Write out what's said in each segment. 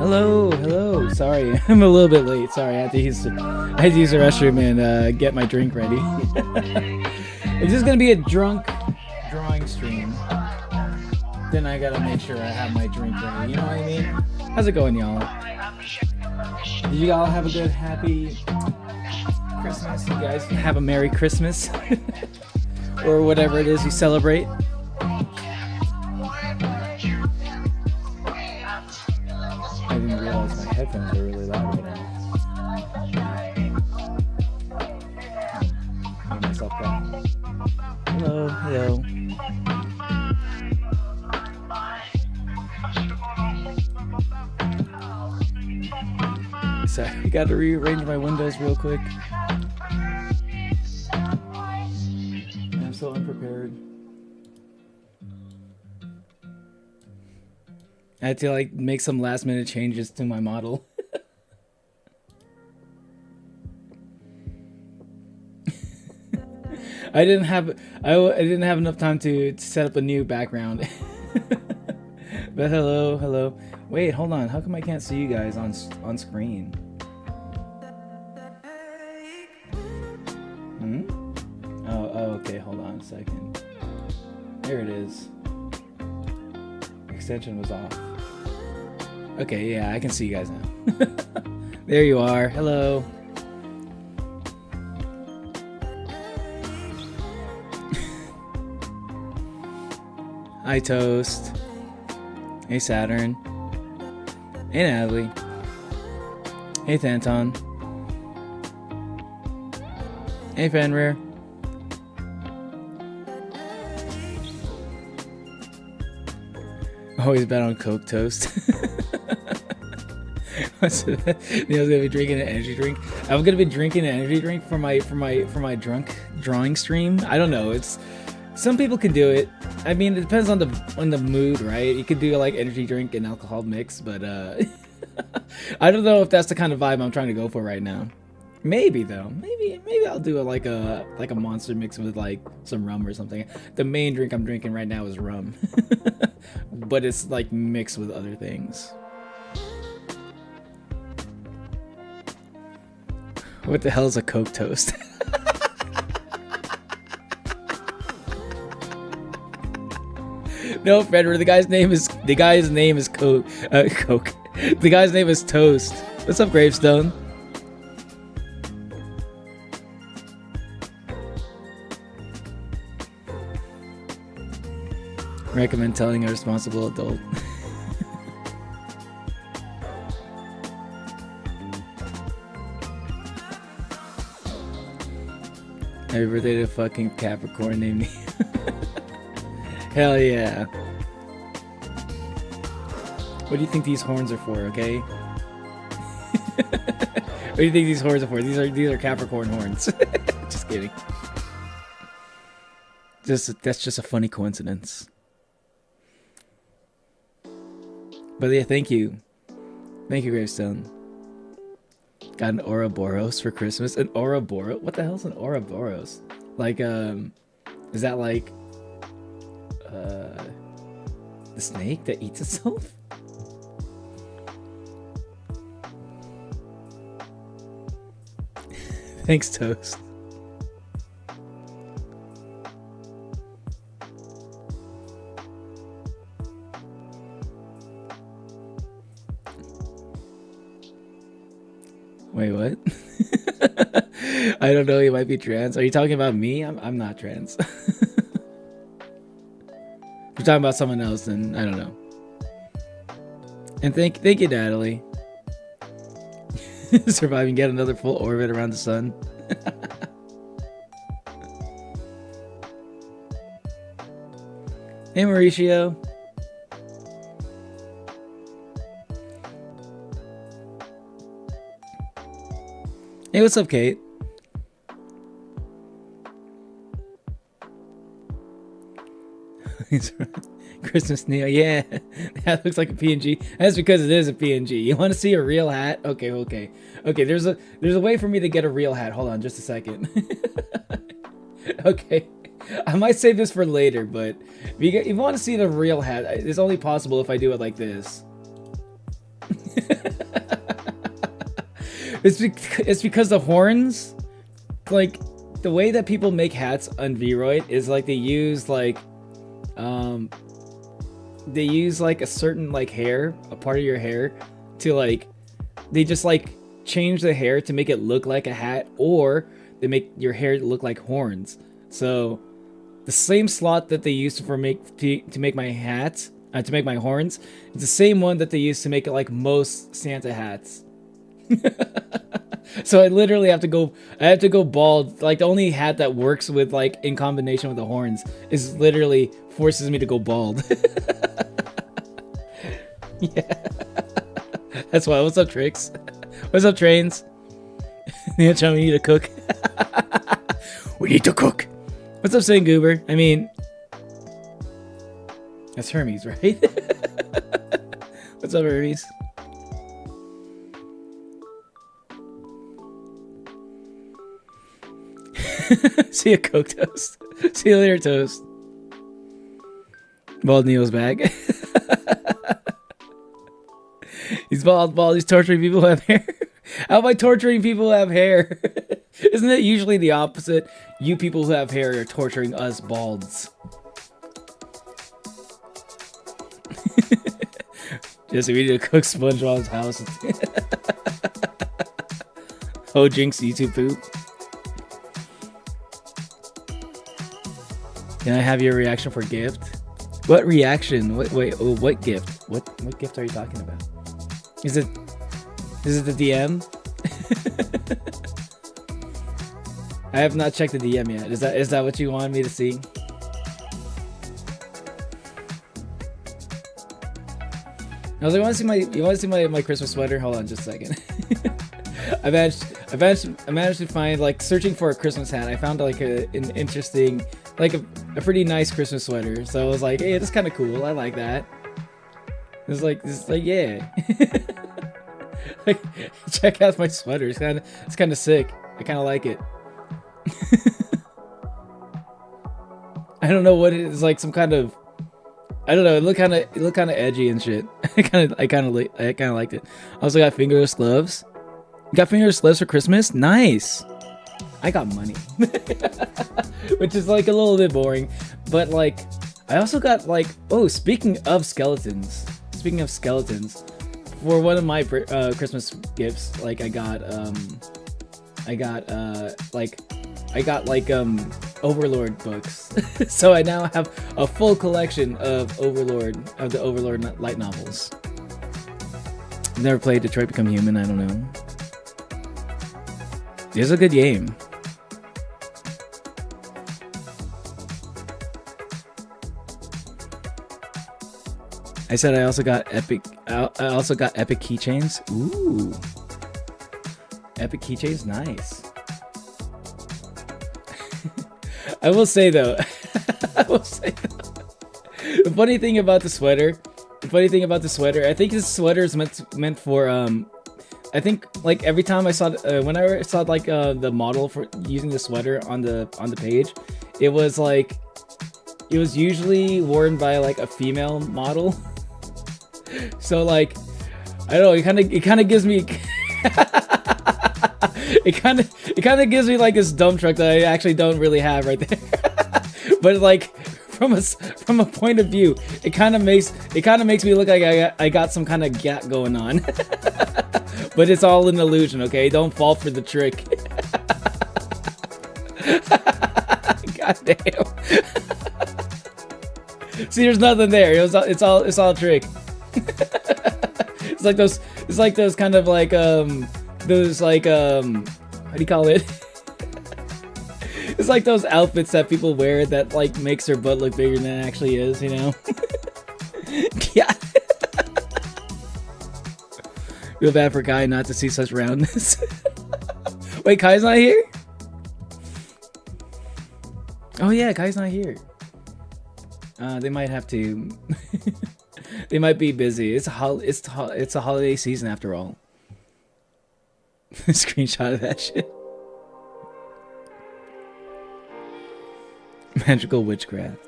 Hello, hello. Sorry, I'm a little bit late. Sorry, I had to use the restroom and get my drink ready. If this is gonna be a drunk drawing stream, then I gotta make sure I have my drink ready. You know what I mean? How's it going, y'all? Did you all have a good, happy Christmas? You guys have a Merry Christmas, or whatever it is you celebrate. I didn't realize my headphones are really loud right now. Make myself back. Hello, hello. Sorry, I gotta rearrange my windows real quick. I'm so unprepared. I had to like make some last minute changes to my model. I didn't have enough time to set up a new background. But hello. Wait, hold on. How come I can't see you guys on screen? Oh, okay. Hold on a second. There it is. Extension was off. Okay, yeah, I can see you guys now. There you are. Hello. Hi, Toast. Hey, Saturn. Hey, Natalie. Hey, Thanton. Hey, Fenrir. Always bet on Coke Toast. Neil's gonna be drinking an energy drink. I'm gonna be drinking an energy drink for my drunk drawing stream. I don't know. It's some people can do it. I mean, it depends on the mood, right? You could do like energy drink and alcohol mix, but I don't know if that's the kind of vibe I'm trying to go for right now. Maybe though. Maybe I'll do like a monster mix with like some rum or something. The main drink I'm drinking right now is rum. But it's like mixed with other things. What the hell is a Coke Toast? No, Frederick, the guy's name is Coke. Coke. The guy's name is Toast. What's up, Gravestone? Recommend telling a responsible adult. Happy birthday to fucking Capricorn named me. Hell yeah. What do you think these horns are for, okay? What do you think these horns are for? These are Capricorn horns. Just kidding. That's just a funny coincidence. But yeah, thank you. Thank you, Gravestone. Got an Ouroboros for Christmas. An Ouroboros? What the hell's an Ouroboros? Like, is that like, the snake that eats itself? Thanks, Toast. Wait, what? I don't know, you might be trans. Are you talking about me? I'm not trans. If you're talking about someone else, then I don't know. And thank you, Natalie. Surviving yet another full orbit around the sun. Hey, Mauricio. Hey, what's up, Kate? Christmas Neo, yeah, that looks like a PNG. That's because it is a PNG. You want to see a real hat? Okay. There's a way for me to get a real hat. Hold on, just a second. Okay, I might save this for later, but if you want to see the real hat, it's only possible if I do it like this. It's because the horns, like the way that people make hats on Vroid is like they use like a certain like hair, a part of your hair, to like they just like change the hair to make it look like a hat, or they make your hair look like horns. So the same slot that they used to make my hats, to make my horns, it's the same one that they used to make it like most Santa hats. So I literally have to go bald. Like the only hat that works with like in combination with the horns is literally forces me to go bald. Yeah. That's why. What's up, Tricks? What's up, Trains? Yeah, we need to cook. We need to cook. What's up, Saint Goober? I mean, that's Hermes, right? What's up, Hermes? See you, Coke Toast. See you later, Toast. Bald Neo's back. He's bald. He's torturing people who have hair. How am I torturing people who have hair? Isn't it usually the opposite? You people who have hair are torturing us balds. Just we need to cook SpongeBob's house. Oh, Jinx YouTube poop. Can I have your reaction for gift? What reaction? Wait, oh, what gift? What gift are you talking about? Is it the DM? I have not checked the DM yet. Is that what you want me to see? I was like, you want to see my Christmas sweater? Hold on just a second. I managed to find, like, searching for a Christmas hat. I found like an interesting, like a pretty nice Christmas sweater. So I was like, hey, that's kind of cool. I like that. It's like yeah. Like, check out my sweater. It's kind of sick. I kind of like it. I don't know what it is, like some kind of, I don't know. It looked kind of edgy and shit. I kind of liked it. I also got fingerless gloves. You got fingerless gloves for Christmas? Nice. I got money, which is like a little bit boring, but like I also got like, oh, speaking of skeletons, for one of my Christmas gifts, like I got Overlord books. So I now have a full collection of the Overlord light novels. Never played Detroit Become Human. I don't know. It's a good game. I said I also got epic keychains. Ooh. Epic keychains, nice. I will say though, the funny thing about the sweater, I think this sweater is meant for I think like every time I saw whenever I saw like the model for using the sweater on the page, it was usually worn by like a female model. So like I don't know, it kind of gives me it kind of gives me like this dump truck that I actually don't really have right there. But like from a point of view, it kind of makes me look like I got some kind of gap going on. But it's all an illusion, okay? Don't fall for the trick. God damn. See, there's nothing there. It's all a trick. It's like those kind of like those like how do you call it? It's like those outfits that people wear that like makes their butt look bigger than it actually is, you know? Yeah. Feel bad for Kai not to see such roundness. Wait, Kai's not here? Oh yeah, Kai's not here. They might have to. They might be busy. It's a holiday season after all. Screenshot of that shit. Magical witchcraft.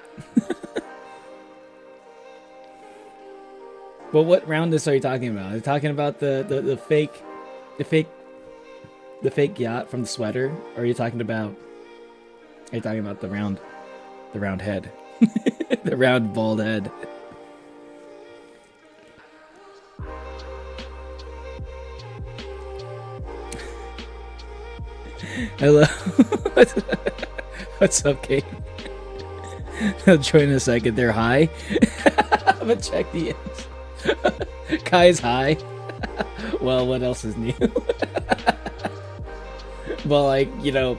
But what roundness are you talking about? Are you talking about the fake yacht from the sweater? Or are you talking about the round head? The round bald head. Hello. What's up, Kate? They'll join in a second. They're high. I'm gonna check the ends. Kai's high. Well, what else is new? Well, like, you know,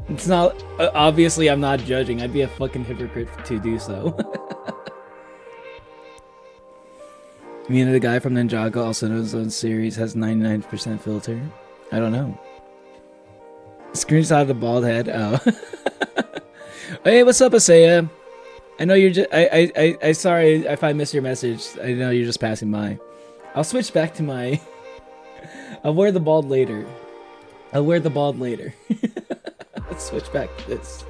it's not... obviously, I'm not judging. I'd be a fucking hypocrite to do so. Me and the guy from Ninjago, also known as own series, has 99% filter. I don't know. Screenshot of the bald head. Oh. Hey, what's up, Asaya? I know you're just... I sorry if I missed your message. I know you're just passing by. I'll switch back to my... I'll wear the bald later. Let's switch back to this.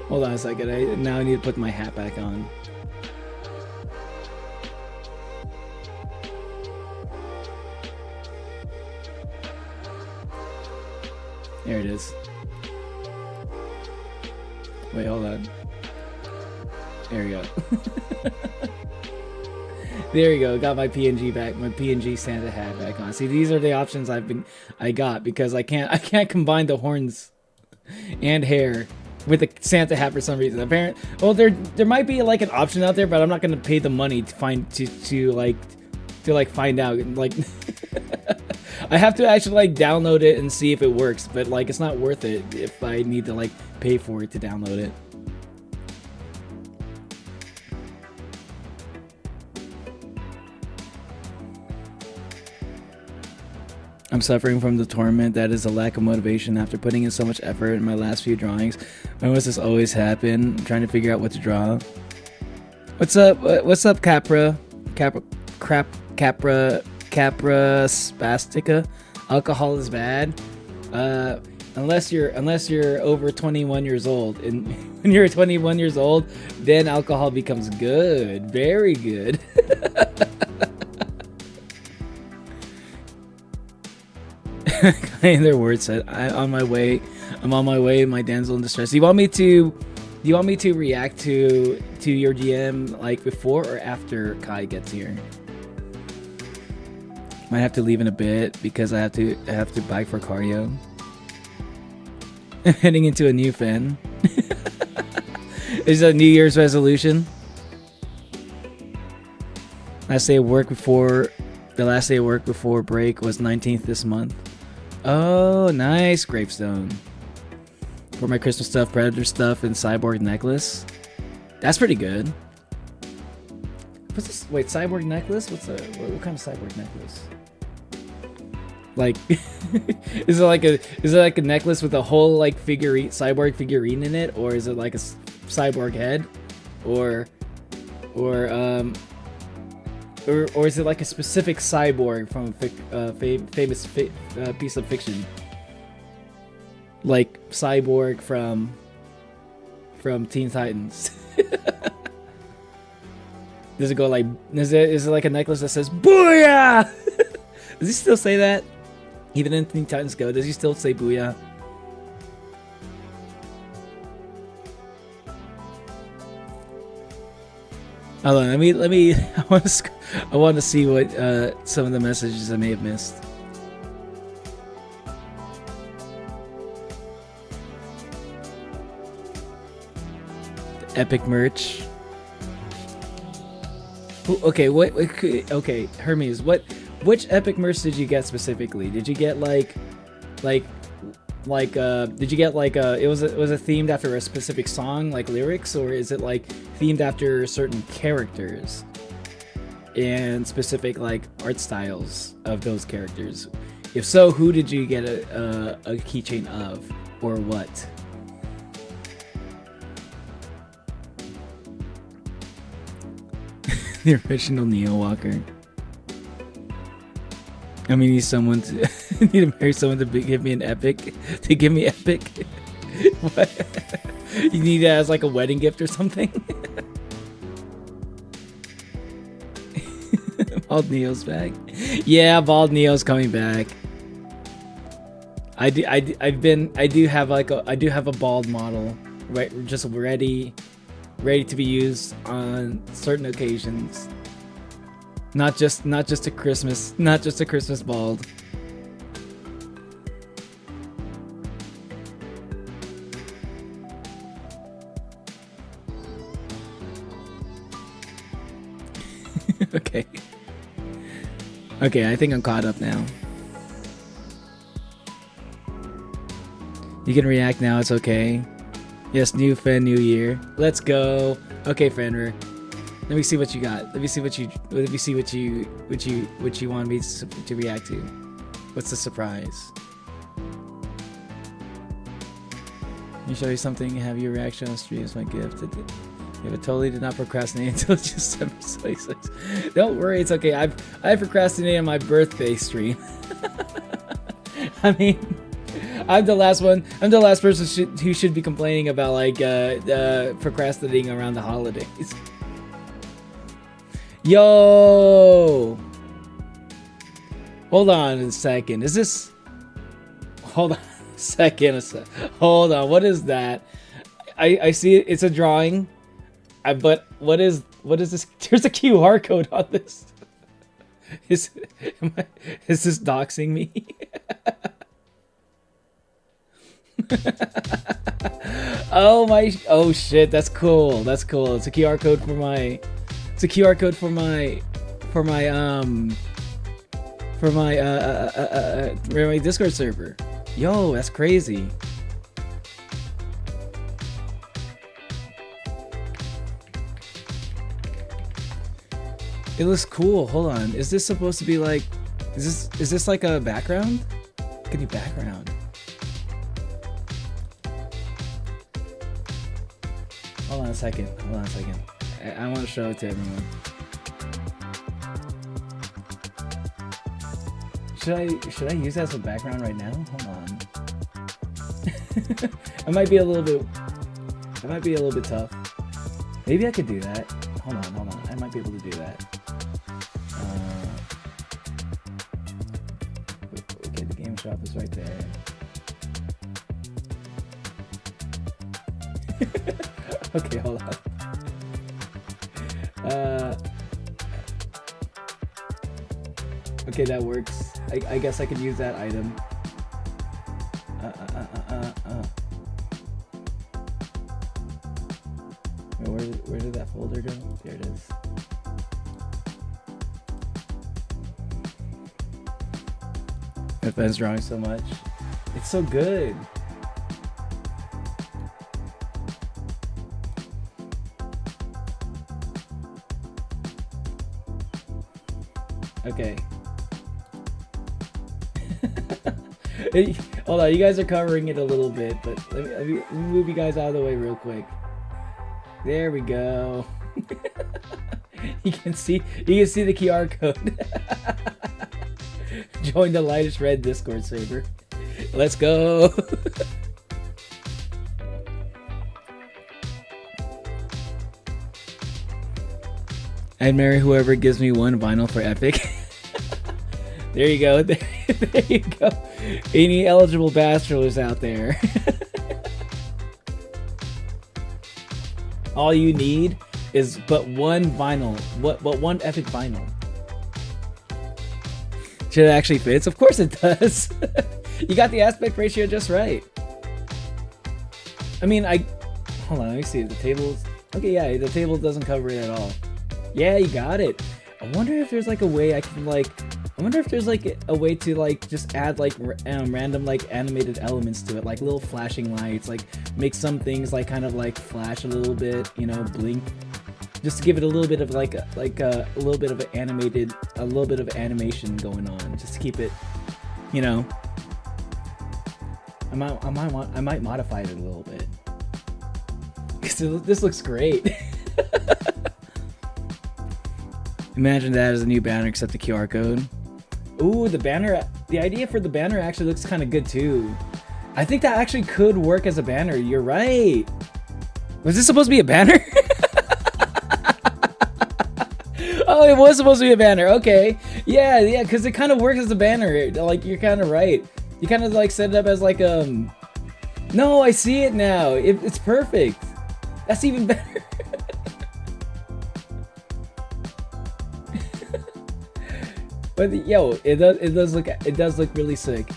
Hold on a second. Now I need to put my hat back on. There it is. Wait, hold on. There we go. There we go. Got my PNG back. My PNG Santa hat back on. See, these are the options I got because I can't combine the horns and hair with the Santa hat for some reason. Apparently, well, there might be like an option out there, but I'm not gonna pay the money to find find out. Like, I have to actually like download it and see if it works. But like, it's not worth it if I need to like pay for it to download it. I'm suffering from the torment that is a lack of motivation after putting in so much effort in my last few drawings. When was this always happen? I'm trying to figure out what to draw. What's up? What's up, Capra Spastica? Alcohol is bad. Unless you're over 21 years old, and when you're 21 years old, then alcohol becomes good, very good. In their words said, I'm on my way, my damsel in distress. Do you want me to react to your DM like before or after Kai gets here? Might have to leave in a bit because I have to bike for cardio. Heading into a new fan. Is a New Year's resolution? The last day of work before break was 19th this month. Oh, nice. Gravestone. For my Christmas stuff, Predator stuff, and Cyborg necklace. That's pretty good. What's this? Wait, Cyborg necklace? What kind of Cyborg necklace? Like, is it like a necklace with a whole like cyborg figurine in it, or is it like a cyborg head, or is it like a specific cyborg from a famous piece of fiction, like Cyborg from Teen Titans? Does it go like? Is it like a necklace that says "Booyah"? Does he still say that? Even in Teen Titans Go, does he still say "Booyah"? Hold on, let me. I want to see what some of the messages I may have missed. The epic merch. Ooh, okay, okay, Hermes, which epic merch did you get specifically? Did you get did you get it was themed after a specific song, like lyrics, or is it like themed after certain characters and specific like art styles of those characters? If so, who did you get a keychain of, or what? The original Neo Walker. I mean, need to marry someone to give me an epic. To give me epic. What? You need it as like a wedding gift or something. Bald Neo's back. Yeah, Bald Neo's coming back. I do have a bald model, right, just ready to be used on certain occasions. Not just a Christmas bald. Okay. Okay, I think I'm caught up now. You can react now, it's okay. Yes, new Fen, new year. Let's go. Okay, Fenrir. Let me see what you got. Let me see what you want me to react to. What's the surprise? You show you something, have your reaction on stream is my gift. Yeah, but totally did not procrastinate until just 7:26. Don't worry, it's okay. I procrastinated on my birthday stream. I mean, I'm the last one. I'm the last person who should be complaining about like procrastinating around the holidays. Yo, hold on a second. Is this? Hold on a second. Hold on. What is that? I see it. It's a drawing. But what is this? There's a QR code on this. Is this doxing me? Oh shit, that's cool. That's cool. It's a QR code for my my Discord server. Yo, that's crazy. It looks cool. Hold on. Is this supposed to be like? Is this like a background? Could be background. Hold on a second. I want to show it to everyone. Should I use that as a background right now? Hold on. It might be a little bit tough. Maybe I could do that. Hold on. I might be able to do that. Okay, the game shop is right there. Okay, hold on. Okay, that works. I guess I could use that item. Where did that folder go? There it is. Ben's drawing so much. It's so good. Okay. Hey, hold on, you guys are covering it a little bit, but let me move you guys out of the way real quick. There we go. You can see the QR code. Join the lightest red Discord server. Let's go. I'd marry whoever gives me one vinyl for Epic. There you go. There you go. Any eligible bachelors out there? All you need is but one vinyl. But one Epic vinyl. Should it actually fits? Of course it does. You got the aspect ratio just right. I mean, hold on, let me see. The tables. Okay, yeah, the table doesn't cover it at all. Yeah, you got it. I wonder if there's like a way I can like. I wonder if there's like a way to like just add like random like animated elements to it, like little flashing lights, like make some things like kind of like flash a little bit, you know, blink, just to give it a little bit of like a little bit of animation going on, just to keep it, you know. I might modify it a little bit because this looks great. Imagine that as a new banner, except the QR code. Ooh, the banner. The idea for the banner actually looks kind of good too. I think that actually could work as a banner. You're right. Was this supposed to be a banner? Oh, it was supposed to be a banner. Okay. Yeah, because it kind of works as a banner. Like, you're kind of right. You kind of like set it up as like No, I see it now. It's perfect. That's even better. But yo, it does look really sick.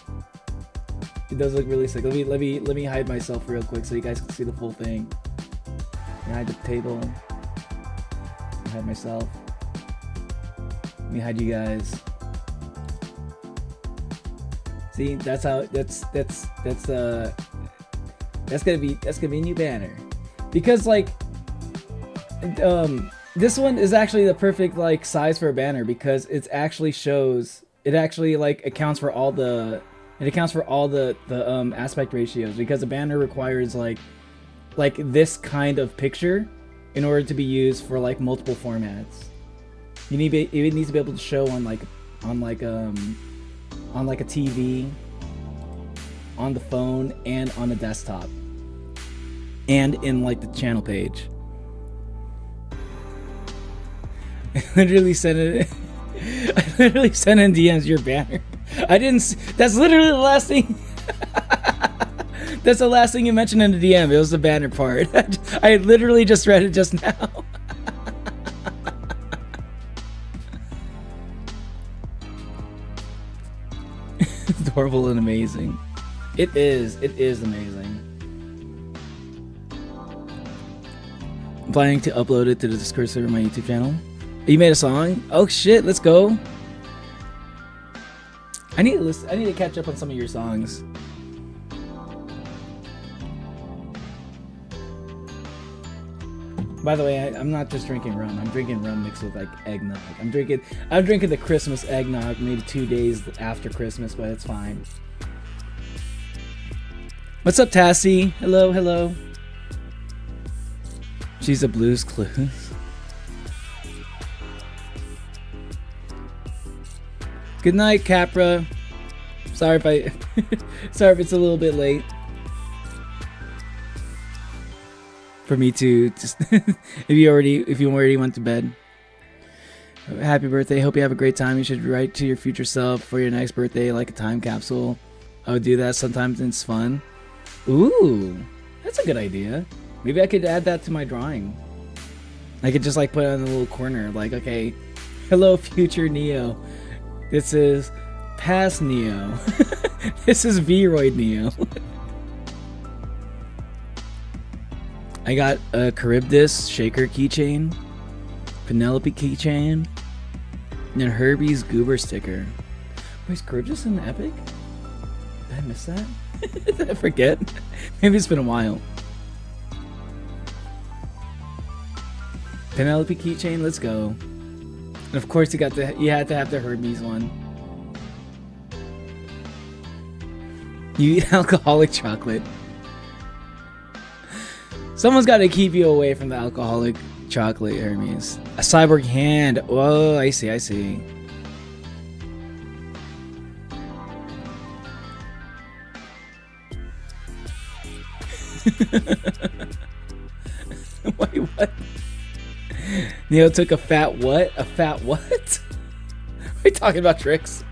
It does look really sick. Let me hide myself real quick so you guys can see the full thing. Hide the table. Hide myself. Let me hide you guys. See, that's gonna be a new banner. Because like this one is actually the perfect like size for a banner because it actually like accounts for all the aspect ratios, because a banner requires like this kind of picture in order to be used for like multiple formats. It needs to be able to show on like a TV, on the phone, and on the desktop, and in like the channel page. I literally sent in DMs your banner. I didn't. That's literally the last thing. That's the last thing you mentioned in the DM. It was the banner part. I literally just read it just now. Adorable and amazing. It is amazing. I'm planning to upload it to the Discord server on my YouTube channel. You made a song? Oh shit, let's go. I need to catch up on some of your songs. By the way, I'm not just drinking rum. I'm drinking rum mixed with like eggnog. I'm drinking the Christmas eggnog, maybe 2 days after Christmas, but it's fine. What's up, Tassie? Hello. She's a Blues Clues. Good night, Capra. Sorry if it's a little bit late for me to just if you already went to bed. Happy birthday. Hope you have a great time. You should write to your future self for your next birthday like a time capsule. I would do that sometimes. It's fun. Ooh, that's a good idea. Maybe I could add that to my drawing. I could just like put it in a little corner, like, okay, hello future Neo. This is past Neo. This is V-Roid Neo. I got a Charybdis shaker keychain, Penelope keychain, and a Herbie's Goober sticker. Wait, is Charybdis in the Epic? Did I miss that? Did I forget? Maybe it's been a while. Penelope keychain, let's go. And of course you had to have the Hermes one. You eat alcoholic chocolate. Someone's got to keep you away from the alcoholic chocolate, Hermes. A cyborg hand. Oh, I see. Wait, what? Neo took a fat what? A fat what? Are we talking about tricks?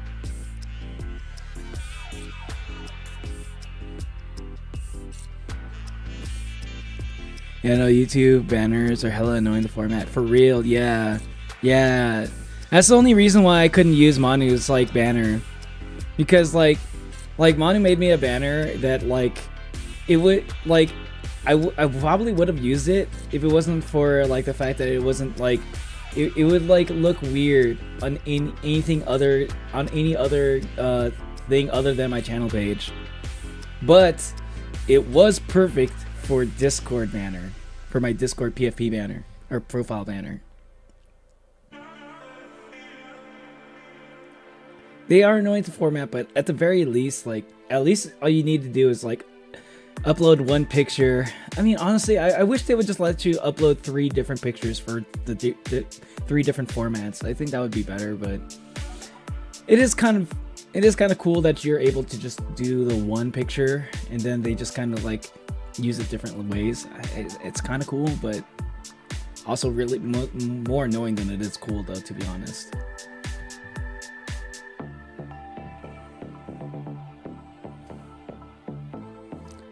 Yeah, no, YouTube banners are hella annoying, the format. For real, yeah. That's the only reason why I couldn't use Manu's, like, banner. Because, like Manu made me a banner that, like, it would, like, I probably would have used it if it wasn't for, like, the fact that it wasn't, like, it would, like, look weird on any other thing other than my channel page. But it was perfect for Discord banner, for my Discord PFP banner or profile banner. They are annoying to format, but at the very least, like, at least all you need to do is like upload one picture. I mean, honestly, I wish they would just let you upload 3 different pictures for the 3 different formats. I think that would be better, but it is kind of cool that you're able to just do the one picture and then they just kind of like use it different ways. It's kind of cool, but Also, really more annoying than it is cool, though, to be honest.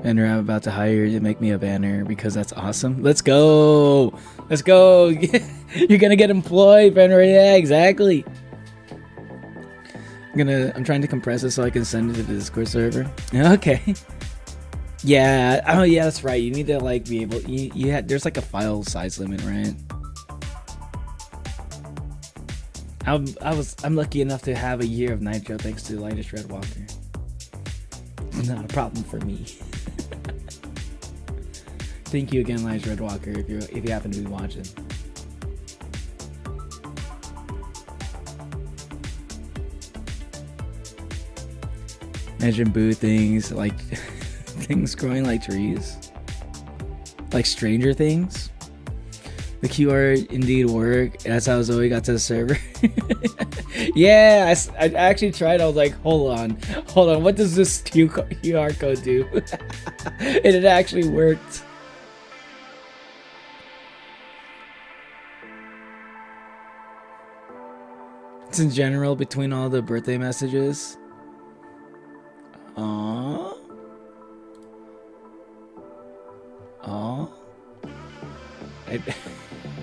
Banner, I'm about to hire you to make me a banner because that's awesome. Let's go. Let's go. You're gonna get employed, Banner. Yeah, exactly. I'm trying to compress it so I can send it to the Discord server. Okay. Yeah. Oh, yeah. That's right. You need to like be able. There's like a file size limit, right? I'm lucky enough to have a year of Nitro thanks to Lightest Red Walker. Not a problem for me. Thank you again, Lightest Red Walker, if you happen to be watching. Imagine boo things like things growing like trees, like Stranger Things. The QR indeed work. That's how Zoe got to the server. Yeah, I actually tried. I was like, hold on. What does this QR code do? And it actually worked. It's in general between all the birthday messages. Aww.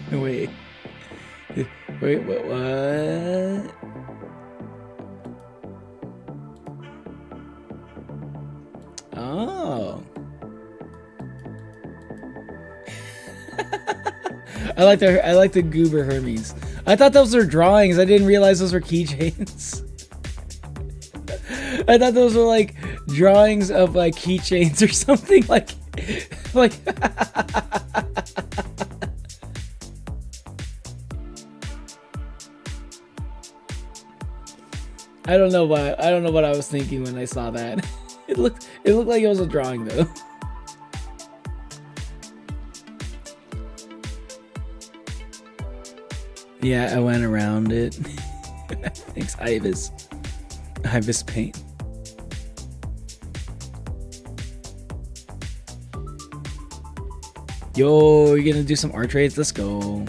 Wait, what? Oh. I like the Goober Hermes. I thought those were drawings. I didn't realize those were keychains. I thought those were like drawings of like keychains or something like I don't know what I was thinking when I saw that. It looked like it was a drawing though. Yeah, I went around it. Thanks, Ibis Paint. Yo, you're gonna do some art trades? Let's go.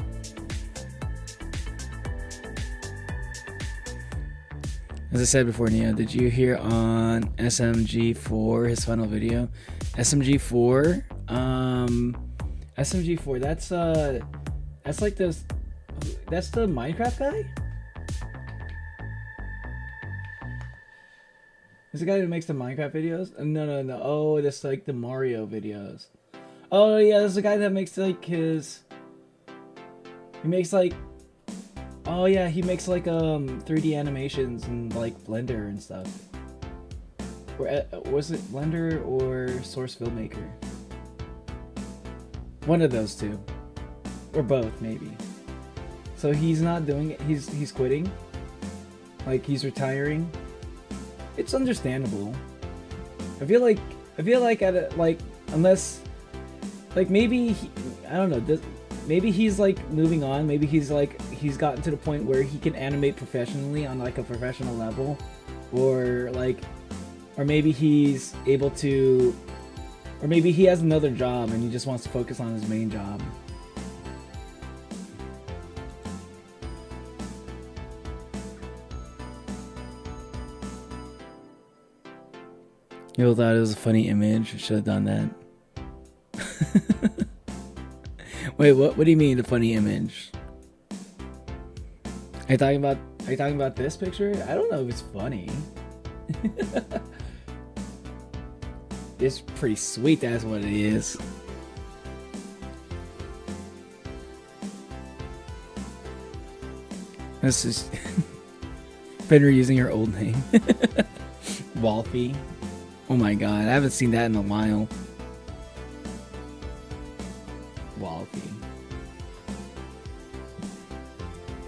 As I said before, Neo, did you hear on SMG4 his final video? SMG4, SMG4. That's like this. That's the Minecraft guy. Is the guy who makes the Minecraft videos? No. Oh, that's like the Mario videos. Oh yeah, there's a guy that makes like his. He makes like. Oh yeah, he makes like 3D animations and like Blender and stuff. Or was it Blender or Source Filmmaker? One of those two, or both maybe. So he's not doing it. He's quitting. Like he's retiring. It's understandable. I feel like unless like maybe I don't know. Maybe he's like moving on. Maybe he's gotten to the point where he can animate professionally on like a professional level, or maybe he's able to, or maybe he has another job and he just wants to focus on his main job. You thought it was a funny image. Should have done that. Wait, what do you mean a funny image? Are you talking about this picture? I don't know if it's funny. It's pretty sweet, that's what it is. This is better using your old name. Wolfie. Oh my god, I haven't seen that in a while. Wolfie.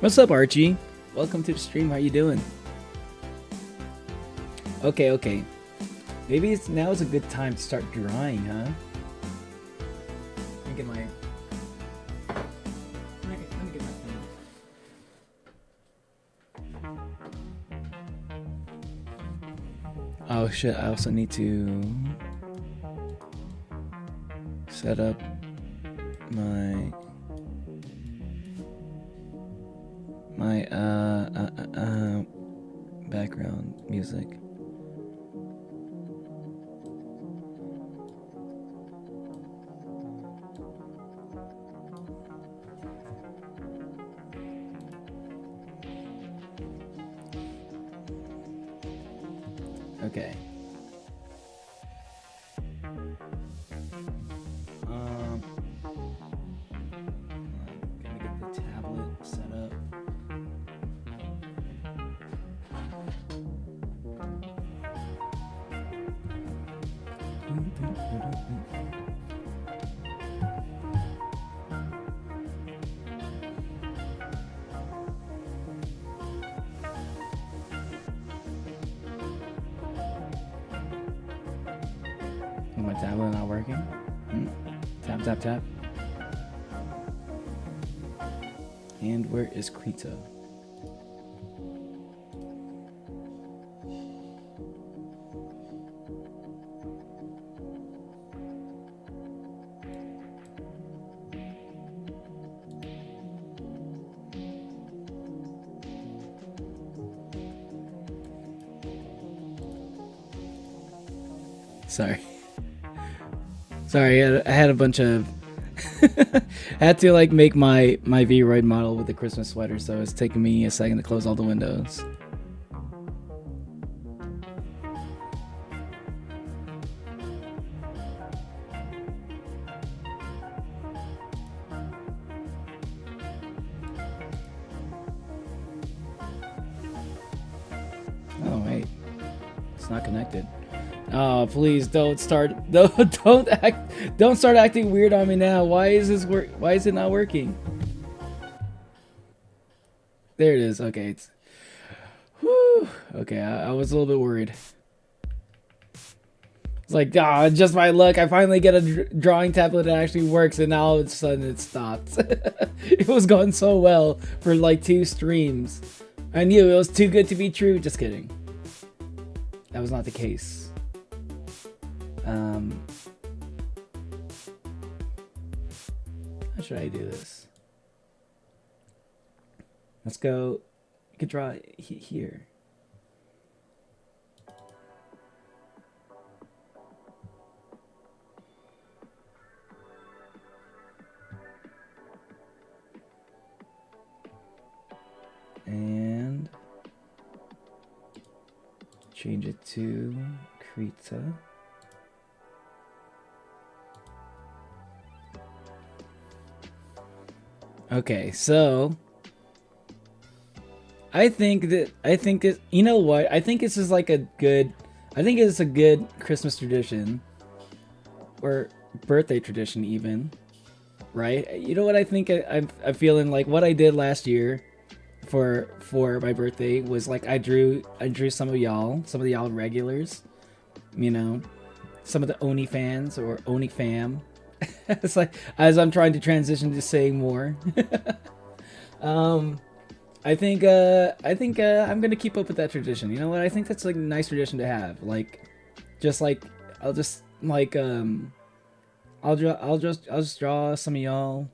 What's up, Archie? Welcome to the stream. How you doing? Okay. Maybe now is a good time to start drawing, huh? Let me get my pen. Oh shit, I also need to set up my my background music. Okay. Gonna get the tablet set up. Is my tablet not working? Tap, tap, tap. And where is Krita? Sorry. Sorry, I had a bunch of... I had to like make my V-Roid model with the Christmas sweater, so it's taking me a second to close all the windows. Oh wait, it's not connected. Oh, please don't start. Don't start acting weird on me now. Why is this work? Why is it not working? There it is. Okay, it's. Whew. Okay, I was a little bit worried. It's like, just my luck. I finally get a drawing tablet that actually works, and now all of a sudden it stopped. It was going so well for like 2 streams. I knew it was too good to be true. Just kidding. That was not the case. How should I do this? Let's go. You could draw here. And change it to Krita. Okay, so I think you know what? I think this is like a good Christmas tradition or birthday tradition even, right? You know what I think I'm feeling like what I did last year for my birthday was like I drew some of the y'all regulars, you know, some of the Oni fans or Oni fam. It's like as I'm trying to transition to saying more. I think I'm gonna keep up with that tradition. You know what? I think that's like a nice tradition to have. Like, just like I'll just draw some of y'all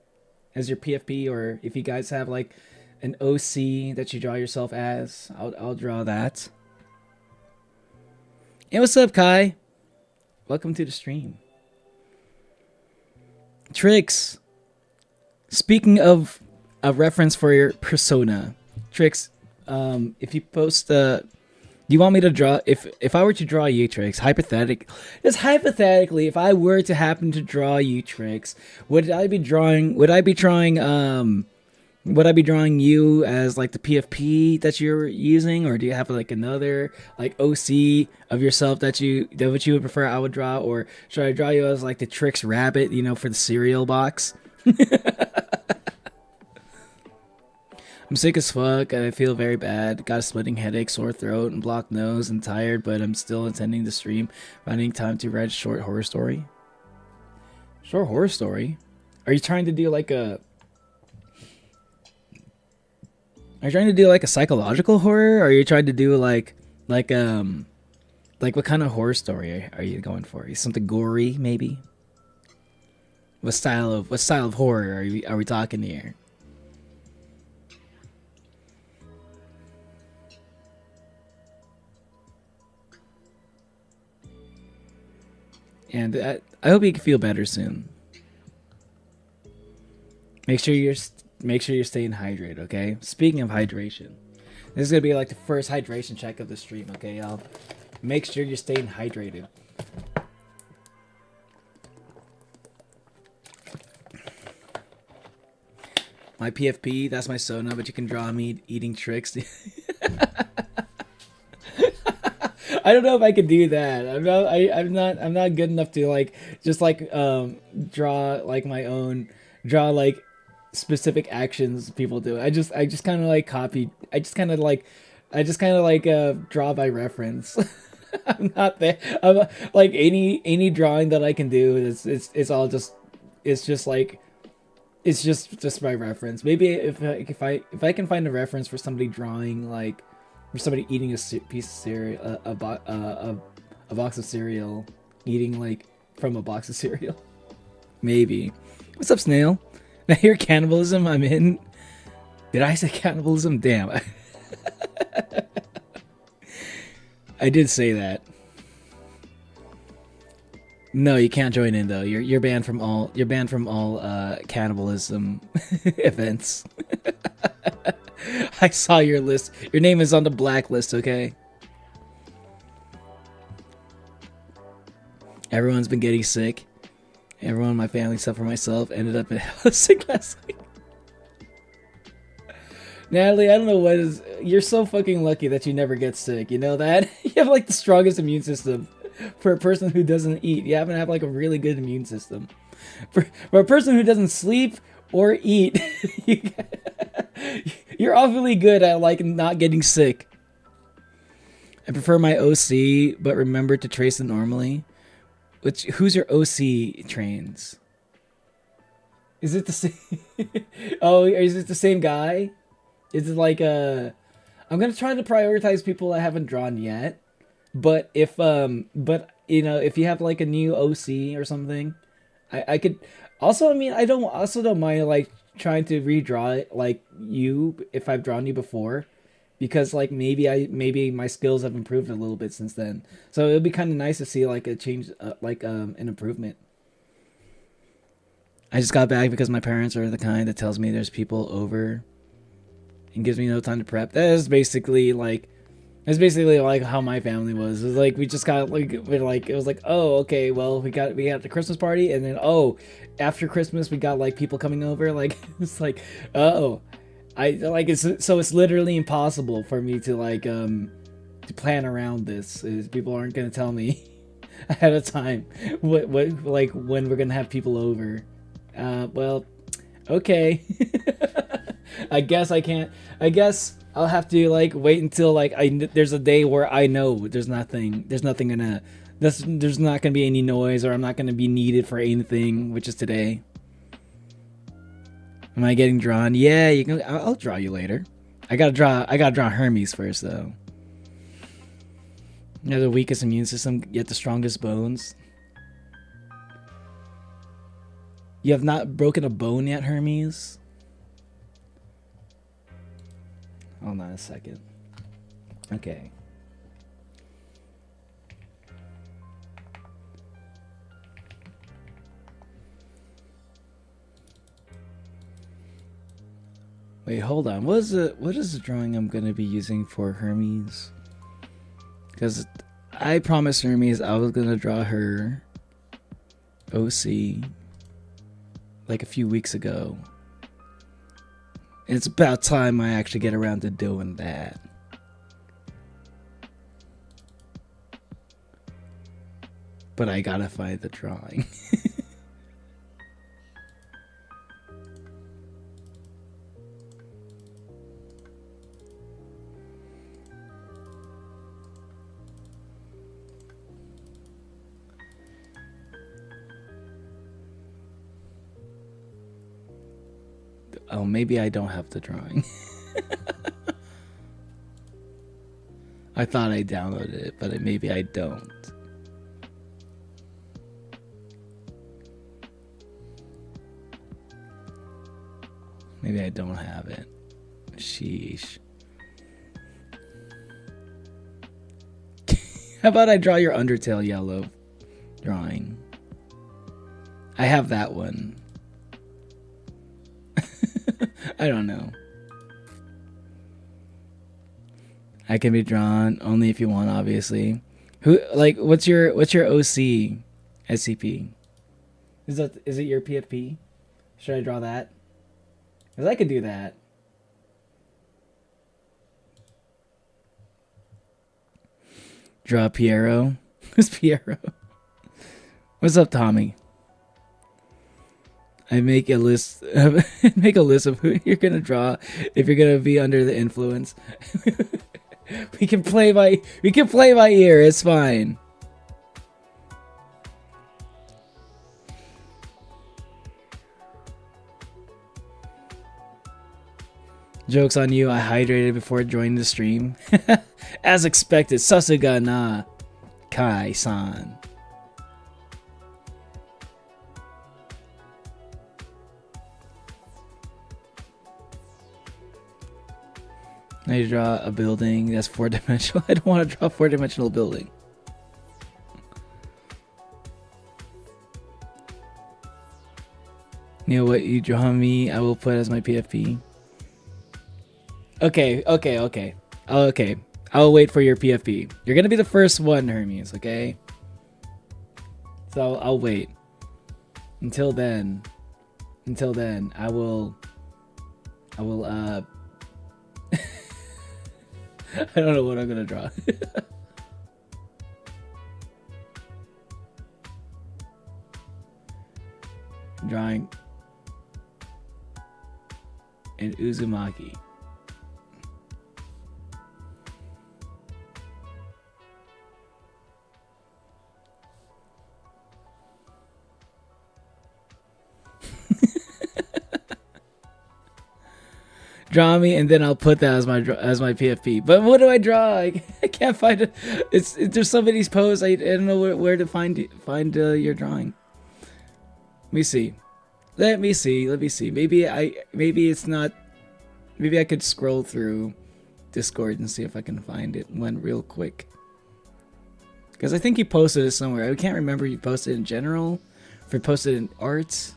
as your PFP, or if you guys have like an OC that you draw yourself as, I'll draw that. Hey, what's up, Kai? Welcome to the stream. Tricks. Speaking of a reference for your persona, Tricks, if you post do you want me to draw, if I were to draw you, Tricks, hypothetically, if I were to happen to draw you, Tricks, would I be drawing you as like the PFP that you're using, or do you have like another like OC of yourself that you would prefer I would draw, or should I draw you as like the Tricks rabbit, you know, for the cereal box? I'm sick as fuck and I feel very bad. Got a splitting headache, sore throat, and blocked nose and tired, but I'm still intending to stream, finding time to write a short horror story. Short horror story? Are you trying to do like a psychological horror, or are you trying to do like what kind of horror story are you going for? Something gory, maybe? What style of horror are we talking here? And I hope you can feel better soon. Make sure you're staying hydrated, okay? Speaking of hydration, this is gonna be like the first hydration check of the stream, okay, y'all? Make sure you're staying hydrated. My PFP, that's my Sona, but you can draw me eating tricks. I don't know if I could do that. I'm not good enough to like just like draw like my own, draw like specific actions people do. I just kind of like copy. I just kind of like draw by reference. I'm not there. I'm like any drawing that I can do is it's all just it's just like it's just by reference. Maybe if I can find a reference for somebody drawing like for somebody eating a piece of cereal, a box of cereal, eating like from a box of cereal. Maybe. What's up, Snail? Now hear cannibalism, I'm in. Did I say cannibalism? Damn. I did say that. No, you can't join in though. You're banned from all cannibalism events. I saw your list. Your name is on the blacklist, okay? Everyone's been getting sick. Everyone in my family, except for myself, ended up sick last week. Natalie, I don't know what is... You're so fucking lucky that you never get sick. You know that? You have like the strongest immune system. For a person who doesn't eat, you happen to have like a really good immune system. For a person who doesn't sleep or eat, you're awfully good at like not getting sick. I prefer my OC, but remember to trace it normally. Who's your OC trains? Is it the same? Oh, is it the same guy? Is it like I'm gonna try to prioritize people I haven't drawn yet. But if you know, if you have like a new OC or something, I could also, I mean, I don't mind like trying to redraw it like you if I've drawn you before, because like maybe my skills have improved a little bit since then. So it would be kind of nice to see like a change, like an improvement. I just got back because my parents are the kind that tells me there's people over and gives me no time to prep. That is basically like how my family was. It was like we just got like it was like, oh, okay, well we got the Christmas party, and then after Christmas we got like people coming over. Like it's like, oh, I like it's literally impossible for me to like to plan around this. People aren't gonna tell me ahead of time what like when we're gonna have people over. Well, okay. I guess I can't. I guess I'll have to like wait until like there's a day where I know there's not gonna be any noise, or I'm not gonna be needed for anything, which is today. Am I getting drawn? Yeah, you can. I'll draw you later. I gotta draw Hermes first though. You have the weakest immune system, yet the strongest bones. You have not broken a bone yet, Hermes? Hold on a second. Okay. Wait, hold on. What is the drawing I'm gonna be using for Hermes? Because I promised Hermes I was gonna draw her OC like a few weeks ago. It's about time I actually get around to doing that. But I gotta find the drawing. Oh, maybe I don't have the drawing. I thought I downloaded it, but maybe I don't. Maybe I don't have it. Sheesh. How about I draw your Undertale yellow? drawing. I have that one. I don't know. I can be drawn only if you want, obviously. Who like what's your OC SCP? Is it your PFP? Should I draw that? Because I could do that. Draw Piero. Who's Piero? What's up, Tommy? I make a list. Make a list of who you're gonna draw if you're gonna be under the influence. We can play by ear. It's fine. Joke's on you. I hydrated before joining the stream. As expected. Sasuga na Kai-san. I need to draw a building that's 4-dimensional. I don't want to draw a 4-dimensional building. You know what you draw me, I will put as my PFP. Okay. I'll wait for your PFP. You're gonna be the first one, Hermes, okay? So I'll wait. Until then, I will I don't know what I'm gonna draw. Drawing an Uzumaki. Draw me, and then I'll put that as my PFP. But what do I draw? I can't find it. There's so many poses. I don't know where to find your drawing. Let me see. Maybe it's not. Maybe I could scroll through Discord and see if I can find it one real quick. Because I think you posted it somewhere. I can't remember if you posted it in general, if you posted it in arts.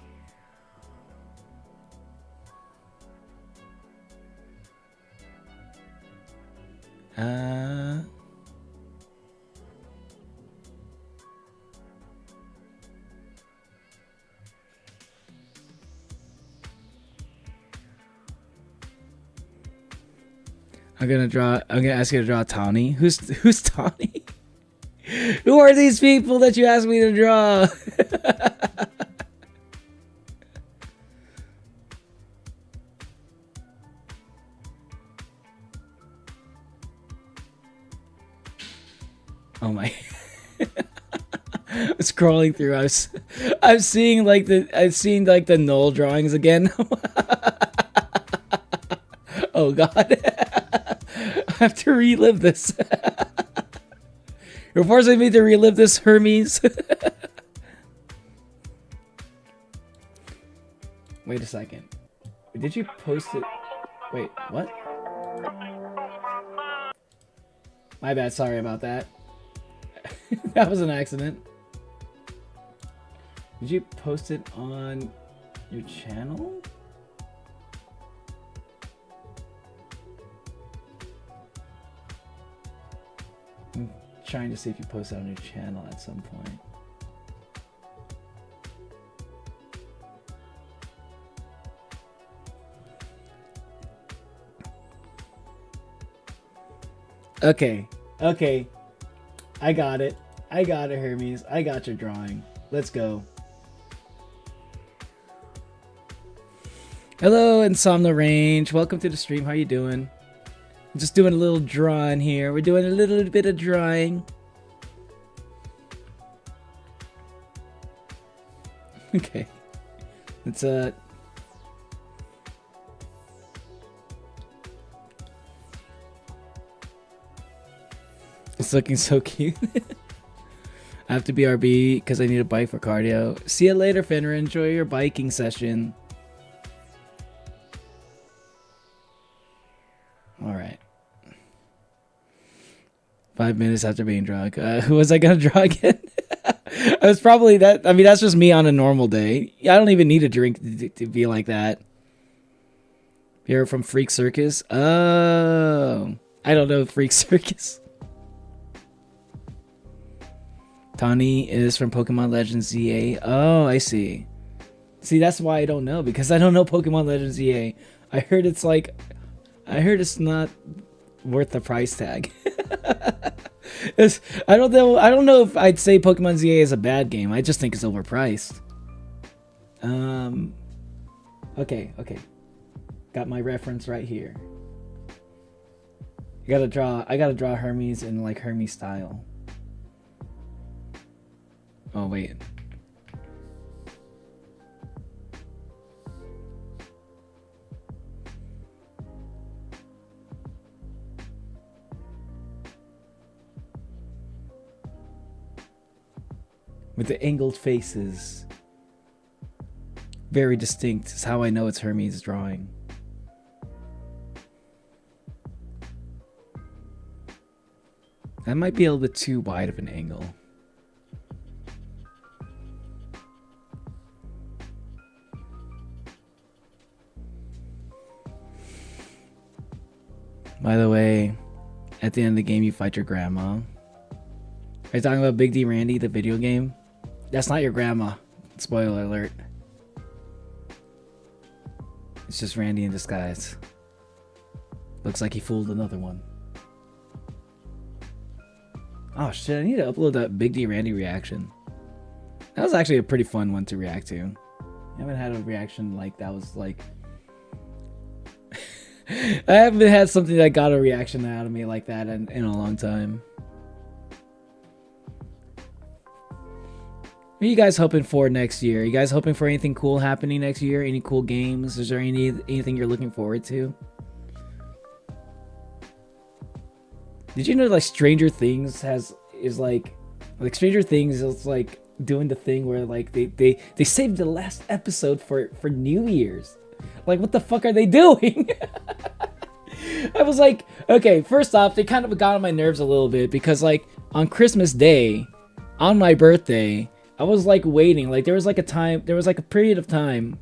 I'm gonna ask you to draw Tawny. Who's Tawny? Who are these people that you asked me to draw? Oh my! Scrolling through, I'm seeing like the null drawings again. Oh god! I have to relive this. You're forcing me to relive this, Hermes. Wait a second. Did you post it? Wait, what? My bad. Sorry about that. That was an accident. Did you post it on your channel? I'm trying to see if you posted it on your channel at some point. Okay. I got it, Hermes. I got your drawing. Let's go. Hello, Insomnia Range. Welcome to the stream. How you doing? I'm just doing a little drawing here. We're doing a little bit of drawing. Okay. It's It's looking so cute. I have to BRB because I need a bike for cardio. See you later, Fenrir. Enjoy your biking session. Alright. 5 minutes after being drunk. Who was I going to draw again? It's probably that. I mean, that's just me on a normal day. I don't even need a drink to be like that. You're from Freak Circus? Oh. I don't know Freak Circus. Tawny is from Pokemon Legends ZA. Oh, I see. See, that's why I don't know, because I don't know Pokemon Legends ZA. I heard it's not worth the price tag. I don't know if I'd say Pokemon ZA is a bad game. I just think it's overpriced. Okay. Got my reference right here. I gotta draw Hermes in like Hermes style. Oh wait. With the angled faces. Very distinct. Is how I know it's Hermes' drawing. That might be a little bit too wide of an angle. By the way, at the end of the game you fight your grandma. Are you talking about Big D Randy, the video game? That's not your grandma. Spoiler alert. It's just Randy in disguise. Looks like he fooled another one. Oh shit, I need to upload that Big D Randy reaction. That was actually a pretty fun one to react to. I haven't had a reaction like that was like... I haven't had something that got a reaction out of me like that in a long time. What are you guys hoping for next year? Are you guys hoping for anything cool happening next year? Any cool games? Is there anything you're looking forward to? Did you know like Stranger Things is like Stranger Things is like doing the thing where like they saved the last episode for New Year's. Like what the fuck are they doing? I was like, okay, first off, they kind of got on my nerves a little bit because like on Christmas Day, on my birthday, I was like waiting. Like there was like a period of time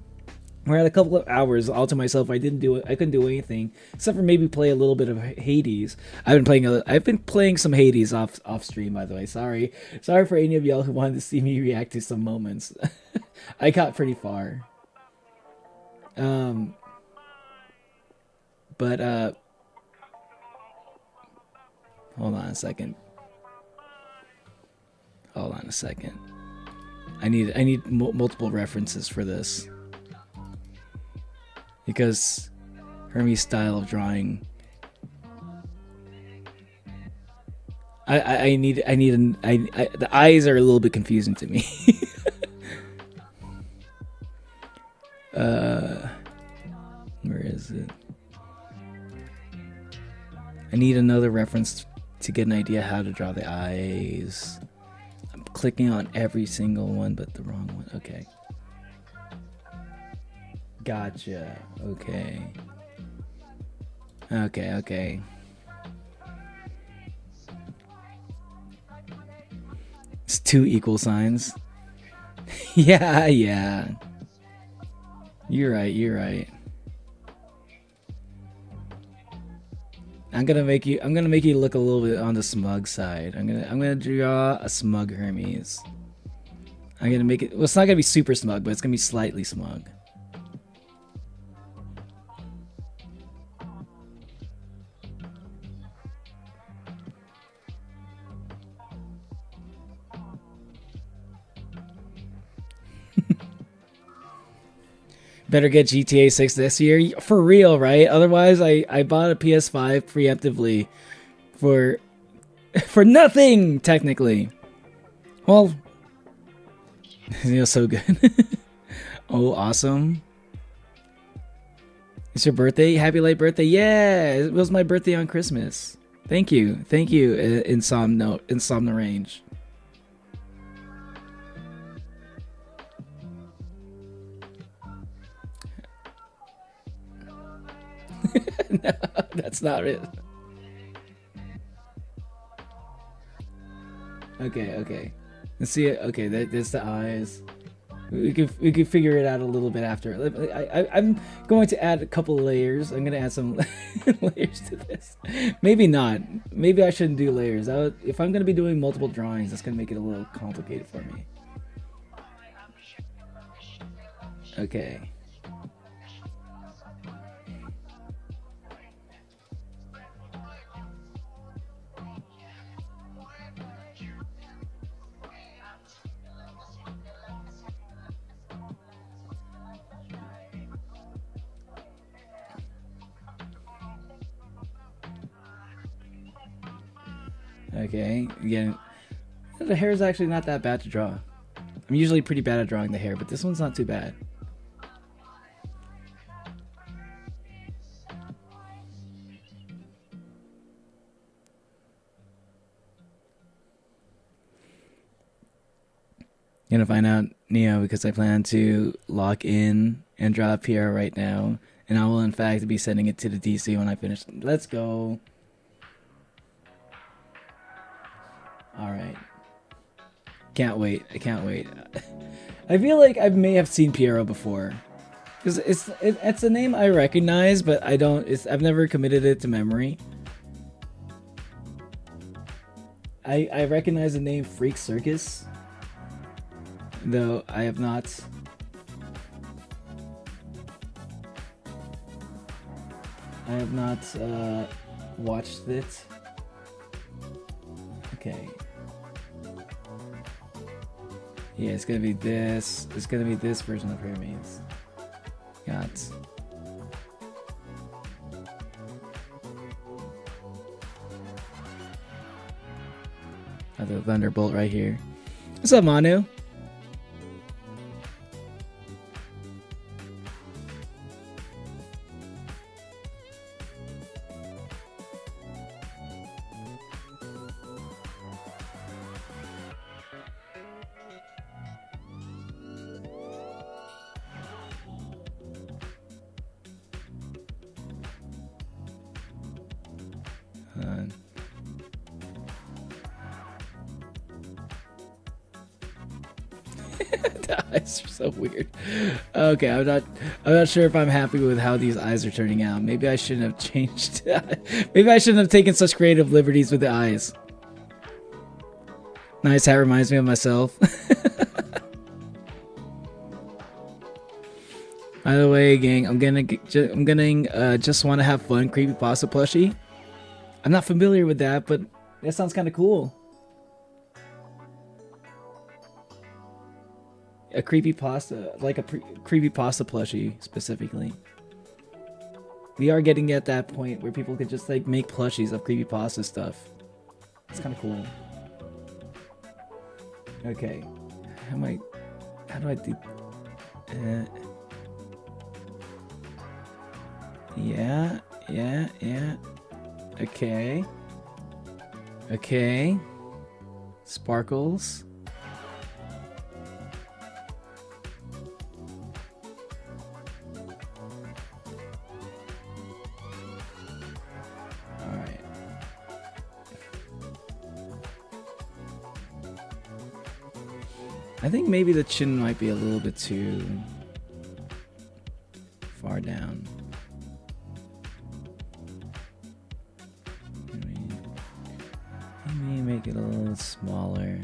where I had a couple of hours all to myself. I couldn't do anything except for maybe play a little bit of Hades. I've been playing some Hades off stream, by the way. Sorry for any of y'all who wanted to see me react to some moments. I got pretty far. But hold on a second. I need multiple references for this because Hermes' style of drawing. The eyes are a little bit confusing to me. Where is it? I need another reference to get an idea how to draw the eyes. I'm clicking on every single one but the wrong one. Okay. Gotcha. Okay. It's 2 equal signs. Yeah. You're right. I'm gonna make you look a little bit on the smug side. I'm gonna draw a smug Hermes. I'm gonna make it, well, it's not gonna be super smug, but it's gonna be slightly smug. Better get GTA 6 this year. For real, right? Otherwise, I bought a PS5 preemptively for nothing, technically. Well, it feels so good. Oh, awesome. It's your birthday? Happy late birthday. Yeah, it was my birthday on Christmas. Thank you, Insomnia Range. No, that's not it. Okay. Let's see it. Okay, that's the eyes. We could figure it out a little bit after. I'm going to add a couple layers. I'm gonna add some layers to this. Maybe not. Maybe I shouldn't do layers. If I'm gonna be doing multiple drawings, that's gonna make it a little complicated for me. Okay. Okay, again, the hair is actually not that bad to draw. I'm usually pretty bad at drawing the hair, but this one's not too bad. Gonna find out Neo because I plan to lock in and draw a PR right now, and I will in fact be sending it to the DC when I finish. Let's go. Alright. Can't wait. I can't wait. I feel like I may have seen Piero before. Because it's a name I recognize, but I've never committed it to memory. I recognize the name Freak Circus. Though I have not watched it. Okay. Yeah, it's gonna be this. It's gonna be this version of Hermes. Got. The Thunderbolt right here. What's up, Manu? The eyes are so weird. Okay, I'm not sure if I'm happy with how these eyes are turning out. Maybe I shouldn't have changed. Maybe I shouldn't have taken such creative liberties with the eyes. Nice hat reminds me of myself. By the way, gang, I'm getting just want to have fun creepypasta plushie. I'm not familiar with that, but that sounds kind of cool. A creepypasta, like a creepypasta plushie specifically. We are getting at that point where people could just like make plushies of creepypasta stuff. It's kind of cool. Okay, how do I do? Yeah. Okay. Sparkles. Alright. I think maybe the chin might be a little bit too far down. Let me make it a little smaller.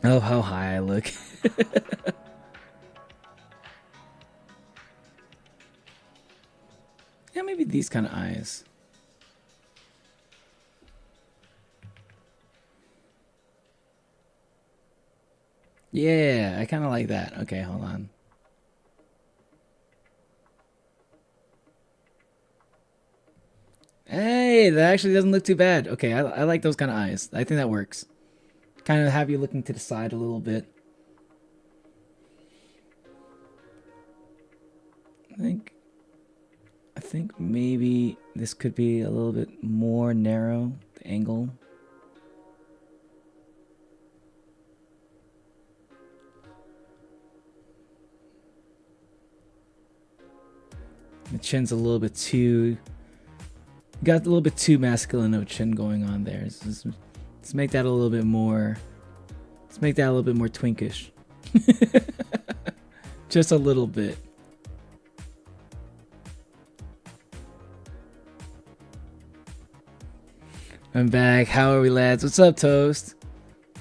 Oh, how high I look. Yeah, maybe these kind of eyes. Yeah, I kind of like that. Okay, hold on. Hey, that actually doesn't look too bad. Okay, I like those kind of eyes. I think that works. Kind of have you looking to the side a little bit. I think think maybe this could be a little bit more narrow, the angle. The chin's a little bit too... Got a little bit too masculine of a chin going on there. Let's make that a little bit more... Let's make that a little bit more twinkish. Just a little bit. I'm back. How are we, lads? What's up, Toast?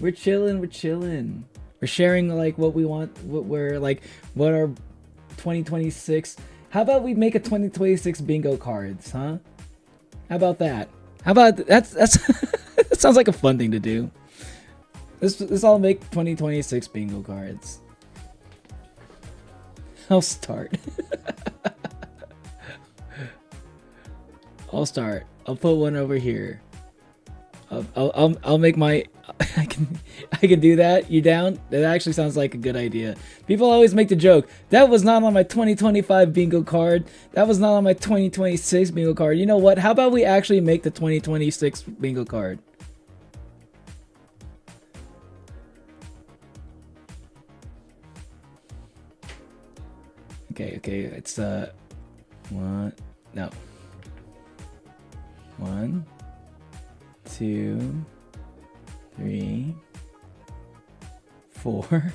We're chilling. We're chilling. We're sharing like what we want. What we're like. What our 2026. How about we make a 2026 bingo cards, huh? How about that? How about that's that sounds like a fun thing to do. Let's all make 2026 bingo cards. I'll start. I'll start. I'll put one over here. I'll make my... I can do that. You down? That actually sounds like a good idea. People always make the joke, that was not on my 2025 bingo card. That was not on my 2026 bingo card. You know what? How about we actually make the 2026 bingo card? Okay, it's one, no. 1, 2, 3, 4.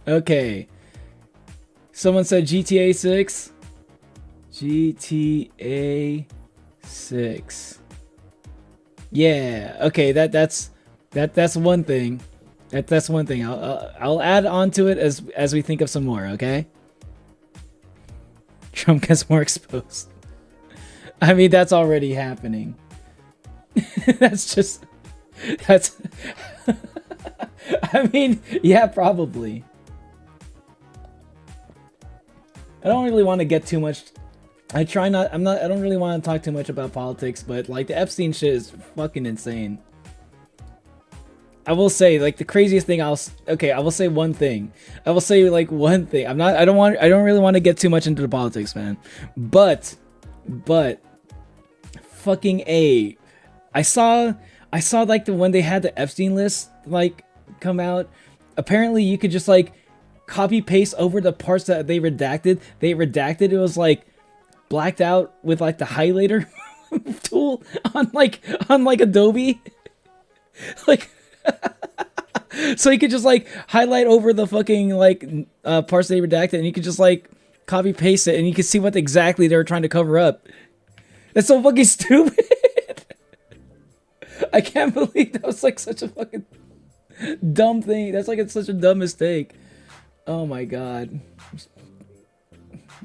Okay. Someone said GTA 6. GTA 6. Yeah. Okay. That's one thing. That's one thing. I'll add on to it as we think of some more. Okay. Trump gets more exposed. I mean, that's already happening. That's. I mean, yeah, probably. I don't really want to get too much. I don't really want to talk too much about politics, but like the Epstein shit is fucking insane. I will say, like, the craziest thing I will say one thing. I will say like one thing. I don't really want to get too much into the politics, man. But fucking I saw like when they had the Epstein list like come out. Apparently you could just like copy paste over the parts that they redacted. It was like blacked out with like the highlighter tool on like Adobe. Like so you could just like highlight over the fucking like parts they redacted, and you could just like copy paste it, and you can see what exactly they were trying to cover up. That's so fucking stupid. I can't believe that was like such a fucking dumb thing. That's like such a dumb mistake. Oh my god.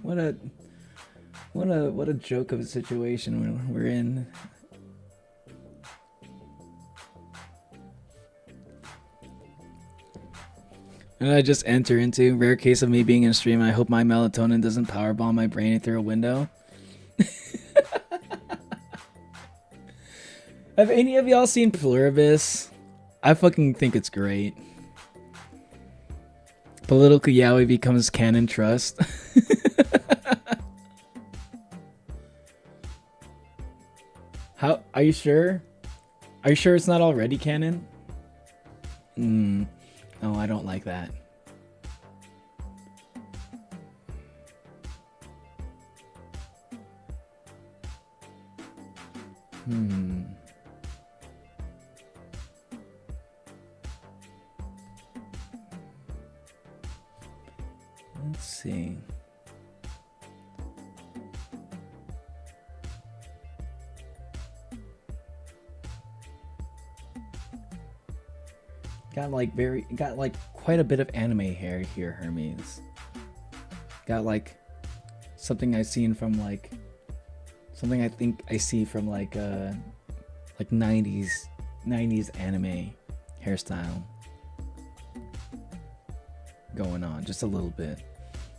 What a joke of a situation we're in. And I just enter into rare case of me being in a stream. I hope my melatonin doesn't powerbomb my brain through a window. Have any of y'all seen Pluribus? I fucking think it's great. Political yaoi becomes canon trust. How are you sure? Are you sure it's not already canon? Oh, I don't like that. Let's see. Got like quite a bit of anime hair here, Hermes. Got like something I've seen from like something I think I see from like 90s anime hairstyle going on, just a little bit.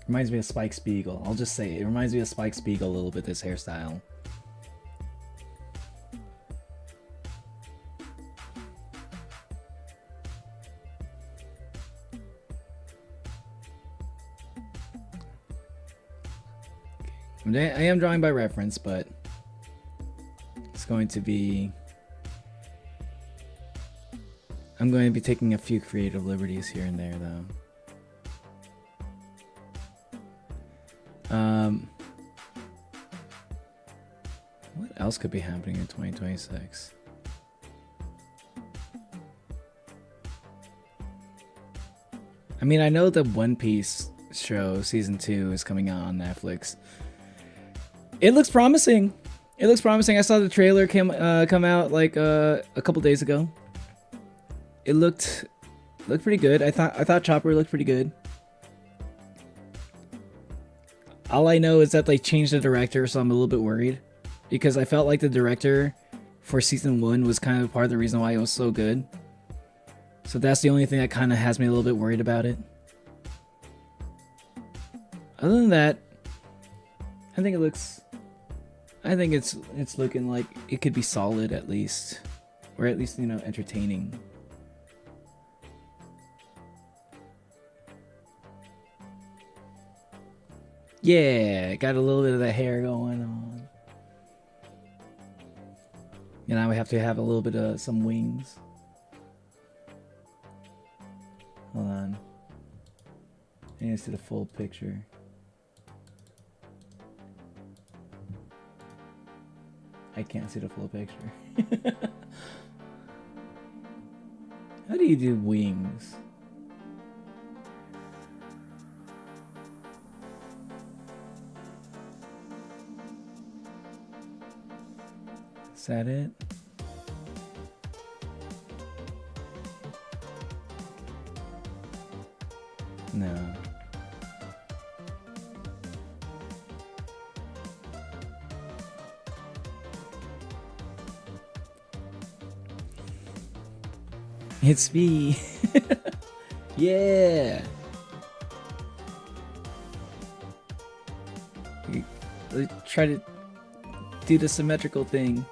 Reminds me of Spike Spiegel. I'll just say it reminds me of Spike Spiegel a little bit, this hairstyle. I am drawing by reference, but it's going to be... I'm going to be taking a few creative liberties here and there, though. What else could be happening in 2026? I mean, I know the One Piece show season 2 is coming out on Netflix. It looks promising. It looks promising. I saw the trailer come out like a couple days ago. It looked pretty good. I thought Chopper looked pretty good. All I know is that they changed the director, so I'm a little bit worried because I felt like the director for season 1 was kind of part of the reason why it was so good. So that's the only thing that kind of has me a little bit worried about it. Other than that, I think it's looking like it could be solid at least, or at least, you know, entertaining. Yeah, got a little bit of that hair going on. And now we have to have a little bit of some wings. Hold on. I need to see the full picture. I can't see the full picture. How do you do wings? Is that it? No. It's me. Yeah. Let's try to do the symmetrical thing.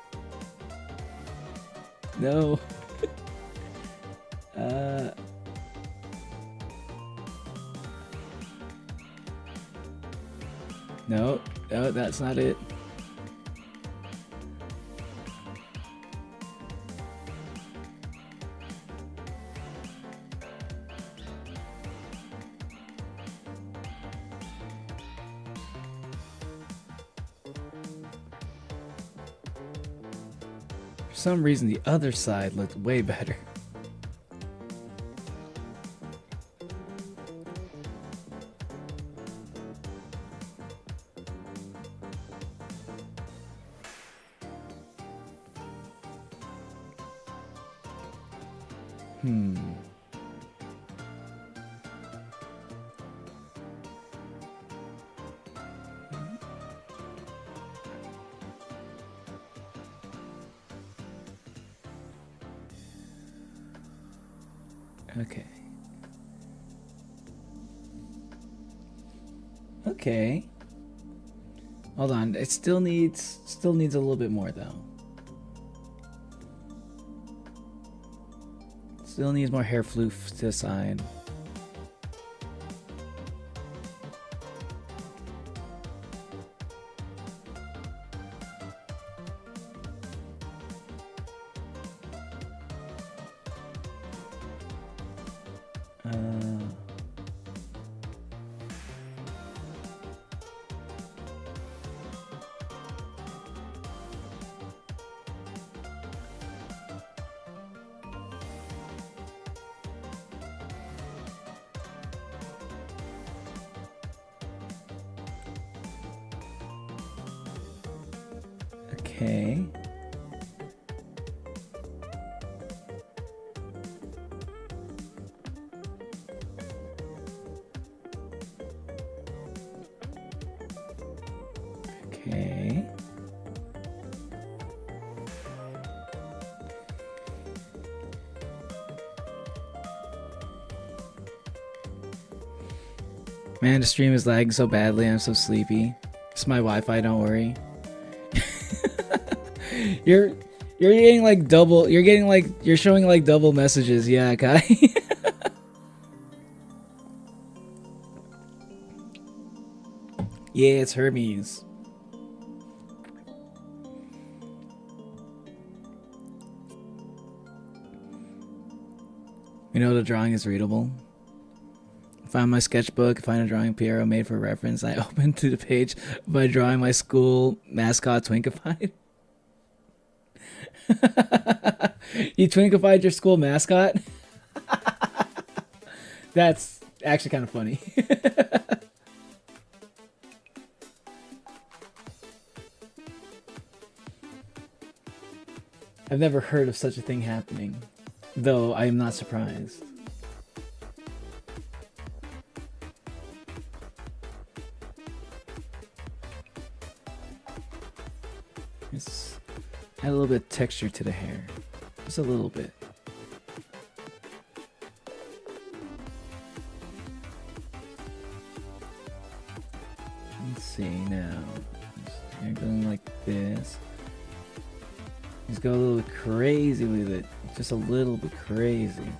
No. No, that's not it. For some reason, the other side looked way better. Okay. Okay. Hold on. It still needs a little bit more though. Still needs more hair floof to the side. Okay. Okay. Man, the stream is lagging so badly. I'm so sleepy. It's my Wi-Fi, don't worry. You're getting like double. You're showing like double messages. Yeah, Kai. Yeah, it's Hermes. You know the drawing is readable. Find my sketchbook, find a drawing Piero made for reference. I opened to the page by drawing my school mascot Twinkified. You Twinkified your school mascot? That's actually kind of funny. I've never heard of such a thing happening, though I am not surprised. Let's add a little bit of texture to the hair. Just a little bit. Let's see now. Hair going like this. Just go a little bit crazy with it. Just a little bit crazy.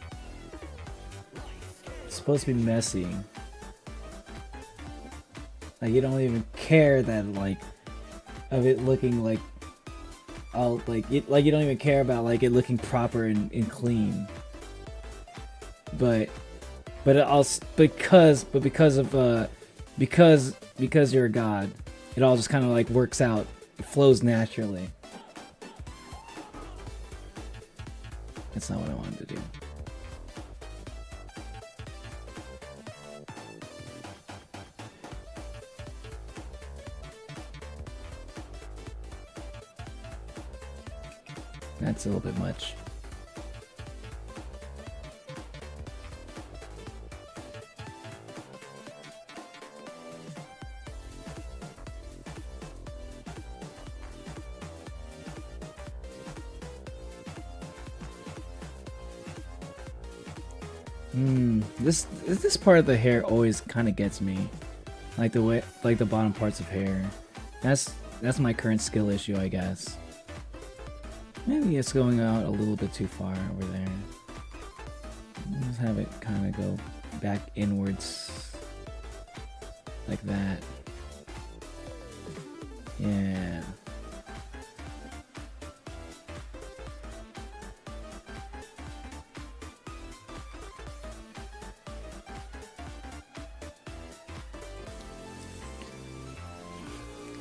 It's supposed to be messy. Like you don't even care that like of it looking like all like it, like you don't even care about like it looking proper and clean. But it also because you're a god, it all just kind of like works out. It flows naturally. That's not what I wanted to do. That's a little bit much. This part of the hair always kind of gets me, like the way, like the bottom parts of hair. That's my current skill issue, I guess. Maybe it's going out a little bit too far over there. Just have it kind of go back inwards, like that. Yeah.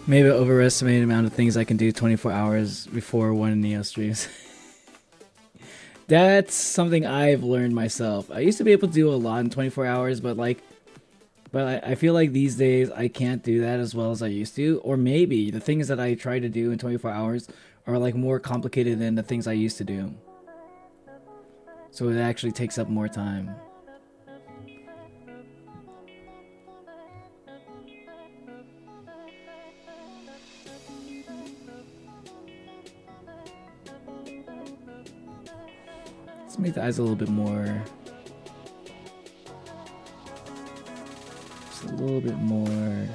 Maybe I overestimated the amount of things I can do 24 hours before one Neo streams. That's something I've learned myself. I used to be able to do a lot in 24 hours, but I feel like these days I can't do that as well as I used to. Or maybe the things that I try to do in 24 hours are like more complicated than the things I used to do. So it actually takes up more time. Let's make the eyes a little bit more. Just a little bit more.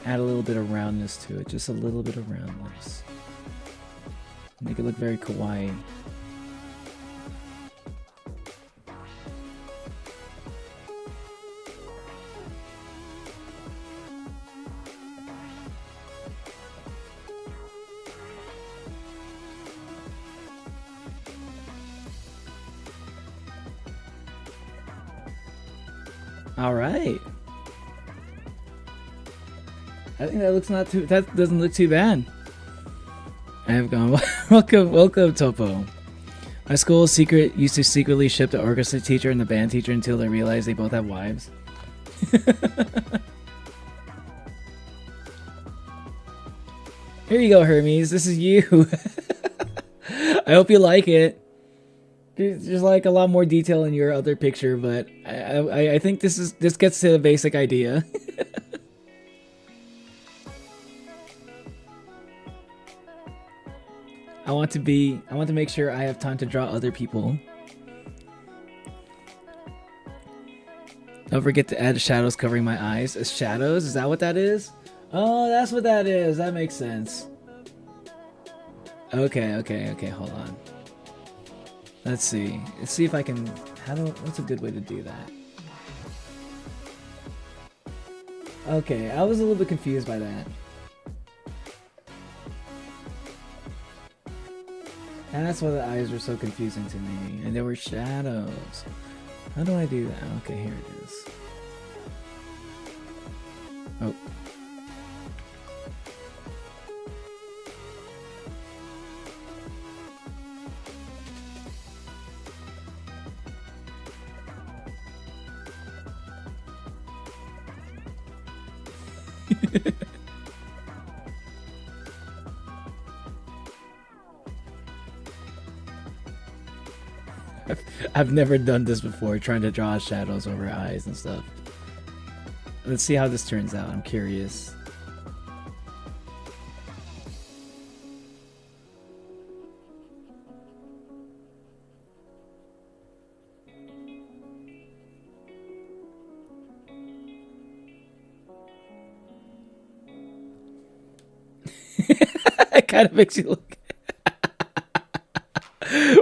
Add a little bit of roundness to it. Just a little bit of roundness. Make it look very kawaii. All right. I think that looks not too. That doesn't look too bad. I have gone. welcome, Topo. My school used to secretly ship the orchestra teacher and the band teacher until they realized they both have wives. Here you go, Hermes. This is you. I hope you like it. There's like a lot more detail in your other picture, but I think this gets to the basic idea. I want to make sure I have time to draw other people. Don't forget to add shadows covering my eyes. As shadows? Is that what that is? Oh, that's what that is. That makes sense. Okay, hold on. Let's see. Let's see if I can... what's a good way to do that? Okay, I was a little bit confused by that. That's why the eyes were so confusing to me. And there were shadows. How do I do that? Okay, here it is. Oh. I've never done this before, trying to draw shadows over eyes and stuff. Let's see how this turns out. I'm curious. It kind of makes you look.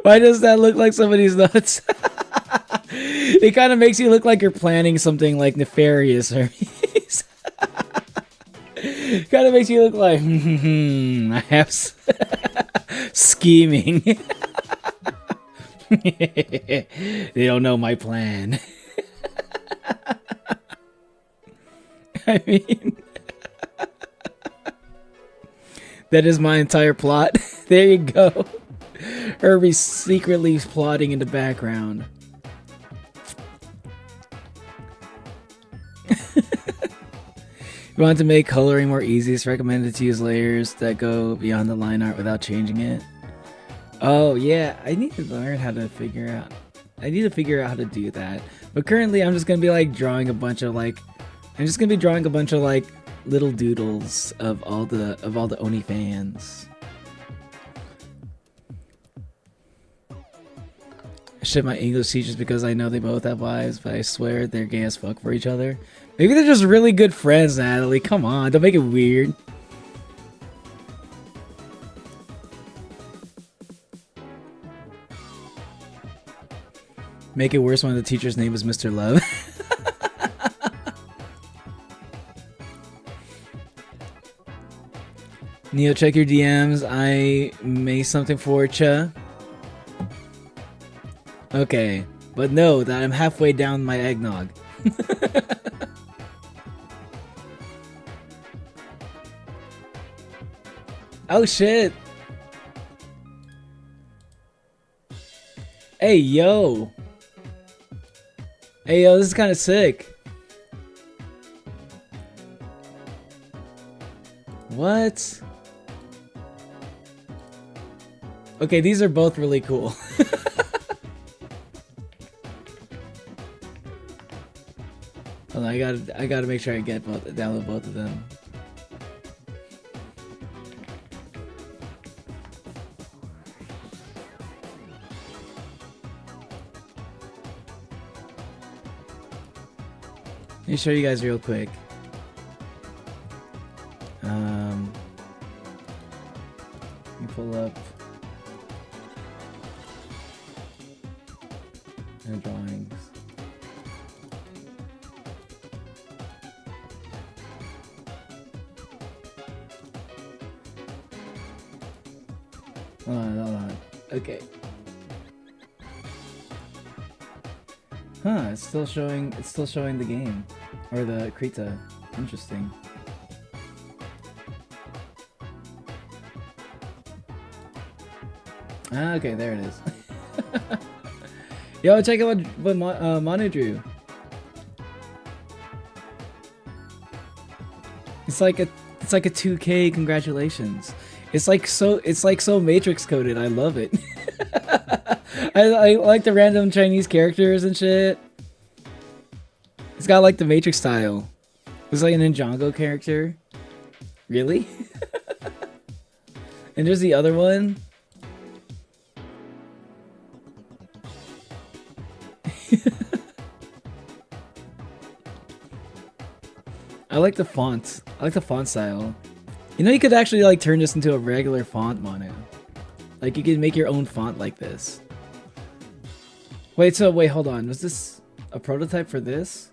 Why does that look like somebody's nuts? It kind of makes you look like you're planning something like nefarious, Hermes. Kind of makes you look like I have scheming. They don't know my plan. I mean, that is my entire plot. There you go. Herbie's secretly plotting in the background. You want to make coloring more easy, it's recommended to use layers that go beyond the line art without changing it. Oh yeah, I need to learn how to figure out. I need to figure out how to do that. But currently I'm just gonna be like drawing a bunch of like, I'm just gonna be drawing a bunch of like little doodles of all the Oni fans. I ship my English teachers because I know they both have wives, but I swear they're gay as fuck for each other. Maybe they're just really good friends, Natalie. Come on, don't make it weird. Make it worse when the teacher's name is Mr. Love. Neo, check your DMs. I made something for cha. Okay, but know that I'm halfway down my eggnog. Oh shit! Hey yo! Hey yo, this is kind of sick. What? Okay, these are both really cool. Hold on, I gotta make sure I get download both of them. Let me show you guys real quick. Let me pull up the drawings. Hold on. Okay. Huh, it's still showing the game. Or the Krita. Interesting. Ah, okay, there it is. Yo, check out what Manu drew. It's like a 2K. Congratulations. It's like so Matrix coded. I love it. I like the random Chinese characters and shit. It's got like the Matrix style. It's like an Ninjago character. Really? And there's the other one. I like the font. I like the font style. You know, you could actually like turn this into a regular font, Manu. Like you could make your own font like this. Wait, hold on. Was this a prototype for this?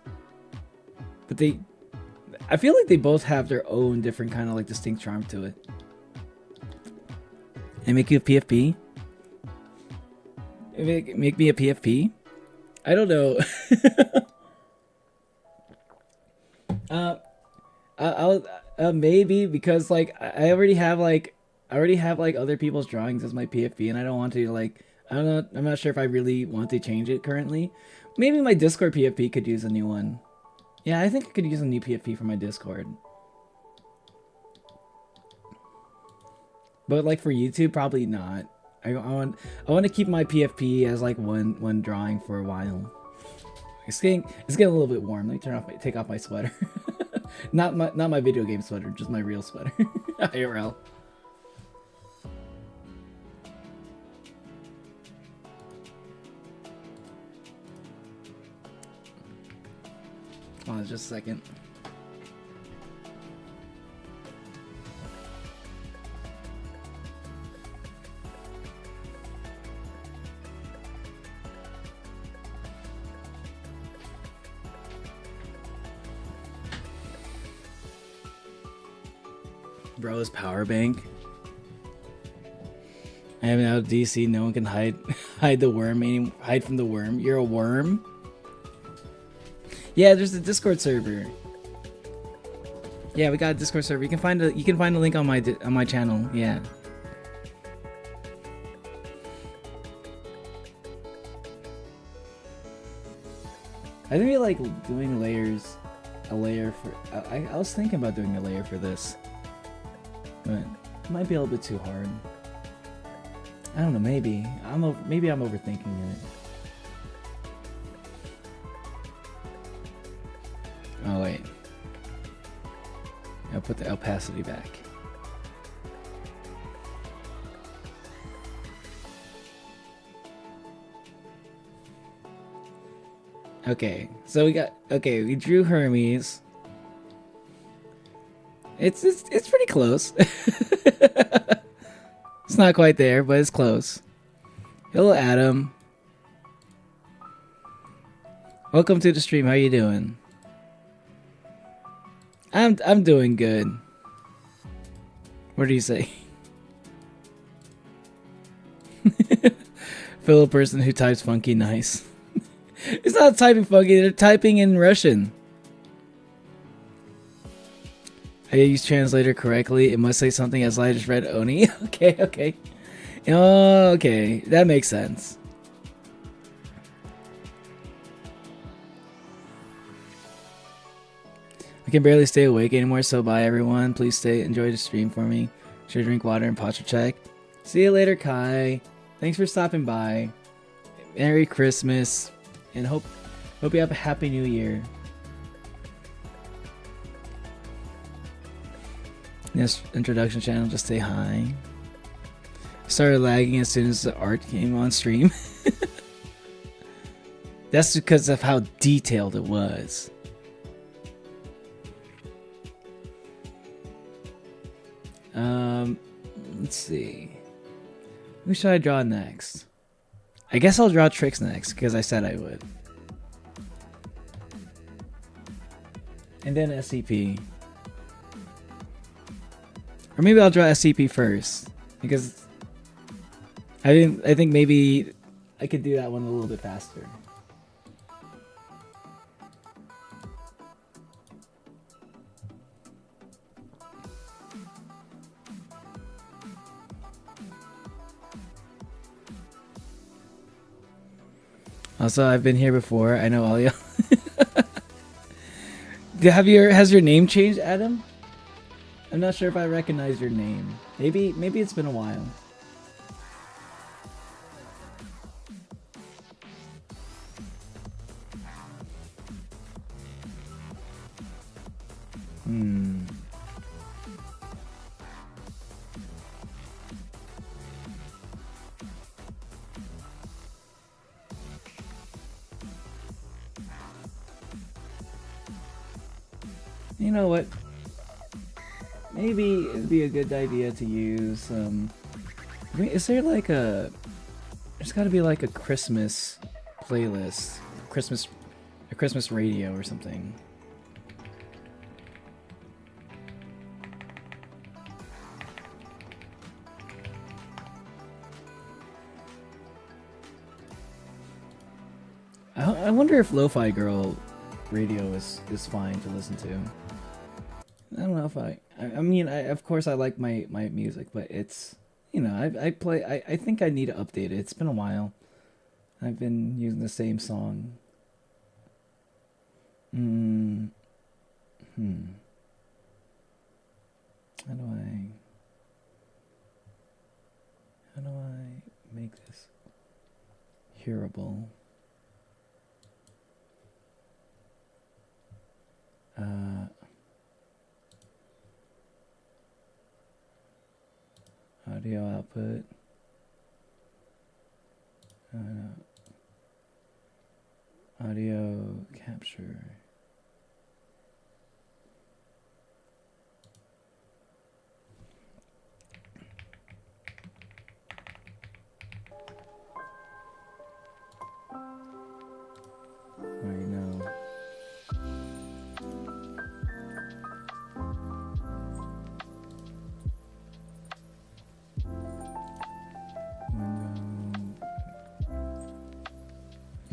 But I feel like they both have their own different kind of like distinct charm to it. They make you a PFP? Make me a PFP? I don't know. uh, I'll maybe, because like I already have like other people's drawings as my PFP, and I don't want to like, I'm not sure if I really want to change it currently. Maybe my Discord PFP could use a new one. Yeah, I think I could use a new PFP for my Discord. But like for YouTube, probably not. I want to keep my PFP as like one drawing for a while. It's getting a little bit warm. Let me take off my sweater. not my video game sweater, just my real sweater. IRL. Hold on just a second. Bro's power bank. I am out of DC. No one can hide the worm. Hide from the worm. You're a worm. Yeah, there's a Discord server. Yeah, we got a Discord server. You can find a link on my channel. Yeah. I think we like doing layers. A layer for. I was thinking about doing a layer for this, but it might be a little bit too hard. I don't know. Maybe I'm overthinking it. Oh wait. I'll put the opacity back. Okay, so we drew Hermes. It's pretty close. It's not quite there, but it's close. Hello, Adam. Welcome to the stream. How you doing? I'm doing good. What do you say? Fellow person who types funky nice. It's not typing funky, they're typing in Russian. I use translator correctly. It must say something as I just read Oni. Okay. Oh, okay. That makes sense. I can barely stay awake anymore, so bye everyone. Please enjoy the stream for me. Sure, drink water and posture check. See you later, Kai. Thanks for stopping by. Merry Christmas, and hope you have a happy new year. This introduction channel, just say hi. Started lagging as soon as the art came on stream. That's because of how detailed it was. Let's see. Who should I draw next? I guess I'll draw Tricks next, because I said I would. And then SCP. Or maybe I'll draw SCP first, because I think maybe I could do that one a little bit faster. Also, I've been here before. I know all y'all. Has your name changed, Adam? I'm not sure if I recognize your name. Maybe it's been a while. You know what? Maybe it'd be a good idea to use is there like there's gotta be like a Christmas playlist, a Christmas radio or something. I wonder if Lofi Girl radio is fine to listen to. I don't know if I mean, of course I like my music, but it's, you know, I think I need to update it. It's been a while. I've been using the same song. How do I make this hearable? Audio output. Audio capture. Alright, now.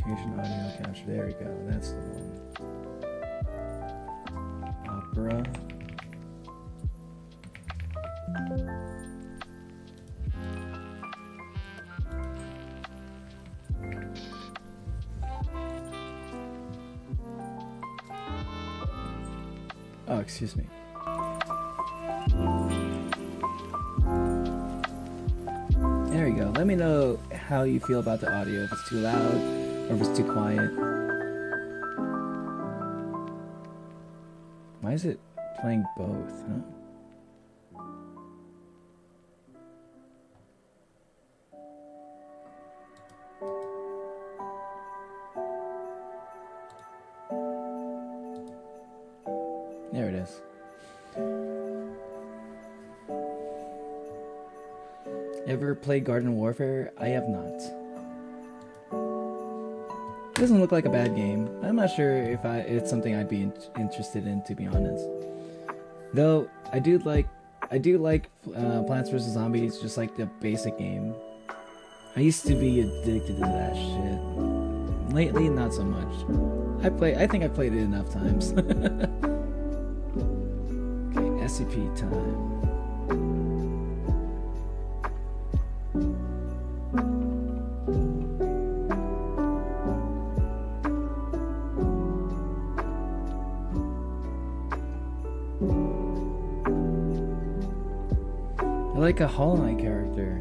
Location audio capture. There we go. That's the one. Opera. Oh, excuse me. There we go. Let me know how you feel about the audio, if it's too loud or if it's too quiet. Why is it playing both, huh? There it is. Ever played Garden Warfare? I have not. Doesn't look like a bad game. I'm not sure if it's something I'd be interested in, to be honest. Though I do like Plants vs Zombies, just like the basic game. I used to be addicted to that shit. Lately, not so much. I think I played it enough times. Okay, SCP time. I like a Hollow Knight character.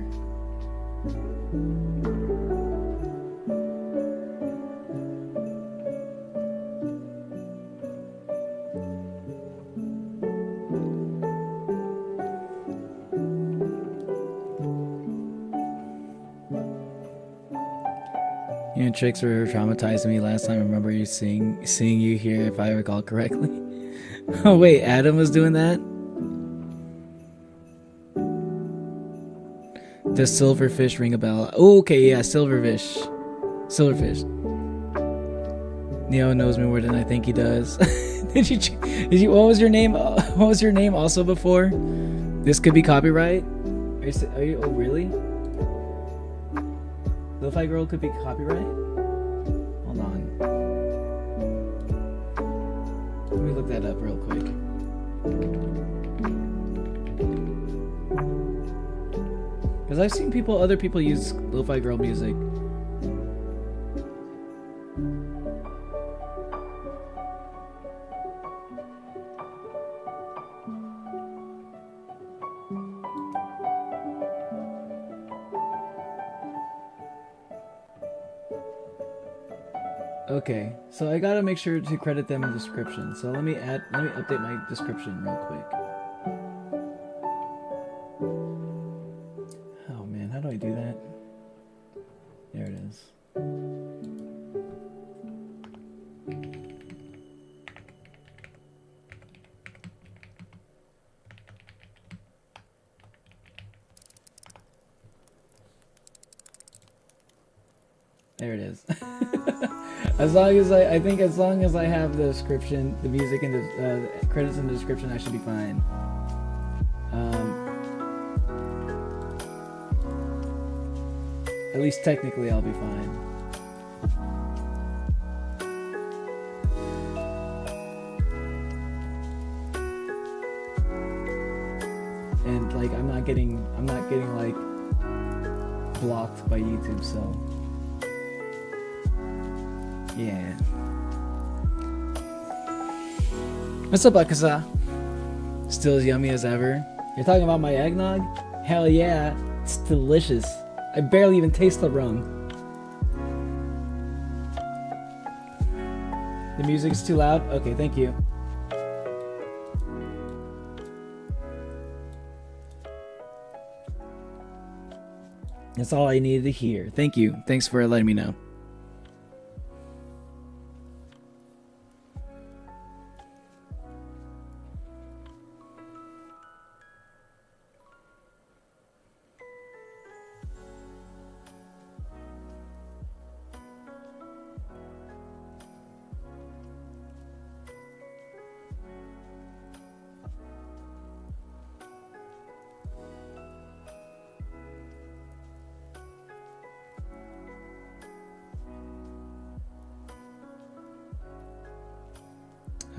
You know, Tricks were traumatizing me last time. I remember you seeing you here, if I recall correctly. Oh wait, Adam was doing that? Does Silverfish ring a bell? Oh, okay, yeah, Silverfish. Neo knows me more than I think he does. Did you? What was your name? What was your name also before? This could be copyright. Are you? Oh, really? Lofi Girl could be copyright. Hold on. Let me look that up real quick. Because I've seen other people use Lofi Girl music. Okay, so I gotta make sure to credit them in the description. So let me update my description real quick. Oh man, how do I do that? There it is. There it is. As long as I have the description, the music, and the credits in the description, I should be fine. At least technically, I'll be fine. and like I'm not getting like blocked by YouTube, so yeah. What's up, Akasa? Still as yummy as ever. You're talking about my eggnog? Hell yeah, it's delicious. I barely even taste the rum. The music's too loud? Okay, thank you. That's all I needed to hear. Thank you. Thanks for letting me know.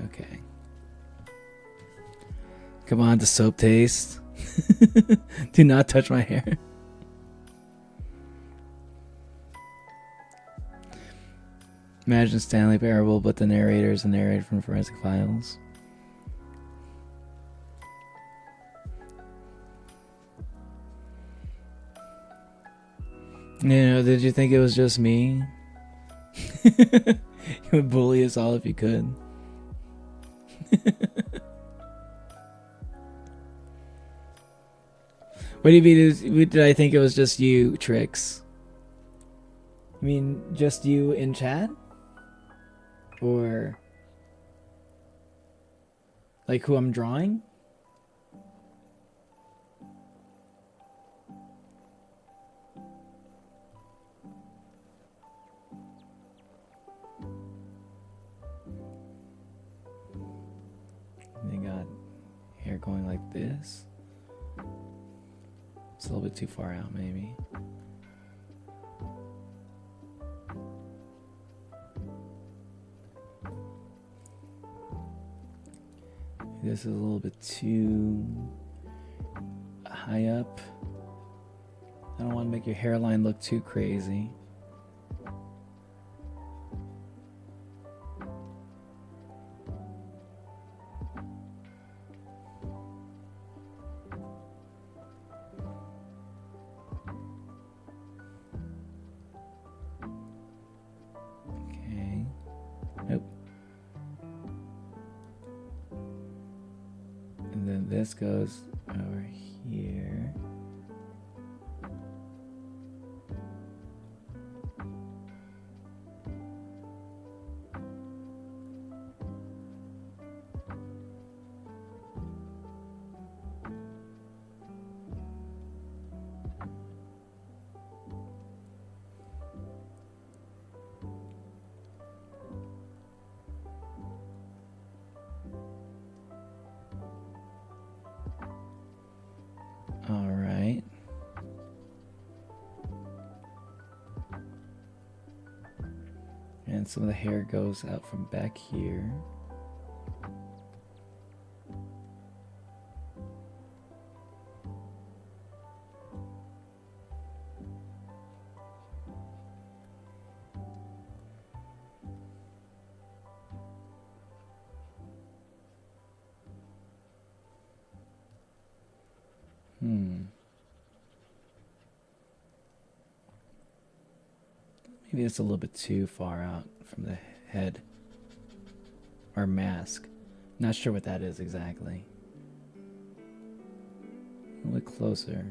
Okay. Come on, the soap taste. Do not touch my hair. Imagine Stanley Parable, but the narrator is a narrator from Forensic Files. You know, did you think it was just me? You would bully us all if you could. What do you mean? Did I think it was just you, Trix? You mean just you in chat? Or like who I'm drawing? They got hair going like this. It's a little bit too far out, maybe. This is a little bit too high up. I don't want to make your hairline look too crazy. This goes over here. All right. And some of the hair goes out from back here. Maybe it's a little bit too far out from the head or mask. Not sure what that is exactly. A little bit closer.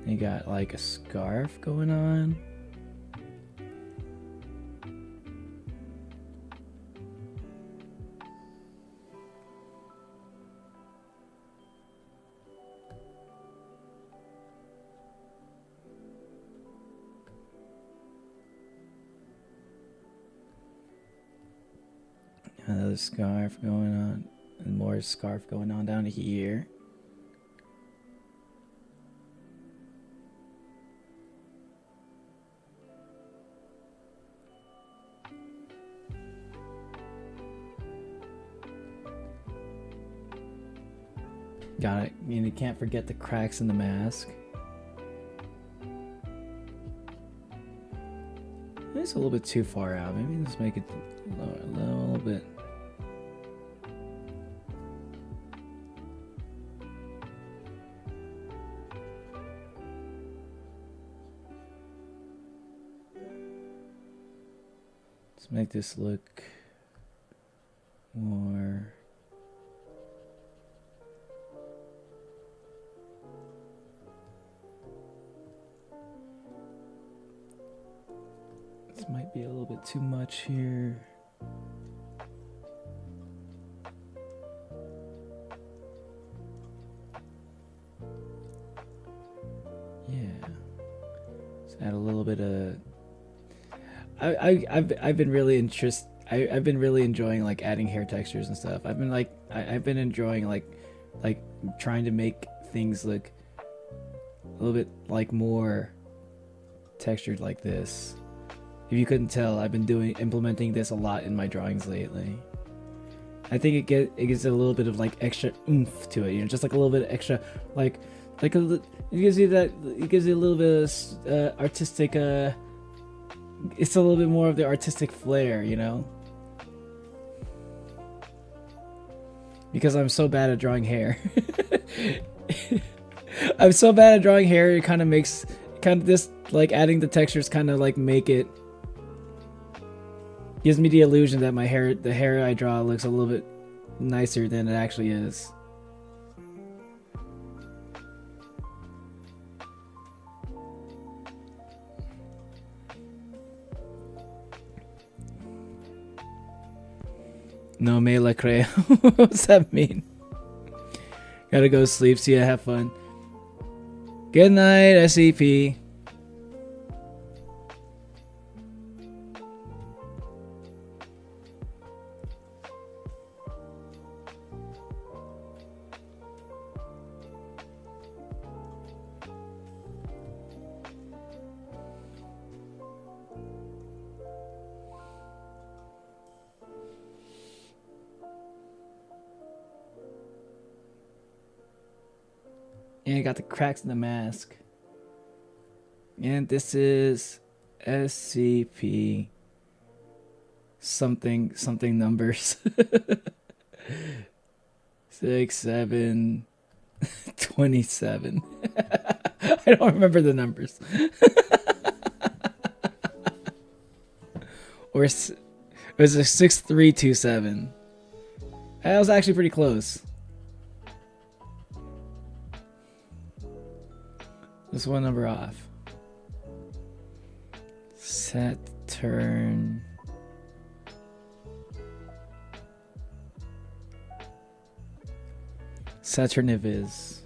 You got like a scarf going on. Another scarf going on, and more scarf going on down here. Got it. You can't forget the cracks in the mask. It's a little bit too far out. Maybe let's make it lower a little bit. Let's make this look more. This might be a little bit too much here. Yeah. Let's add a little bit of. I've been really I've been really enjoying like adding hair textures and stuff. I've been enjoying like trying to make things look a little bit like more textured like this. If you couldn't tell, I've been implementing this a lot in my drawings lately. I think it gives it a little bit of like extra oomph to it, just like a little bit of extra it gives you a little bit of artistic it's a little bit more of the artistic flair, because I'm so bad at drawing hair. I'm so bad at drawing hair, it kind of makes this like adding the textures kind of like make it gives me the illusion that the hair I draw looks a little bit nicer than it actually is. No me la creo. What's that mean? Gotta go sleep. See ya. Have fun. Good night, SCP. And you got the cracks in the mask. And this is SCP something numbers. 6, 7, 27. I don't remember the numbers. Or it was a 6327. That was actually pretty close. Just one number off. Saturn. Saturnivis.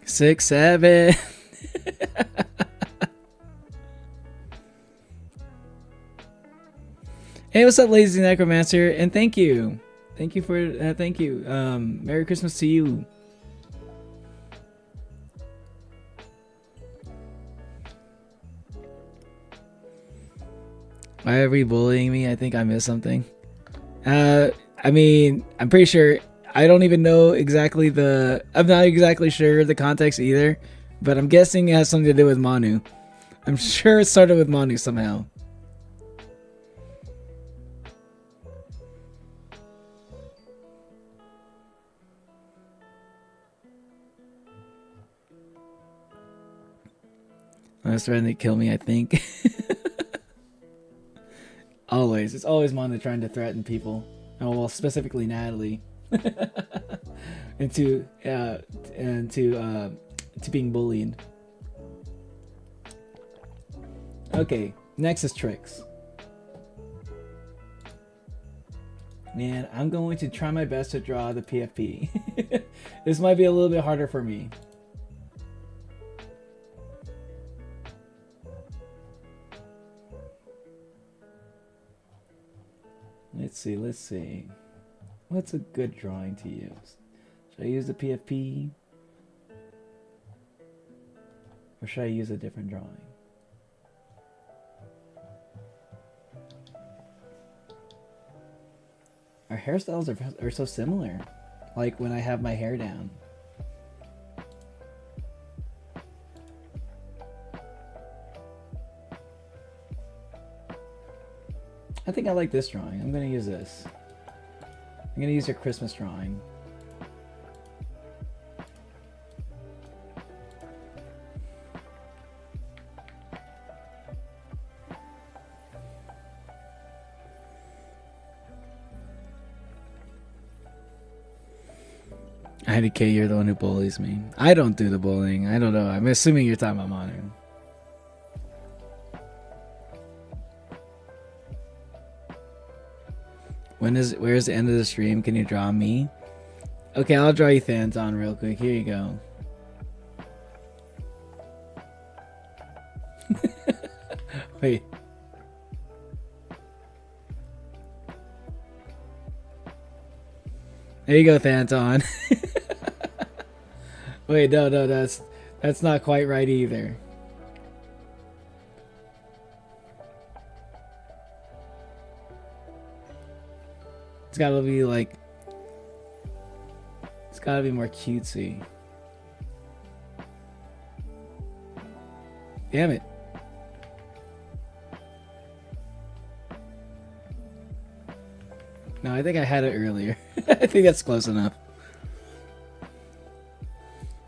Six, 7. Hey, what's up, Lazy Necromancer? And thank you. Thank you for thank you. Merry Christmas to you. Why are we bullying me? I think I missed something. I mean, I'm pretty sure. I don't even know exactly I'm not exactly sure the context either, but I'm guessing it has something to do with Manu. I'm sure it started with Manu somehow. That's threatening to kill me, I think. Always. It's always Manu trying to threaten people. Oh well, specifically Natalie, into to being bullied. Okay, next is tricks. Man, I'm going to try my best to draw the PFP. This might be a little bit harder for me. Let's see. What's a good drawing to use? Should I use the PFP? Or should I use a different drawing? Our hairstyles are so similar. Like when I have my hair down. I think I like this drawing. I'm gonna use this. I'm gonna use your Christmas drawing. IDK, you're the one who bullies me. I don't do the bullying. I don't know. I'm assuming you're talking about Manu. Where's the end of the stream? Can you draw me? Okay, I'll draw you Thanton real quick. Here you go. Wait. There you go, Thanton. Wait, no, that's not quite right either. It's gotta be like, it's gotta be more cutesy. Damn it. No, I think I had it earlier. I think that's close enough.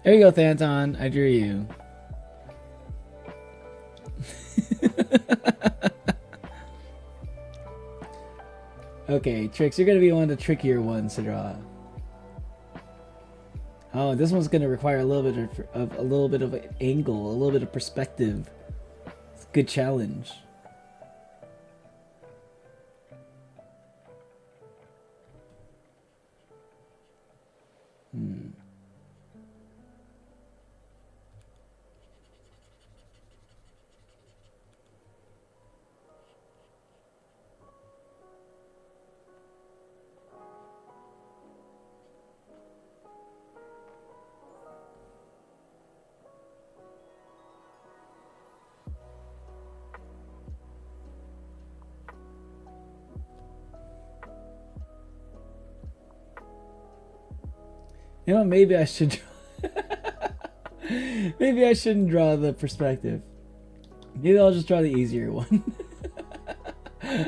There you go, Thanton. I drew you. Okay, Tricks, you're gonna be one of the trickier ones to draw. Oh, this one's gonna require a little bit of an angle, a little bit of perspective. It's a good challenge. You know, maybe I should. Maybe I shouldn't draw the perspective. Maybe I'll just draw the easier one.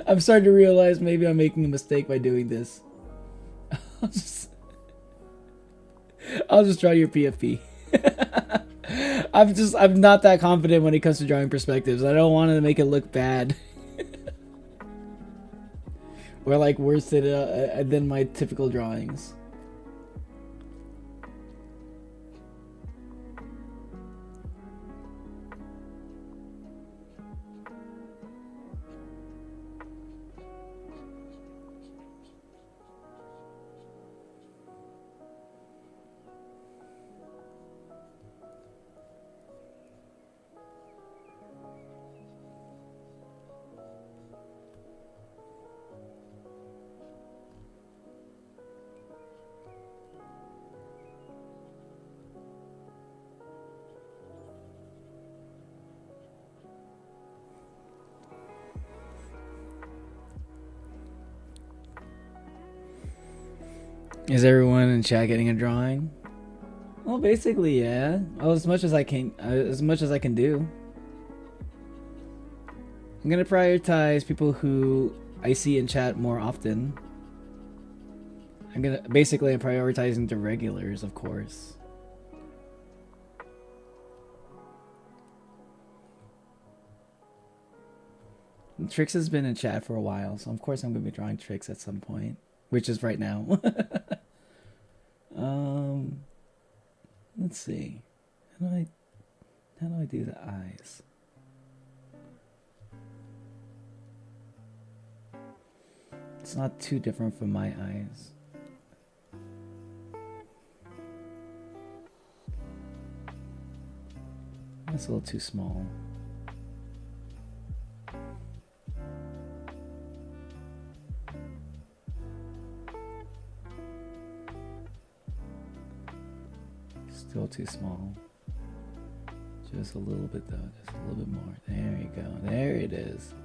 I'm starting to realize maybe I'm making a mistake by doing this. I'll just draw your PFP. I'm not that confident when it comes to drawing perspectives. I don't want to make it look bad. Or like worse than my typical drawings. Is everyone in chat getting a drawing? Well, basically, yeah. Oh, as much as I can do. I'm gonna prioritize people who I see in chat more often. I'm prioritizing the regulars, of course. Trix has been in chat for a while, so of course I'm gonna be drawing Trix at some point. which is right now. Let's see. How do I do the eyes? It's not too different from my eyes. That's a little too small. Still too small. Just a little bit though, just a little bit more. There you go. There it is.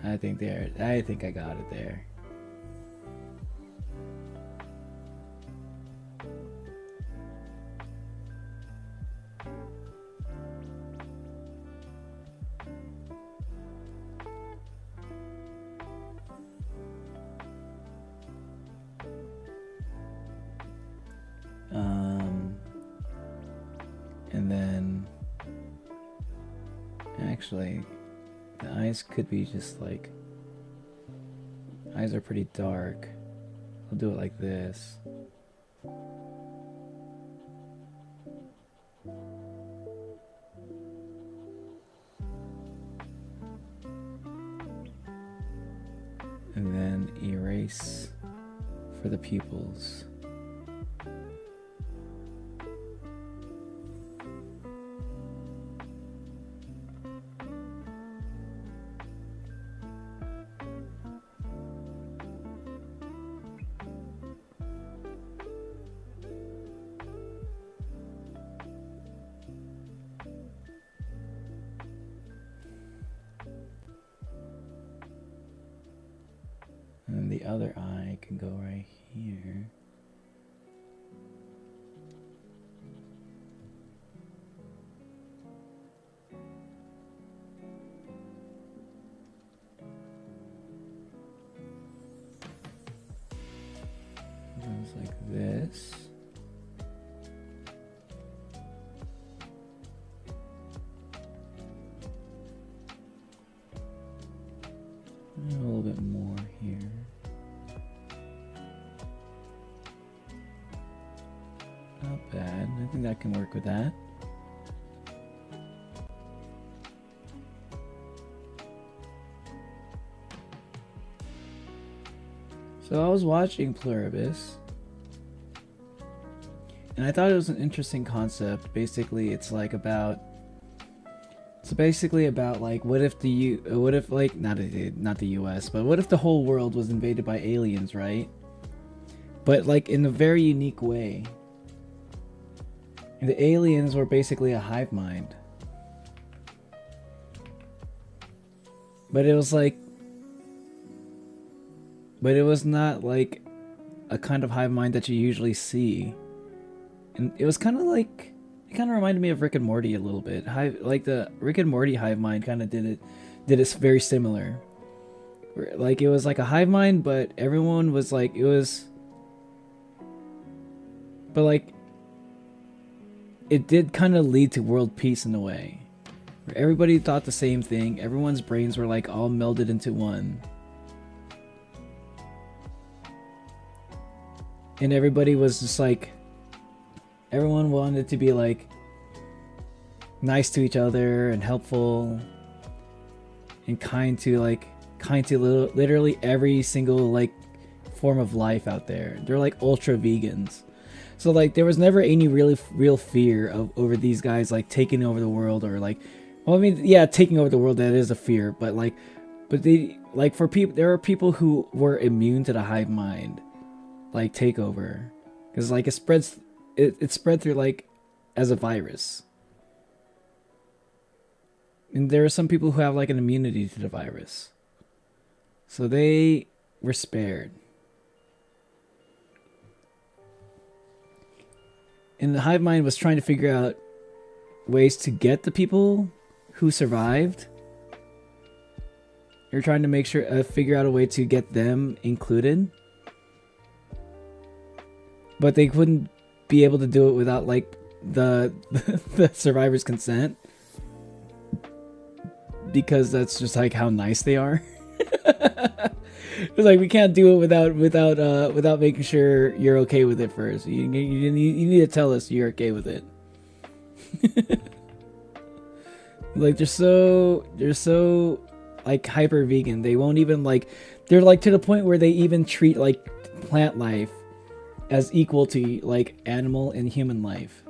I think I got it there. And then actually the eyes could be just like, eyes are pretty dark. I'll do it like this. And then erase for the pupils. And the other eye can go right here. Just like this. And a little bit more here. Not bad. I think that can work with that. So I was watching Pluribus, and I thought it was an interesting concept. Basically, it's basically about like, what if like not the US, but what if the whole world was invaded by aliens, right? But like in a very unique way. And the aliens were basically a hive mind. But it was not like a kind of hive mind that you usually see. And it was kind of like, it kind of reminded me of Rick and Morty a little bit. Like the Rick and Morty hive mind kind of did it very similar. Like it was like a hive mind, but everyone was like, but like, it did kind of lead to world peace in a way. Where everybody thought the same thing. Everyone's brains were like all melded into one. And everybody was just like, everyone wanted to be like nice to each other and helpful and kind to literally every single like form of life out there. They're like ultra vegans. So like there was never any real fear over these guys like taking over the world, or like, well, I mean, yeah, taking over the world, that is a fear, but they like, for people, there are people who were immune to the hive mind like takeover, because like it spread through like as a virus. And there are some people who have like an immunity to the virus. So they were spared. And the hive mind was trying to figure out ways to get the people who survived. They're trying to figure out a way to get them included. But they couldn't be able to do it without like the survivors' consent, because that's just like how nice they are. It's like we can't do it without making sure you're okay with it first. You need to tell us you're okay with it. Like they're so like hyper vegan. They won't even like, they're like to the point where they even treat like plant life as equal to like animal and human life.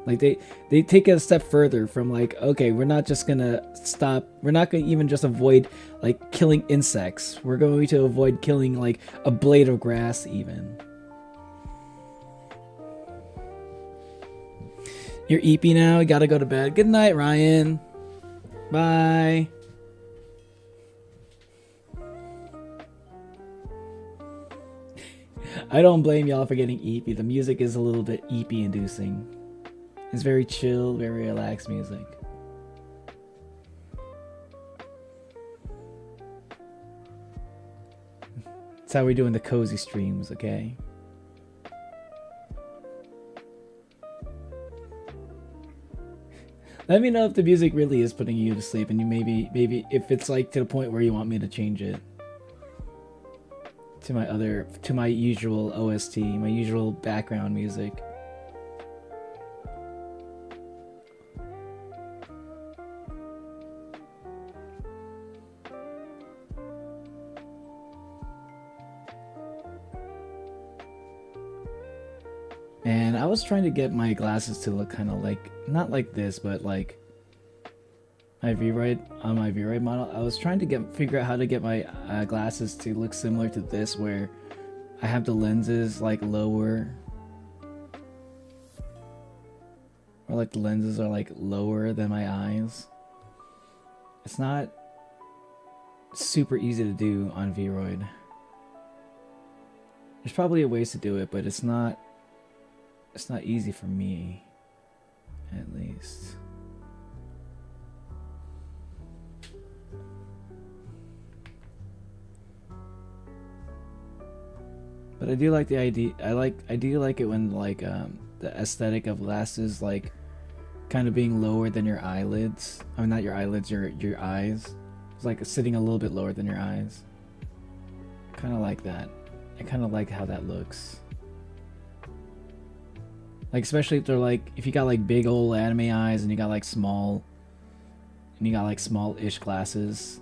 Like they take it a step further from like, okay, we're not just gonna stop, we're not gonna even just avoid like killing insects. We're going to avoid killing like a blade of grass even. You're eepy now, you gotta go to bed. Good night, Ryan. Bye. I don't blame y'all for getting eepy. The music is a little bit eepy inducing. It's very chill, very relaxed music. That's how we're doing the cozy streams, okay? Let me know if the music really is putting you to sleep, and you maybe if it's like to the point where you want me to change it to my usual OST, my usual background music. And I was trying to get my glasses to look kind of like, not like this, but like my V-Ride model. I was trying to figure out how to get my glasses to look similar to this, where I have the lenses like lower, or like the lenses are like lower than my eyes. It's not super easy to do on V-Ride. There's probably a ways to do it, but it's not easy for me, at least. But I do like the idea. I do like it when like the aesthetic of glasses like kind of being lower than your eyelids. I mean, not your eyelids, your eyes. It's like sitting a little bit lower than your eyes. Kind of like that. I kind of like how that looks. Like, especially if they're like, if you got like big old anime eyes and you got like small, and you got like small-ish glasses.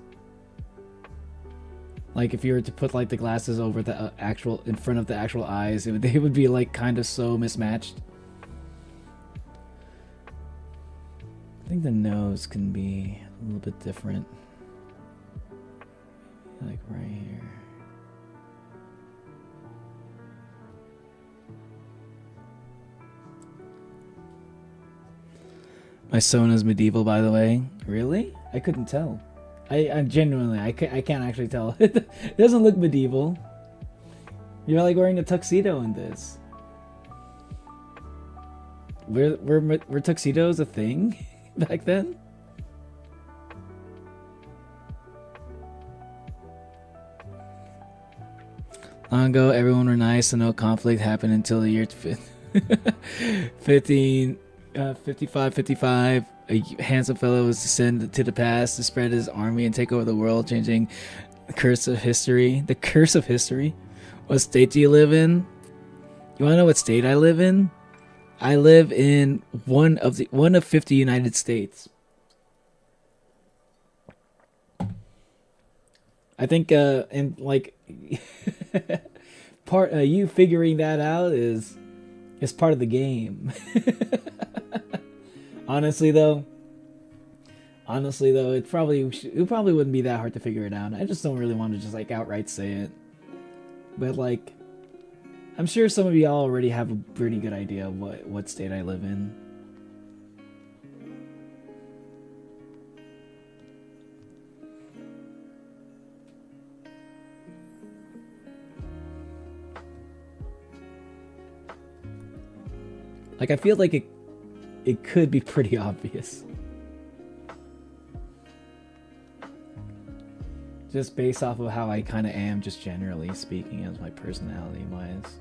Like if you were to put like the glasses over the in front of the actual eyes, they would be like kind of so mismatched. I think the nose can be a little bit different. Like right here. My Sona's medieval, by the way. Really? I couldn't tell. I genuinely, I can't actually tell. It doesn't look medieval. You're like wearing a tuxedo in this. Were tuxedos a thing back then? Long ago, everyone were nice and no conflict happened until the year 55. A handsome fellow was descended to the past to spread his army and take over the world, changing the curse of history. The curse of history? What state do you live in? You want to know what state I live in? I live in one of 50 United States. I think and like you figuring that out is part of the game. Honestly though, it probably wouldn't be that hard to figure it out. I just don't really want to just like outright say it. But like, I'm sure some of y'all already have a pretty good idea of what state I live in. Like, I feel like it could be pretty obvious. Just based off of how I kind of am, just generally speaking, as my personality wise.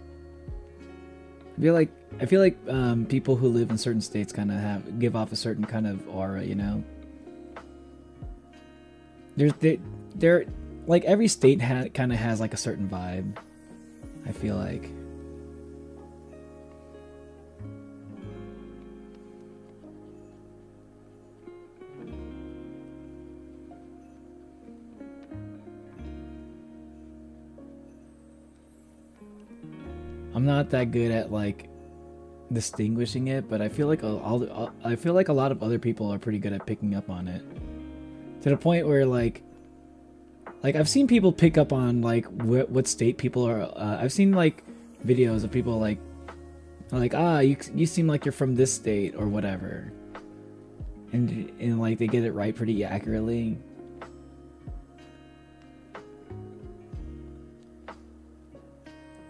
I feel like people who live in certain states kind of give off a certain kind of aura, you know. like every state kind of has like a certain vibe, I feel like. I'm not that good at like distinguishing it, but I feel like I feel like a lot of other people are pretty good at picking up on it. To the point where like I've seen people pick up on like what state people are. I've seen like videos of people like you seem like you're from this state or whatever, and like they get it right pretty accurately.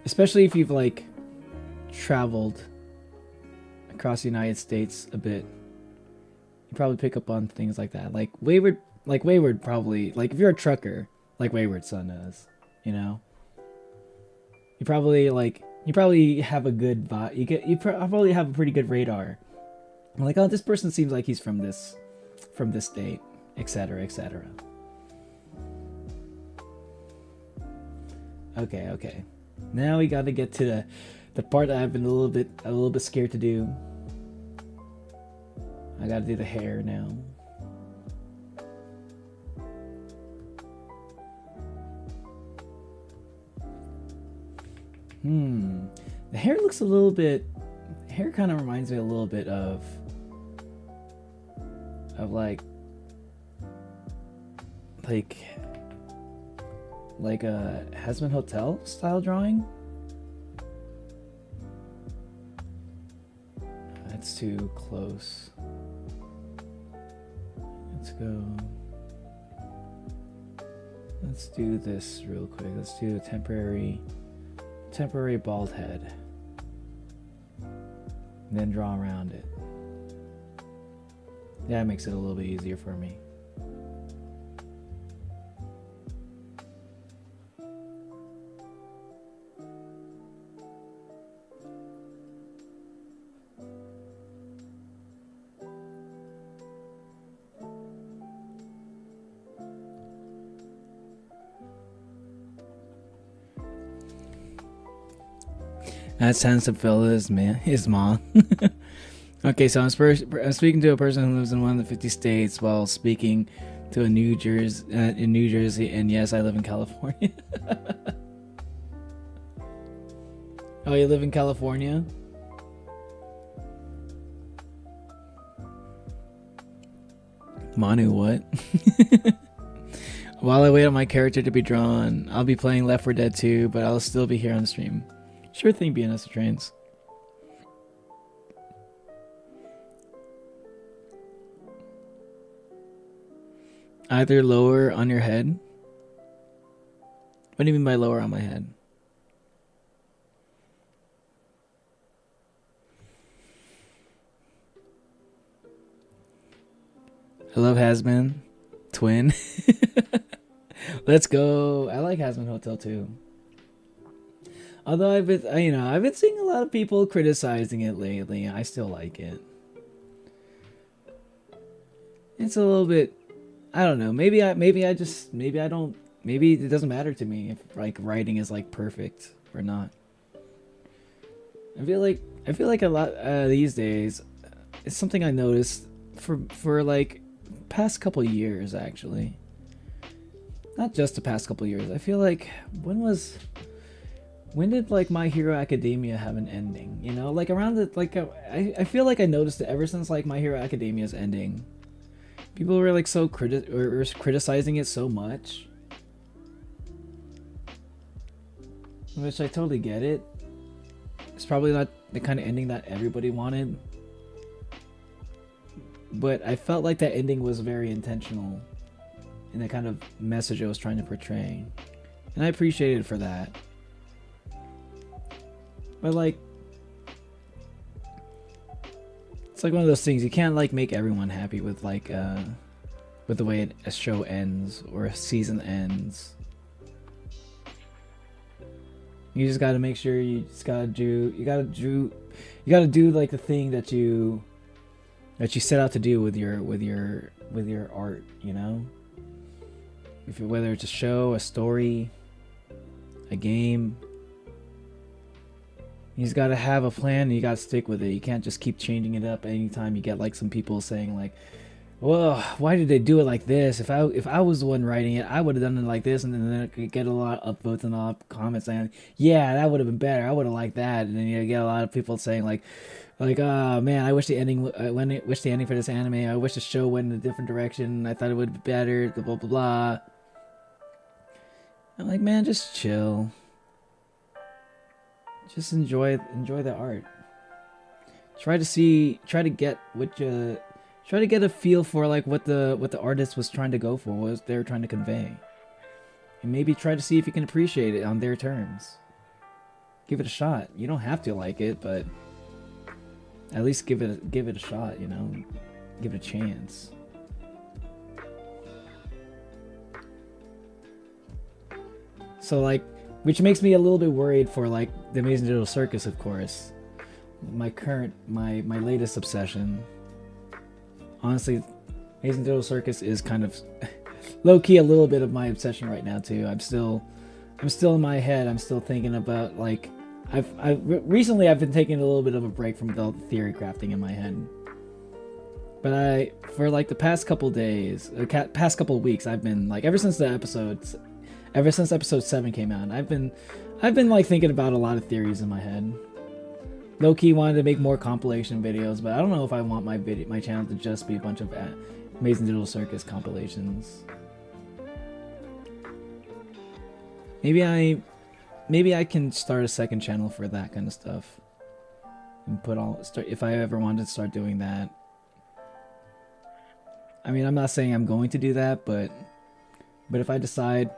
Especially if you've like traveled across the United States a bit, you probably pick up on things like that. Like Wayward probably, like if you're a trucker, like Wayward's son is, you know, you probably have a good vibe. You probably have a pretty good radar. Like, oh, this person seems like he's from this state, etc., etc. Okay. Now we got to get to the part that I've been a little bit scared to do. I got to do the hair now. The hair looks a little bit. Hair kind of reminds me a little bit of like a Hazbin Hotel style drawing. That's too close. Let's do this real quick. Let's do a temporary bald head. And then draw around it. Yeah, it makes it a little bit easier for me. That's handsome fella his mom. Okay, so I'm speaking to a person who lives in one of the 50 states while speaking to a in New Jersey, and yes, I live in California. Oh, you live in California? Manu, what? While I wait on my character to be drawn, I'll be playing Left 4 Dead 2, but I'll still be here on the stream. Sure thing, BNS Trains. Either lower on your head? What do you mean by lower on my head? I love Hazbin. Twin. Let's go. I like Hazbin Hotel too. Although I've been seeing a lot of people criticizing it lately. I still like it. It's a little bit, I don't know. Maybe it doesn't matter to me if like writing is like perfect or not. I feel like a lot these days. It's something I noticed for like past couple years actually. Not just the past couple years. I feel like when did like My Hero Academia have an ending? You know, like around the like I feel like I noticed it ever since like My Hero Academia's ending. People were like so criticizing it so much, which I totally get it. It's probably not the kind of ending that everybody wanted, but I felt like that ending was very intentional in the kind of message it was trying to portray, and I appreciated it for that. But like, it's like one of those things you can't like make everyone happy with like with the way a show ends or a season ends. You just gotta make sure you gotta do like the thing that you set out to do with your art, you know. whether it's a show, a story, a game. He's got to have a plan and you got to stick with it. You can't just keep changing it up anytime you get like some people saying like, well, why did they do it like this? If I was the one writing it, I would have done it like this, and then I could get a lot of upvotes and a lot of comments saying, yeah, that would have been better. I would have liked that. And then you get a lot of people saying like, oh man, I wish the ending for this anime. I wish the show went in a different direction. I thought it would be better. Blah blah blah. I'm like, man, just chill. Just enjoy the art. Try to get a feel for like what the artist was trying to go for, what they were trying to convey, and maybe try to see if you can appreciate it on their terms. Give it a shot. You don't have to like it, but at least give it a shot. You know, give it a chance. So like, which makes me a little bit worried for like the Amazing Digital Circus, of course. My latest obsession. Honestly, Amazing Digital Circus is kind of low-key a little bit of my obsession right now too. I'm still in my head. I'm still thinking about like recently I've been taking a little bit of a break from the theory crafting in my head. But for like the past couple days, past couple of weeks, I've been like ever since episode 7 came out, I've been like thinking about a lot of theories in my head. Low-key wanted to make more compilation videos, but I don't know if I want my channel to just be a bunch of Amazing Digital Circus compilations. Maybe I can start a second channel for that kind of stuff, and if I ever wanted to start doing that. I mean, I'm not saying I'm going to do that, but if I decide,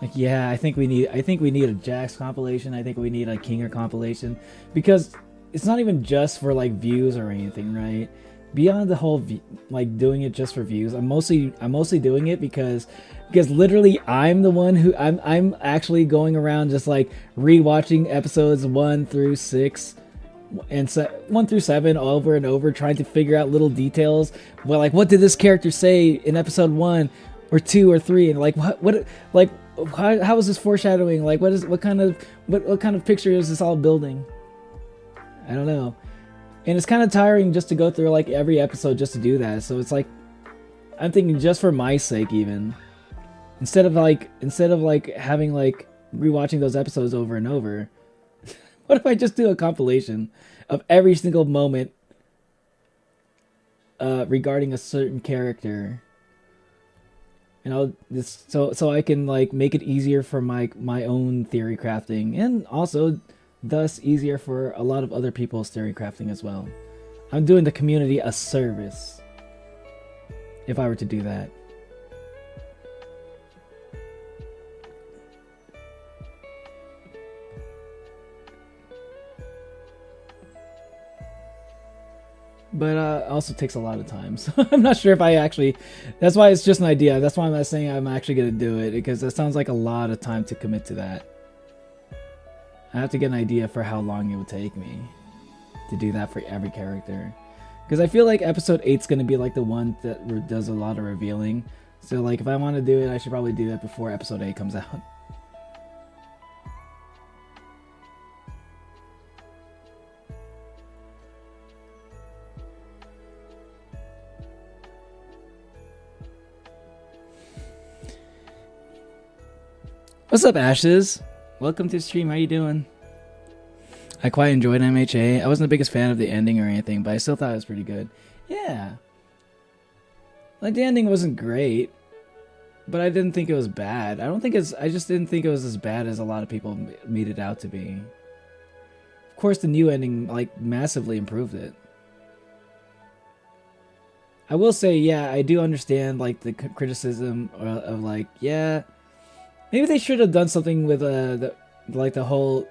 like, yeah, I think we need a Jax compilation. I think we need a Kinger compilation, because it's not even just for like views or anything, right? Beyond the whole like doing it just for views, I'm mostly doing it because literally I'm the one who I'm actually going around just like rewatching episodes 1 through 6 and 1 through 7 over and over, trying to figure out little details. Well, like, what did this character say in episode 1 or 2 or 3, and like what like how is this foreshadowing? Like, what kind of picture is this all building? I don't know. And it's kind of tiring just to go through like every episode just to do that. So it's like, I'm thinking just for my sake, even instead of like having like rewatching those episodes over and over, what if I just do a compilation of every single moment regarding a certain character? And so I can like make it easier for my own theory crafting, and also thus easier for a lot of other people's theory crafting as well. I'm doing the community a service if I were to do that. But also takes a lot of time, so I'm not sure if I actually. That's why it's just an idea. That's why I'm not saying I'm actually gonna do it, because that sounds like a lot of time to commit to that. I have to get an idea for how long it would take me to do that for every character, because I feel like episode 8's gonna be like the one that does a lot of revealing. So like, if I want to do it, I should probably do that before episode 8 comes out. What's up, Ashes? Welcome to the stream. How you doing? I quite enjoyed MHA. I wasn't the biggest fan of the ending or anything, but I still thought it was pretty good. Yeah. Like, the ending wasn't great, but I didn't think it was bad. I just didn't think it was as bad as a lot of people made it out to be. Of course, the new ending, like, massively improved it. I will say, yeah, I do understand, like, the criticism of like, yeah, maybe they should have done something with the whole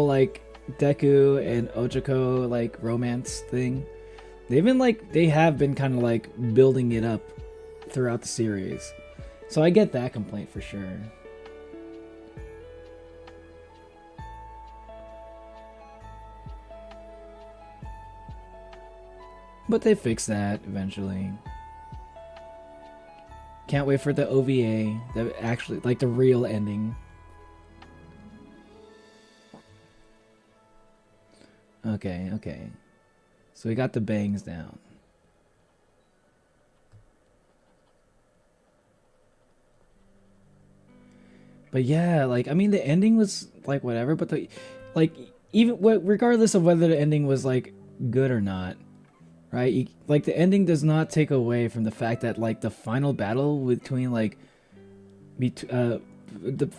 like Deku and Ochako like romance thing. They have been kind of like building it up throughout the series, so I get that complaint for sure. But they fixed that eventually. can't wait for the OVA, the actually like the real ending. Okay, okay. So we got the bangs down. But yeah, like I mean the ending was like whatever, but the like even regardless of whether the ending was like good or not, right? Like the ending does not take away from the fact that like the final battle between like the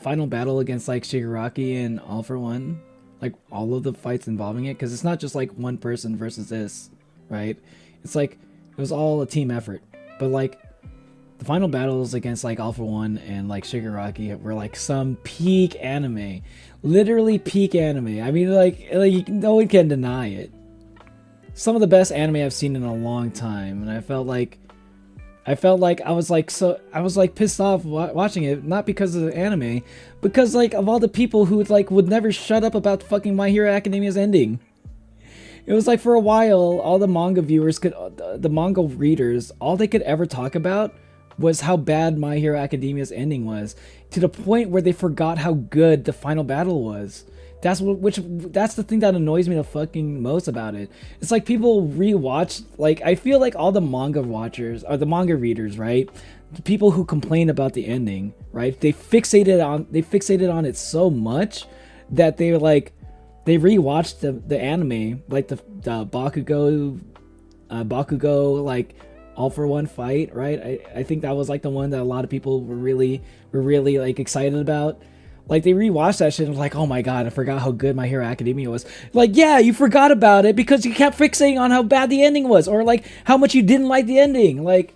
final battle against like Shigaraki and All for One, like all of the fights involving it, because it's not just like one person versus this, right? It's like it was all a team effort. But like the final battles against like All for One and like Shigaraki were like some peak anime, literally peak anime. I mean, like no one can deny it. Some of the best anime I've seen in a long time, and I felt like I was like pissed off watching it, not because of the anime, because like of all the people who would never shut up about fucking My Hero Academia's ending. It was like for a while, all the manga viewers the manga readers, all they could ever talk about was how bad My Hero Academia's ending was, to the point where they forgot how good the final battle was. That's the thing that annoys me the fucking most about it. It's like people rewatch, like I feel like all the manga watchers or the manga readers, right? The people who complain about the ending, right? They fixated on it so much that they rewatched the anime, like the Bakugo like All for One fight, right? I think that was like the one that a lot of people were really like excited about. Like they rewatched that shit and was like, oh my god, I forgot how good My Hero Academia was. Like, yeah, you forgot about it because you kept fixating on how bad the ending was, or like how much you didn't like the ending. Like,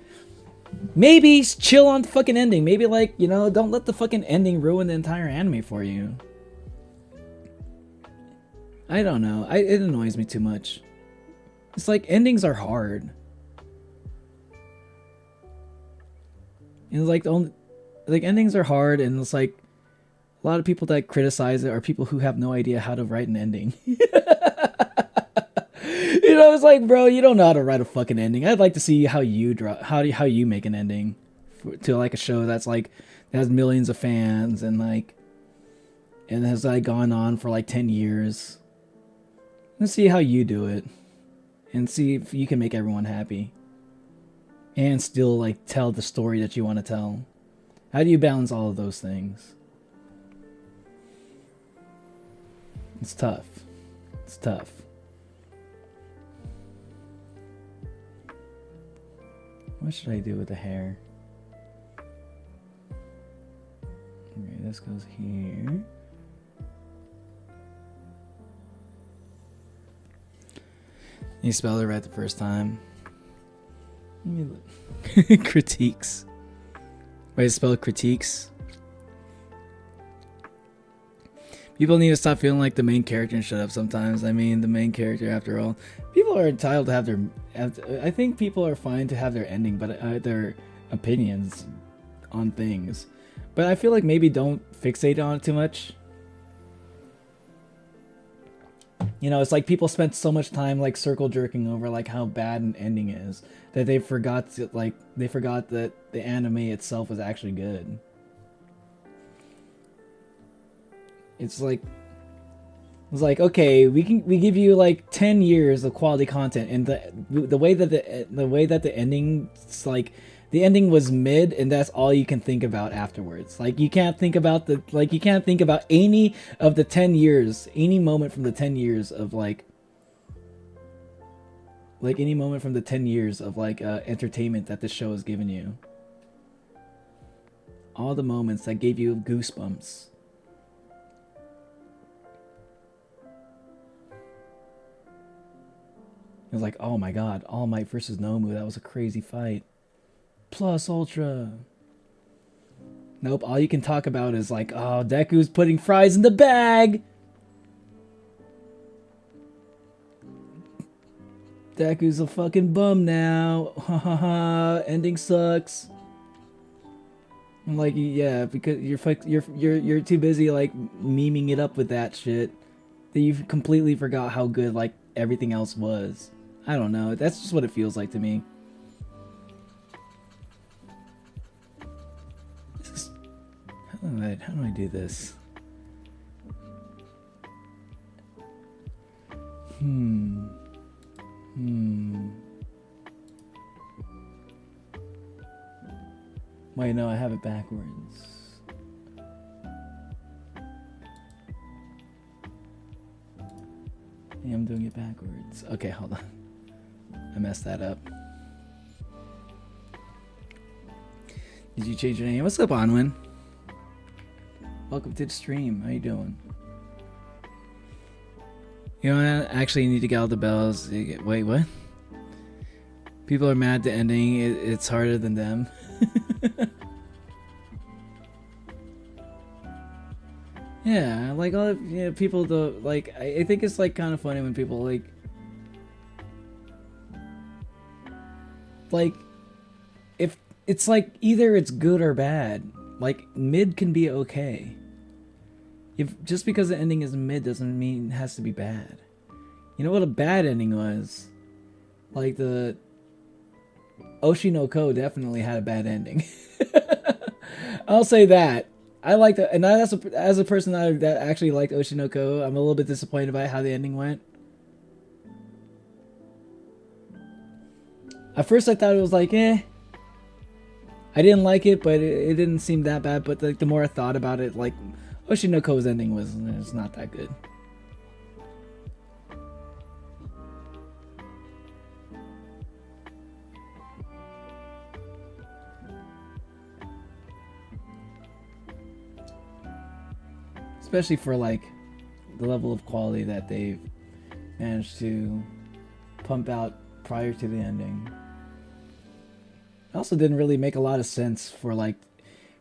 maybe chill on the fucking ending. Maybe like, you know, don't let the fucking ending ruin the entire anime for you. I don't know. It annoys me too much. It's like endings are hard. And it's like endings are hard, and it's like a lot of people that criticize it are people who have no idea how to write an ending. You know, it's like, bro, you don't know how to write a fucking ending. I'd like to see how you how you make an ending to like a show that's like that has millions of fans and has like gone on for like 10 years. Let's see how you do it and see if you can make everyone happy and still like tell the story that you want to tell. How do you balance all of those things? It's tough. It's tough. What should I do with the hair? Okay, this goes here. You spelled it right the first time. Let me look. Critiques. Wait, spell critiques. People need to stop feeling like the main character and shut up sometimes. I mean, the main character, after all. People are entitled to have their... I think people are fine to have their ending, but their opinions on things. But I feel like maybe don't fixate on it too much. You know, it's like people spent so much time like circle jerking over like how bad an ending is that they forgot that the anime itself was actually good. It's like okay, we give you like 10 years of quality content, and the way that the ending's like the ending was mid, and that's all you can think about afterwards. Like you can't think about any of the 10 years, any moment from the 10 years of any moment from the 10 years of entertainment that this show has given you. All the moments that gave you goosebumps. It was like, oh my god, All Might versus Nomu, that was a crazy fight. Plus Ultra. Nope, all you can talk about is like, oh, Deku's putting fries in the bag! Deku's a fucking bum now. Hahaha, ending sucks. I'm like, yeah, because you're too busy like memeing it up with that shit that you completely forgot how good like everything else was. I don't know. That's just what it feels like to me. How do I do this? Wait, no, I have it backwards. Yeah, I'm doing it backwards. Okay, hold on. I messed that up. Did you change your name? What's up, Onwin? Welcome to the stream. How you doing? You know, I actually need to get all the bells. Wait, what? People are mad at the ending. It's harder than them. Yeah, like all people though. Like I think it's like kind of funny when people like if it's like either it's good or bad. Like mid can be okay. If just because the ending is mid doesn't mean it has to be bad. You know what a bad ending was? Like the Oshi no Ko definitely had a bad ending. I'll say that. I like that, and as a person that actually liked Oshi no Ko, I'm a little bit disappointed by how the ending went. At first, I thought it was like, eh. I didn't like it, but it didn't seem that bad. But like the more I thought about it, like Oshi no Ko's ending was not that good. Especially for like the level of quality that they've managed to pump out prior to the ending. It also didn't really make a lot of sense for like,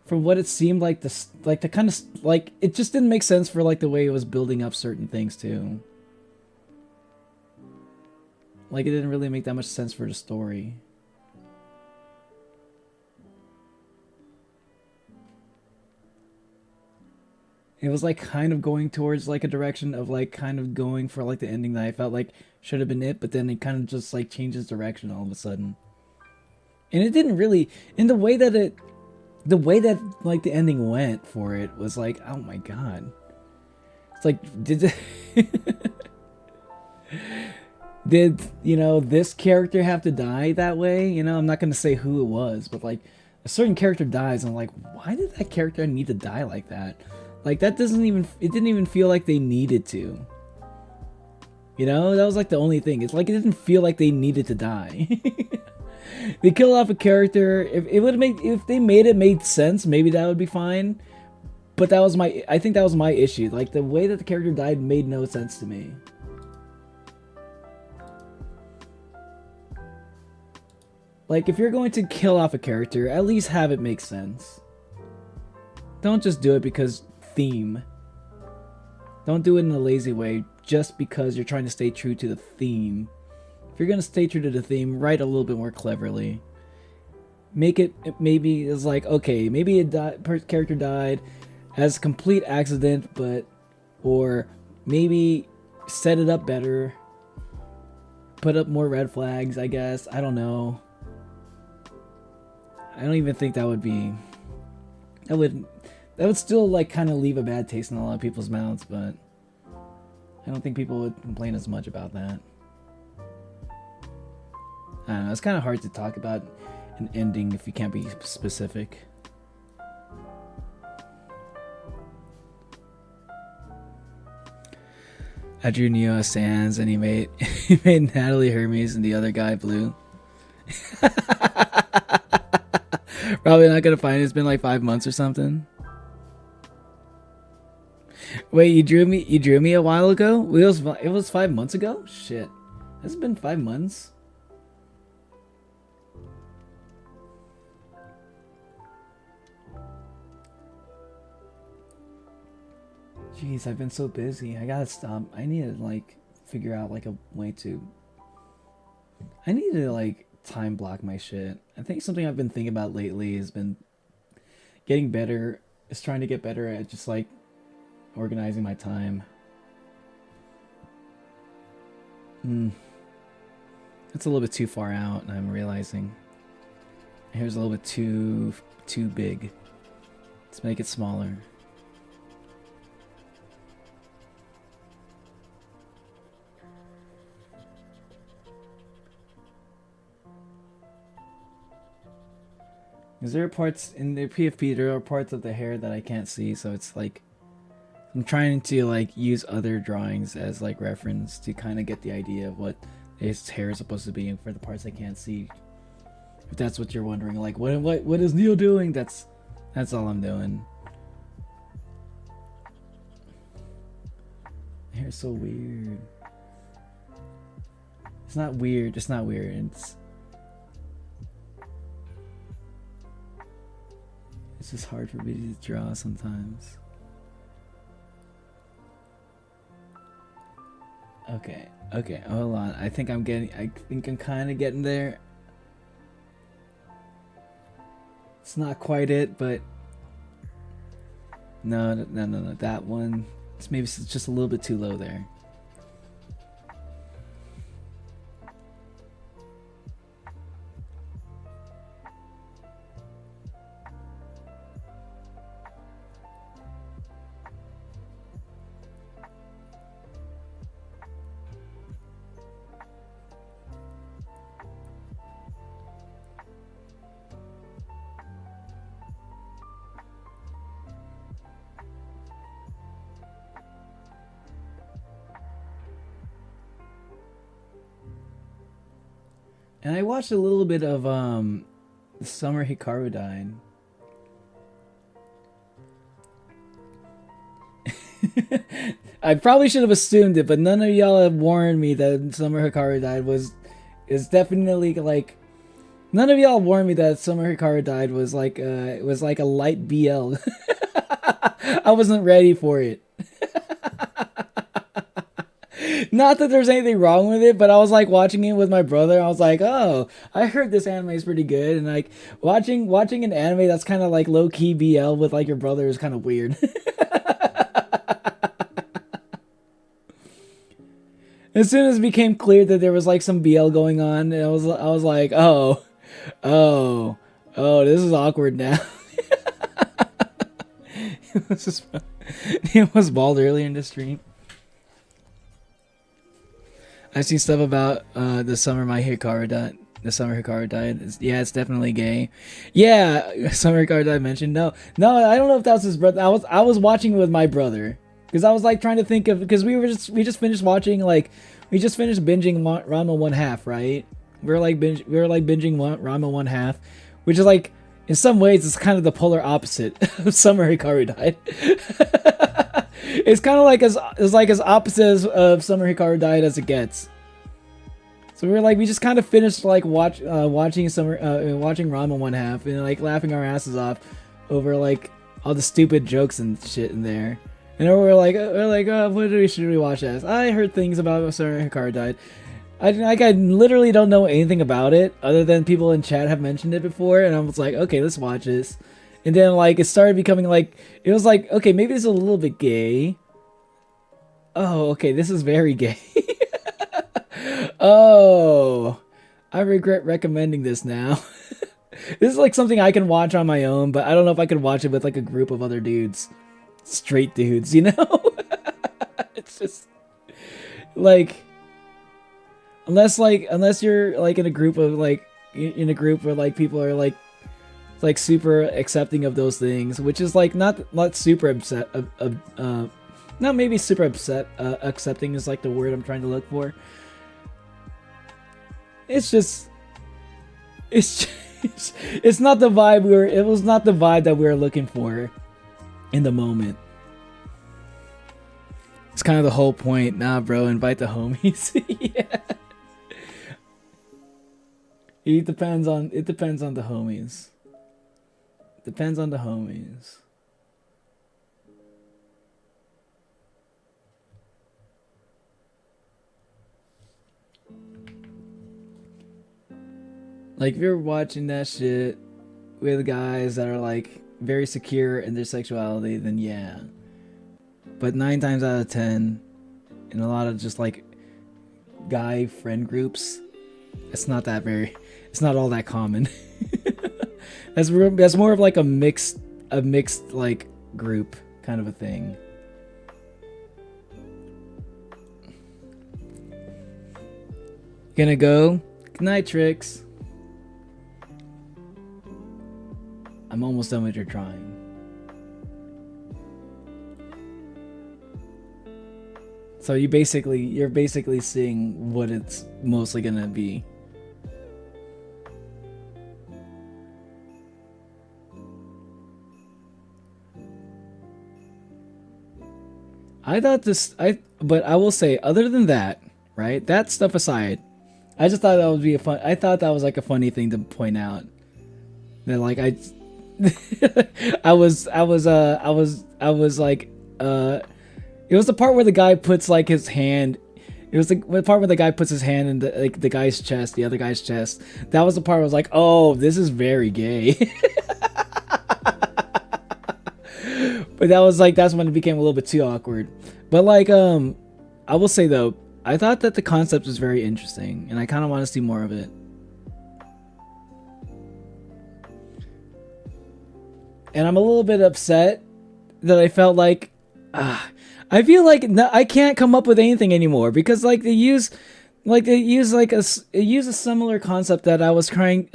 from what it seemed like the kind of like it just didn't make sense for like the way it was building up certain things too. Like it didn't really make that much sense for the story. It was like kind of going towards like a direction of like kind of going for like the ending that I felt like should have been it, but then it kind of just like changes direction all of a sudden. And it didn't really, in the way that like the ending went for it was like, oh my god. It's like, did you know this character have to die that way? You know, I'm not gonna say who it was, but like a certain character dies, and I'm like, why did that character need to die like that? Like that it didn't even feel like they needed to. You know, that was like the only thing. It's like it didn't feel like they needed to die. They kill off a character. If they made sense, maybe that would be fine. But I think that was my issue. Like the way that the character died made no sense to me. Like if you're going to kill off a character, at least have it make sense. Don't just do it because theme. Don't do it in a lazy way just because you're trying to stay true to the theme. If you're going to stay true to the theme, write a little bit more cleverly. Make it maybe it's like, okay, maybe character died as a complete accident, or maybe set it up better. Put up more red flags, I guess. I don't know. I don't even think that would still like kind of leave a bad taste in a lot of people's mouths, but I don't think people would complain as much about that. I don't know, it's kind of hard to talk about an ending if you can't be specific. I drew Neo Sans and he made Natalie Hermes and the other guy blue. Probably not gonna find it. It's been like 5 months or something. Wait, you drew me a while ago? It was 5 months ago? Shit. Has it been 5 months? Jeez, I've been so busy. I gotta stop. I need to like figure out like a way to. I need to like time block my shit. I think something I've been thinking about lately has been getting better. Is trying to get better at just like organizing my time. That's a little bit too far out, and I'm realizing. Here's a little bit too big. Let's make it smaller. Is there parts in the PFP? There are parts of the hair that I can't see, so it's like I'm trying to like use other drawings as like reference to kind of get the idea of what his hair is supposed to be, and for the parts I can't see. If that's what you're wondering, like what is Neil doing? That's all I'm doing. Hair's so weird. It's not weird. It's not weird. It's just hard for me to draw sometimes. Okay, hold on. I think I'm kind of getting there. It's not quite it, but no, that one. It's maybe just a little bit too low there. And I watched a little bit of the summer Hikaru died. I probably should have assumed it, but none of y'all have warned me that Summer Hikaru died is definitely like, none of y'all warned me that Summer Hikaru died was like it was like a light BL. I wasn't ready for it. Not that there's anything wrong with it, but I was like watching it with my brother. I was like, oh, I heard this anime is pretty good, and like watching an anime that's kind of like low key BL with like your brother is kind of weird. As soon as it became clear that there was like some BL going on, I was like, oh, this is awkward now. He was bald earlier in the stream. I've seen stuff about the summer Hikaru died. Yeah, it's definitely gay. Yeah, Summer Hikaru died mentioned. No, I don't know if that was his brother. I was watching it with my brother because I was like trying to think of, because we just finished watching, like we just finished binging Ranma 1/2, right? We were like binging Ranma 1/2, which is like in some ways it's kind of the polar opposite of Summer Hikaru died. It's kind of like as opposite of Summer Hikaru died as it gets. So we just kind of finished like watching Ranma 1/2 and like laughing our asses off over like all the stupid jokes and shit in there. And then we're like, what should we watch as? I heard things about Summer Hikaru died. I literally don't know anything about it other than people in chat have mentioned it before, and I was like, okay, let's watch this. And then like it started becoming like, it was like, okay, maybe it's a little bit gay. Oh, okay, this is very gay. Oh, I regret recommending this now. This is like something I can watch on my own, but I don't know if I could watch it with like a group of other dudes. Straight dudes, you know? It's just like, unless you're like in a group of like, in a group where like people are like super accepting of those things, which is like not super upset, not maybe super upset, accepting is like the word I'm trying to look for. It's not the vibe it was not the vibe that we were looking for in the moment. It's kind of the whole point. Nah, bro, invite the homies. Yeah. It depends on the homies. Depends on the homies. Like, if you're watching that shit with guys that are like very secure in their sexuality, then yeah. But 9 times out of 10, in a lot of just like guy friend groups, it's not all that common. That's more of like a mixed a mixed like group kind of a thing. Gonna go. Good night, Trix. I'm almost done with your drawing. So you're basically seeing what it's mostly gonna be. But I will say, other than that, right? That stuff aside, I just thought that would be I thought that was like a funny thing to point out. That like I was like, it was the part where the guy puts like his hand. It was the part where the guy puts his hand in the guy's chest, the other guy's chest. That was the part where I was like, oh, this is very gay. But that's when it became a little bit too awkward. But like, I will say though, I thought that the concept was very interesting, and I kind of want to see more of it. And I'm a little bit upset that I felt like, I feel like I can't come up with anything anymore, because like they use a similar concept that I was trying.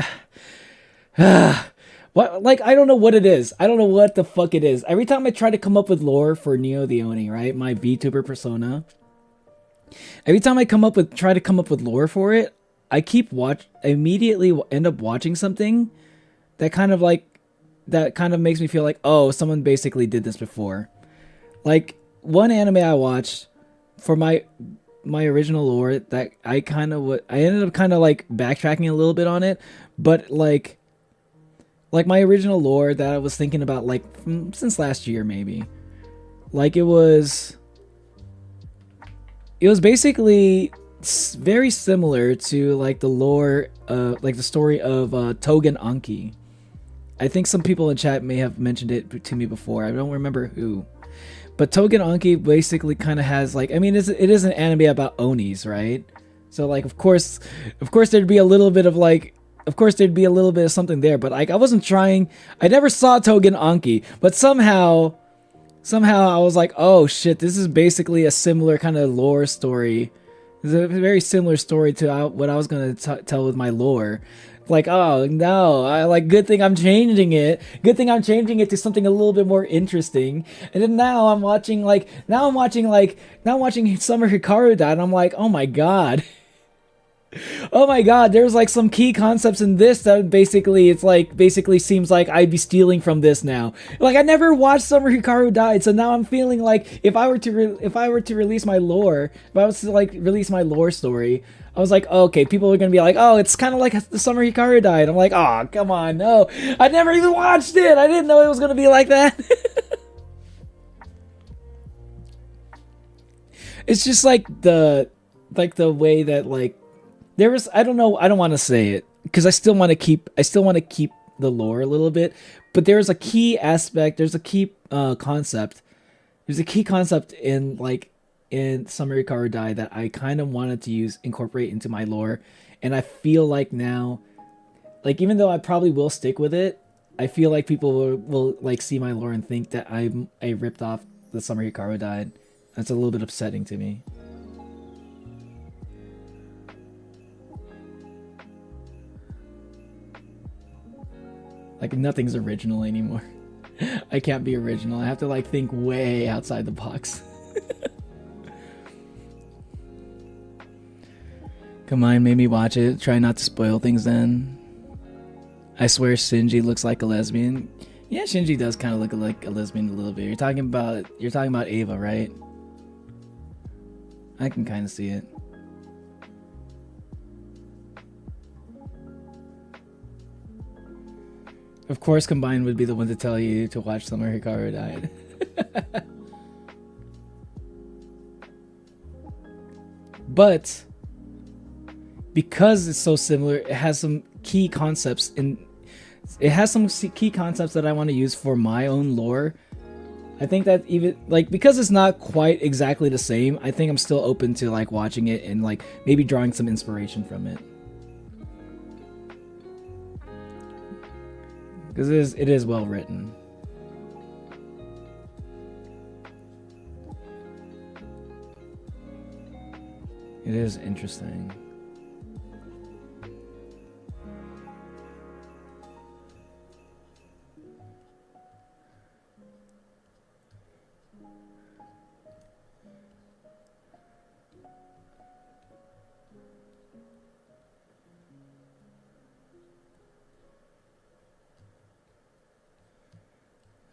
What, like, I don't know what it is. I don't know what the fuck it is. Every time I try to come up with lore for Neo the Oni, right, my VTuber persona, every time I try to come up with lore for it, I immediately end up watching something that kind of makes me feel like, oh, someone basically did this before. Like, one anime I watched for my original lore that I ended up kind of like backtracking a little bit on it, but like my original lore that I was thinking about like since last year maybe, like it was basically very similar to like the lore, like the story of Togen Anki. I think some people in chat may have mentioned it to me before. I don't remember who. But Togen Anki basically kind of has like, I mean, it is an anime about Onis, right? So like, of course there'd be a little bit of like, of course there'd be a little bit of something there, but like I never saw Togen Anki, but somehow I was like, oh shit, this is basically a similar kind of lore story. It's a very similar story to what I was going to tell with my lore. Like, oh no, good thing I'm changing it. Good thing I'm changing it to something a little bit more interesting. And then now I'm watching Summer Hikaru die, and I'm like, oh my god. Oh my god, there's like some key concepts in this that basically seems like I'd be stealing from this now. Like, I never watched Summer Hikaru died, so now I'm feeling like if I were to release my lore, if I was to like release my lore story, I was like, oh, okay, people are gonna be like, oh, it's kind of like the Summer Hikaru died. I'm like, oh, come on, no, I never even watched it. I didn't know it was gonna be like that. It's just like the way that like. There was, I don't know, I don't want to say it because I still want to keep the lore a little bit, but there's a key aspect, there's a key concept in Summer Hikaru Die that I kind of wanted to incorporate into my lore, and I feel like now, like even though I probably will stick with it, I feel like people will like see my lore and think that I ripped off the Summer Hikaru Died. That's a little bit upsetting to me. Like, nothing's original anymore. I can't be original. I have to like think way outside the box. Come on, made me watch it. Try not to spoil things then. I swear Shinji looks like a lesbian. Yeah, Shinji does kind of look like a lesbian a little bit. You're talking about Ava, right? I can kind of see it. Of course, Combined would be the one to tell you to watch Summer Hikaru Died. But because it's so similar, it has some key concepts that I want to use for my own lore. I think that even like because it's not quite exactly the same, I think I'm still open to like watching it and like maybe drawing some inspiration from it. Because it is well written. It is interesting.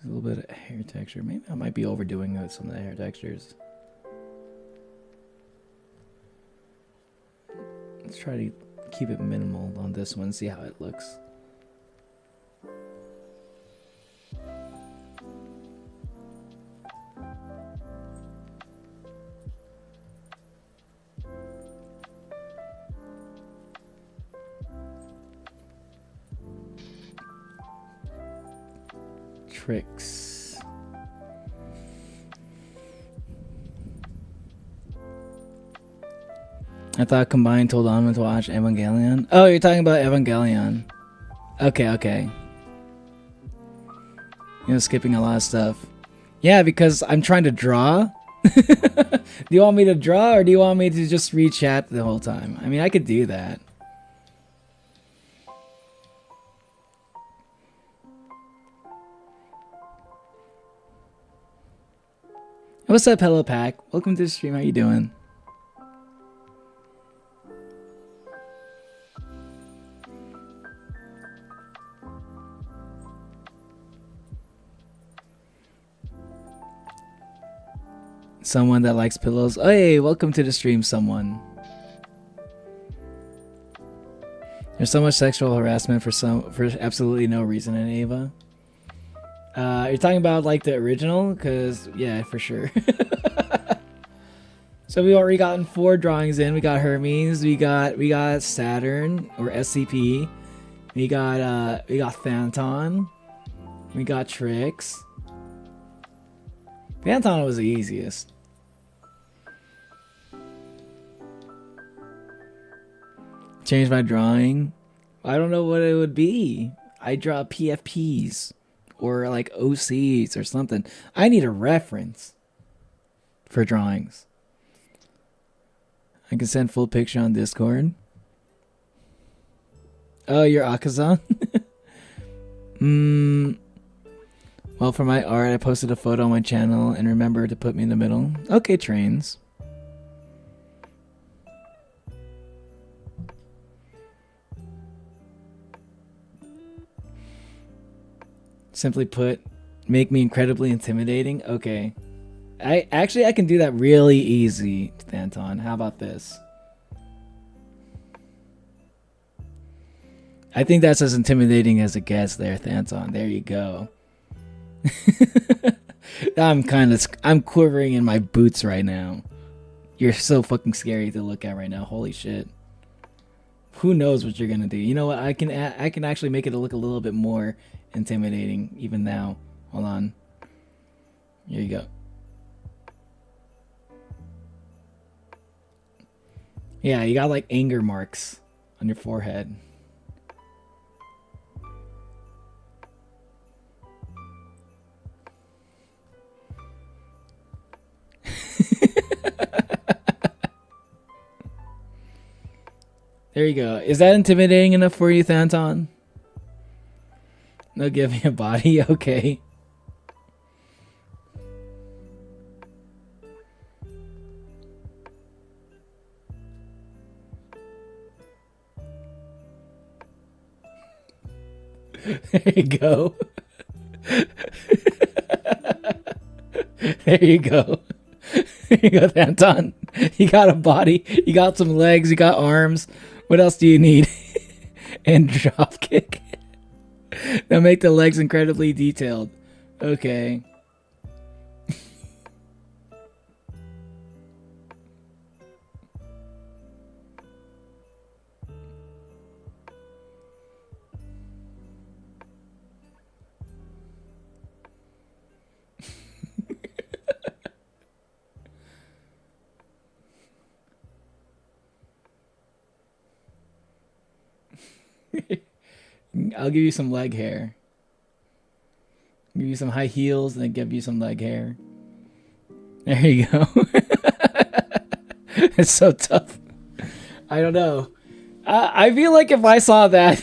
A little bit of hair texture. Maybe I might be overdoing it with some of the hair textures. Let's try to keep it minimal on this one, see how it looks. Tricks. I thought Combined told Almond to watch Evangelion. Oh, you're talking about Evangelion. Okay. You know, skipping a lot of stuff. Yeah, because I'm trying to draw. Do you want me to draw or do you want me to just read chat the whole time? I mean, I could do that. What's up, Hello Pack? Welcome to the stream. How you doing? Someone that likes pillows. Oh, hey, welcome to the stream, someone. There's so much sexual harassment for absolutely no reason in Ava. You're talking about like the original, cause yeah, for sure. So we already gotten 4 drawings in. We got Hermes. We got Saturn or SCP. We got Phantom. We got Tricks. Phantom was the easiest. Change my drawing. I don't know what it would be. I draw PFPs or like OCs or something. I need a reference for drawings. I can send full picture on Discord. Oh, you're Akazan? Well, for my art, I posted a photo on my channel and remember to put me in the middle. Okay, trains. Simply put, make me incredibly intimidating. Okay. I can do that really easy, Thanton. How about this? I think that's as intimidating as it gets there, Thanton. There you go. I'm quivering in my boots right now. You're so fucking scary to look at right now. Holy shit. Who knows what you're gonna do? You know what? I can actually make it look a little bit more intimidating even now. Hold on. Here you go. Yeah, you got like anger marks on your forehead. There you go. Is that intimidating enough for you, Thanton? No, give me a body. Okay. There you go. There you go. There you go, Thanton. You got a body. You got some legs. You got arms. What else do you need? And drop kick. Now make the legs incredibly detailed. Okay. I'll give you some leg hair. Give you some high heels and then give you some leg hair. There you go. It's so tough. I don't know. I feel like if I saw that,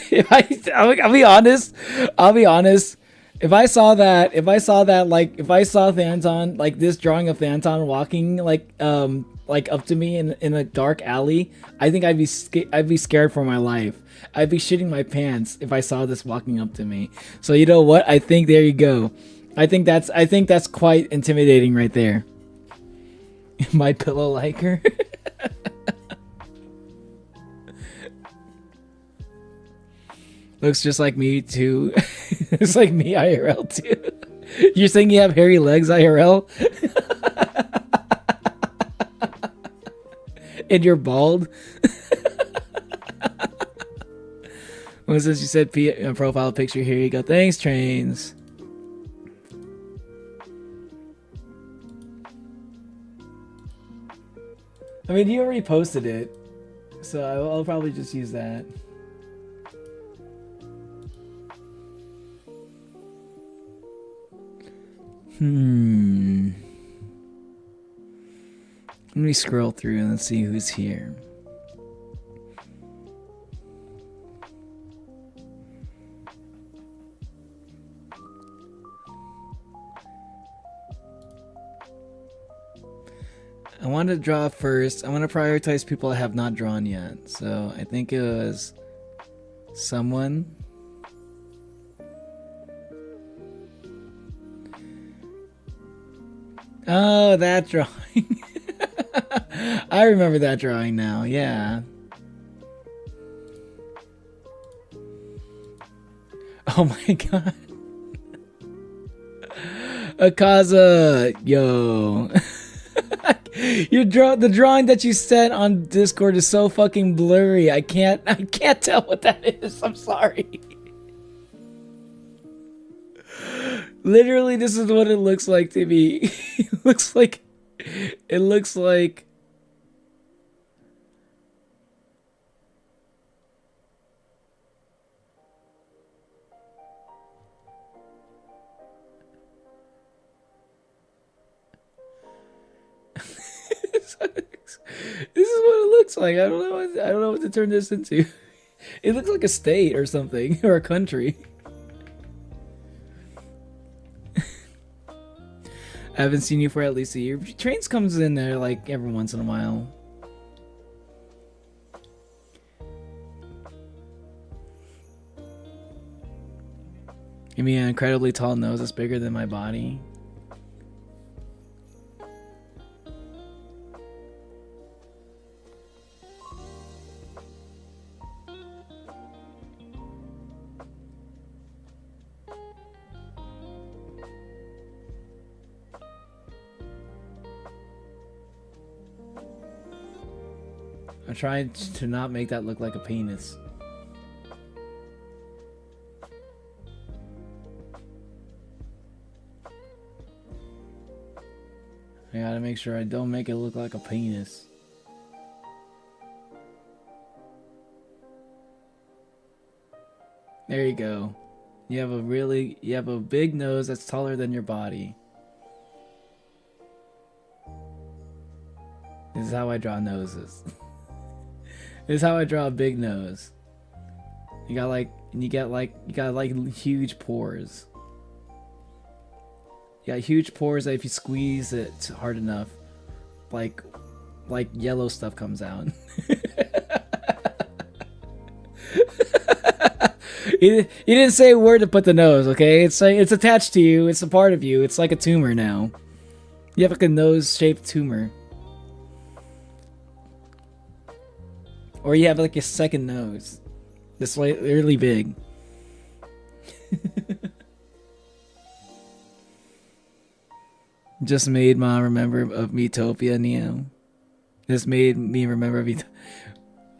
I'll be honest, I'll be honest. If I saw that, like, if I saw Phantom, like this drawing of Phantom walking, like up to me in a dark alley, I think I'd be scared for my life. I'd be shitting my pants if I saw this walking up to me. So you know what? I think there you go. I think that's quite intimidating right there. My pillow like her. Looks just like me too. It's like me IRL too. You're saying you have hairy legs IRL? And you're bald? Well, since you said profile picture, here you go. Thanks, Trains. I mean, you already posted it, so I'll probably just use that. Let me scroll through and see who's here. I want to draw first. I want to prioritize people I have not drawn yet. So I think it was someone. Oh, that drawing. I remember that drawing now, yeah. Oh my god. Akaza, yo. The drawing that you sent on Discord is so fucking blurry. I can't tell what that is. I'm sorry. Literally, this is what it looks like to me. It looks like this is what it looks like. I don't know what to turn this into. It looks like a state or something, or a country. I haven't seen you for at least a year. Trains comes in there like every once in a while. Give me an incredibly tall nose that's bigger than my body. I'm trying to not make that look like a penis. I gotta make sure I don't make it look like a penis. There you go. You have a big nose that's taller than your body. This is how I draw noses. This is how I draw a big nose. You got huge pores. You got huge pores that if you squeeze it hard enough, like yellow stuff comes out. You didn't say where to put the nose, okay? It's attached to you. It's a part of you. It's like a tumor now. You have like a nose-shaped tumor. Or you have like a second nose. This way, really big. Just made Ma remember of Metopia, Neo. This made me remember Metopia.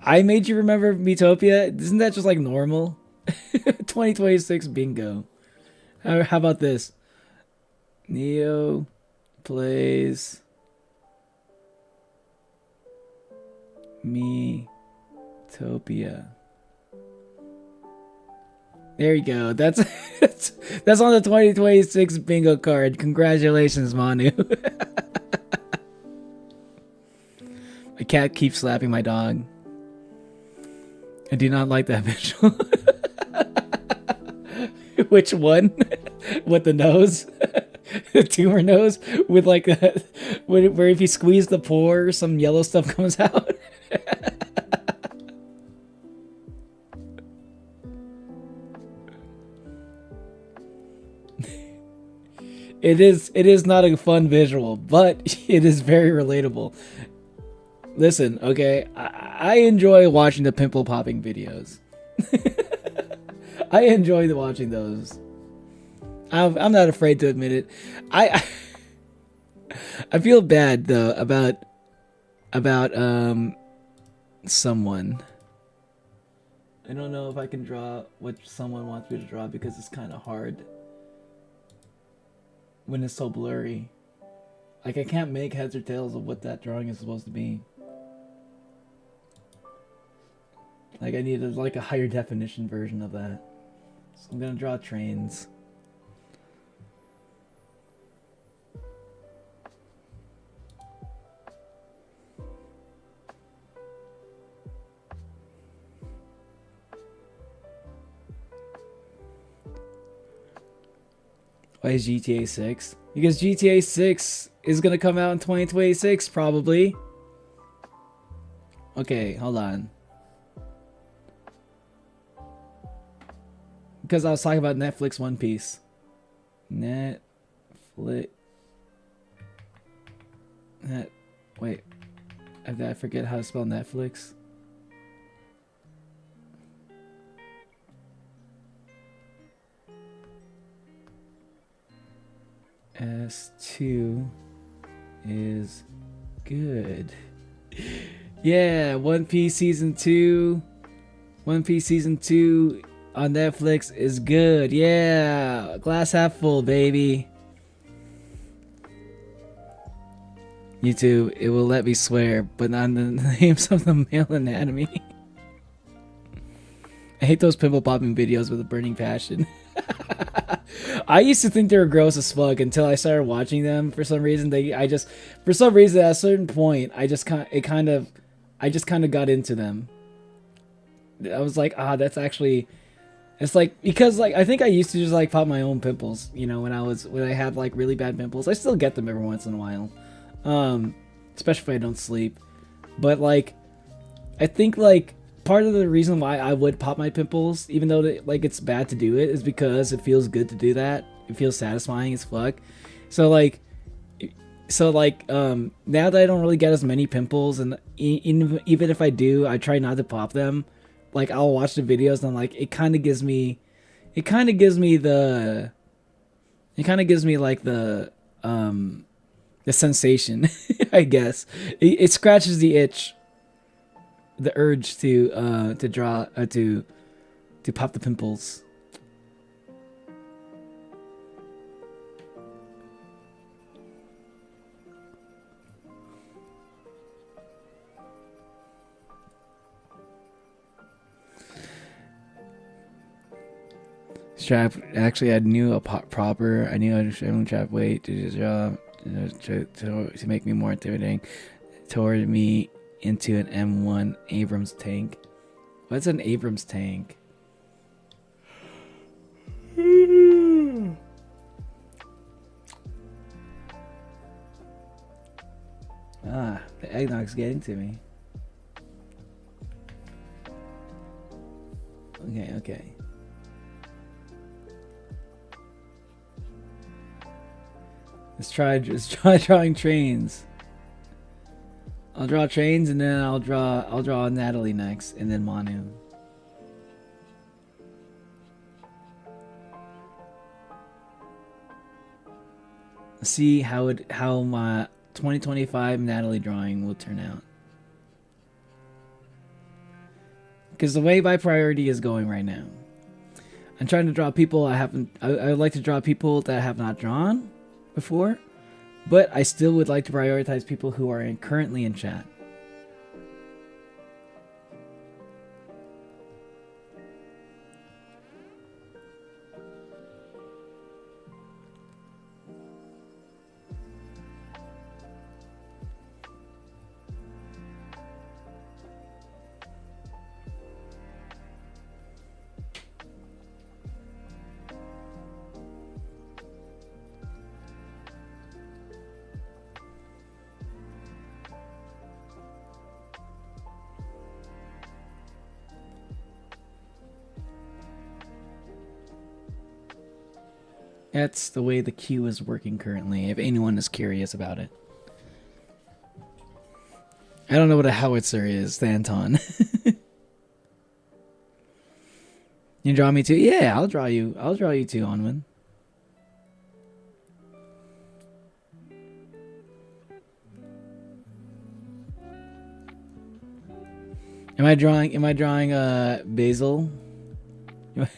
I made you remember Metopia? Isn't that just like normal? 2026 bingo. How about this? Neo plays Metopia. There you go. That's on the 2026 bingo card. Congratulations, Manu. My cat keeps slapping my dog. I do not like that visual. Which one? With the nose? The tumor nose? With like that, where if you squeeze the pore, some yellow stuff comes out? It is not a fun visual, but it is very relatable. Listen, okay, I enjoy watching the pimple popping videos. I enjoy watching those. I'm not afraid to admit it. I I feel bad though about someone. I don't know if I can draw what someone wants me to draw because it's kind of hard when it's so blurry. Like I can't make heads or tails of what that drawing is supposed to be. Like I need like a higher definition version of that. So I'm gonna draw trains. Why is GTA 6? Because GTA 6 is gonna come out in 2026 probably. Okay, hold on. Because I was talking about Netflix One Piece. Netflix. Wait. I forget how to spell Netflix. S2 is good. Yeah, One Piece Season 2. One Piece Season 2 on Netflix is good. Yeah, glass half full, baby. YouTube, it will let me swear, but not in the names of the male anatomy. I hate those pimple popping videos with a burning passion. I used to think they were gross as fuck until I started watching them. For some reason, for some reason at a certain point, I just kind of got into them. I was like, that's actually, it's like, because like I think I used to just like pop my own pimples, you know, when I had like really bad pimples. I still get them every once in a while, especially if I don't sleep. But like, I think like part of the reason why I would pop my pimples, even though like it's bad to do it, is because it feels good to do that. It feels satisfying as fuck. So like now that I don't really get as many pimples, and even if I do, I try not to pop them. Like I'll watch the videos and like it kind of gives me like the sensation. I guess it scratches the itch, the urge to draw to pop the pimples. Strap. Actually, I knew I knew I should trap weight to draw to make me more intimidating. Toward me into an M1 Abrams tank. What's an Abrams tank? The eggnog's getting to me. Okay. Let's try drawing trains. I'll draw trains and then I'll draw Natalie next and then Manu. Let's see how my 2025 Natalie drawing will turn out. Because the way my priority is going right now, I'm trying to draw people I would like to draw people that I have not drawn before, but I still would like to prioritize people who are currently in chat. That's the way the queue is working currently, if anyone is curious about it. I don't know what a howitzer is, Anton. You draw me too? Yeah, I'll draw you. I'll draw you too, Onwin. Am I drawing Basil? Want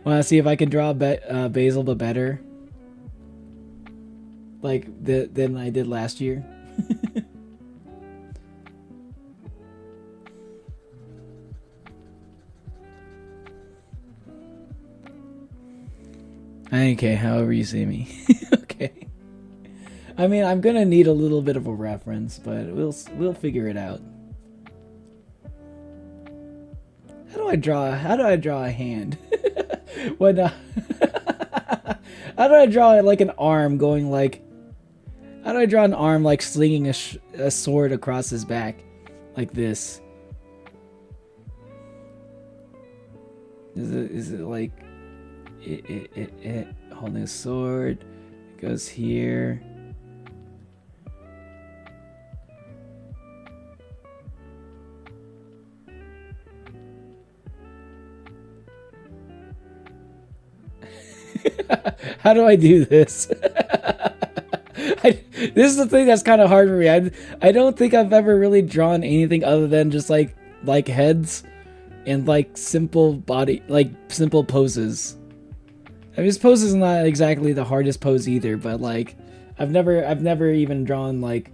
to see if I can draw Basil but better? Like than I did last year? Okay, however you see me. Okay. I mean, I'm gonna need a little bit of a reference, but we'll figure it out. How do I draw a hand? What? How do I draw like an arm going like? How do I draw an arm like slinging a sword across his back, like this? Is it like it holding a sword? It goes here. How do I do this? This is the thing that's kind of hard for me. I don't think I've ever really drawn anything other than just like heads and like simple simple poses. I mean, this pose is not exactly the hardest pose either, but like I've never even drawn like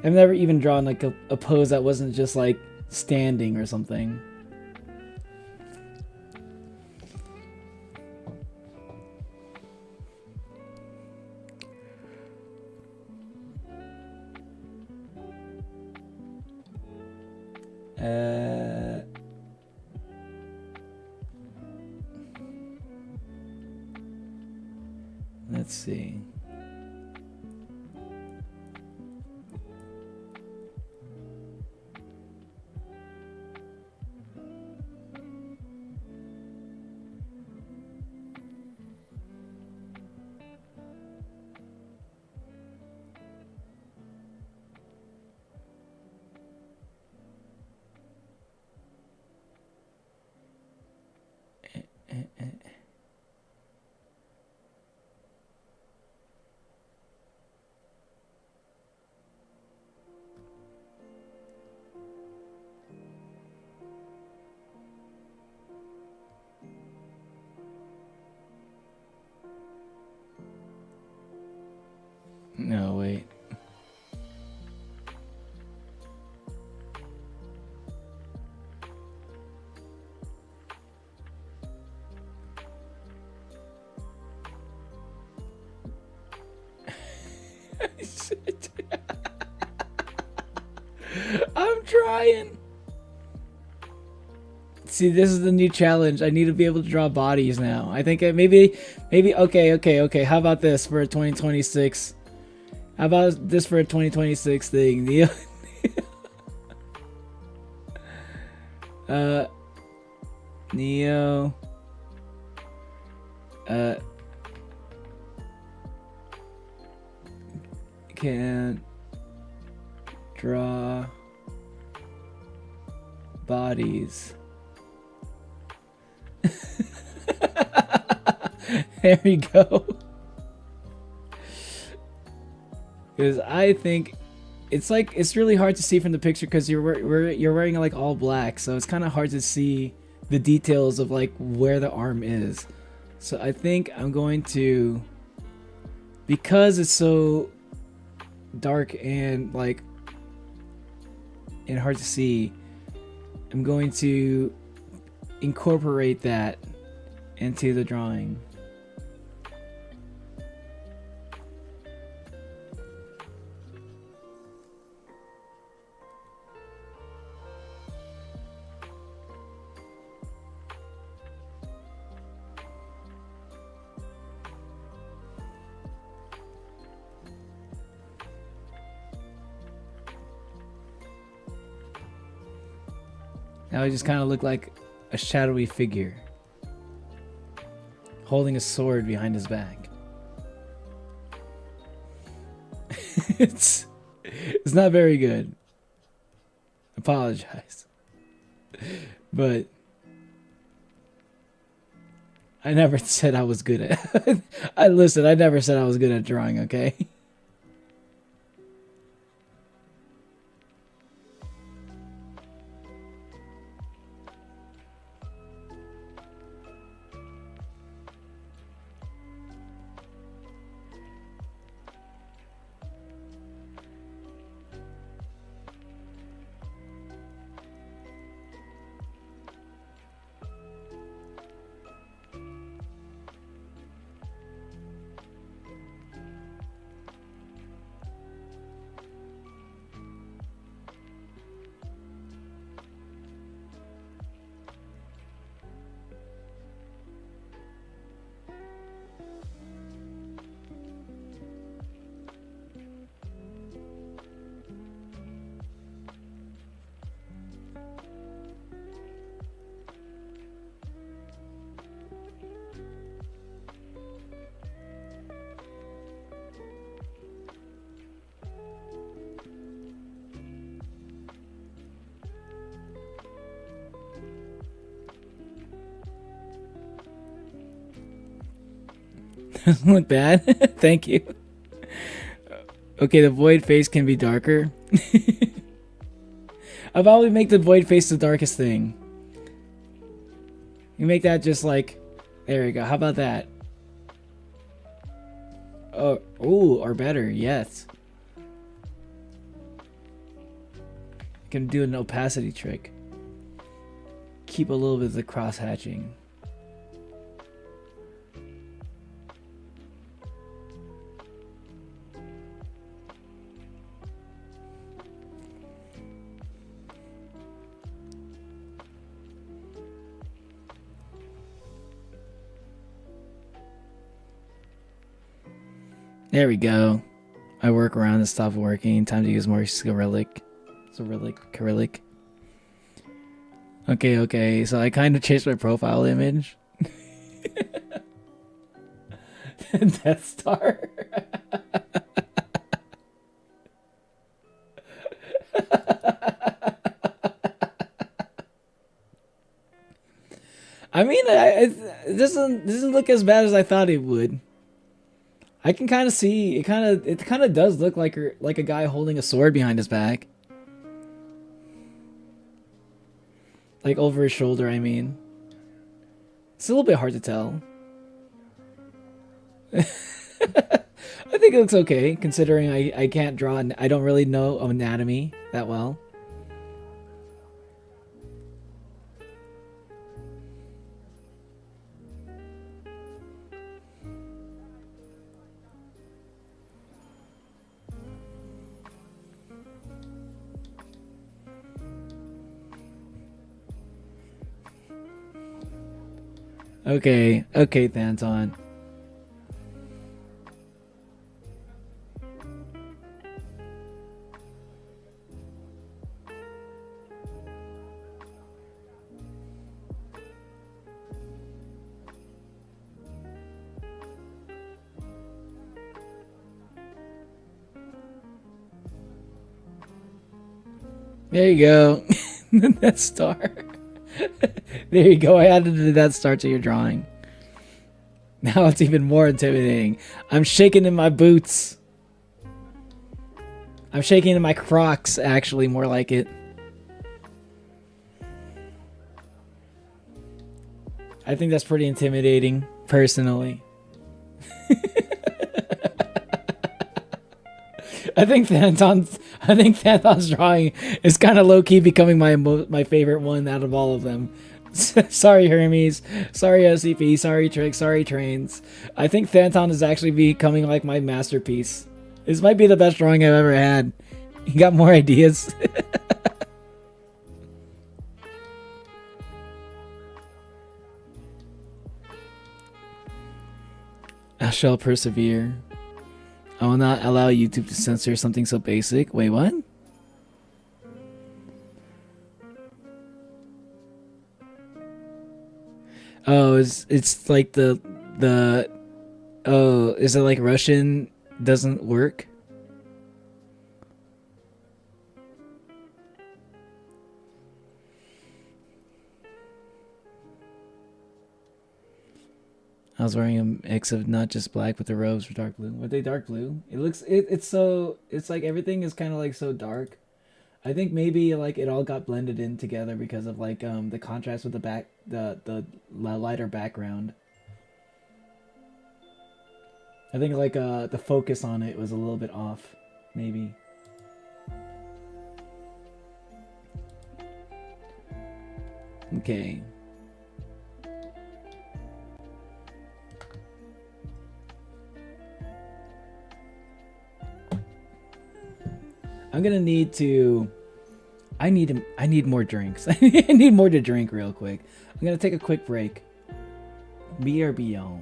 a pose that wasn't just like standing or something. Let's see. No, wait. I'm trying. See, this is the new challenge. I need to be able to draw bodies now. I think maybe okay. How about this for a 2026? How about this for a 2026 thing? Neo Neo can draw bodies. There we go. Because I think it's really hard to see from the picture because you're wearing like all black, so it's kind of hard to see the details of like where the arm is. So I think I'm going to, because it's so dark and like and hard to see, I'm going to incorporate that into the drawing. Now I just kind of look like a shadowy figure holding a sword behind his back. It's not very good. Apologize. But I never said I was good at I never said I was good at drawing, okay? Doesn't look bad. Thank you. Okay, the void face can be darker. I'll probably make the void face the darkest thing. You make that just like, there we go. How about that? Oh, ooh, or better, yes. Can do an opacity trick. Keep a little bit of the cross hatching. There we go. My workaround has stopped working. Time to use more Cyrillic. Cyrillic. Okay. So I kind of changed my profile image. Death Star. I mean, it doesn't look as bad as I thought it would. I can kind of see it. Kind of does look like a guy holding a sword behind his back, like over his shoulder. I mean, it's a little bit hard to tell. I think it looks okay considering I can't draw and I don't really know anatomy that well. Okay, Thanton. There you go. That star. There you go. I added that star to your drawing. Now it's even more intimidating. I'm shaking in my boots. I'm shaking in my Crocs, actually, more like it. I think that's pretty intimidating, personally. I think Thanton's drawing is kind of low-key becoming my favorite one out of all of them. Sorry, Hermes. Sorry, SCP. Sorry, Trick. Sorry, Trains. I think Thanton is actually becoming like my masterpiece. This might be the best drawing I've ever had. You got more ideas? I shall persevere. I will not allow YouTube to censor something so basic. Wait, what? Oh, it's like the oh, is it like Russian doesn't work? was wearing a mix of not just black, but the robes were dark blue. Were they dark blue? It looks it's so it's like everything is kind of like so dark. I think maybe like it all got blended in together because of like the contrast with the lighter background. I think like the focus on it was a little bit off, maybe. Okay. I'm gonna need to. I need more drinks. I need more to drink real quick. I'm gonna take a quick break. BRB, y'all.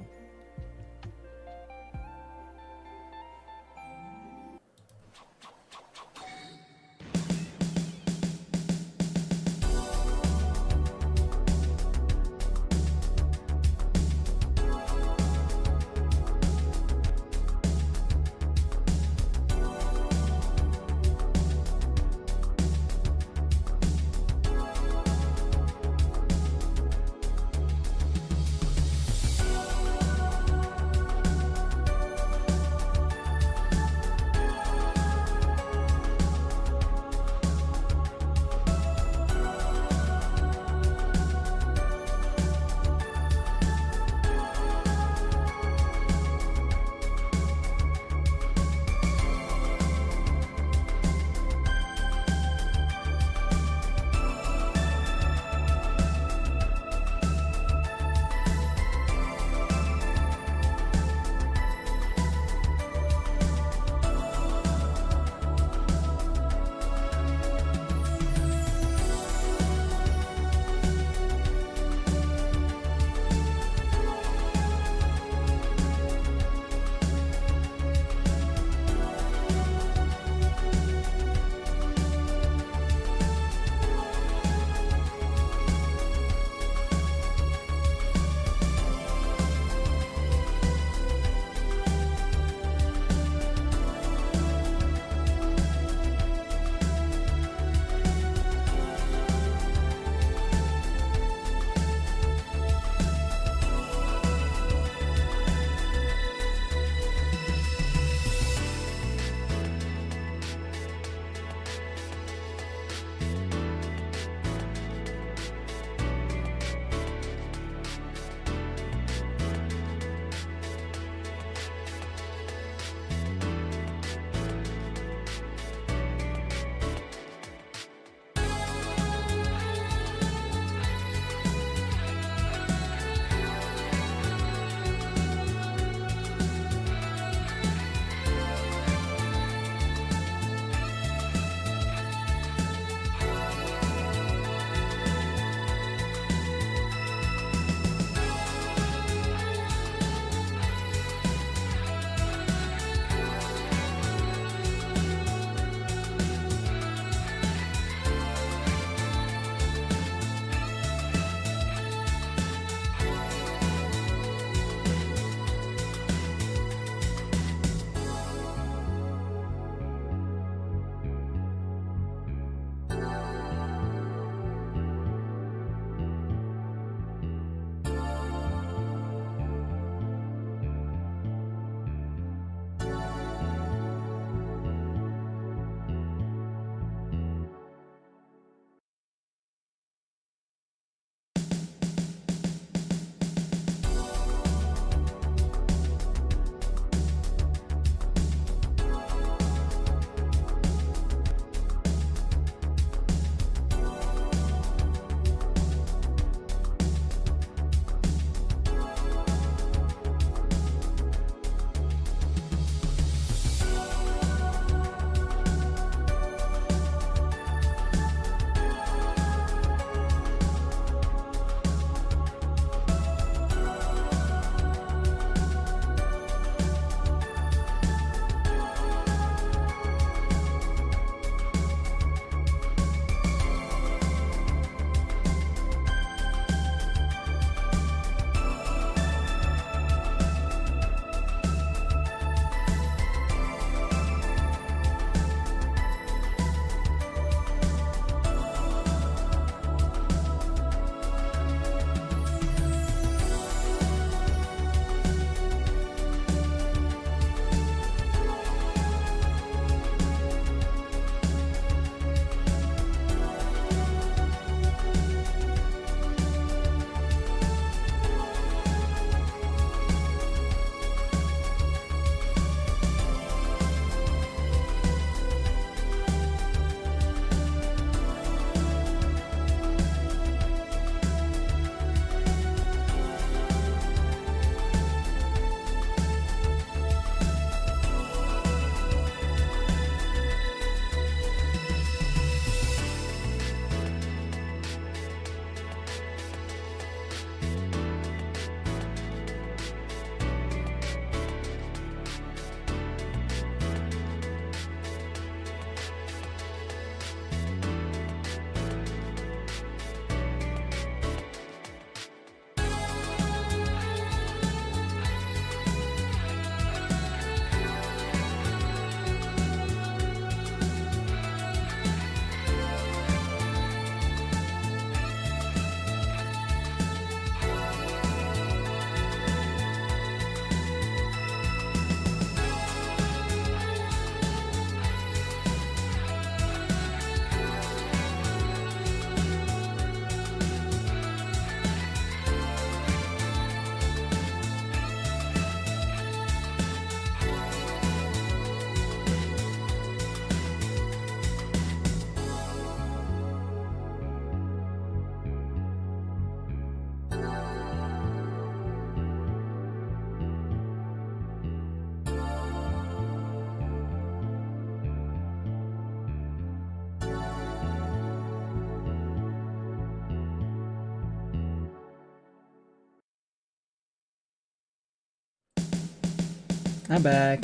I'm back.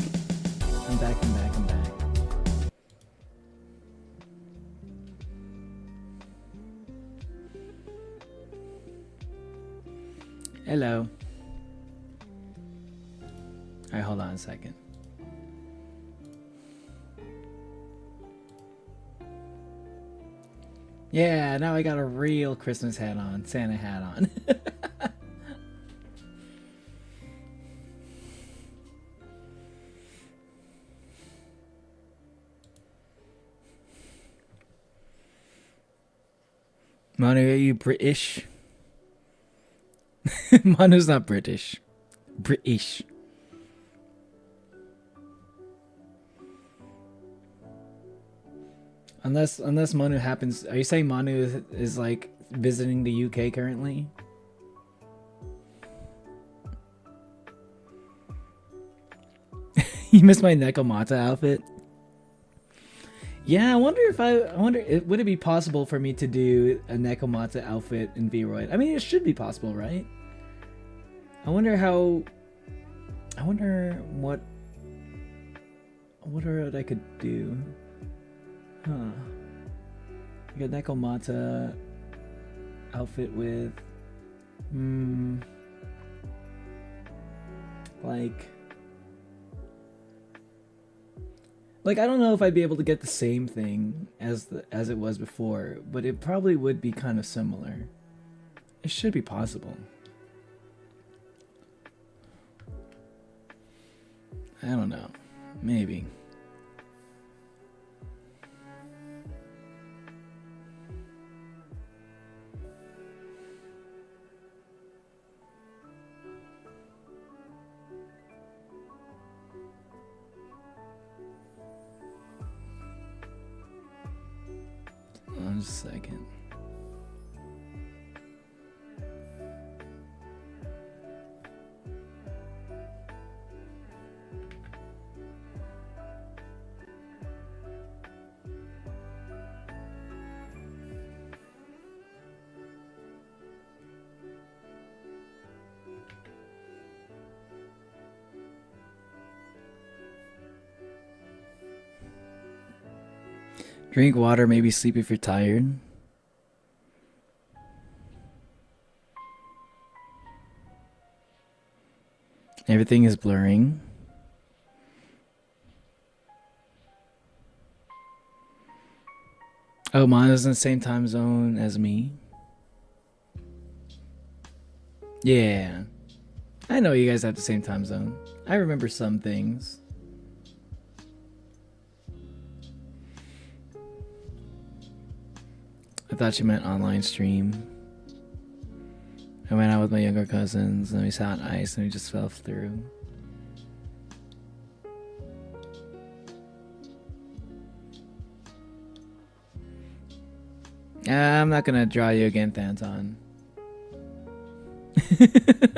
I'm back. I'm back. I'm back. Hello. Alright, hold on a second. Yeah, now I got a real Christmas hat on, Santa hat on. Manu, are you British? Manu's not British. British. Unless Manu happens. Are you saying Manu is like visiting the UK currently? You missed my Nekomata outfit. Yeah, I wonder if would it be possible for me to do a Nekomata outfit in Vroid? I mean, it should be possible, right? I wonder what I could do. Huh. You got Nekomata outfit with like I don't know if I'd be able to get the same thing as it was before, but it probably would be kind of similar. It should be possible. I don't know. Maybe. One second. Drink water, maybe sleep if you're tired. Everything is blurring. Oh, Mana's in the same time zone as me. Yeah. I know you guys have the same time zone. I remember some things. I thought you meant online stream. I went out with my younger cousins and we sat on ice and we just fell through. I'm not gonna draw you again, Thanton. I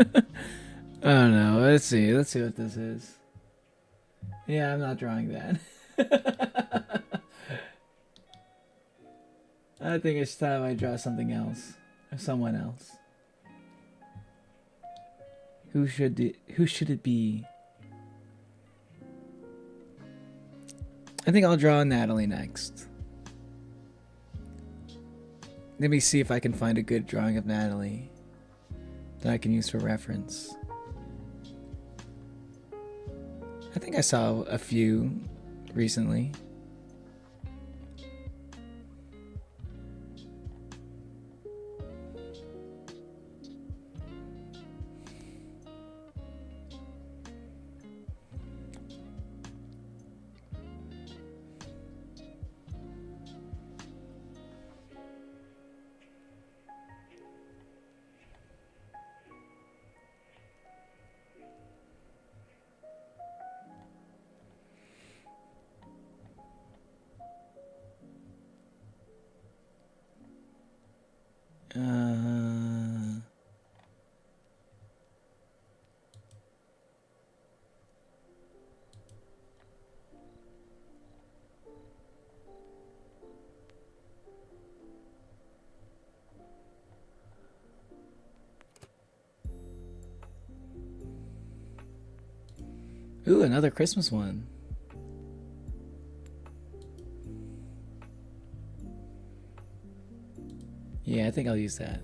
don't know. Let's see what this is. Yeah, I'm not drawing that. I think it's time I draw something else. Or someone else. Who should it be? I think I'll draw Natalie next. Let me see if I can find a good drawing of Natalie that I can use for reference. I think I saw a few recently. Ooh, another Christmas one. Yeah, I think I'll use that.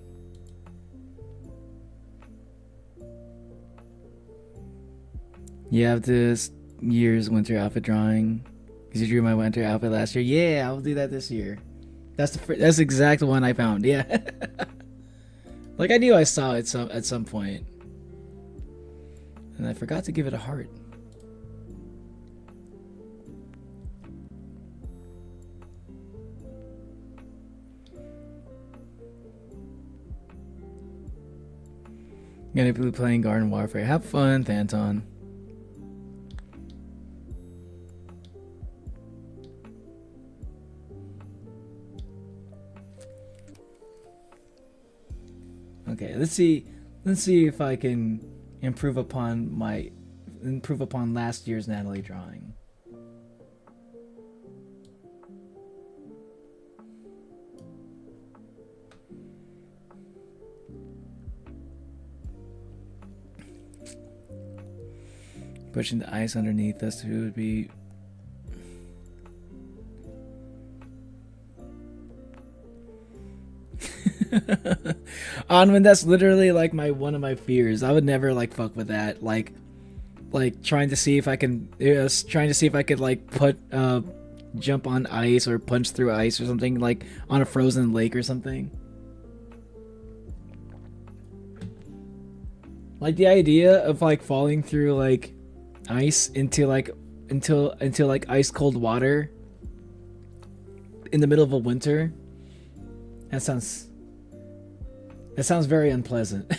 You have this year's winter outfit drawing. Because you drew my winter outfit last year. Yeah, I'll do that this year. That's the exact one I found. Yeah. Like I knew I saw it at some point. And I forgot to give it a heart. Gonna be playing Garden Warfare. Have fun, Thanton. Okay, let's see if I can improve upon last year's Natalie drawing. Pushing the ice underneath us would be Onwin, that's literally like one of my fears. I would never like fuck with that. Like trying to see if I can like put jump on ice or punch through ice or something, like on a frozen lake or something. Like the idea of like falling through like ice into like ice cold water in the middle of a winter. That sounds very unpleasant.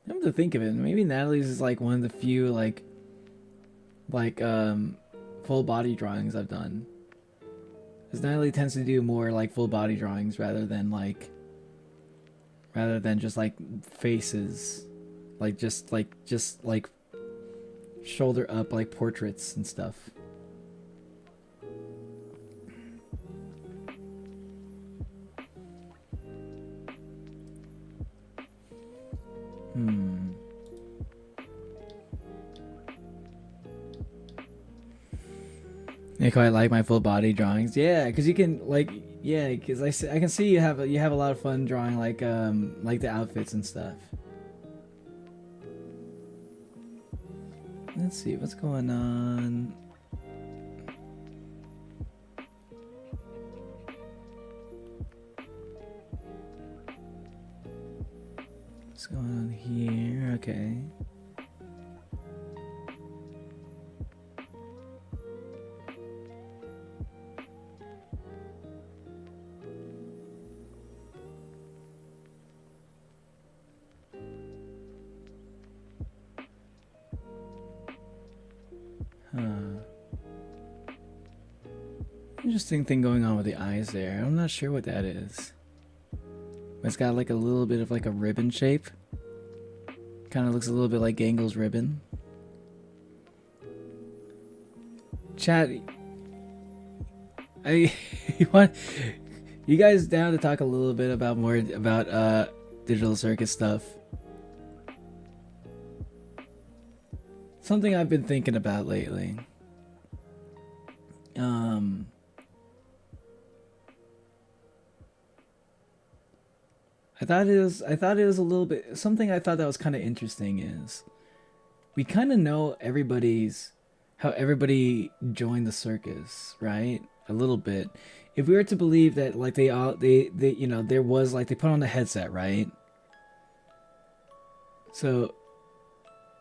Come to think of it, maybe Natalie's is like one of the few like full body drawings I've done. Because Natalie tends to do more like full body drawings rather than just like faces, like just shoulder up like portraits and stuff. You quite like my full body drawings, yeah, because you can like, yeah, because I can see you have a lot of fun drawing like the outfits and stuff. Let's see what's going on. What's going on here? Okay. Interesting thing going on with the eyes there. I'm not sure what that is. It's got like a little bit of like a ribbon shape. Kind of looks a little bit like Gangel's ribbon. Chat, you guys down to talk a little bit about Digital Circus stuff? Something I've been thinking about lately. I thought it was a little bit something I thought that was kind of interesting is we kind of know how everybody joined the circus, right? A little bit. If we were to believe that like they you know, there was like they put on the headset, right? So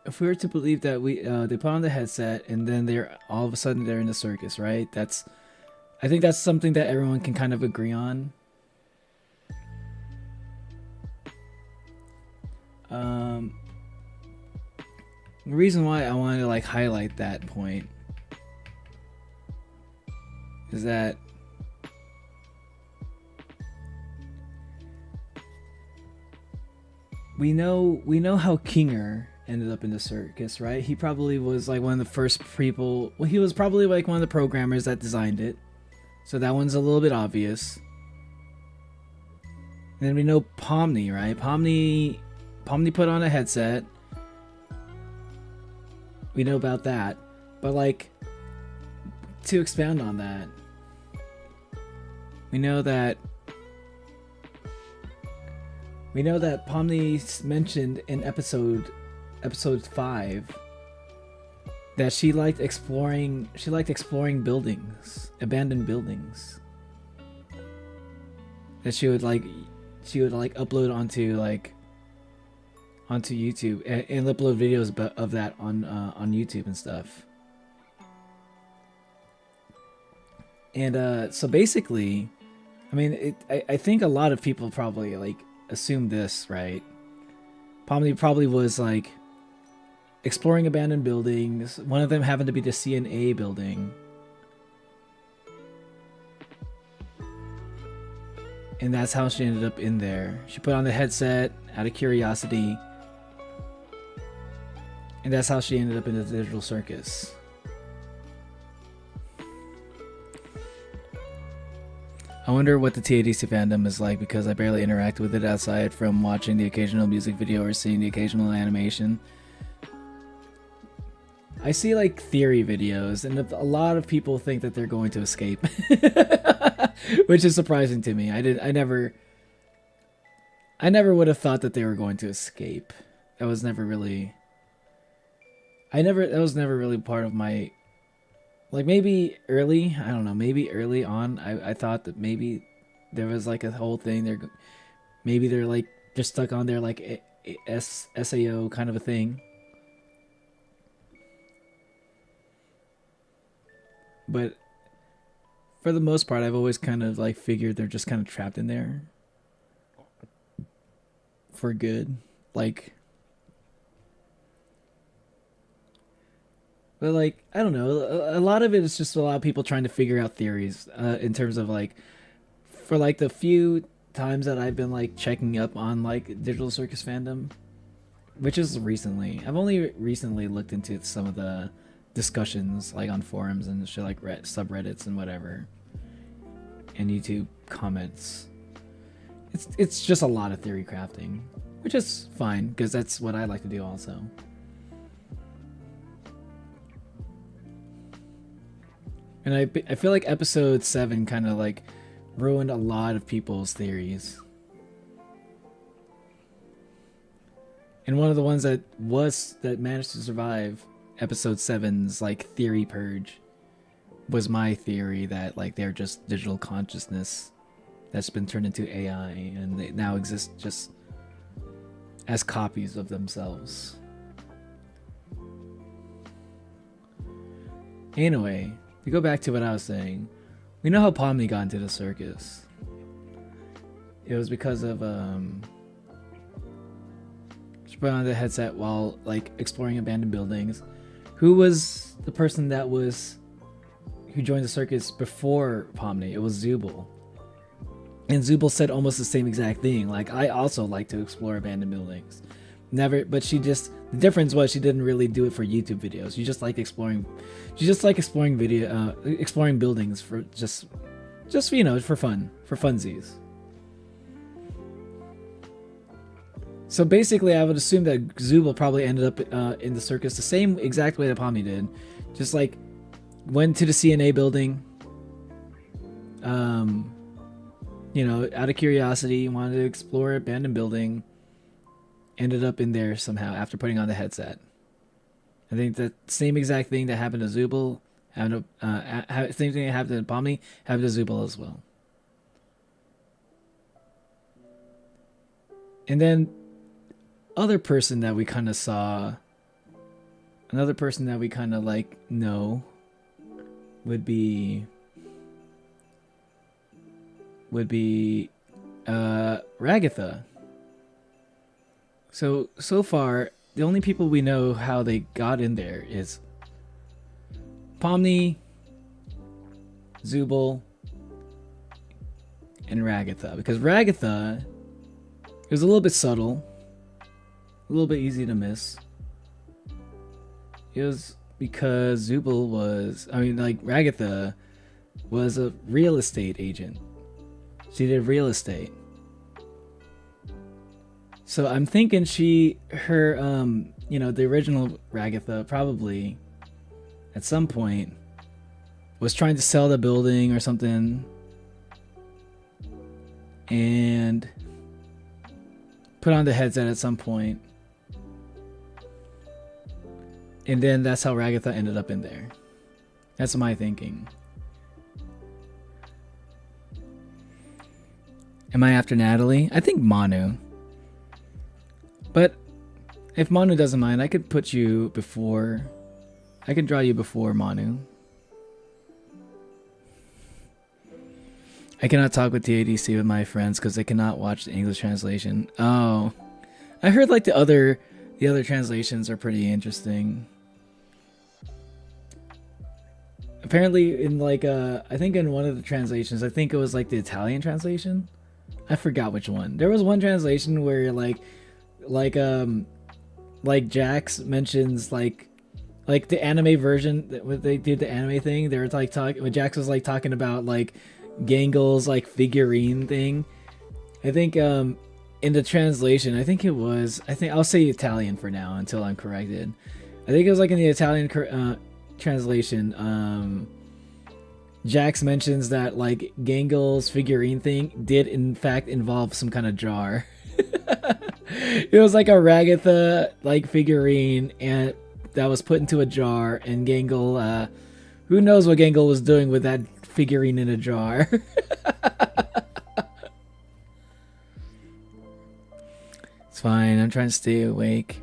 if we were to believe that they put on the headset and then they're all of a sudden they're in the circus, right? I think that's something that everyone can kind of agree on. The reason why I wanted to like highlight that point is that we know how Kinger ended up in the circus, right? He probably was like one of the first people. Well, he was probably like one of the programmers that designed it. So that one's a little bit obvious. And then we know Pomni, right? Pomni put on a headset. We know about that. But like, to expound on that, we know that Pomni mentioned in episode 5 that she liked exploring buildings, abandoned buildings. That she would upload onto YouTube and upload videos of that on YouTube and stuff. And so basically, I mean, I think a lot of people probably like assume this, right? Pomni probably was like exploring abandoned buildings. One of them happened to be the CNA building. And that's how she ended up in there. She put on the headset out of curiosity. And that's how she ended up in the digital circus. I wonder what the TADC fandom is like, because I barely interact with it aside from watching the occasional music video or seeing the occasional animation. I see like theory videos, and a lot of people think that they're going to escape, which is surprising to me. I never would have thought that they were going to escape. That was never really part of my, like, maybe early, I don't know, maybe early on, I thought that maybe there was like a whole thing, maybe they're like just stuck on there like SAO kind of a thing. But for the most part, I've always kind of like figured they're just kind of trapped in there for good. Like, but like, I don't know, a lot of it is just a lot of people trying to figure out theories in terms of like, for like the few times that I've been like checking up on like digital circus fandom, which is recently. I've only recently looked into some of the discussions like on forums and shit, like subreddits and whatever, and YouTube comments. It's just a lot of theory crafting, which is fine because that's what I like to do also. And I feel like episode 7 kind of like ruined a lot of people's theories. And one of the ones that managed to survive episode 7's like theory purge was my theory that like they're just digital consciousness that's been turned into AI, and they now exist just as copies of themselves. Anyway, to go back to what I was saying, we know how Pomni got into the circus. It was because of she put on the headset while like exploring abandoned buildings. Who was the person who joined the circus before Pomni? It was Zubul. And Zubul said almost the same exact thing. Like, I also like to explore abandoned buildings. But the difference was she didn't really do it for YouTube videos. She just like exploring buildings for just you know, for fun, for funsies. So basically, I would assume that Zubul probably ended up in the circus the same exact way that Pomni did. Just like went to the CNA building, you know, out of curiosity, wanted to explore abandoned building, ended up in there somehow after putting on the headset. I think the same exact thing that happened to Zubul, same thing that happened to Pomni, happened to Zubul as well. And then another person that we kind of like know would be Ragatha. So far, the only people we know how they got in there is Pomni, Zubul, and Ragatha. Because Ragatha, it was a little bit subtle. A little bit easy to miss. It was because Zubul was, I mean, like, Ragatha was a real estate agent. She did real estate. So I'm thinking her, you know, the original Ragatha probably at some point was trying to sell the building or something and put on the headset at some point. And then that's how Ragatha ended up in there. That's my thinking. Am I after Natalie? I think Manu. But if Manu doesn't mind, I could put you before. I can draw you before Manu. I cannot talk with TADC with my friends because they cannot watch the English translation. Oh, I heard like the other translations are pretty interesting. Apparently, in like I think in one of the translations, I think it was like the Italian translation. I forgot which one. There was one translation where like Jax mentions like the anime version when they did the anime thing. They were like talking when Jax was like talking about like Gangel's like figurine thing. I think in the translation, I think I'll say Italian for now until I'm corrected. I think it was like in the Italian translation, Jax mentions that like Gangel's figurine thing did in fact involve some kind of jar. It was like a Ragatha like figurine and that was put into a jar, and Gangle who knows what Gangle was doing with that figurine in a jar. It's fine, I'm trying to stay awake.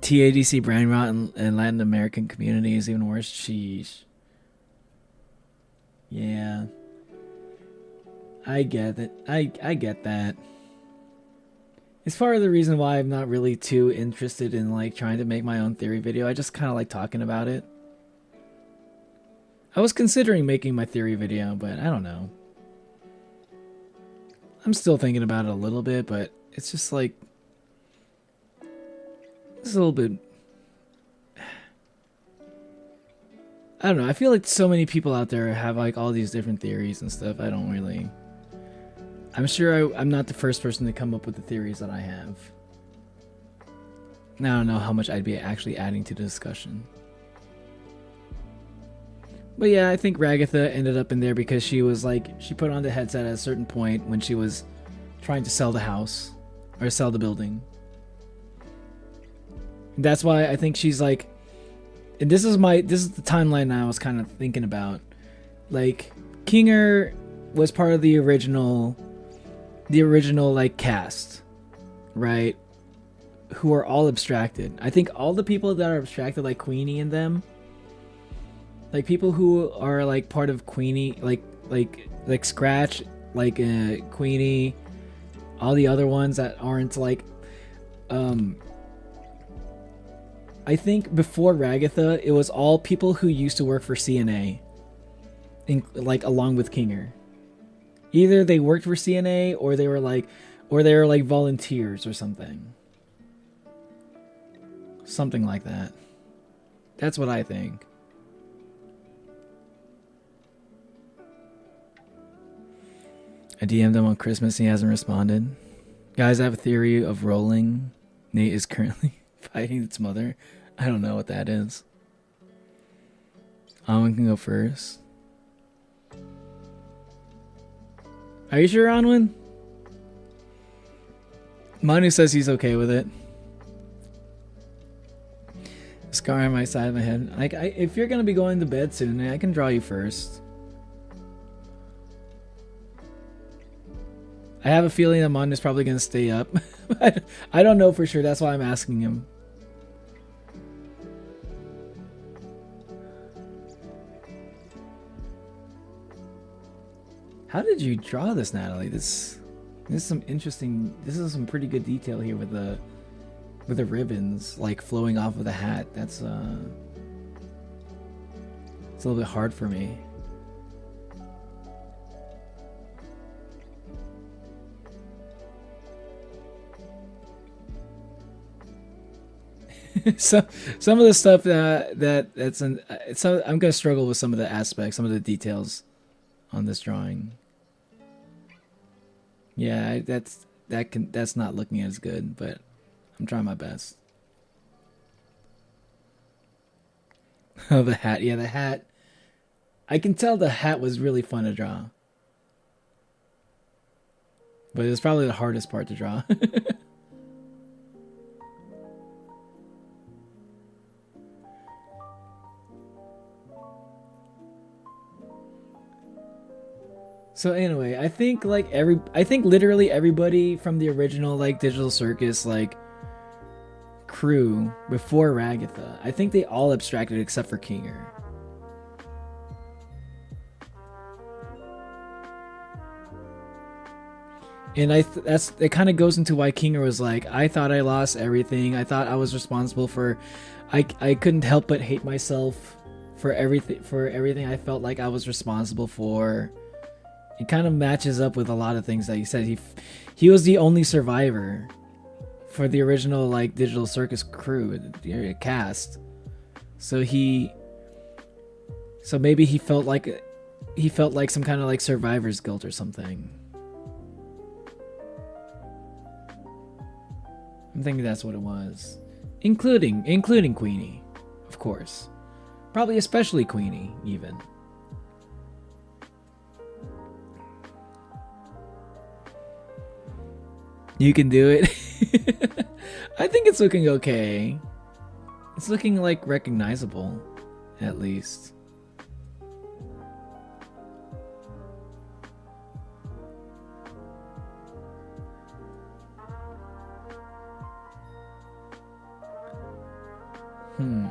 TADC brain rot in Latin American community is even worse. Sheesh. Yeah. I get it. I get that. It's part of the reason why I'm not really too interested in like trying to make my own theory video. I just kind of like talking about it. I was considering making my theory video, but I don't know. I'm still thinking about it a little bit, but it's just like it's a little bit. I don't know. I feel like so many people out there have like all these different theories and stuff. I don't really. I'm sure I'm not the first person to come up with the theories that I have. Now I don't know how much I'd be actually adding to the discussion. But yeah, I think Ragatha ended up in there because she was like, she put on the headset at a certain point when she was trying to sell the house or sell the building. And that's why I think she's like, and this is the timeline I was kind of thinking about. Like, Kinger was part of the original like cast, right? Who are all abstracted. I think all the people that are abstracted, like Queenie and them, like people who are like part of Queenie, like Scratch, like Queenie, all the other ones that aren't like, I think before Ragatha, it was all people who used to work for CNA, like along with Kinger. Either they worked for CNA or they were like volunteers or something. Something like that. That's what I think. I DM'd him on Christmas and he hasn't responded. Guys, I have a theory of rolling. Nate is currently fighting its mother. I don't know what that is. Anwen can go first. Are you sure, Anwen? Manu says he's okay with it. Scar on my side of my head. Like, if you're gonna be going to bed soon, I can draw you first. I have a feeling that Manu's probably gonna stay up. I don't know for sure. That's why I'm asking him. How did you draw this, Natalie? This is some interesting. This is some pretty good detail here with the ribbons like flowing off of the hat. That's it's a little bit hard for me. I don't know. I feel like so many people out there have like all these different theories and stuff. I don't really. I'm sure I'm not the first person to come up with the theories that I have. Now I don't know how much I'd be actually adding to the discussion. So some of the stuff that's an so I'm gonna struggle with some of the aspects, some of the details on this drawing. Yeah, that's not looking as good, but I'm trying my best. Oh, the hat. Yeah, the hat. I can tell the hat was really fun to draw, but it was probably the hardest part to draw. So anyway, I think literally everybody from the original like Digital Circus like crew before Ragatha, I think they all abstracted except for Kinger. And that's it. Kind of goes into why Kinger was like, I thought I lost everything. I thought I was responsible for, I couldn't help but hate myself for everything I felt like I was responsible for. It kind of matches up with a lot of things that he said. He was the only survivor for the original like Digital Circus crew, the cast. So maybe he felt like some kind of like survivor's guilt or something. I'm thinking that's what it was, including Queenie, of course, probably especially Queenie even. You can do it. I think it's looking okay. It's looking like recognizable, at least. Hmm.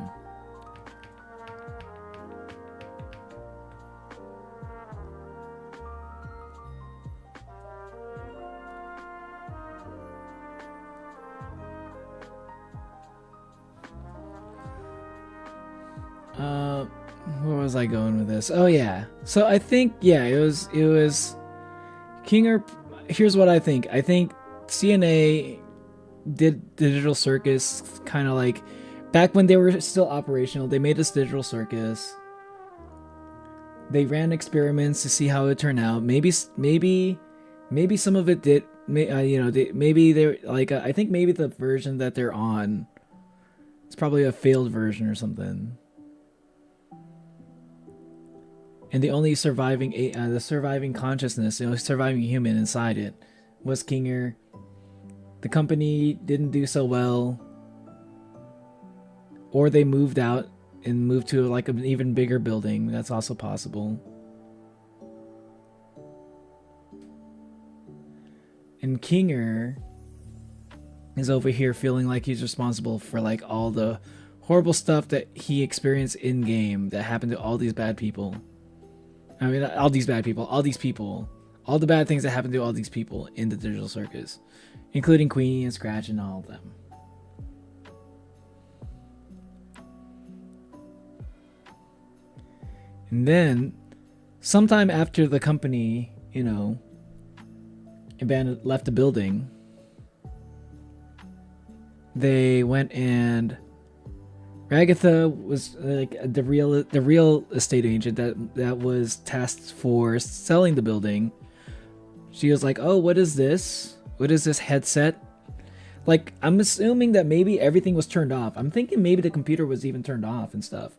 Where was I going with this? Oh yeah. So I think yeah, it was Kinger. Here's what I think. I think CNA did Digital Circus kind of like back when they were still operational. They made this Digital Circus. They ran experiments to see how it would turn out. Maybe some of it did. Maybe they're like I think maybe the version that they're on, it's probably a failed version or something. And the surviving consciousness, the only surviving human inside it, was Kinger. The company didn't do so well, or they moved out and moved to like an even bigger building. That's also possible. And Kinger is over here feeling like he's responsible for like all the horrible stuff that he experienced in game that happened to all these bad people. I mean, all these bad people, all these people, all the bad things that happened to all these people in the Digital Circus, including Queenie and Scratch and all of them. And then, sometime after the company, left the building, they went and Ragatha was like the real estate agent that was tasked for selling the building. She was like, "Oh, what is this? What is this headset?" Like, I'm assuming that maybe everything was turned off. I'm thinking maybe the computer was even turned off and stuff.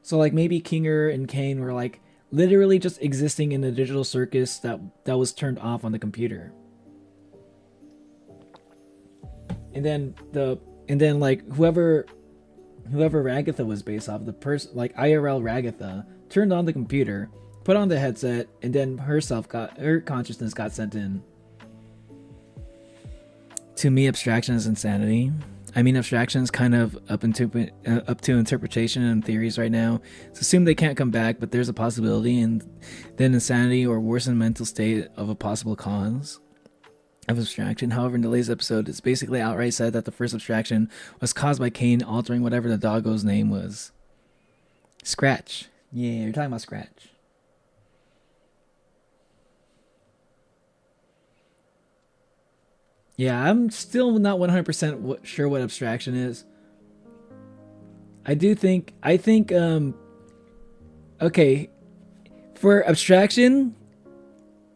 So like maybe Kinger and Kane were like literally just existing in the Digital Circus that was turned off on the computer. And then like whoever Ragatha was based off, the person like IRL Ragatha turned on the computer, put on the headset, and then her consciousness got sent in. To me, abstraction is insanity. I mean, abstraction is kind of up to interpretation and theories right now. It's assumed they can't come back, but there's a possibility, and then insanity or worsened mental state of a possible cause of abstraction. However, in the latest episode, it's basically outright said that the first abstraction was caused by Kane altering whatever the doggo's name was. Scratch. Yeah, you're talking about Scratch. Yeah, I'm still not 100% sure what abstraction is. I think okay, for abstraction,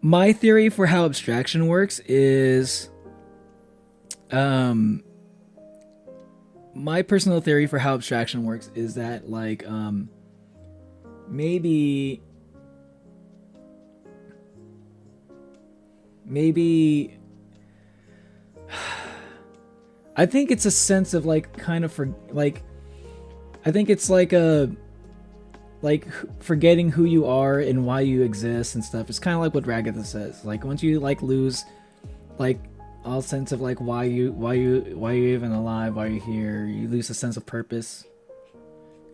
my theory for how abstraction works is um my personal theory for how abstraction works is that like maybe maybe I think it's a sense of like kind of for like I think it's like a like forgetting who you are and why you exist and stuff. It's kind of like what Ragatha says. Like once you like lose like all sense of like why you're even alive, why you're here, you lose a sense of purpose.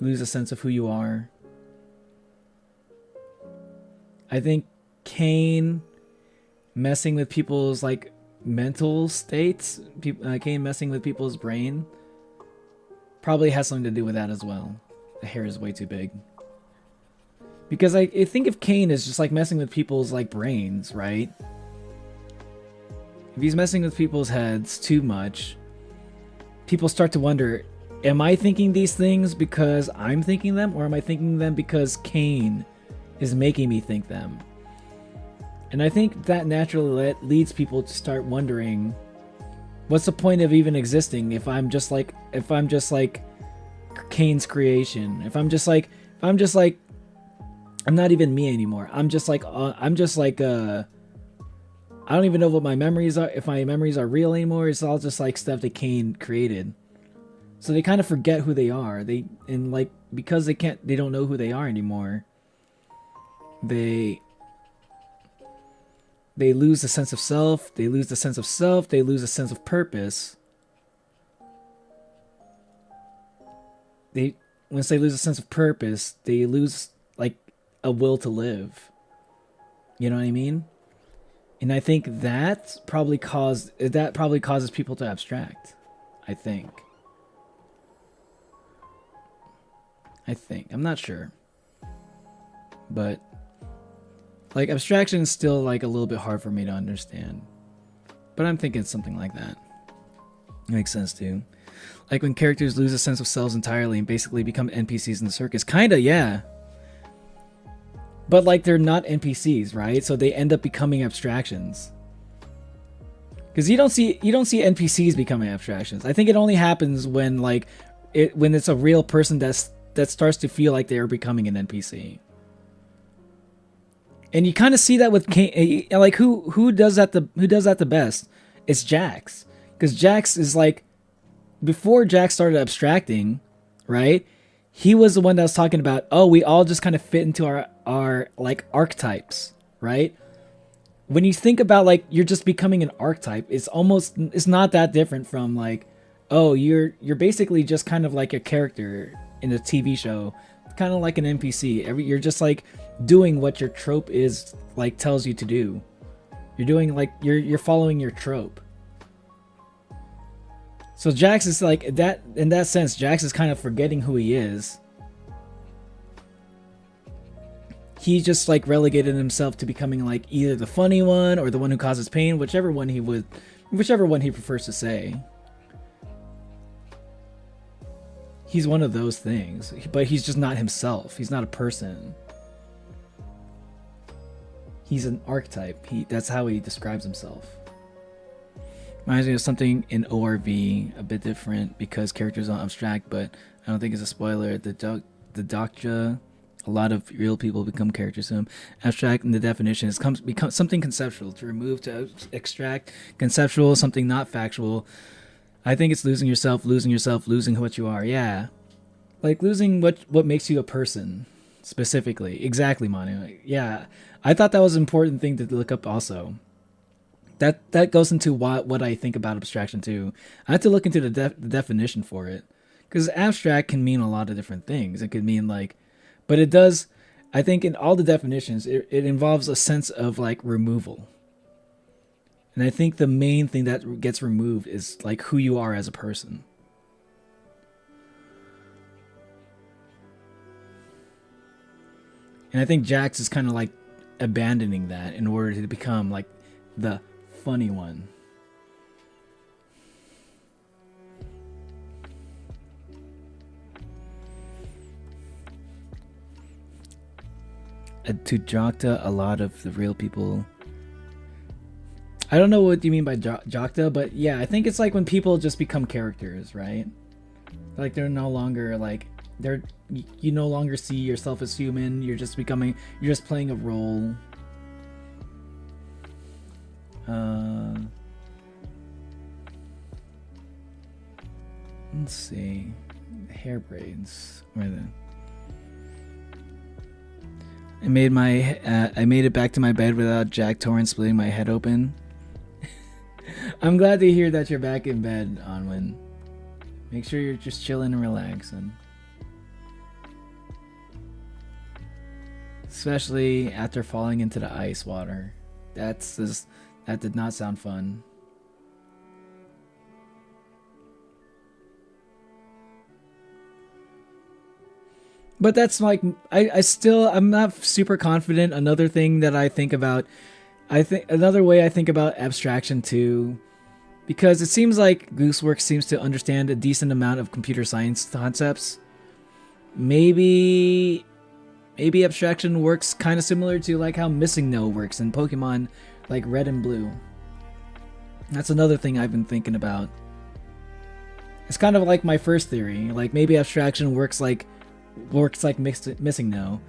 You lose a sense of who you are. I think Cain messing with people's like mental states, Cain messing with people's brain probably has something to do with that as well. The hair is way too big. Because I think if Cain is just like messing with people's like brains, right? If he's messing with people's heads too much, people start to wonder, am I thinking these things because I'm thinking them, or am I thinking them because Cain is making me think them? And I think that naturally leads people to start wondering, what's the point of even existing if I'm just like Cain's creation? If I'm just like I'm not even me anymore. I don't even know what my memories are. If my memories are real anymore, it's all just like stuff that Cain created. So they kind of forget who they are. Because they don't know who they are anymore. They lose the sense of self. They lose the sense of self. They lose a sense of purpose. Once they lose a sense of purpose, they lose like a will to live. You know what I mean? And I think that probably causes people to abstract. I think. I'm not sure. But like abstraction is still like a little bit hard for me to understand. But I'm thinking something like that. Makes sense too. Like when characters lose a sense of selves entirely and basically become NPCs in the circus. Kinda, yeah. But like they're not NPCs, right? So they end up becoming abstractions. Because you don't see NPCs becoming abstractions. I think it only happens when when it's a real person that starts to feel like they are becoming an NPC. And you kind of see that with like who does that the best? It's Jax. Because Jax is like, before Jax started abstracting, right? He was the one that was talking about, oh, we all just kind of fit into our like archetypes, right? When you think about like you're just becoming an archetype, it's not that different from like, oh, you're basically just kind of like a character in a TV show, kind of like an NPC. You're just like doing what your trope is like tells you to do. You're doing like you're following your trope. So Jax is like that in that sense. Jax is kind of forgetting who he is. He just like relegated himself to becoming like either the funny one or the one who causes pain, whichever one he prefers to say. He's one of those things, but he's just not himself. He's not a person. He's an archetype. That's how he describes himself. Reminds me of something in ORV, a bit different because characters are abstract, but I don't think it's a spoiler. The Doctra, a lot of real people become characters to him. Abstract in the definition is become something conceptual, to remove, to extract. Conceptual, something not factual. I think it's losing yourself, losing what you are. Yeah. Like losing what makes you a person, specifically. Exactly, Manu. Yeah. I thought that was an important thing to look up also. That goes into what I think about abstraction too. I had to look into the definition for it, because abstract can mean a lot of different things. It could mean like, but it does. I think in all the definitions, it involves a sense of like removal. And I think the main thing that gets removed is like who you are as a person. And I think Jax is kind of like abandoning that in order to become like the funny one. to Jokta, a lot of the real people. I don't know what you mean by Jokta, but yeah, I think it's like when people just become characters, right? Like they're no longer like you no longer see yourself as human. You're just playing a role. Let's see, hair braids. Where are they? I made it back to my bed without Jack Torrance splitting my head open. I'm glad to hear that you're back in bed, Onwin. Make sure you're just chilling and relaxing. Especially after falling into the ice water. That did not sound fun. But that's like, I'm not super confident. Another thing that I think about, another way I think about abstraction too, because it seems like Gooseworks seems to understand a decent amount of computer science concepts. Maybe abstraction works kind of similar to like how Missing No works in Pokemon like Red and Blue. That's another thing I've been thinking about. It's kind of like my first theory. Like maybe abstraction works like Missing No,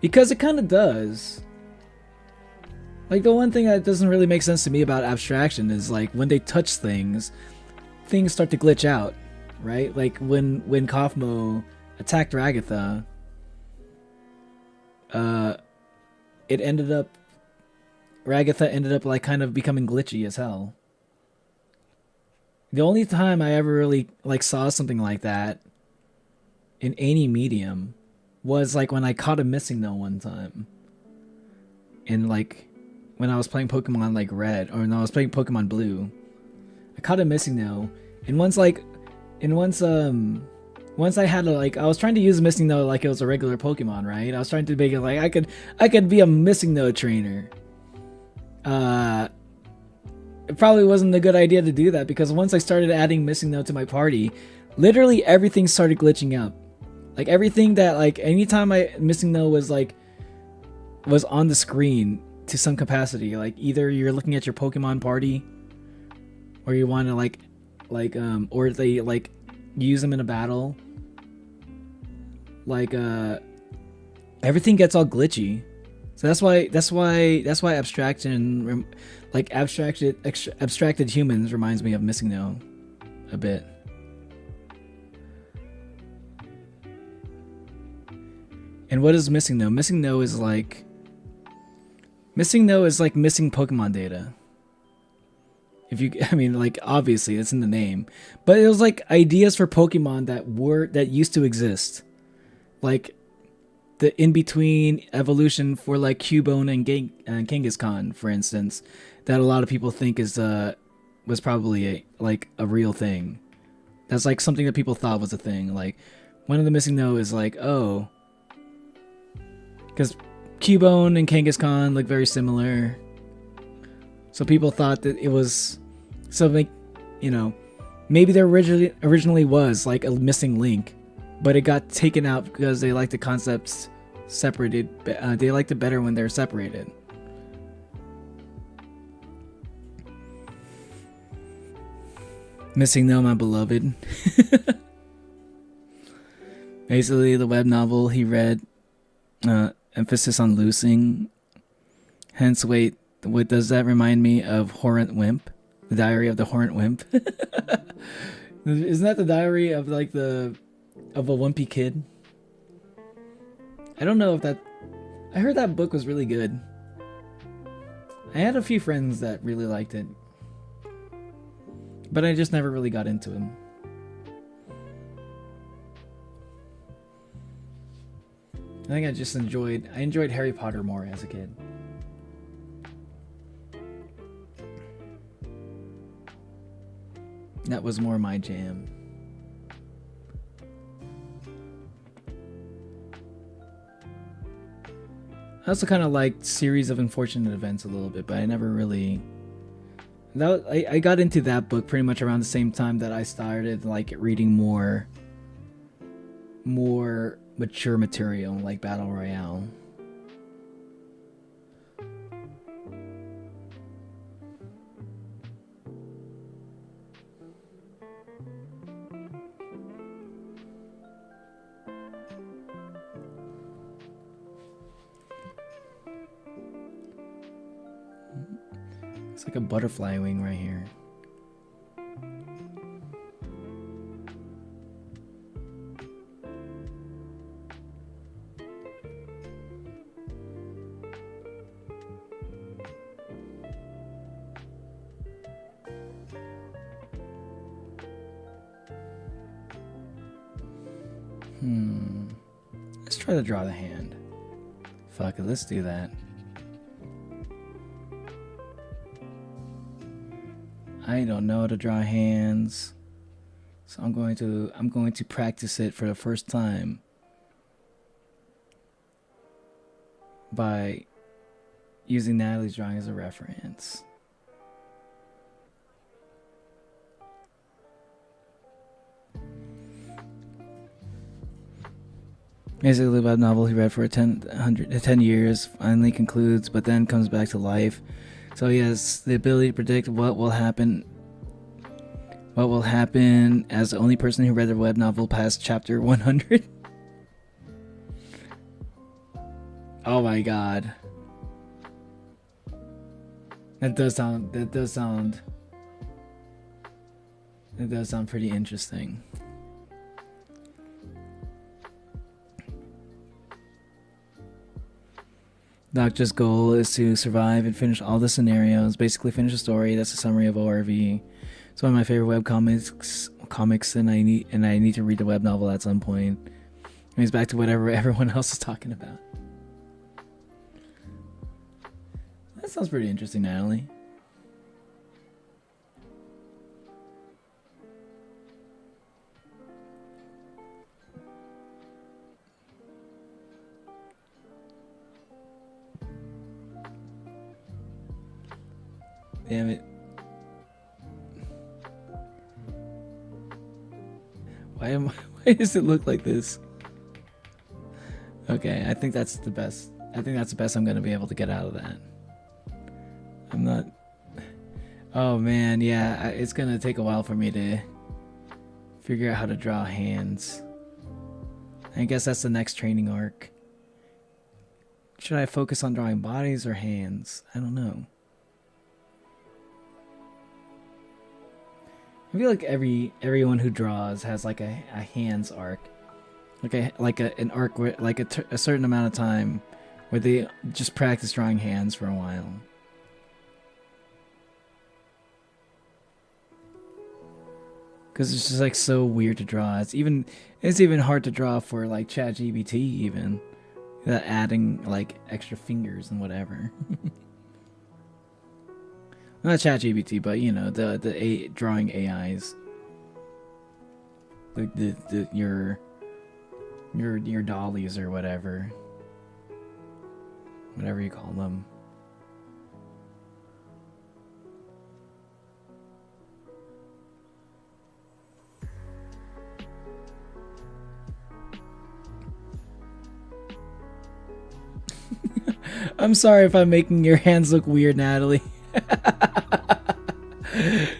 because it kind of does. Like the one thing that doesn't really make sense to me about abstraction is like when they touch things start to glitch out, right? Like when Kaufmo attacked Ragatha, Ragatha ended up like kind of becoming glitchy as hell. The only time I ever really like saw something like that in any medium was like when I caught a Missing No one time. And like when I was playing Pokemon like Red, or when I was playing Pokemon Blue, I caught a Missing No. And once I had I was trying to use a Missing No like it was a regular Pokemon, right? I was trying to make it like I could be a Missing No trainer. It probably wasn't a good idea to do that, because once I started adding Missing No to my party, literally everything started glitching up. Like everything that like anytime Missing No was on the screen to some capacity, like either you're looking at your Pokemon party, or you want to or they like use them in a battle, like everything gets all glitchy. So that's why abstraction, like abstracted humans, reminds me of Missing No a bit. And what is Missing No? Missing No is like missing Pokemon data. Like obviously it's in the name, but it was like ideas for Pokemon that used to exist, like the in-between evolution for like Cubone and Kangaskhan, for instance, that a lot of people think was probably a real thing. That's like something that people thought was a thing. Like one of the Missing No is like, oh, because Cubone and Kangaskhan look very similar, so people thought that it was something, maybe there originally was like a missing link, but it got taken out because they like the concepts separated. They liked it better when they're separated. Missing No, my beloved. Basically, the web novel he read, emphasis on losing. Hence, wait, what does that remind me of? Horrent Wimp, the Diary of the Horrent Wimp. Isn't that the diary of like of a wimpy kid? I don't know if that. I heard that book was really good. I had a few friends that really liked it, but I just never really got into him. I think I enjoyed Harry Potter more as a kid. That was more my jam. I also kind of liked Series of Unfortunate Events a little bit, but I never really... I got into that book pretty much around the same time that I started like reading more mature material like Battle Royale. It's like a butterfly wing right here. Let's try to draw the hand. Fuck it, let's do that. I don't know how to draw hands, so I'm going to practice it for the first time by using Natalie's drawing as a reference. Basically, a web novel he read for 10 years finally concludes, but then comes back to life. So he has the ability to predict what will happen as the only person who read the web novel past chapter 100. Oh my god. That does sound pretty interesting. Doctor's goal is to survive and finish all the scenarios, basically finish a story. That's a summary of ORV. It's one of my favorite web comics, and I need to read the web novel at some point. And he's back to whatever everyone else is talking about. That sounds pretty interesting, Natalie. Damn it. Why does it look like this? Okay, I think that's the best. I think that's the best I'm gonna be able to get out of that. I'm not... Oh man, yeah, it's gonna take a while for me to figure out how to draw hands. I guess that's the next training arc. Should I focus on drawing bodies or hands? I don't know. I feel like everyone who draws has like a hands arc, an arc where like a certain amount of time where they just practice drawing hands for a while. Because it's just like so weird to draw. It's even hard to draw for like ChatGPT even, without adding like extra fingers and whatever. Not ChatGPT, but you know the drawing AIs, your dollies or whatever you call them. I'm sorry if I'm making your hands look weird, Natalie.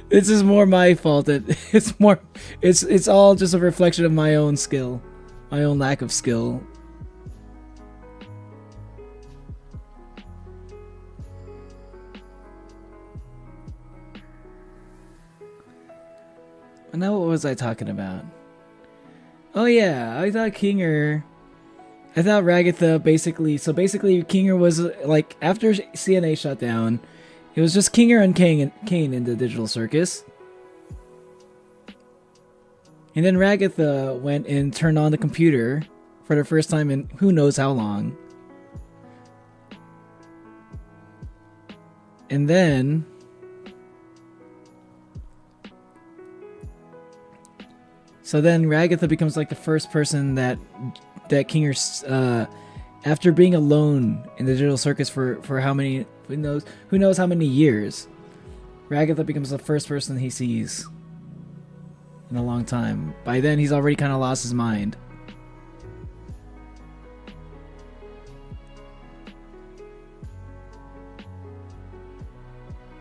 This is more my fault. It's all just a reflection of my own skill, my own lack of skill. And now what was I talking about? Oh yeah, I thought Ragatha basically Kinger was like, after CNA shut down, it was just Kinger and Kane in the digital circus. And then Ragatha went and turned on the computer for the first time in who knows how long. And then Ragatha becomes like the first person that Kinger, after being alone in the digital circus for how many, who knows how many years, Ragatha becomes the first person he sees in a long time. By then he's already kind of lost his mind.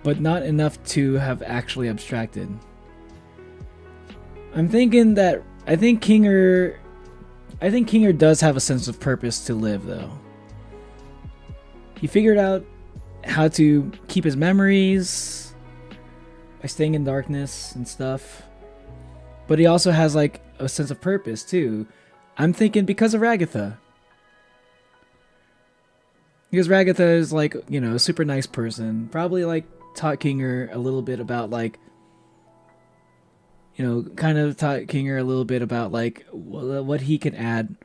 But not enough to have actually abstracted. I think Kinger does have a sense of purpose to live, though. He figured out how to keep his memories by staying in darkness and stuff. But he also has like a sense of purpose too. I'm thinking because of Ragatha. Because Ragatha is like, you know, a super nice person. Probably like taught Kinger a little bit about like, you know, kind of taught Kinger a little bit about like what he can add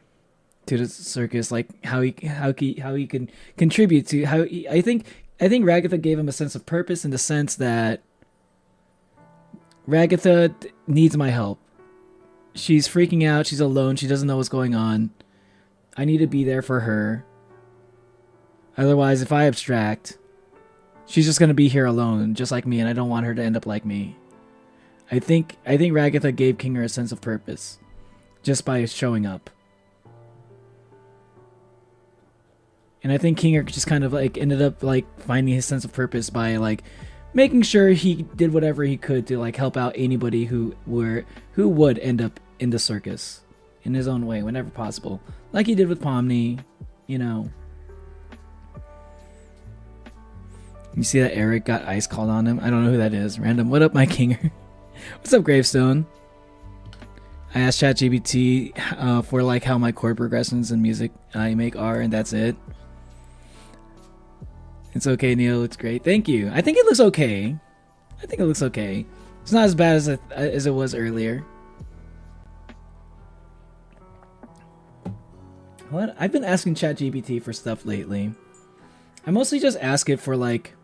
to the circus, like how he can contribute to I think Ragatha gave him a sense of purpose in the sense that Ragatha needs my help. She's freaking out. She's alone. She doesn't know what's going on. I need to be there for her. Otherwise, if I abstract, she's just gonna be here alone, just like me, and I don't want her to end up like me. I think Ragatha gave Kinger a sense of purpose just by showing up. And I think Kinger just kind of like ended up like finding his sense of purpose by like making sure he did whatever he could to like help out anybody who would end up in the circus in his own way whenever possible, like he did with Pomni, you know. You see that Eric got ice called on him? I don't know who that is. Random. What up, my Kinger? What's up, Gravestone? I asked ChatGPT for like how my chord progressions in music I make are, and that's it. It's okay, Neil. It's great. Thank you. I think it looks okay. It's not as bad as it was earlier. What? I've been asking ChatGPT for stuff lately. I mostly just ask it for like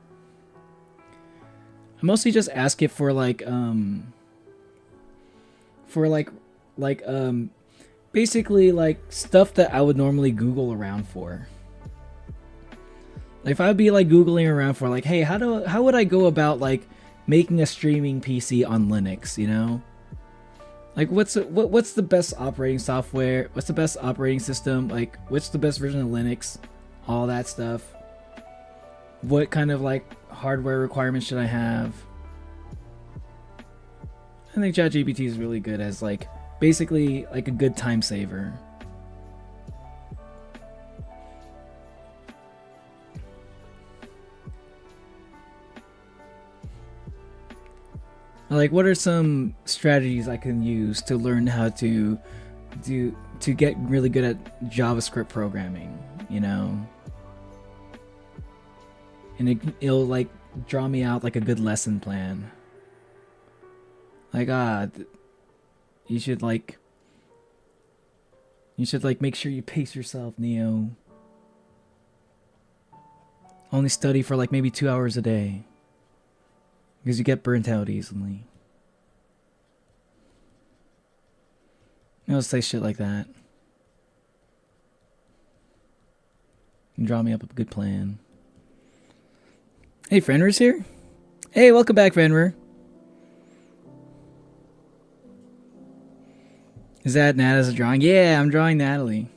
basically like stuff that I would normally Google around for. Like if I'd be like Googling around for like, hey, how would I go about like making a streaming PC on Linux, you know? Like what's the best operating software? What's the best operating system? Like what's the best version of Linux? All that stuff. What kind of like hardware requirements should I have? I think ChatGPT is really good as like basically like a good time saver. Like what are some strategies I can use to learn how to get really good at JavaScript programming, you know? And it'll like draw me out like a good lesson plan. Like you should make sure you pace yourself, Neo. Only study for like maybe 2 hours a day, because you get burnt out easily. It'll say shit like that. And draw me up a good plan. Hey, Frenwer's here. Hey, welcome back, Frenwer. Is that Nat as a drawing? Yeah, I'm drawing Natalie.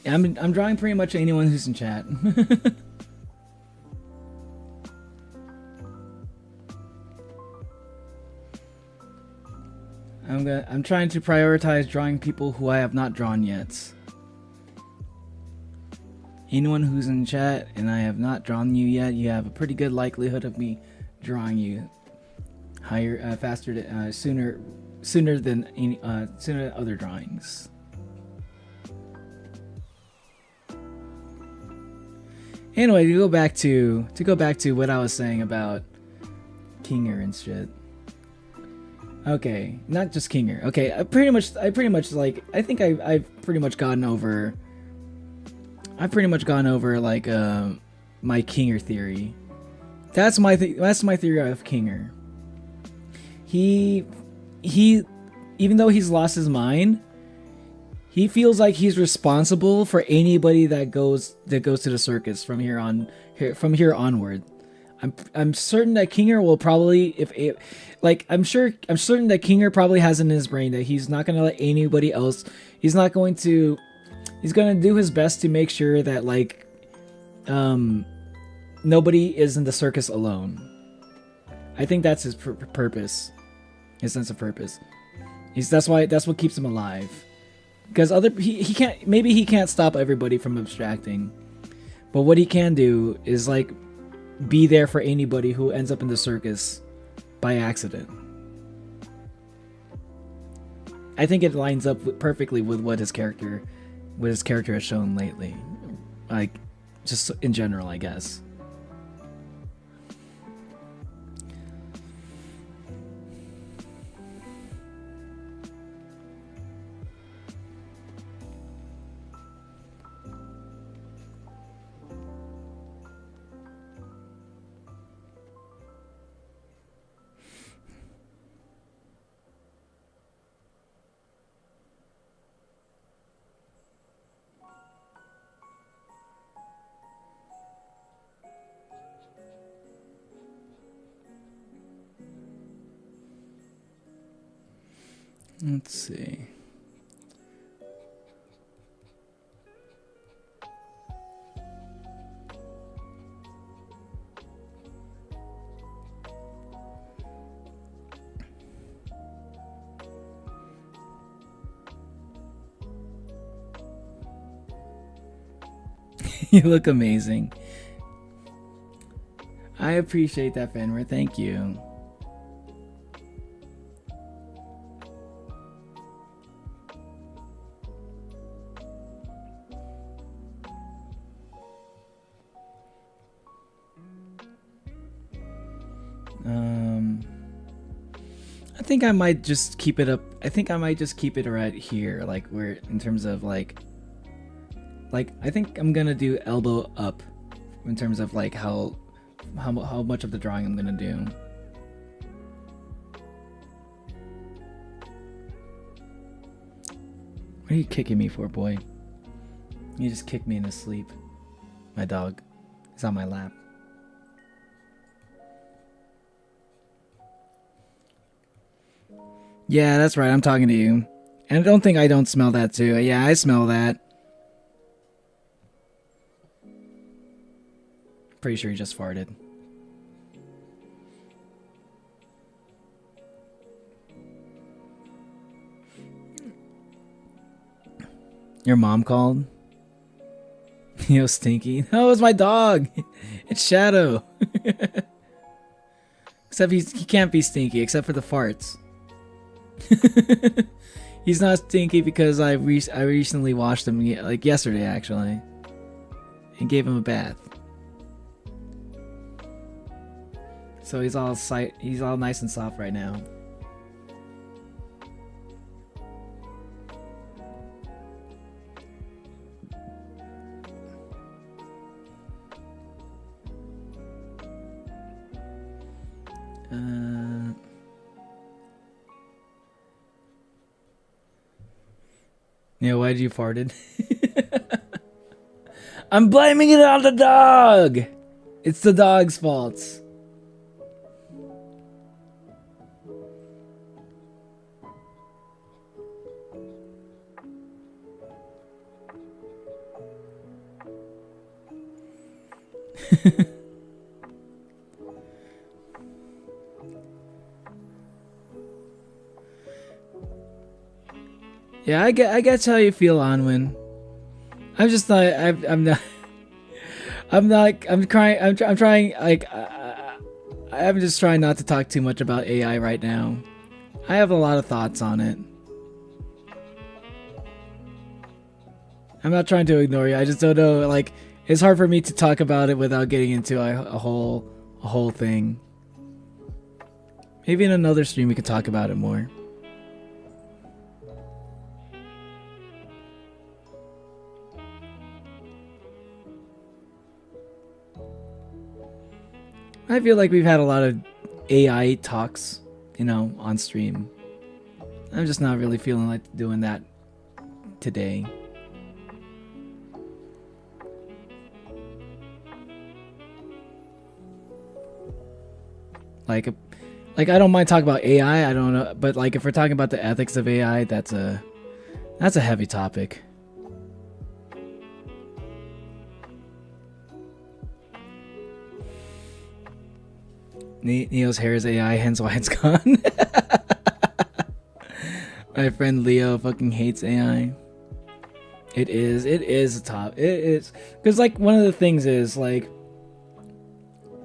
Yeah, I'm drawing pretty much anyone who's in chat. I'm trying to prioritize drawing people who I have not drawn yet. Anyone who's in chat and I have not drawn you yet, you have a pretty good likelihood of me drawing you sooner than other drawings. Anyway, to go back to what I was saying about Kinger and shit. Okay, not just Kinger. Okay, I pretty much like I've pretty much gone over like my Kinger theory. That's my theory of Kinger. He even though he's lost his mind, he feels like he's responsible for anybody that goes to the circus from here onward. I'm certain that Kinger will probably I'm certain that Kinger probably has in his brain that he's not going to let anybody else. He's going to do his best to make sure that like nobody is in the circus alone. I think that's his purpose, his sense of purpose. That's what keeps him alive. Because he can't stop everybody from abstracting, But what he can do is like be there for anybody who ends up in the circus by accident. I think it lines up perfectly with what his character has shown lately. Like, just in general, I guess. Let's see. You look amazing. I appreciate that, Fenrir. Thank you. I think I might just keep it up. I think I might just keep it right here, like where in terms of like I think I'm gonna do elbow up in terms of like how much of the drawing I'm gonna do. What are you kicking me for, boy? You just kicked me in his sleep. My dog is on my lap. Yeah, that's right. I'm talking to you. And I don't think I don't smell that too. Yeah, I smell that. Pretty sure he just farted. Your mom called? Yo, Stinky. Oh, it's my dog. It's Shadow. Except he can't be stinky, except for the farts. He's not stinky because I recently washed him, like yesterday actually, and gave him a bath. So he's all nice and soft right now. Yeah, why did you farted? I'm blaming it on the dog! It's the dog's fault. Yeah, I get how you feel, Anwin. I'm just not. I'm not. I'm not. I'm trying. I'm trying. Like, I'm just trying not to talk too much about AI right now. I have a lot of thoughts on it. I'm not trying to ignore you. I just don't know. Like, it's hard for me to talk about it without getting into a whole thing. Maybe in another stream we could talk about it more. I feel like we've had a lot of AI talks, you know, on stream. I'm just not really feeling like doing that today. Like I don't mind talking about AI, I don't know, but like if we're talking about the ethics of AI, that's a heavy topic. Neo's hair is AI, hence why it's gone. My friend Leo fucking hates AI. It is. It is a top. It is because like one of the things is like,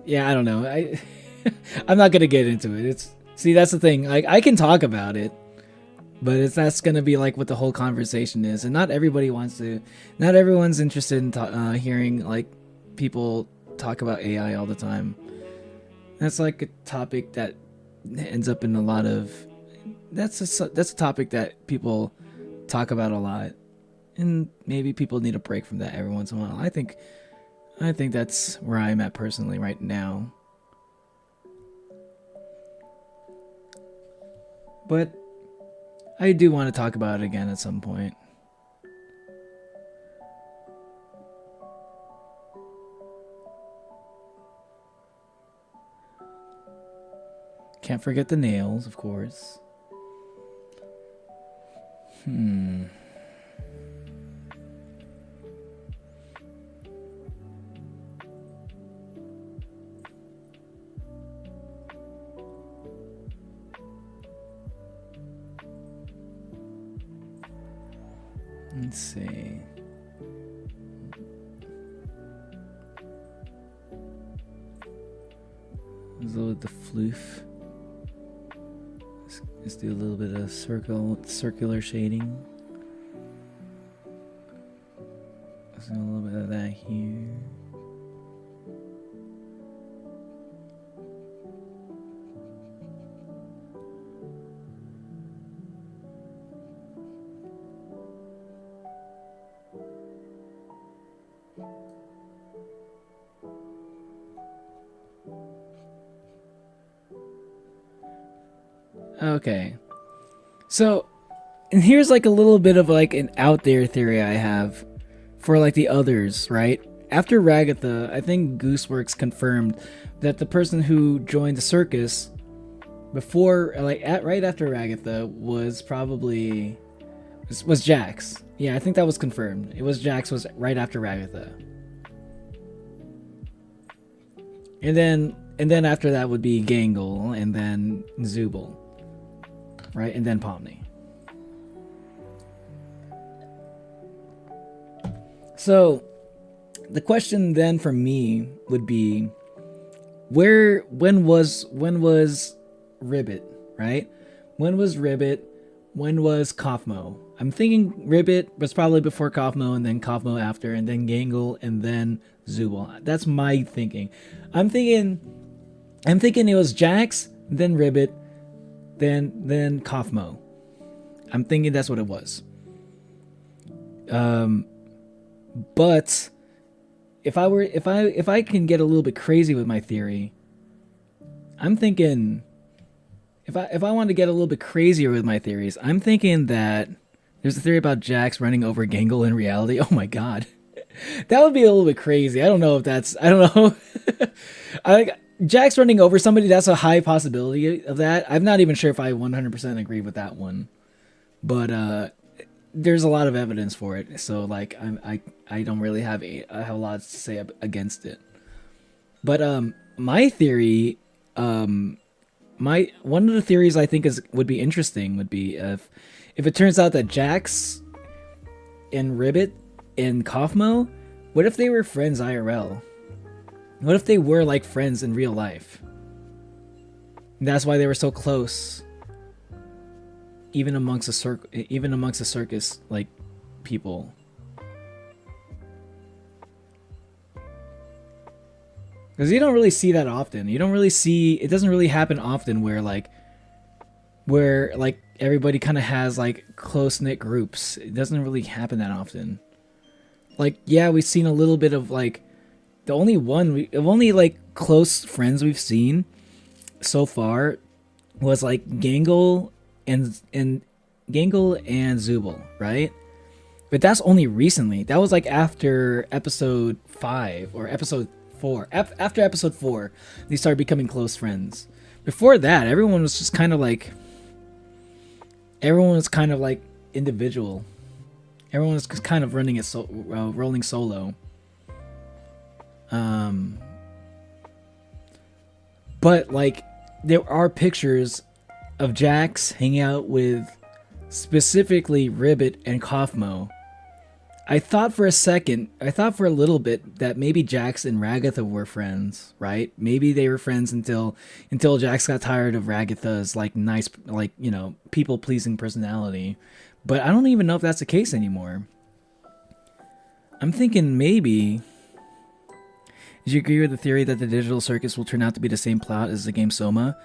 yeah, I don't know. I'm not gonna get into it. It's see that's the thing. Like I can talk about it, but that's gonna be like what the whole conversation is, and not everybody wants to. Not everyone's interested in hearing like people talk about AI all the time. That's like a topic that ends up in a lot of. That's a topic that people talk about a lot, and maybe people need a break from that every once in a while. I think that's where I'm at personally right now. But I do want to talk about it again at some point. Can't forget the nails, of course. Let's see. Let's load the floof. Let's do a little bit of circular shading. Let's do a little bit of that here. Okay. So, and here's like a little bit of like an out there theory I have for like the others, right? After Ragatha, I think Gooseworks confirmed that the person who joined the circus before, like right after Ragatha was probably was Jax. Yeah, I think that was confirmed. It was Jax was right after Ragatha. And then after that would be Gangle and then Zubul. Right? And then Pomni. So the question then for me would be when was Ribbit, right? When was Ribbit? When was Kaufmo? I'm thinking Ribbit was probably before Kaufmo and then Kaufmo after and then Gangle and then Zubul. That's my thinking. I'm thinking it was Jax, then Ribbit, then Kaufmo. I'm thinking that's what it was. But if I can get a little bit crazy with my theory, I'm thinking if I want to get a little bit crazier with my theories, I'm thinking that there's a theory about Jax running over Gangle in reality. Oh my god. That would be a little bit crazy. I don't know. Jax running over somebody, that's a high possibility of that. I'm not even sure if I 100% agree with that one. But there's a lot of evidence for it. So like I don't really have a lot to say against it. But my theory one of the theories I think would be interesting would be if it turns out that Jax and Ribbit and Kaufmo, what if they were friends IRL? What if they were like friends in real life? And that's why they were so close, even amongst the circus like people. Because you don't really see that often. It doesn't really happen often where everybody kind of has like close knit groups. It doesn't really happen that often. Like, yeah, we've seen a little bit of like. The only like close friends we've seen so far was like Gangle and Zubul, right? But that's only recently. That was like after episode 5 or episode 4. After episode 4, they started becoming close friends. Before that, everyone was kind of like individual. Everyone was just kind of running it rolling solo. But like there are pictures of Jax hanging out with specifically Ribbit and Kaufmo. I thought for a second, I thought for a little bit that maybe Jax and Ragatha were friends, right? Maybe they were friends until Jax got tired of Ragatha's like nice, like, you know, people pleasing personality. But I don't even know if that's the case anymore. I'm thinking maybe. Did you agree with the theory that the digital circus will turn out to be the same plot as the game Soma?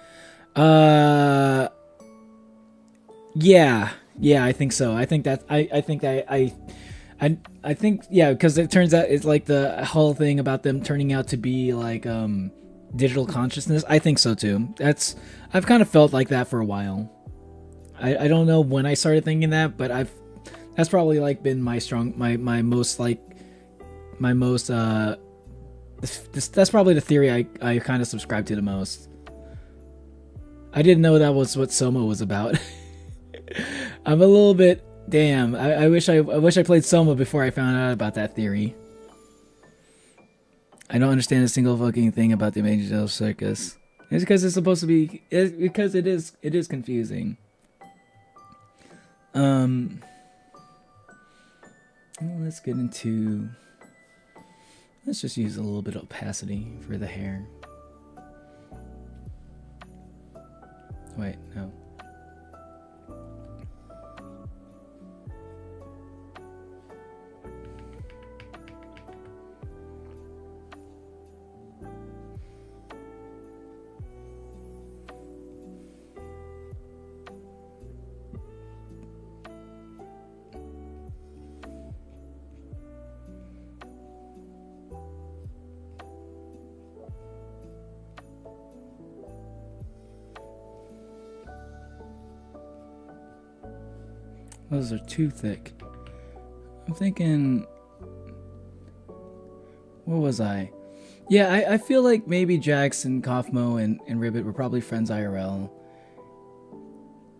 Yeah, I think so. I think that I think yeah, because it turns out it's like the whole thing about them turning out to be like digital consciousness. I think so too. I've kind of felt like that for a while. I don't know when I started thinking that, but that's probably like been my most that's probably the theory I kind of subscribe to the most. I didn't know that was what Soma was about. I'm a little bit damn. I wish I played Soma before I found out about that theory. I don't understand a single fucking thing about the Digital Circus. It's because it's supposed to be. Because it is confusing. Let's get into. Let's just use a little bit of opacity for the hair. Wait, no. Those are too thick. I'm thinking... What was I? Yeah, I feel like maybe Jax and Kaufmo and Ribbit were probably friends IRL.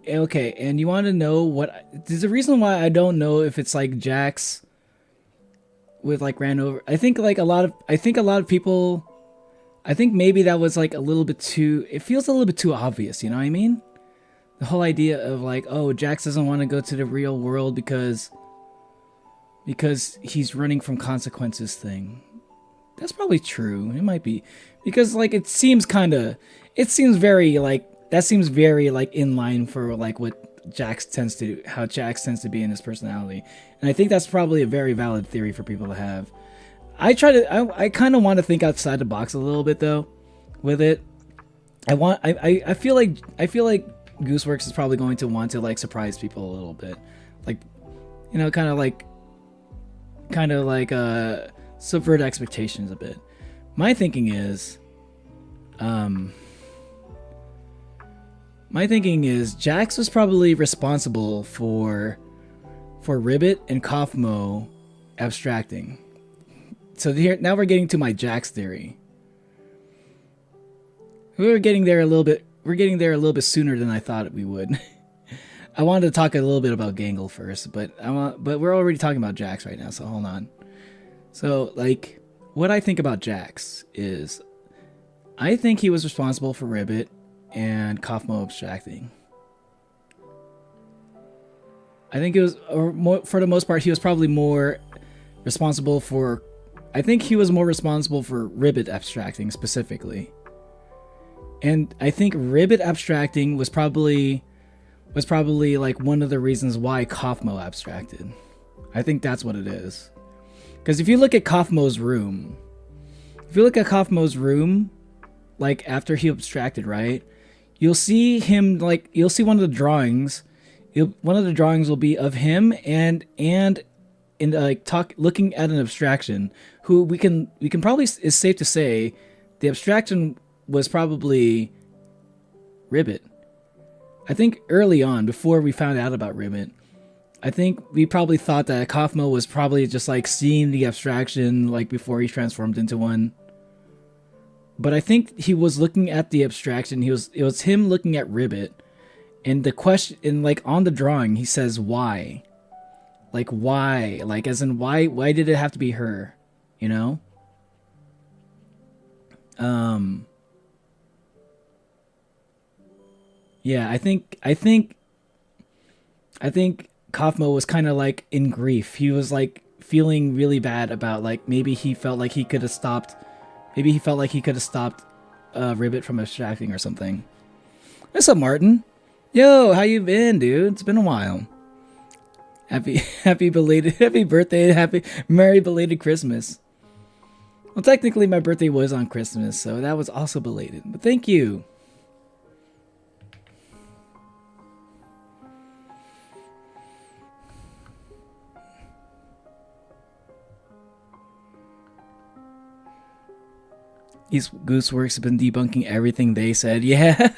Okay, and you want to know what... There's a reason why I don't know if it's like Jax with like ran over... I think a lot of people... I think maybe that was like a little bit too... It feels a little bit too obvious, you know what I mean? The whole idea of like, oh, Jax doesn't want to go to the real world because he's running from consequences thing. That's probably true. It might be. Because like it seems very like in line for like what how Jax tends to be in his personality. And I think that's probably a very valid theory for people to have. I kind of want to think outside the box a little bit though with it. I feel like Gooseworks is probably going to want to like surprise people a little bit, like, you know, kind of like subvert expectations a bit. My thinking is Jax was probably responsible for Ribbit and Kaufmo abstracting. So here now we're getting to my Jax theory. We're getting there a little bit sooner than I thought we would. I wanted to talk a little bit about Gangle first, but we're already talking about Jax right now, so hold on. So, like, what I think about Jax is, I think he was responsible for Ribbit and Kaufmo abstracting. I think it was, for the most part, he was probably more responsible for. I think he was more responsible for Ribbit abstracting specifically. And I think Ribbit abstracting was probably like one of the reasons why Kaufmo abstracted. I think that's what it is. Because if you look at Kaufmo's room, like after he abstracted, right? You'll see him you'll see one of the drawings. One of the drawings will be of him and in like looking at an abstraction. Who we can probably, is safe to say, the abstraction was probably Ribbit. I think early on, before we found out about Ribbit, I think we probably thought that Kaufmo was probably just like seeing the abstraction like before he transformed into one. But I think he was looking at the abstraction. It was him looking at Ribbit, and the question, and like on the drawing, he says why, like why, like as in why did it have to be her, you know? Yeah, I think Kaufmo was kind of like in grief. He was like feeling really bad about like maybe he felt like he could have stopped. Maybe he felt like he could have stopped Ribbit from abstracting or something. What's up, Martin? Yo, how you been, dude? It's been a while. Happy birthday, merry belated Christmas. Well, technically my birthday was on Christmas, so that was also belated. But thank you. These Gooseworks have been debunking everything they said. Yeah.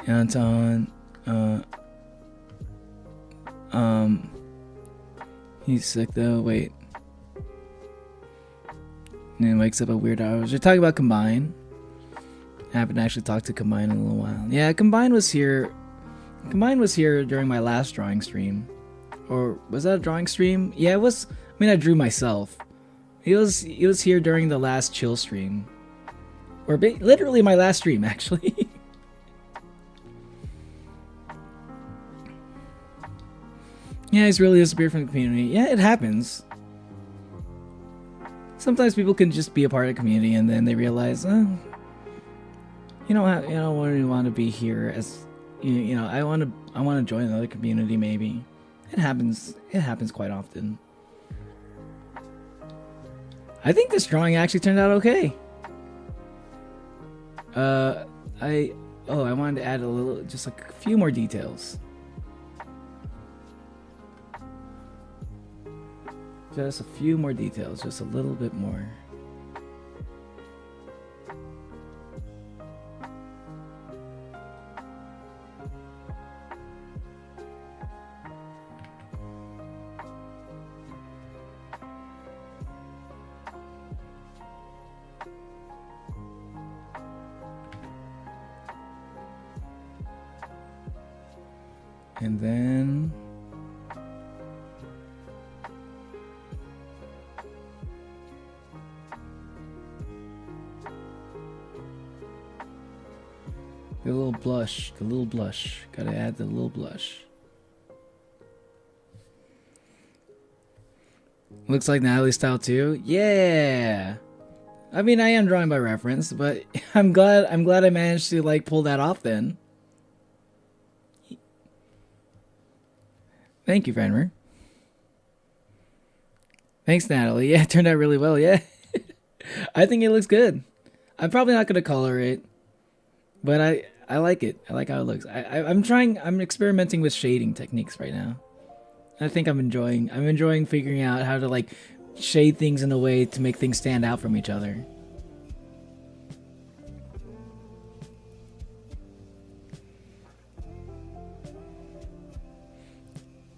Anton, he's sick though. Wait. And he wakes up at weird hours. You're talking about Combine. I haven't actually talked to Combine in a little while. Yeah, Combine was here. Combine was here during my last drawing stream. Or was that a drawing stream? Yeah, it was. I mean, I drew myself. He was here during the last chill stream. Or literally my last stream, actually. Yeah, he's really disappeared from the community. Yeah, it happens. Sometimes people can just be a part of the community and then they realize, you don't really want to be here as, I want to join another community maybe. It happens. It happens quite often. I think this drawing actually turned out okay. I wanted to add just a few more details. Just a few more details, just a little bit more. And then the little blush. Gotta add the little blush. Looks like Natalie's style too. Yeah. I mean, I am drawing by reference, but I'm glad I managed to like pull that off then. Thank you, Fenrir. Thanks, Natalie. Yeah, it turned out really well. Yeah. I think it looks good. I'm probably not gonna color it, but I like it. I like how it looks. I'm experimenting with shading techniques right now. I think I'm enjoying figuring out how to like shade things in a way to make things stand out from each other.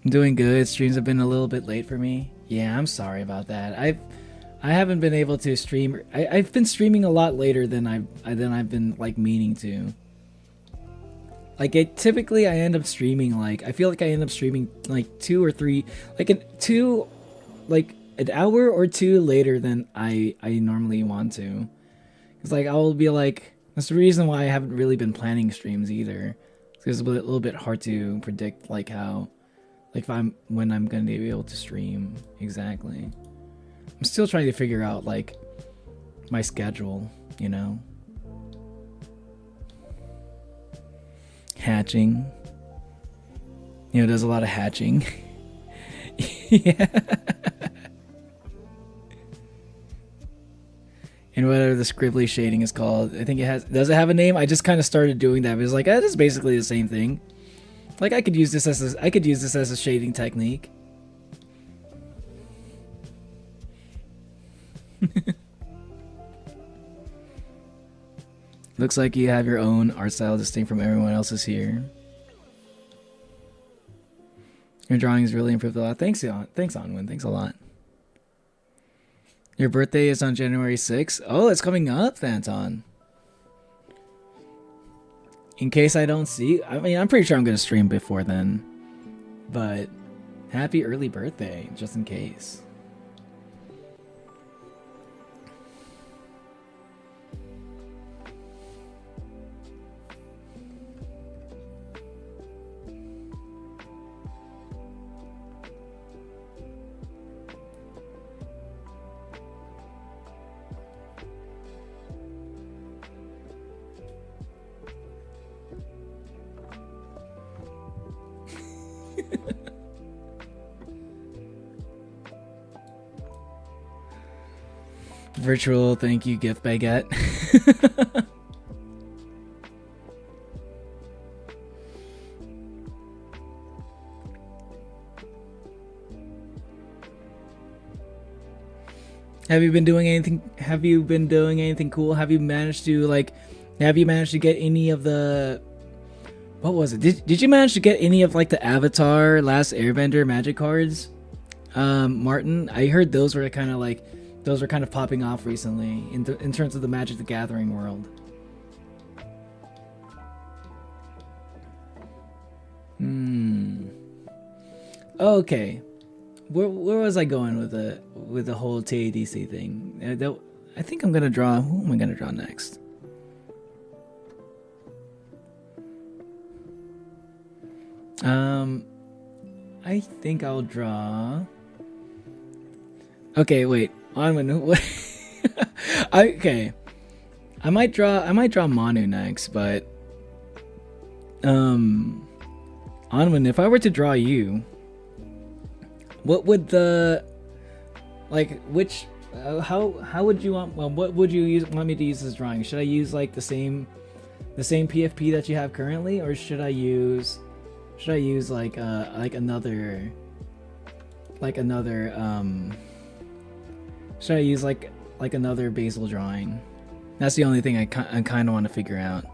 I'm doing good. Streams have been a little bit late for me. Yeah, I'm sorry about that. I haven't been able to stream. I've been streaming a lot later than I've been like meaning to. Like typically I end up streaming like I feel like I end up streaming like 2 or 3 like an hour or 2 later than I normally want to. It's like I'll be like that's the reason why I haven't really been planning streams either. It's a little bit hard to predict like how like when I'm gonna be able to stream exactly. I'm still trying to figure out like my schedule, you know. Hatching. Does a lot of hatching. Yeah. And whatever the scribbly shading is called, I think does it have a name? I just kind of started doing that. It was like, this is basically the same thing. Like I could use this as a shading technique. Looks like you have your own art style distinct from everyone else's here. Your drawing is really improved a lot. Thanks, Onwin. Thanks a lot. Your birthday is on January 6th. Oh, it's coming up, Anton. In case I don't see... I mean, I'm pretty sure I'm going to stream before then. But happy early birthday, just in case. Virtual thank you gift baguette. Have you been doing anything? Have you been doing anything cool? Have you managed to get any of the? What was it? Did you manage to get any of like the Avatar Last Airbender magic cards? Martin, I heard those were kind of popping off recently in terms of the Magic the Gathering world. Okay. Where was I going with the whole TADC thing? I think I'm gonna draw. Who am I gonna draw next? I think I'll draw. Okay, wait. What? Okay. I might draw Manu next, but Anwen, if I were to draw you, what would the which how would you want? Well, what would you want me to use this drawing? Should I use like the same PFP that you have currently, or should I use like another should I use like another basil drawing? That's the only thing I kind of want to figure out.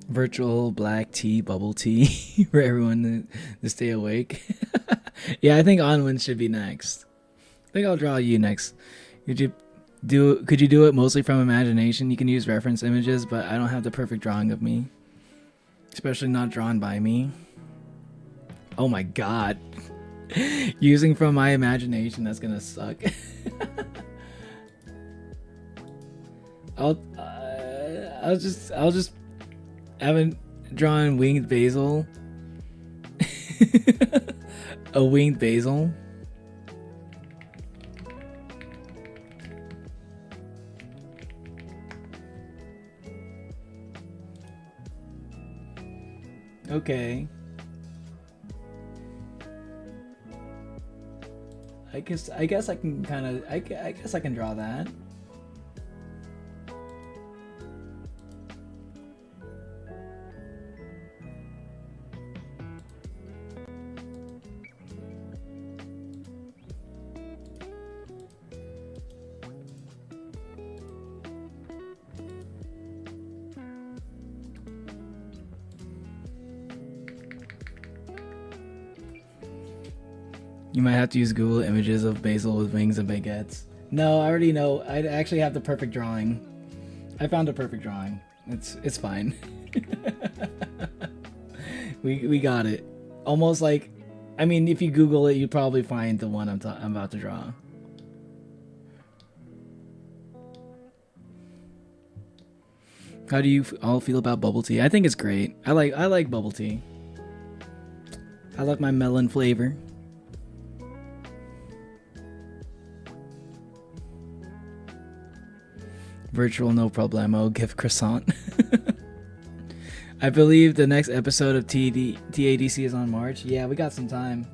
Virtual black tea, bubble tea for everyone to stay awake. Yeah, I think Onwin should be next. I think I'll draw you next. Could you do it mostly from imagination? You can use reference images, but I don't have the perfect drawing of me. Especially not drawn by me. Oh my god. Using from my imagination, that's gonna suck. I'll just haven't drawn winged basil. A winged basil. Okay. I guess I can I guess I can draw that. You might have to use Google images of basil with wings and baguettes. No, I already know. I actually have the perfect drawing. I found a perfect drawing. It's fine. we got it. Almost like, I mean, if you Google it, you'd probably find the one I'm about to draw. How do you all feel about bubble tea? I think it's great. I like bubble tea. I like my melon flavor. Virtual no problemo, gift croissant. I believe the next episode of TADC is on March. Yeah, we got some time.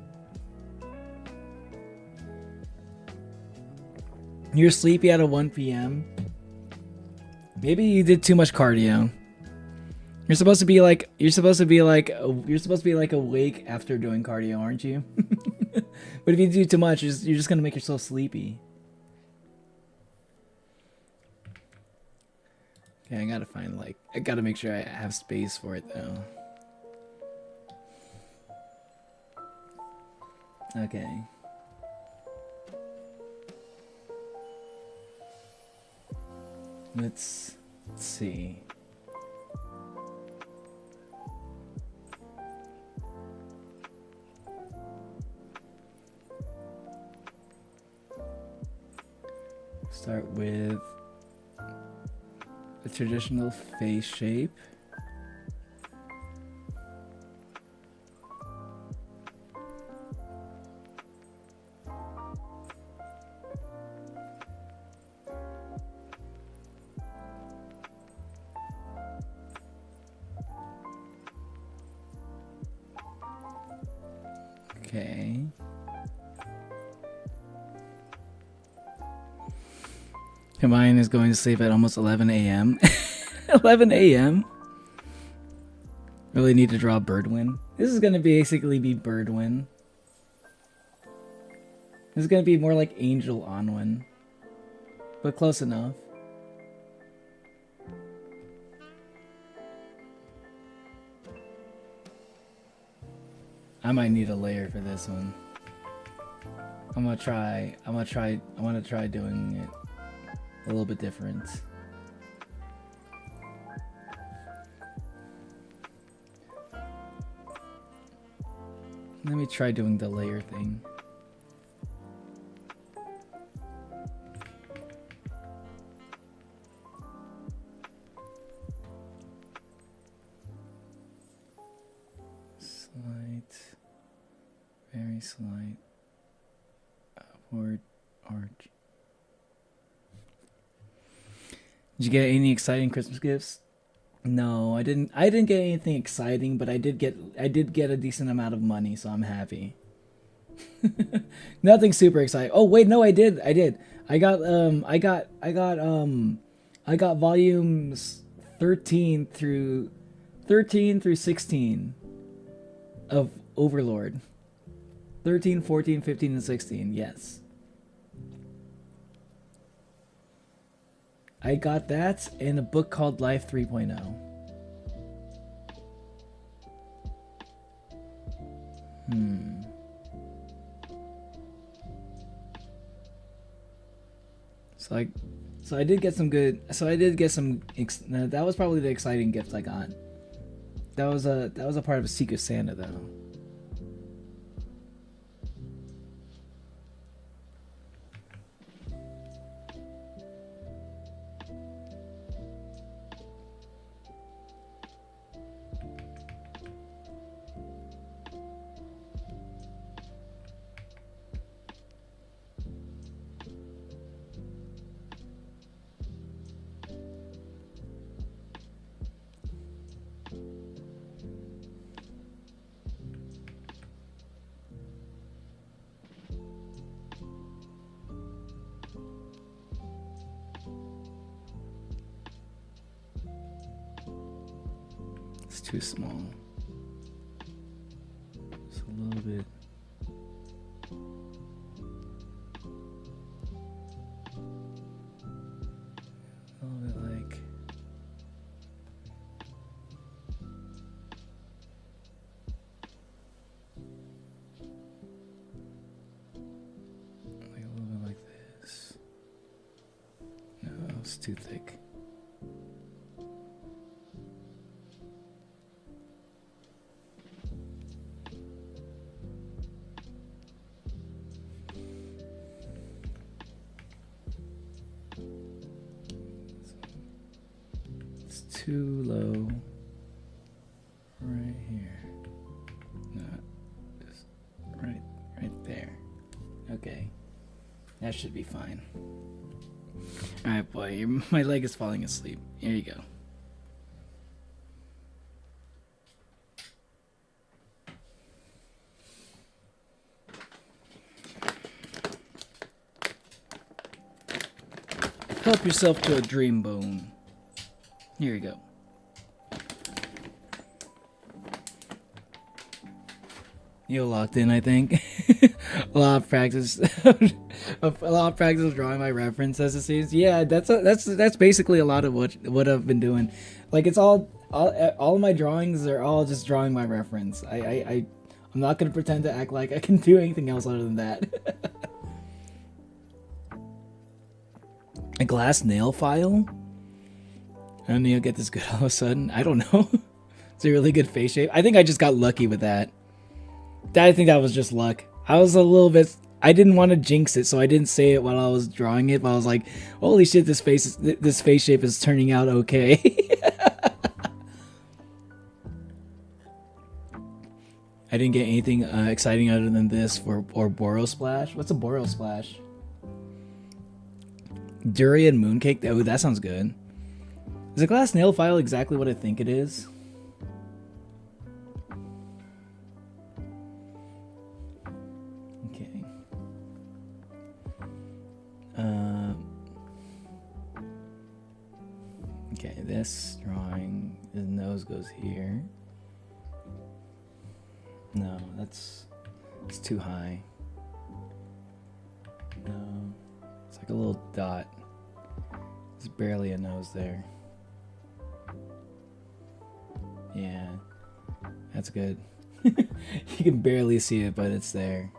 You're sleepy at 1 p.m. Maybe you did too much cardio. You're supposed to be like awake after doing cardio, aren't you? But if you do too much, you're just gonna make yourself sleepy. Okay, I gotta make sure I have space for it though. Okay. Let's see. Start with a traditional face shape. Okay. Hermione is going to sleep at almost 11 a.m. 11 a.m. Really need to draw Birdwin. This is gonna basically be Birdwin. This is gonna be more like Angel Onwin, but close enough. I might need a layer for this one. I want to try doing it a little bit different. Let me try doing the layer thing. Slight, very slight, upward arch. Did you get any exciting Christmas gifts? No, I didn't get anything exciting, but I did get a decent amount of money, so I'm happy. Nothing super exciting. Oh wait, no, I did. I got volumes 13 through 16 of Overlord. 13, 14, 15, and 16. Yes. I got that and a book called Life 3.0. So I did get some good. So I did get some. That was probably the exciting gift I got. That was a part of a Secret Santa though. It's too small. Just a little bit. A little bit like. Like a little bit like this. No, it's too thick. Too low right here. Not just right there. Okay. That should be fine. Alright, boy, my leg is falling asleep. Here you go. Help yourself to a dream bone. Here you go. You're locked in, I think. A lot of practice. A lot of practice drawing my reference as it seems. Yeah, that's basically a lot of what I've been doing. Like it's all of my drawings are all just drawing my reference. I'm not gonna pretend to act like I can do anything else other than that. A glass nail file? I don't need to get this good all of a sudden. I don't know. It's a really good face shape. I think I just got lucky with that. I think that was just luck. I was a little bit. I didn't want to jinx it, so I didn't say it while I was drawing it. But I was like, "Holy shit! This face shape is turning out okay." I didn't get anything exciting other than this or Boro Splash. What's a Boro Splash? Durian mooncake. Oh, that sounds good. Is a glass nail file exactly what I think it is? Okay, this drawing, his nose goes here. No, it's too high. No, it's like a little dot. There's barely a nose there. Yeah, that's good. You can barely see it, but it's there.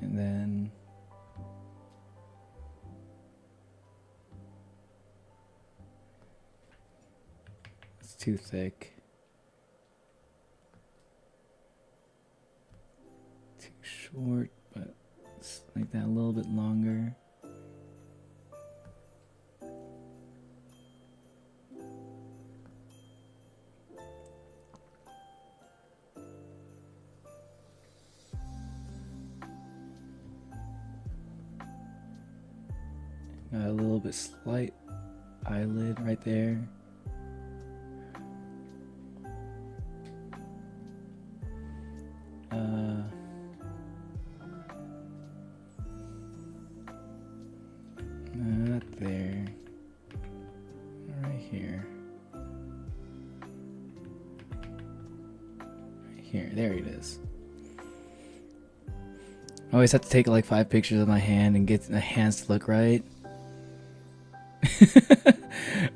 And then it's too thick. Too short, but it's like that a little bit longer. Got a little bit slight eyelid right there. Not there. Right here. Right here. There it is. I always have to take like 5 pictures of my hand and get the hands to look right.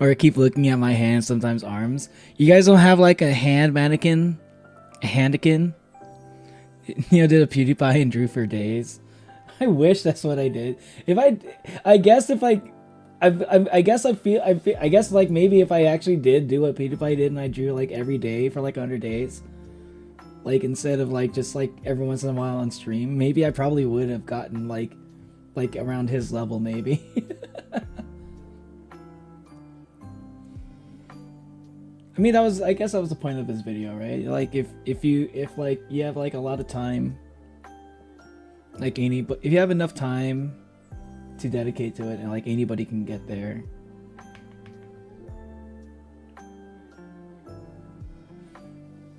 Or I keep looking at my hands, sometimes arms. You guys don't have like a hand mannequin? A handikin? You know, did a PewDiePie and drew for days. I wish that's what I did. I guess like maybe if I actually did do what PewDiePie did and I drew like every day for like 100 days, like instead of like just like every once in a while on stream, maybe I probably would have gotten like around his level maybe. I mean, I guess that was the point of this video, right? Like if like you have like a lot of time, like if you have enough time to dedicate to it, and like anybody can get there.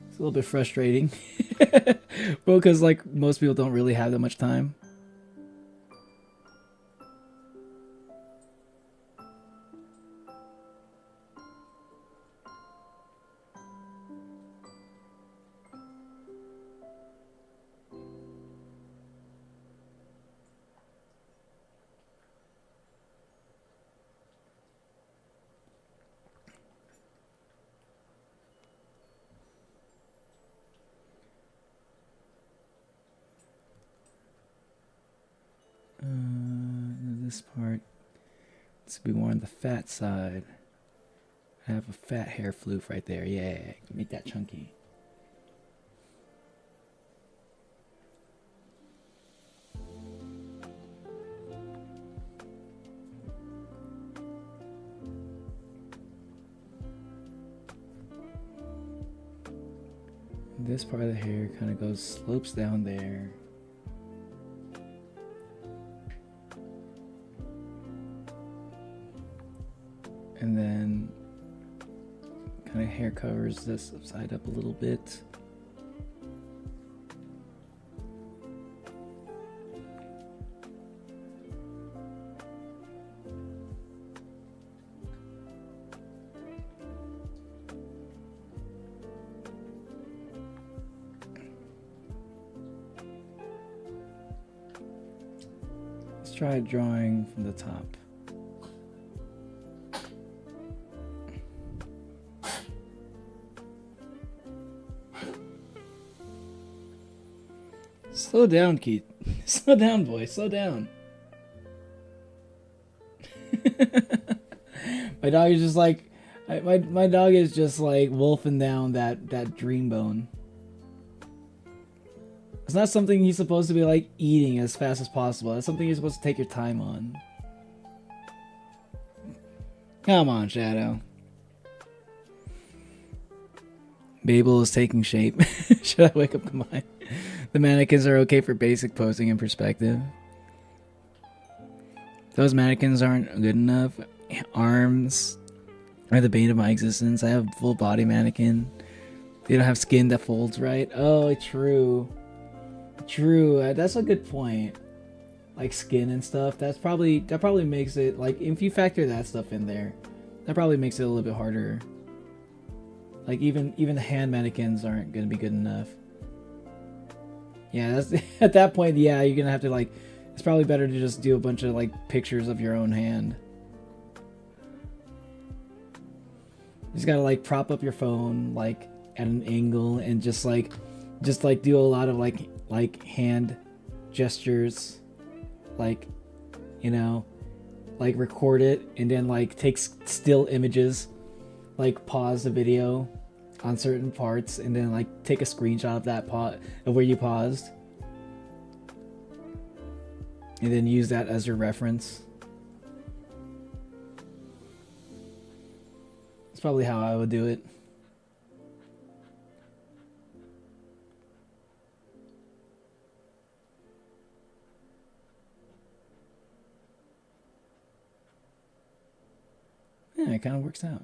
It's a little bit frustrating. Well, because like most people don't really have that much time. This part needs to be more on the fat side. I have a fat hair floof right there. Yeah, make that chunky. This part of the hair kind of slopes down there. And then kind of hair covers this side up a little bit. Let's try drawing from the top. Slow down, Keith. Slow down, boy. Slow down. My dog is just like... My dog is just like wolfing down that dream bone. It's not something he's supposed to be like eating as fast as possible. It's something you're supposed to take your time on. Come on, Shadow. Babel is taking shape. Should I wake up combined? The mannequins are okay for basic posing and perspective. Those mannequins aren't good enough. Arms are the bane of my existence. I have full body mannequin. They don't have skin that folds right. Oh, true. True. That's a good point. Like skin and stuff. That probably makes it like if you factor that stuff in there, that probably makes it a little bit harder. Like even the hand mannequins aren't gonna be good enough. Yeah, that's at that point. Yeah, you're gonna have to like. It's probably better to just do a bunch of like pictures of your own hand. You just gotta like prop up your phone like at an angle and just do a lot of like hand gestures, like, you know, like record it and then like take still images, like pause the video on certain parts and then like take a screenshot of that of where you paused and then use that as your reference. That's probably how I would do it. Yeah, it kind of works out.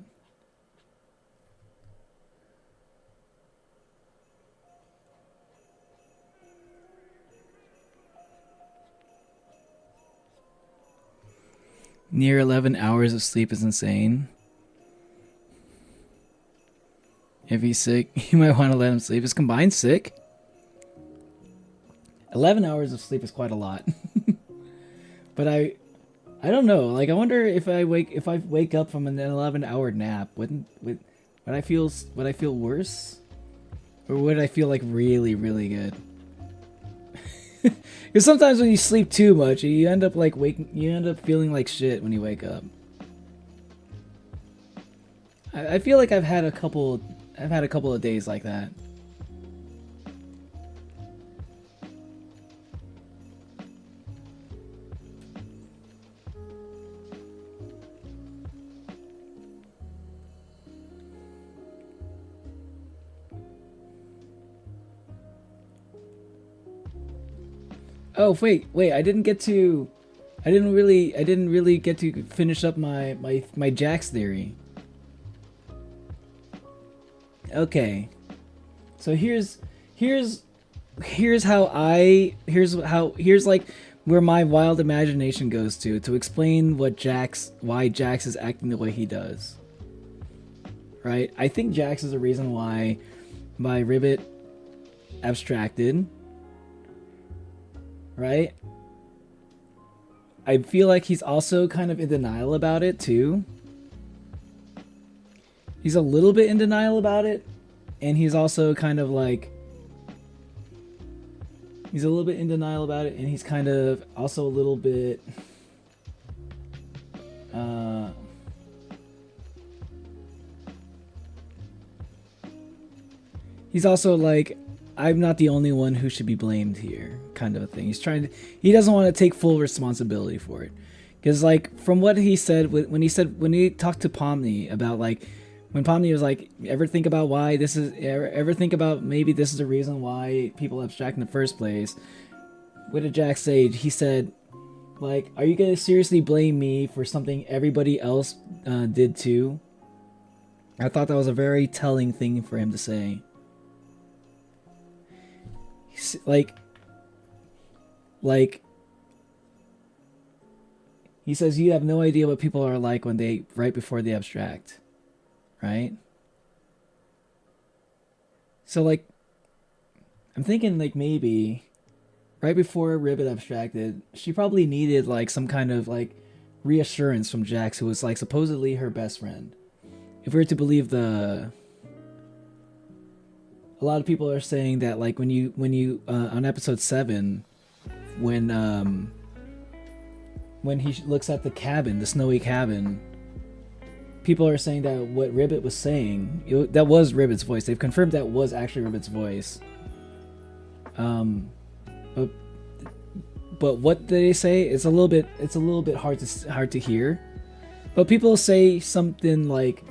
Near 11 hours of sleep is insane. If he's sick, you might want to let him sleep. Is combined sick? 11 hours of sleep is quite a lot. But I don't know. Like I wonder if I wake up from an 11-hour nap, would I feel worse? Or would I feel like really, really good? Because sometimes when you sleep too much, you end up feeling like shit when you wake up. I feel like I've had a couple of days like that. Oh wait, I didn't really get to finish up my Jax theory. Okay. So here's like where my wild imagination goes to explain why Jax is acting the way he does. Right? I think Jax is the reason why Ribbit abstracted. Right? I feel like he's also kind of in denial about it too. He's a little bit in denial about it, and he's also kind of like he's a little bit in denial about it, and he's kind of also a little bit he's also like, I'm not the only one who should be blamed here, kind of a thing. He doesn't want to take full responsibility for it. Because like from what he said when he talked to Pomni about like when Pomni was like, ever think about maybe this is the reason why people abstract in the first place. What did Jack say? He said, like, are you gonna seriously blame me for something everybody else did too? I thought that was a very telling thing for him to say. Like he says, you have no idea what people are like right before they abstract, right? So like I'm thinking like maybe right before Ribbit abstracted, she probably needed like some kind of like reassurance from Jax, who was like supposedly her best friend. If we were to believe a lot of people are saying that like when you on episode 7 when he looks at the cabin, the snowy cabin, people are saying that what Ribbit was saying, that was Ribbit's voice. They've confirmed that was actually Ribbit's voice. But what they say, it's a little bit hard to hear. But people say something like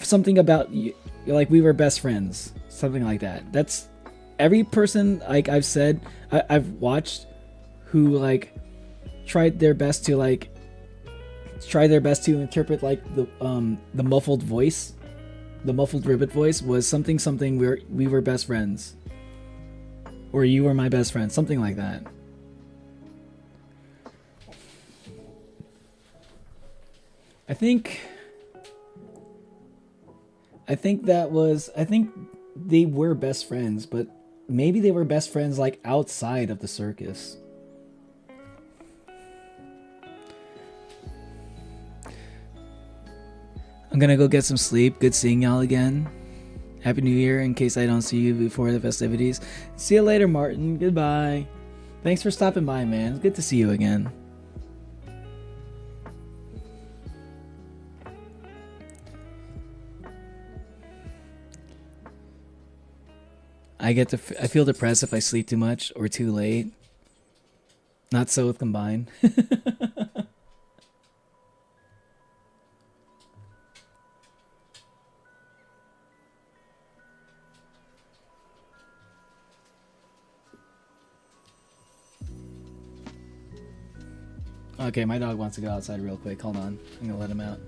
something about like we were best friends. Something like that. That's every person like I've watched who like tried their best to like try their best to interpret like the muffled voice, the muffled Ribbit voice was something we were best friends, or you were my best friend, something like that. I think they were best friends, but maybe they were best friends like outside of the circus. I'm gonna go get some sleep. Good seeing y'all again. Happy New Year in case I don't see you before the festivities. See you later, Martin. Goodbye. Thanks for stopping by, man. It's good to see you again. I feel depressed if I sleep too much or too late. Not so with Combine. Okay, my dog wants to go outside real quick. Hold on. I'm gonna let him out.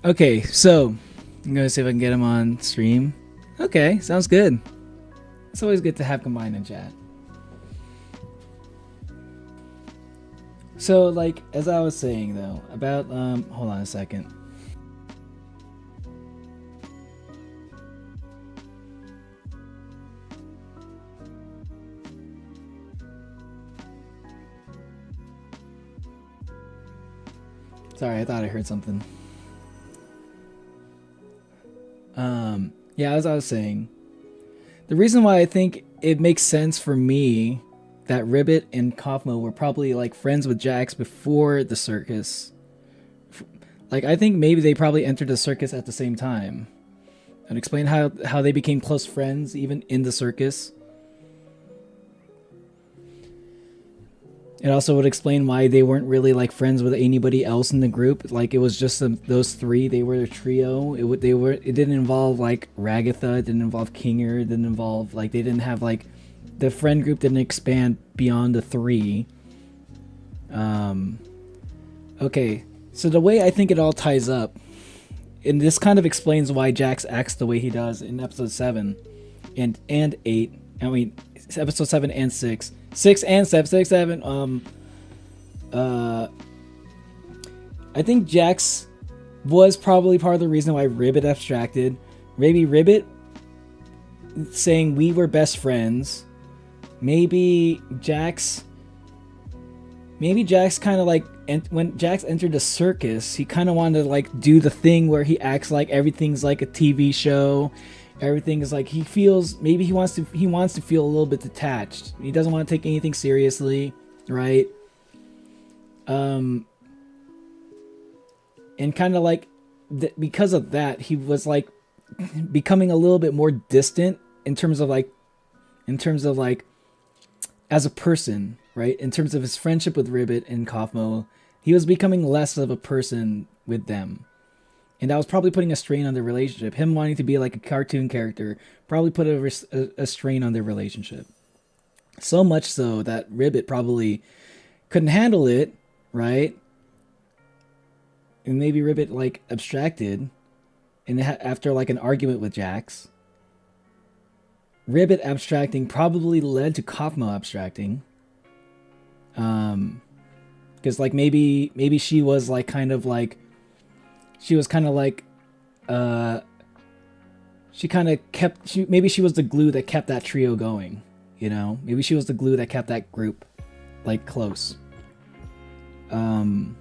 Okay, so I'm gonna see if I can get him on stream. Okay, sounds good. It's always good to have Combine in chat. So, like, as I was saying though, about hold on a second. Sorry, I thought I heard something. Yeah, as I was saying, the reason why I think it makes sense for me that Ribbit and Kaufmo were probably like friends with Jax before the circus. Like, I think maybe they probably entered the circus at the same time. And explain how they became close friends even in the circus. It also would explain why they weren't really like friends with anybody else in the group. Like, it was just those three. They were a trio. It didn't involve like Ragatha. It didn't involve Kinger. It didn't involve like they didn't have like the friend group didn't expand beyond the three. Okay, so the way I think it all ties up, and this kind of explains why Jax acts the way he does in episode 7 and 8. I mean, episode 7 and 6. 6 and 7, 6, 7. I think Jax was probably part of the reason why Ribbit abstracted. Maybe Ribbit saying we were best friends. Maybe Jax kind of like, when Jax entered the circus, he kind of wanted to like do the thing where he acts like everything's like a TV show. Everything is like he feels, maybe he wants to feel a little bit detached. He doesn't want to take anything seriously, right? And kind of like because of that, he was like becoming a little bit more distant in terms of like as a person, right? In terms of his friendship with Ribbit and Kaufmo, he was becoming less of a person with them. And that was probably putting a strain on their relationship. Him wanting to be like a cartoon character probably put a strain on their relationship. So much so that Ribbit probably couldn't handle it, right? And maybe Ribbit like abstracted, and after like an argument with Jax, Ribbit abstracting probably led to Kaufmo abstracting. Because like maybe she was like kind of like. She was kind of like, maybe she was the glue that kept that trio going, you know? Maybe she was the glue that kept that group, like, close. So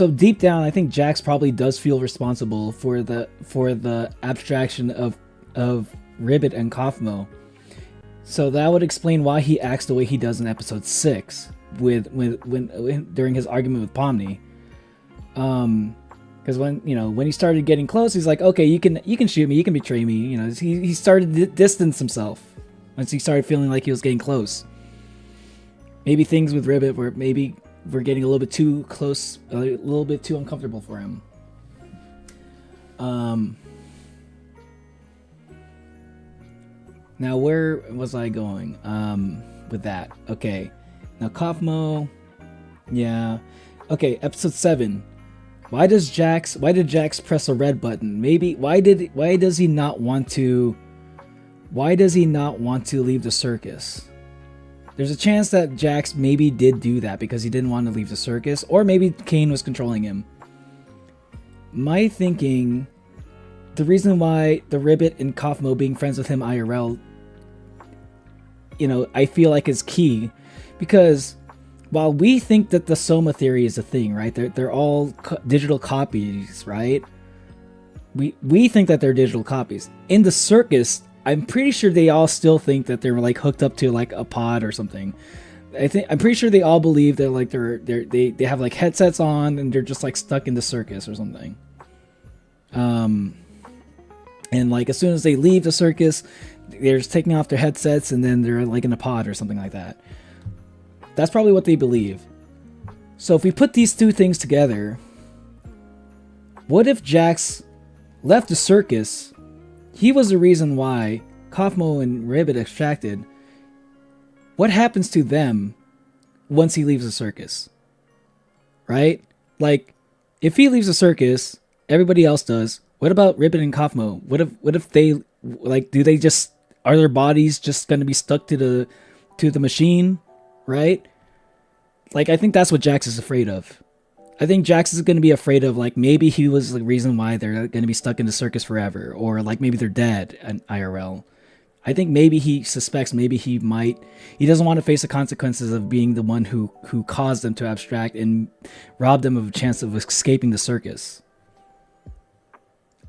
deep down, I think Jax probably does feel responsible for the abstraction of Ribbit and Kaufmo. So that would explain why he acts the way he does in episode 6 during his argument with Pomni. Because when he started getting close, he's like, okay, you can shoot me, you can betray me. You know, he started to distance himself once he started feeling like he was getting close. Maybe things with Ribbit were maybe we're getting a little bit too close, a little bit too uncomfortable for him. Now where was I going with that? Okay, now Kaufmo, yeah. Okay, episode 7. Why did Jax press a red button? Maybe why does he not want to leave the circus? There's a chance that Jax maybe did do that because he didn't want to leave the circus, or maybe Kane was controlling him. My thinking, the reason why the Ribbit and Kaufmo being friends with him IRL, I feel like is key, because while we think that the Soma theory is a thing, right? They're all digital copies, right? We think that they're digital copies. In the circus, I'm pretty sure they all still think that they're like hooked up to like a pod or something. I'm pretty sure they all believe that like they have like headsets on and they're just like stuck in the circus or something. And like as soon as they leave the circus, they're just taking off their headsets and then they're like in a pod or something like that. That's probably what they believe. So if we put these two things together, what if Jax left the circus? He was the reason why Kaufmo and Ribbit extracted. What happens to them once he leaves the circus? Right? Like, if he leaves the circus, everybody else does. What about Ribbit and Kaufmo? What if they like? Are their bodies just going to be stuck to the machine? Right? Like, I think that's what Jax is afraid of. I think Jax is going to be afraid of, like, maybe he was the reason why they're going to be stuck in the circus forever, or like maybe they're dead in IRL. I think maybe he suspects, maybe he doesn't want to face the consequences of being the one who caused them to abstract and robbed them of a chance of escaping the circus.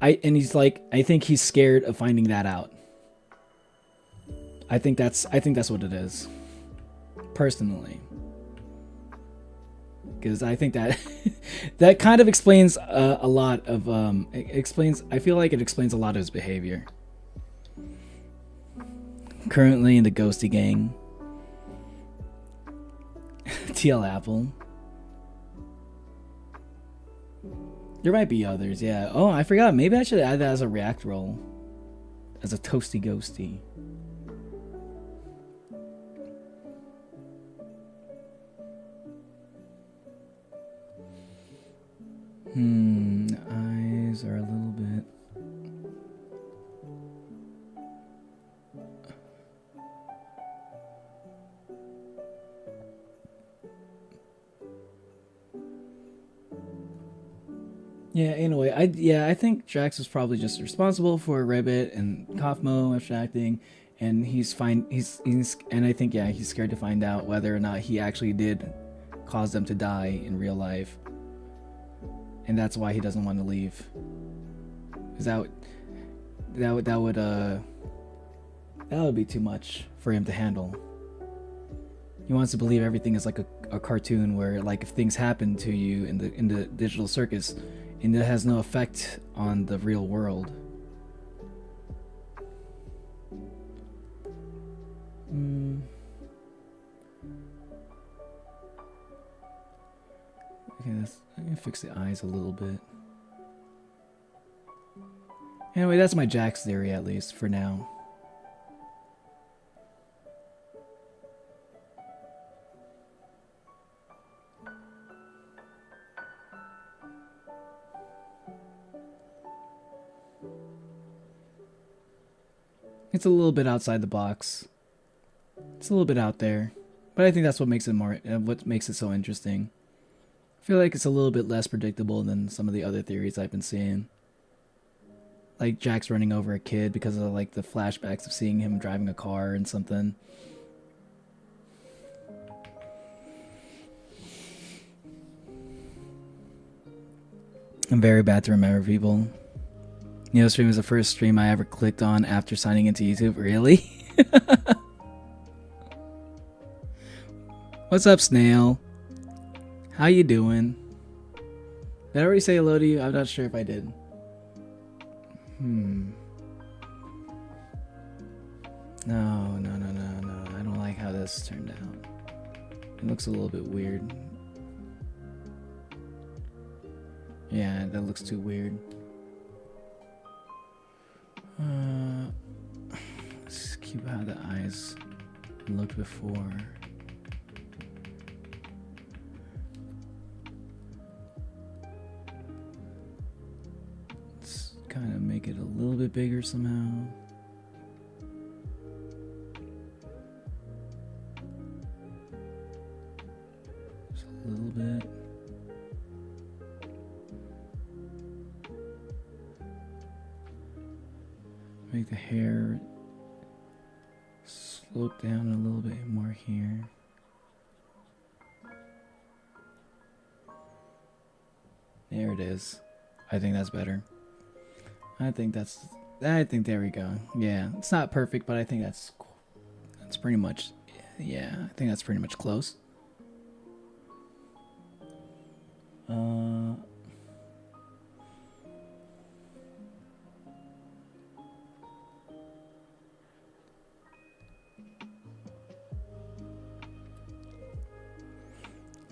I think he's scared of finding that out. I think that's what it is. Personally. Because I think that that kind of explains a lot of I feel like it explains a lot of his behavior. Currently in the Ghosty gang. TL Apple. There might be others, yeah. Oh, I forgot. Maybe I should add that as a React role. As a Toasty Ghosty. Eyes are a little bit. Yeah, anyway, I think Jax was probably just responsible for Ribbit and Kaufmo abstracting, and he's fine. And I think he's scared to find out whether or not he actually did cause them to die in real life. And that's why he doesn't want to leave. Because that would be too much for him to handle. He wants to believe everything is like a cartoon where, like, if things happen to you in the digital circus, and it has no effect on the real world. Okay, I'm gonna fix the eyes a little bit. Anyway, that's my Jax theory, at least for now. It's a little bit outside the box. It's a little bit out there, but I think that's what makes it so interesting. I feel like it's a little bit less predictable than some of the other theories I've been seeing. Like Jax running over a kid because of like the flashbacks of seeing him driving a car and something. I'm very bad to remember people. Stream was the first stream I ever clicked on after signing into YouTube. Really? What's up, Snail? How you doing? Did I already say hello to you? I'm not sure if I did. No. I don't like how this turned out. It looks a little bit weird. Yeah, that looks too weird. Let's keep how the eyes looked before. Let's kind of make it a little bit bigger somehow. Just a little bit. Make the hair slope down a little bit more here. There it is. I think that's better. I think there we go. Yeah, it's not perfect, but I think that's pretty much, yeah, I think that's pretty much close.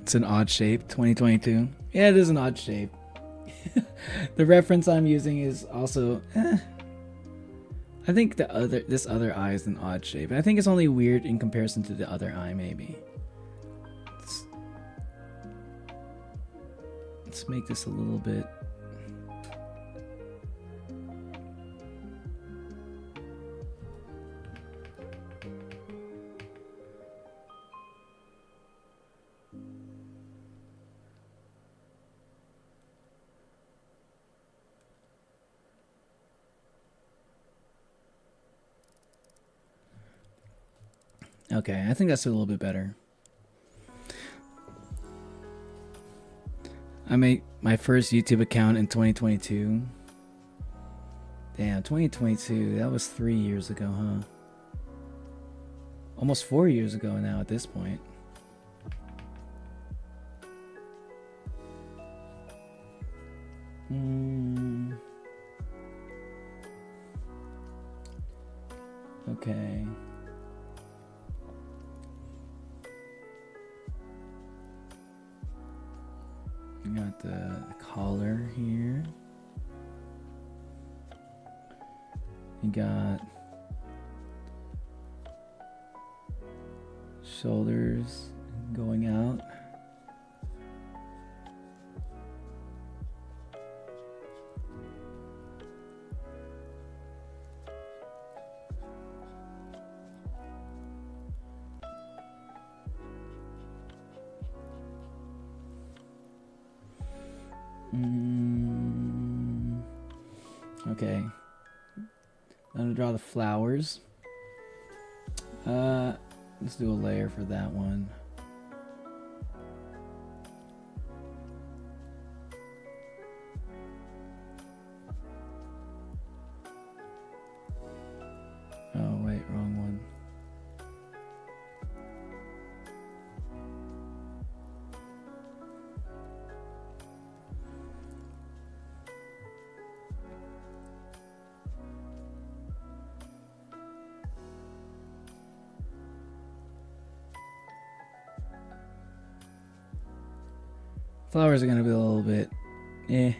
It's an odd shape, 2022. Yeah, it is an odd shape. The reference I'm using is also, I think this other eye is an odd shape. I think it's only weird in comparison to the other eye, maybe. Let's make this a little bit. Okay, I think that's a little bit better. I made my first YouTube account in 2022. Damn, 2022, that was 3 years ago, huh? Almost 4 years ago now at this point. Okay. We got the collar here. You got shoulders going out. Okay. I'm gonna draw the flowers. Let's do a layer for that one. Oh wait, wrong one. Flowers are gonna be a little bit, eh.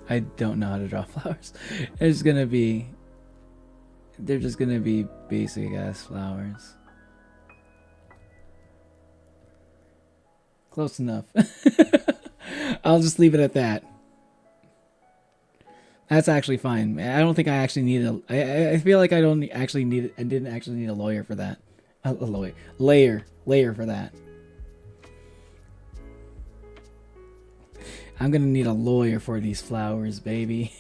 I don't know how to draw flowers. They're just gonna be basic ass flowers. Close enough. I'll just leave it at that. That's actually fine. I don't think I actually need I feel like I don't actually need it. I didn't actually need a lawyer for that. A lawyer. Layer for that. I'm gonna need a lawyer for these flowers, baby.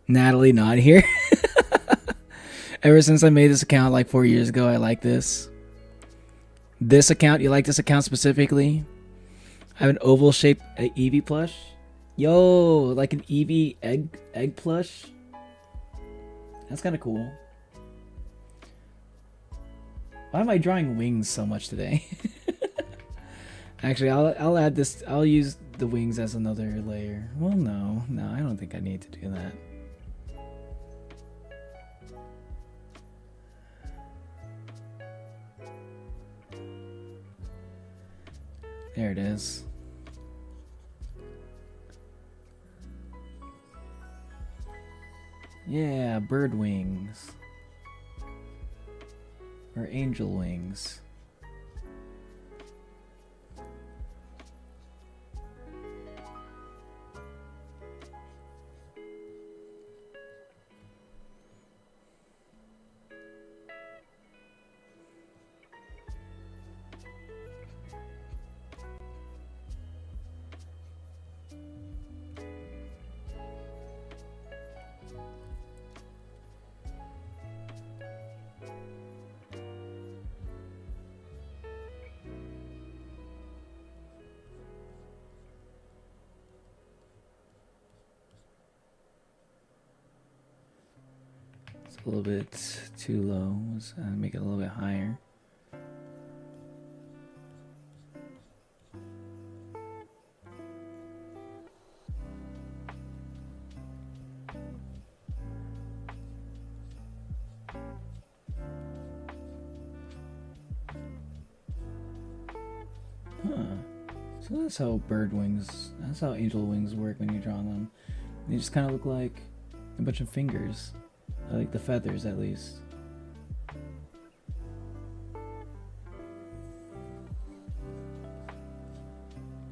Natalie not here. Ever since I made this account like 4 years ago, I like this. This account, you like this account specifically? I have an oval shaped Eevee plush. Yo, like an Eevee egg plush. That's kind of cool. Why am I drawing wings so much today? Actually, I'll add this. I'll use the wings as another layer. Well, no, I don't think I need to do that. There it is. Yeah, bird wings. Or angel wings. A little bit too low. Let's make it a little bit higher. So that's how bird wings, that's how angel wings work when you draw them. They just kind of look like a bunch of fingers. I like the feathers, at least.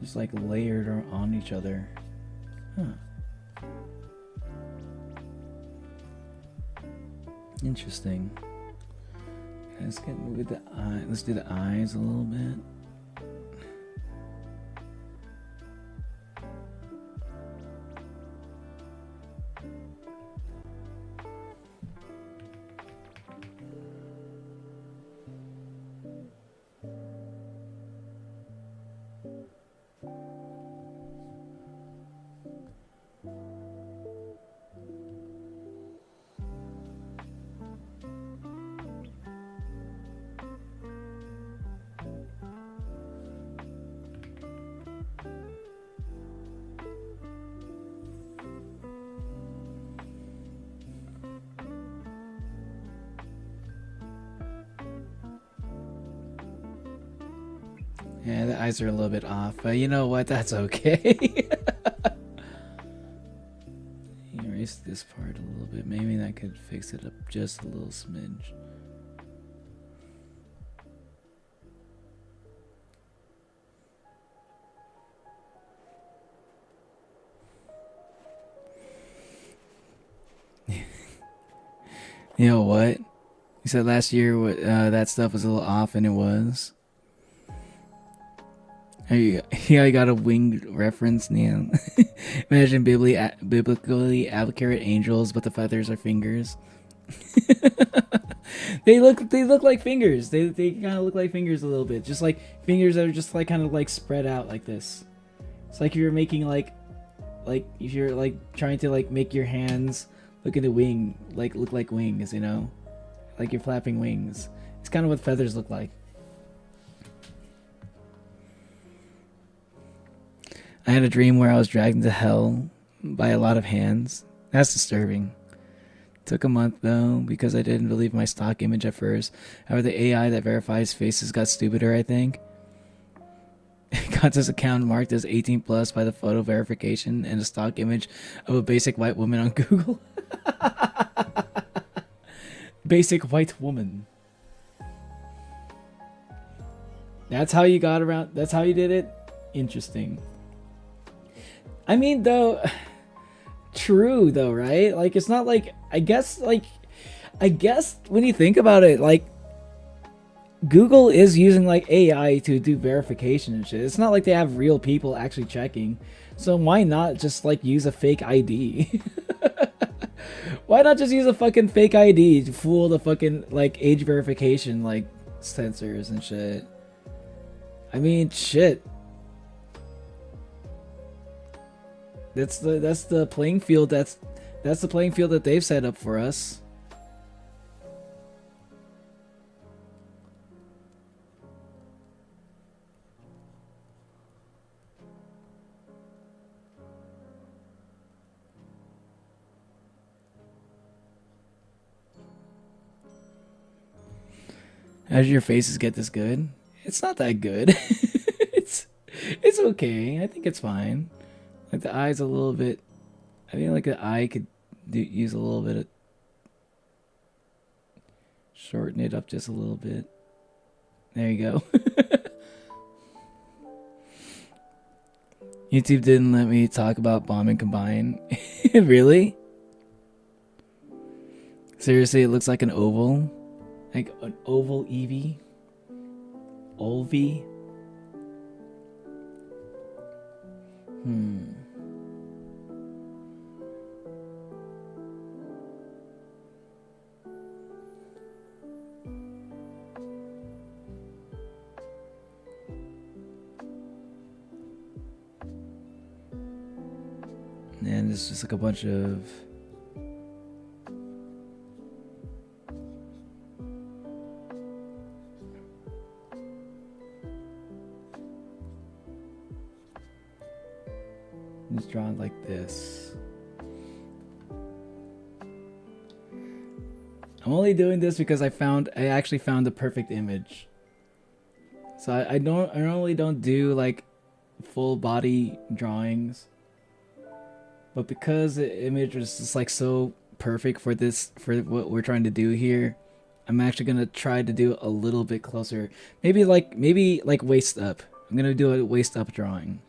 Just like layered on each other. Huh. Interesting. Let's get with the eye. Let's do the eyes a little bit. Yeah, the eyes are a little bit off, but you know what? That's okay. Erase this part a little bit. Maybe that could fix it up just a little smidge. You know what? You said last year that stuff was a little off, and it was. Hey, I got a winged reference, Neil. Imagine biblically accurate angels, but the feathers are fingers. They look like fingers. They kind of look like fingers a little bit, just like fingers that are just like kind of like spread out like this. It's like if you're making like if you're like trying to like make your hands look at the wing, like look like wings, you know, like you're flapping wings. It's kind of what feathers look like. I had a dream where I was dragged into hell by a lot of hands. That's disturbing. Took a month though, because I didn't believe my stock image at first. However, the AI that verifies faces got stupider, I think. Got this account marked as 18 plus by the photo verification and a stock image of a basic white woman on Google. Basic white woman. That's how you got around, that's how you did it? Interesting. I mean, though, true though, right? Like, it's not like, I guess when you think about it, like, Google is using like AI to do verification and shit. It's not like they have real people actually checking. So why not just like use a fake ID? Why not just use a fucking fake ID to fool the fucking like age verification like sensors and shit? I mean, shit. That's the playing field. That's the playing field that they've set up for us. How did your faces get this good? It's not that good. It's okay. I think it's fine. Like the eye's a little bit. I feel like the eye could use a little bit of shorten it up just a little bit. There you go. YouTube didn't let me talk about bomb and combine. Really? Seriously, it looks like an oval. Like an oval Eevee. Olvie. And it's just like a bunch of just drawn like this. I'm only doing this because I actually found the perfect image. So I normally don't do like full body drawings. But because the image was just like so perfect for what we're trying to do here, I'm actually gonna try to do a little bit closer. Maybe like waist up. I'm gonna do a waist up drawing.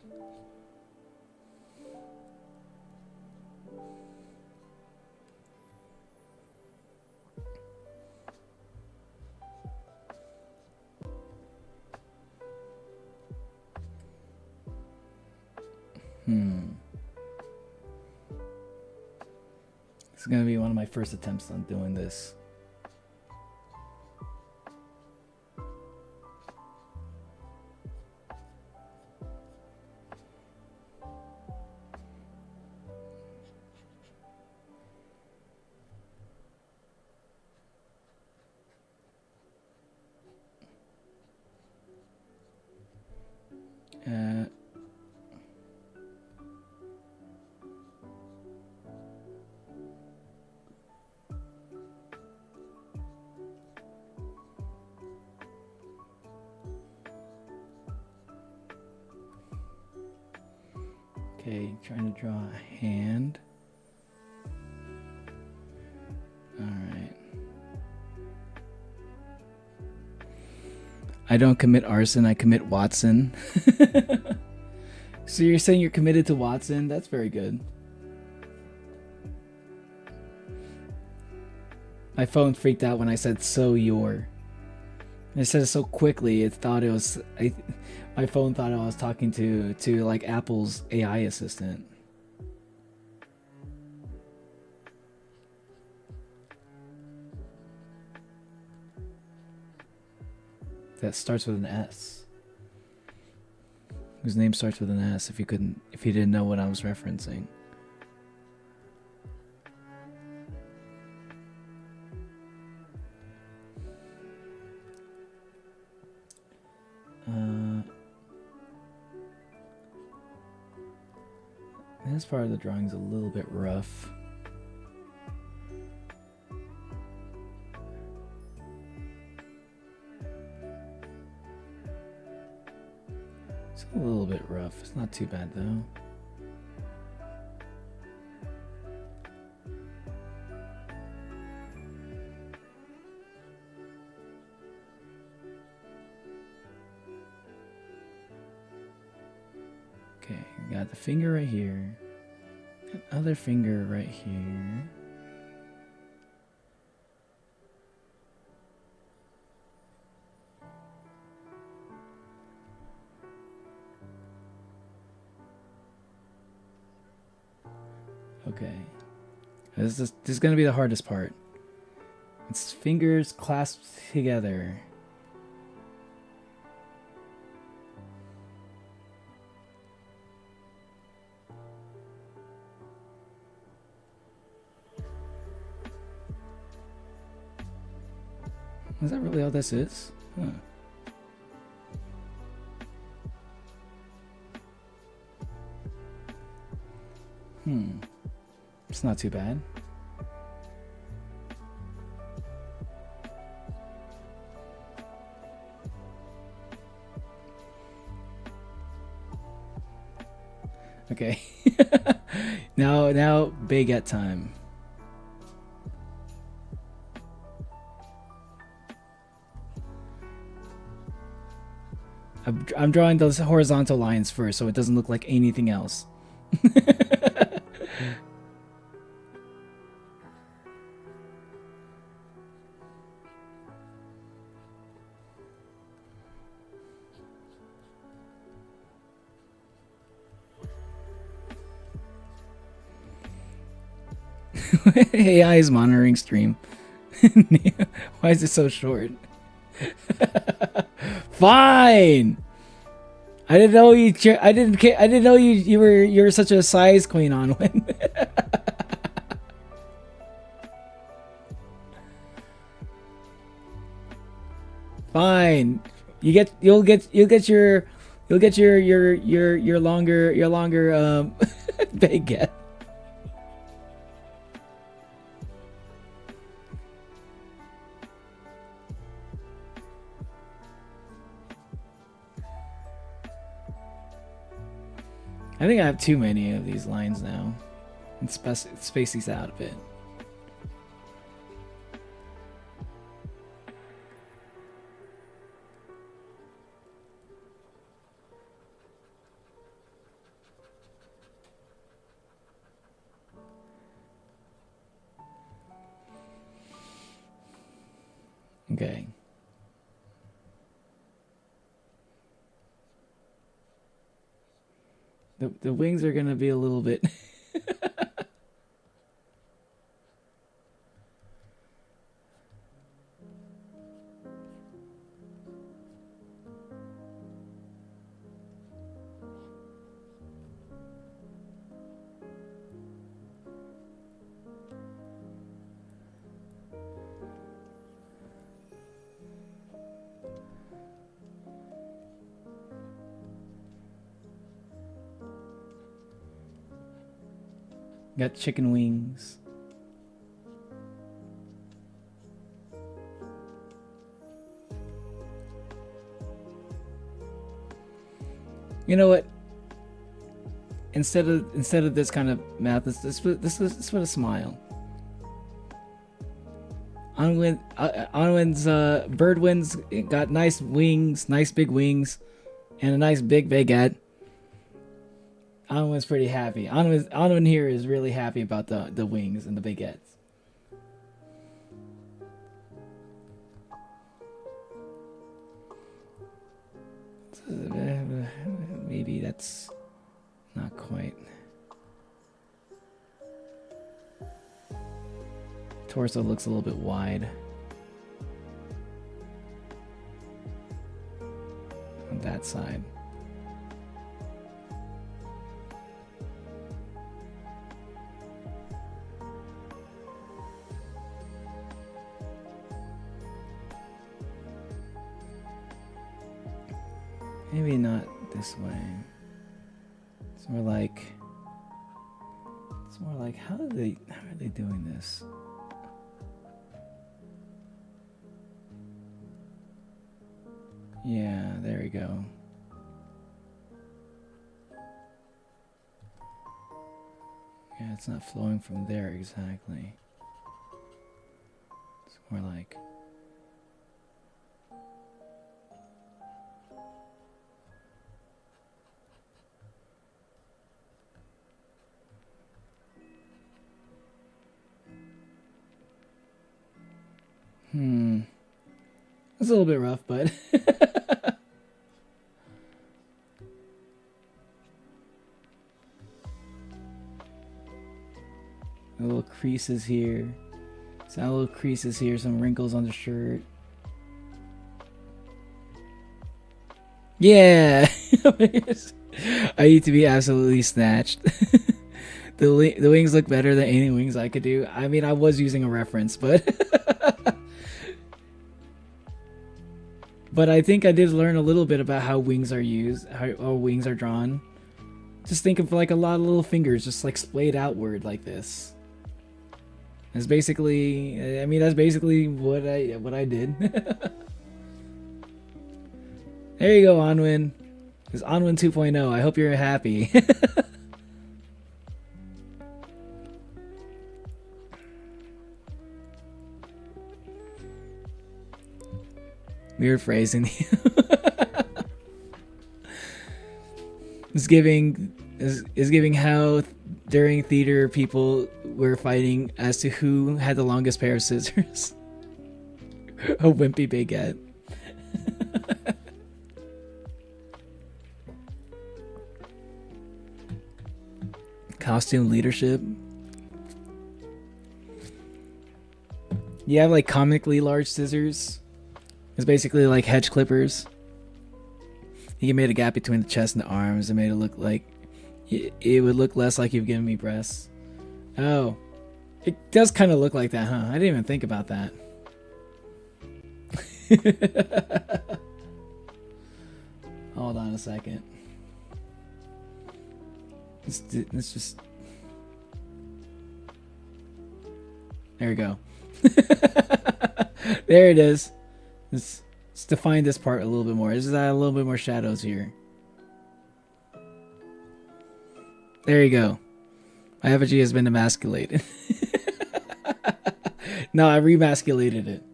This is gonna be one of my first attempts on doing this. Okay, trying to draw a hand. Alright. I don't commit arson, I commit Watson. So you're saying you're committed to Watson? That's very good. My phone freaked out when I said "so you're." I said it so quickly, it thought it was. My phone thought I was talking to like Apple's AI assistant. That starts with an S. Whose name starts with an S? If you didn't know what I was referencing. This part of the drawing's a little bit rough. It's a little bit rough. It's not too bad though. Okay, got the finger right here. Other finger right here. Okay. This is gonna be the hardest part. It's fingers clasped together. Is that really all this is? Huh. It's not too bad. Now baguette time. I'm drawing those horizontal lines first so it doesn't look like anything else. AI is monitoring stream. Why is it so short? Fine. I didn't know you. I didn't know you're such a size queen, Onwin. Fine. You'll get your longer baguette. I think I have too many of these lines now. And space these out a bit. Okay. The wings are gonna be a little bit. Got chicken wings. You know what? Instead of this kind of math, let's put a smile. Onwin's Birdwin's got nice wings, nice big wings, and a nice big baguette. Onwin's pretty happy. Onwin here is really happy about the wings and the baguettes. Maybe that's not quite. Torso looks a little bit wide on that side. Maybe not this way. It's more like how are they doing this? Yeah, there we go. Yeah, it's not flowing from there exactly. It's more like it's a little bit rough, but a little creases here. Some little creases here, some wrinkles on the shirt. Yeah! I need to be absolutely snatched. The wings look better than any wings I could do. I mean, I was using a reference, but but I think I did learn a little bit about how wings are used, how wings are drawn. Just think of like a lot of little fingers just like splayed outward like this. That's basically, I mean, that's basically what I did. There you go, Onwin. It's Onwin 2.0. I hope you're happy. Weird phrasing. is giving how during theater people were fighting as to who had the longest pair of scissors. A wimpy baguette. Costume leadership. You have like comically large scissors. It's basically like hedge clippers. You made a gap between the chest and the arms and made it look like it would look less like you've given me breasts. Oh, it does kind of look like that, huh? I didn't even think about that. Hold on a second. Let's just. There we go. There it is. Let's define this part a little bit more. Let's add a little bit more shadows here. There you go. My effigy has been emasculated. No, I remasculated it.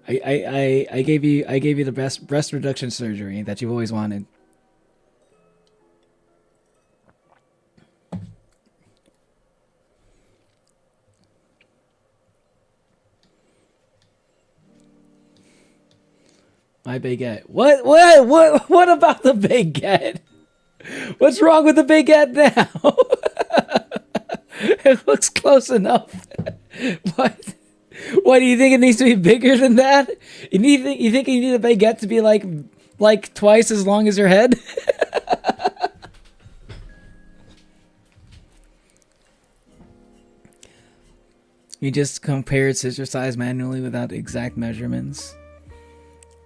I gave you the best breast reduction surgery that you've always wanted. My baguette. What about the baguette? What's wrong with the baguette now? It looks close enough. What? What do you think it needs to be bigger than that? You think you need a baguette to be like twice as long as your head? You just compared scissor size manually without exact measurements.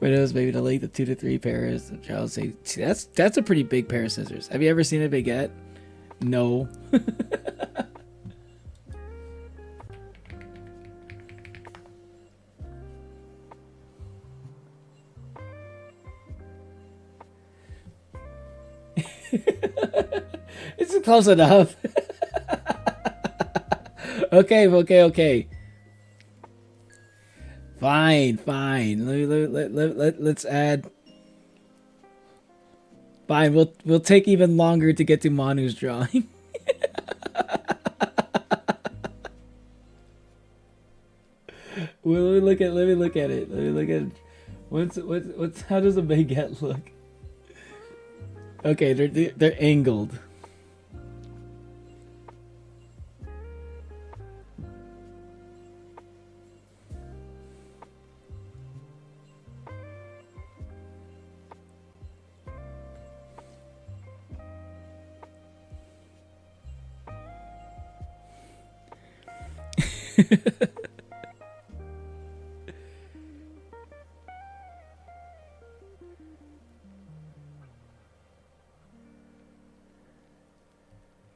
Widows maybe to like the 2 to 3 pairs. I would say that's a pretty big pair of scissors. Have you ever seen a baguette? No. It's close enough. Okay. Fine. Let's add. Fine, we'll take even longer to get to Manu's drawing. Let me look at it. What's how does a baguette look? Okay, they're angled.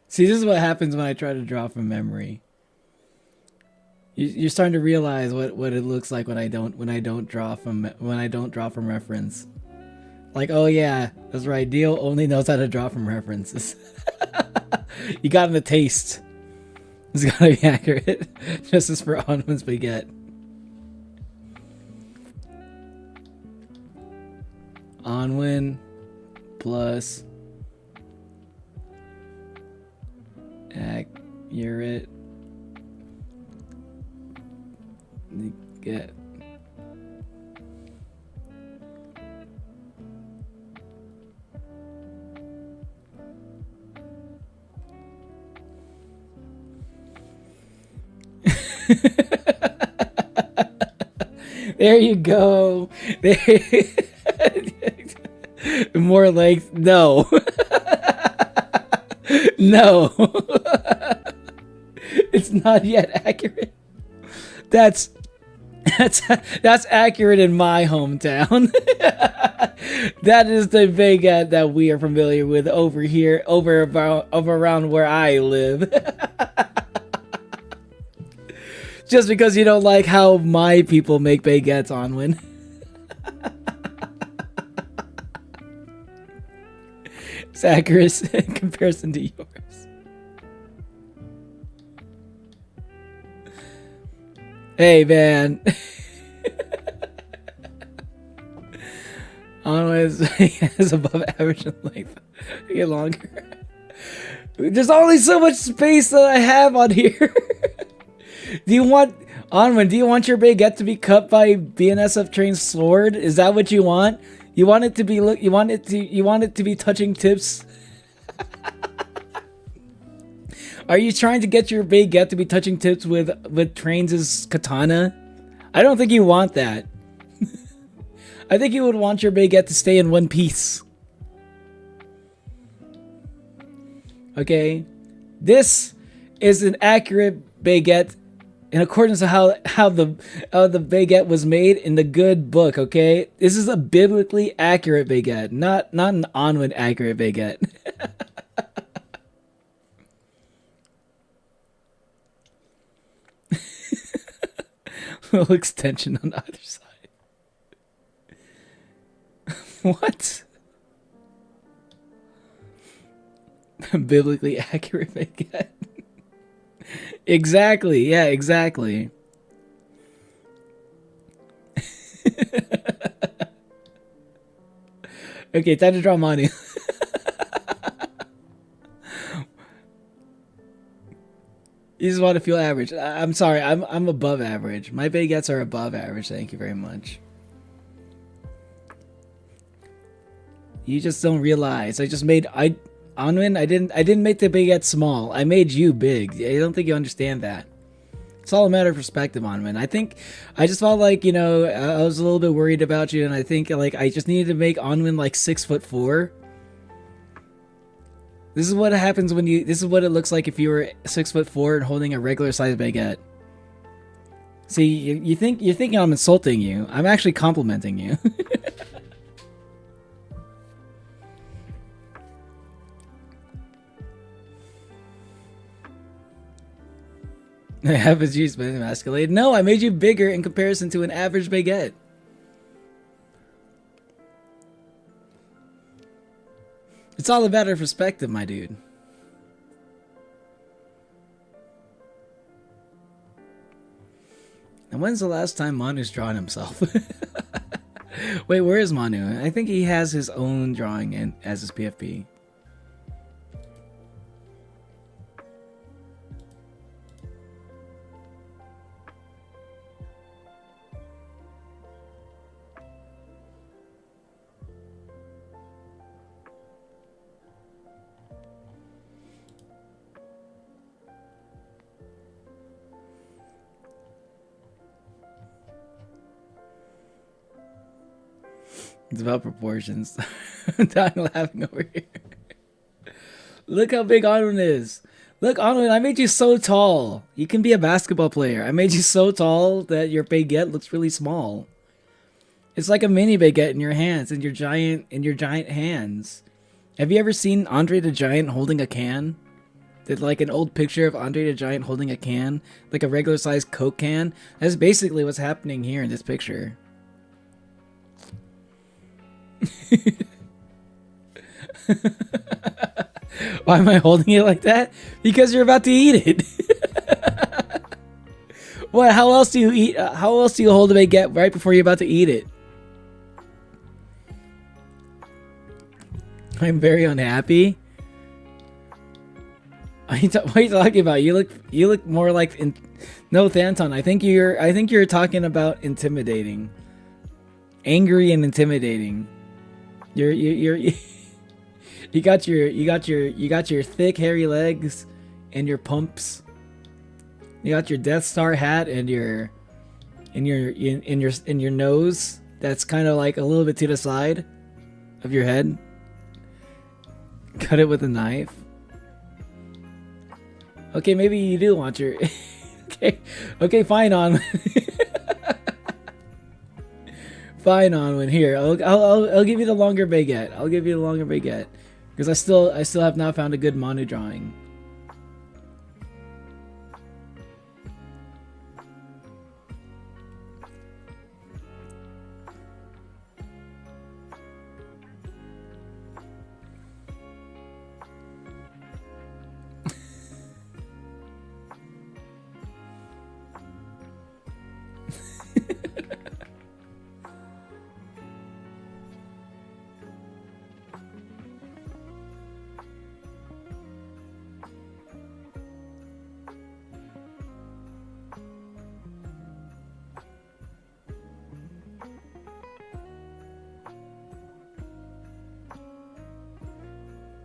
See, this is what happens when I try to draw from memory. You're starting to realize what it looks like when I don't draw from reference. Like, oh yeah, that's right. Dio only knows how to draw from references. You got him the taste. It's gotta be accurate. Just as for Onwin's baguette. Onwin plus accurate get. There you go. More like no. No. It's not yet accurate. That's accurate in my hometown. That is the baguette that we are familiar with over here, over around where I live. Just because you don't like how my people make baguettes, Onwin. It's accurate in comparison to yours. Hey, man. is above average in length. I get longer. There's only so much space that I have on here. Do you want Onwin? Do you want your baguette to be cut by BNSF trained sword? Is that what you want? You want it to be You want it to be touching tips? Are you trying to get your baguette to be touching tips with Trains' katana? I don't think you want that. I think you would want your baguette to stay in one piece. Okay, this is an accurate baguette in accordance to how the baguette was made in the good book. Okay, this is a biblically accurate baguette, not an Onwin accurate baguette. Little extension on either side. What? Biblically accurate baguette. Exactly. Yeah, exactly. Okay, time to draw Manu. You just want to feel average. I'm sorry. I'm above average. My baguettes are above average. Thank you very much. You just don't realize. Onwin, I didn't make the baguette small. I made you big. I don't think you understand that. It's all a matter of perspective, Onwin. I just felt like, I was a little bit worried about you, and I think like I just needed to make Onwin like 6'4". This is what happens when this is what it looks like if you were 6'4" and holding a regular sized baguette. See, you're thinking I'm insulting you. I'm actually complimenting you. I have a juice, but emasculated. No, I made you bigger in comparison to an average baguette. It's all a matter of perspective, my dude. And when's the last time Manu's drawn himself? Wait, where is Manu? I think he has his own drawing as his PFP. It's about proportions. I'm dying laughing over here. Look how big Onwin is. Look, Onwin, I made you so tall. You can be a basketball player. I made you so tall that your baguette looks really small. It's like a mini baguette in your hands, in your giant hands. Have you ever seen Andre the Giant holding a can? Did like an old picture of Andre the Giant holding a can, like a regular sized Coke can? That's basically what's happening here in this picture. Why am I holding it like that? Because you're about to eat it. What? How else do you eat? How else do you hold a baguette right before you're about to eat it? I'm very unhappy. What are you talking about? You look more like no, Thanton. I think you're talking about intimidating, angry and intimidating. You got your thick hairy legs and your pumps. You got your Death Star hat and your nose that's kind of like a little bit to the side of your head. Cut it with a knife. Okay, maybe you do want your okay, fine, Onwin. Fine, Onwin. Here, I'll give you the longer baguette. I'll give you the longer baguette because I still have not found a good Manu drawing.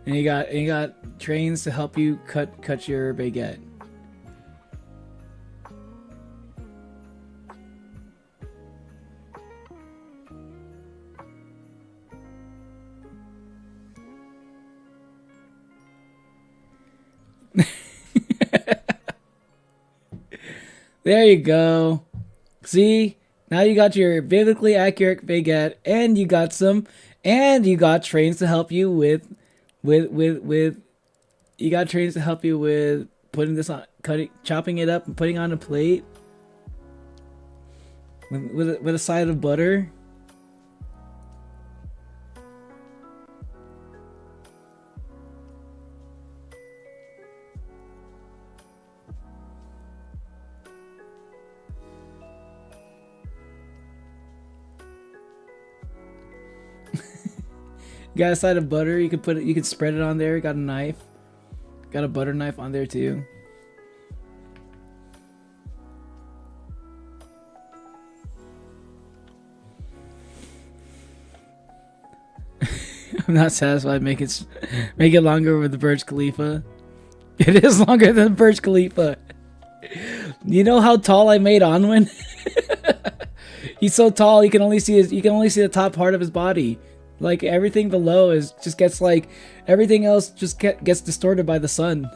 And you got trains to help you cut your baguette. There you go. See? Now you got your biblically accurate baguette, and you got trains to help you with you got trains to help you with putting this on, chopping it up and putting on a plate with a side of butter. You got a side of butter. You could spread it on there. You got a knife. Got a butter knife on there too. I'm not satisfied. Make it longer with the Burj Khalifa. It is longer than the Burj Khalifa. You know how tall I made Onwin? He's so tall you can only see the top part of his body. Like everything below everything else just gets distorted by the sun.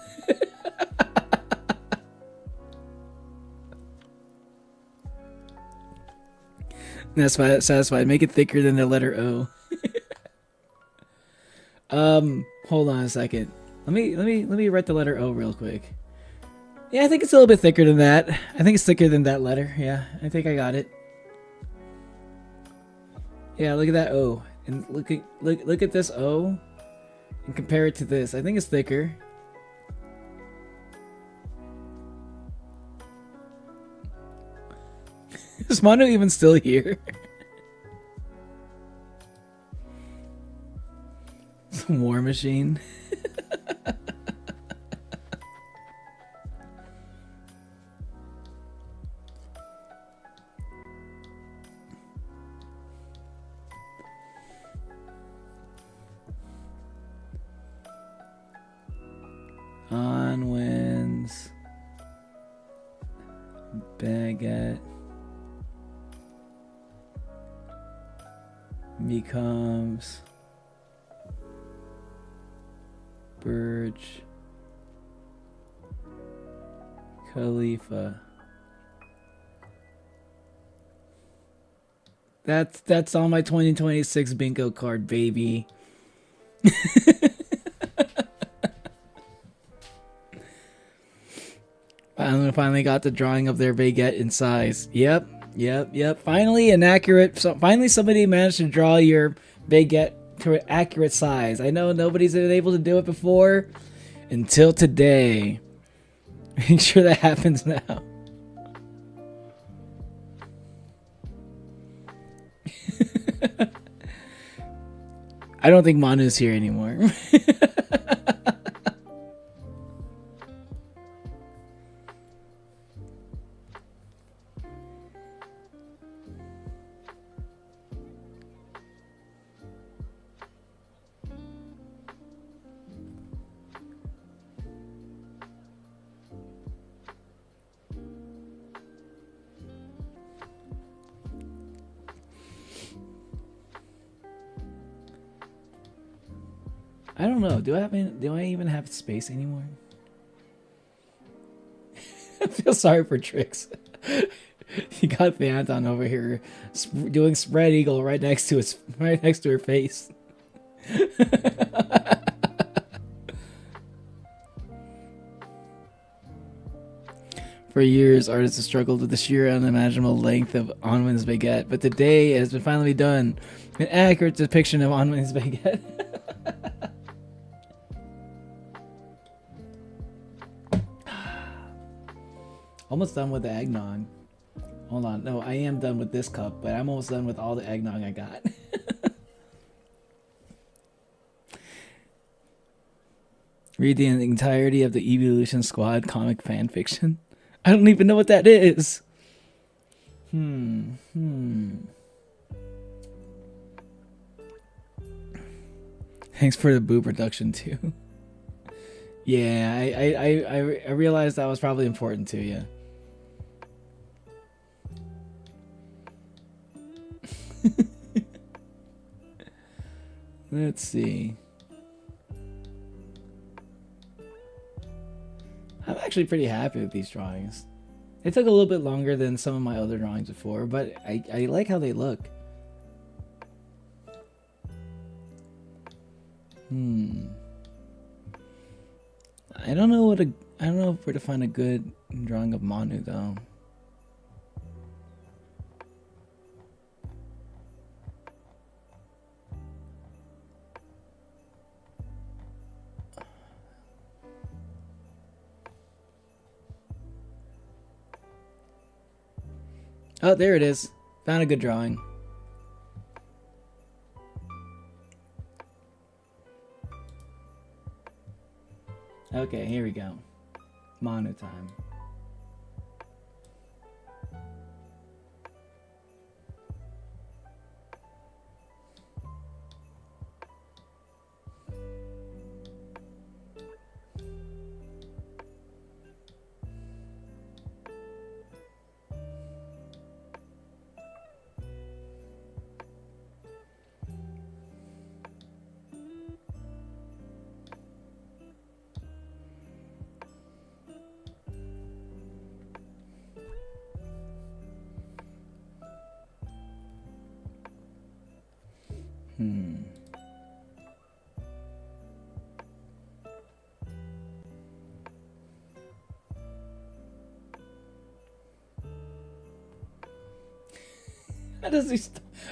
That's why it's satisfied. Make it thicker than the letter O. Hold on a second. Let me write the letter O real quick. Yeah, I think it's a little bit thicker than that. I think it's thicker than that letter. Yeah, I think I got it. Yeah, look at that O. And look at this O and compare it to this. I think it's thicker. Is Manu even still here? War machine. Onwin's baguette becomes Burj Khalifa. That's on my 2026 bingo card, baby. I finally got the drawing of their baguette in size. Yep. Finally an accurate. So finally somebody managed to draw your baguette to an accurate size. I know nobody's been able to do it before until today. Make sure that happens now. I don't think Manu's here anymore. I don't know. Do I even have space anymore? I feel sorry for Trix. You got the Anton over here doing spread eagle right next to her face. For years, artists have struggled with the sheer unimaginable length of Onwin's baguette, but today it has been finally done. An accurate depiction of Onwin's baguette. Almost done with the eggnog. Hold on. No, I am done with this cup, but I'm almost done with all the eggnog I got. Read the entirety of the Evolution Squad comic fan fiction. I don't even know what that is. Thanks for the boo production too. Yeah, I realized that was probably important to you. Let's see. I'm actually pretty happy with these drawings. It took a little bit longer than some of my other drawings before, but I like how they look. I don't know where to find a good drawing of Manu though. Oh, there it is. Found a good drawing. Okay, here we go. Manu time.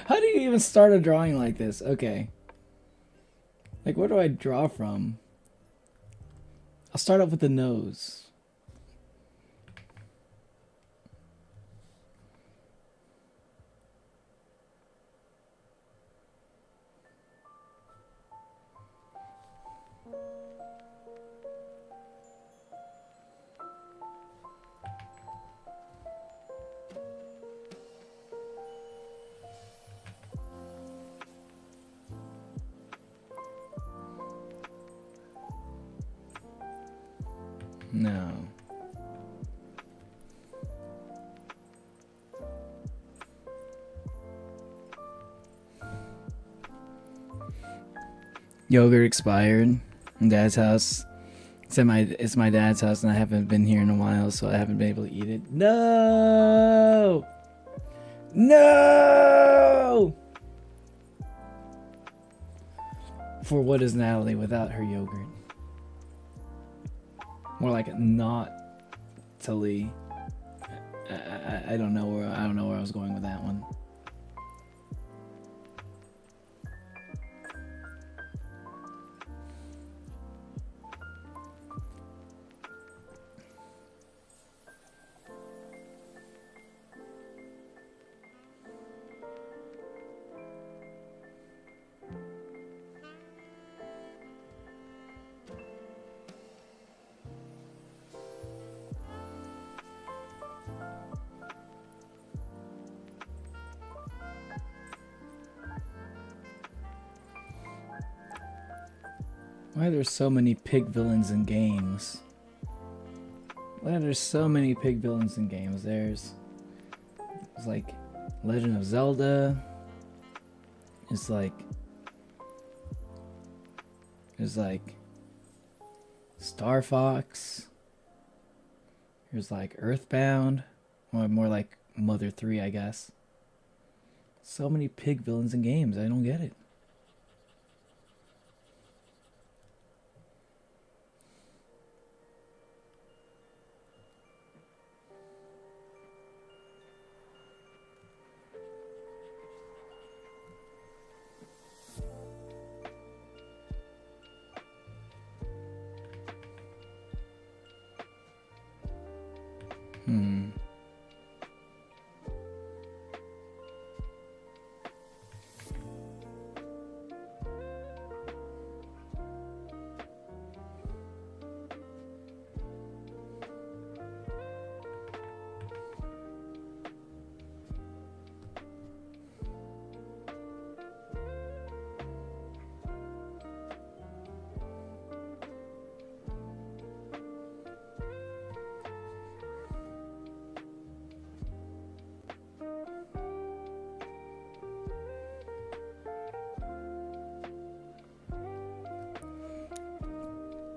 How do you even start a drawing like this? Okay. Like, where do I draw from? I'll start off with the nose. No. Yogurt expired in Dad's house. It's my dad's house, and I haven't been here in a while, so I haven't been able to eat it. No! No! For what is Natalie without her yogurt? More like not Tally. I don't know where I was going with that one. Why are there so many pig villains in games? Why are there so many pig villains in games? There's like Legend of Zelda. There's like Star Fox. There's like Earthbound. Or more like Mother 3, I guess. So many pig villains in games. I don't get it.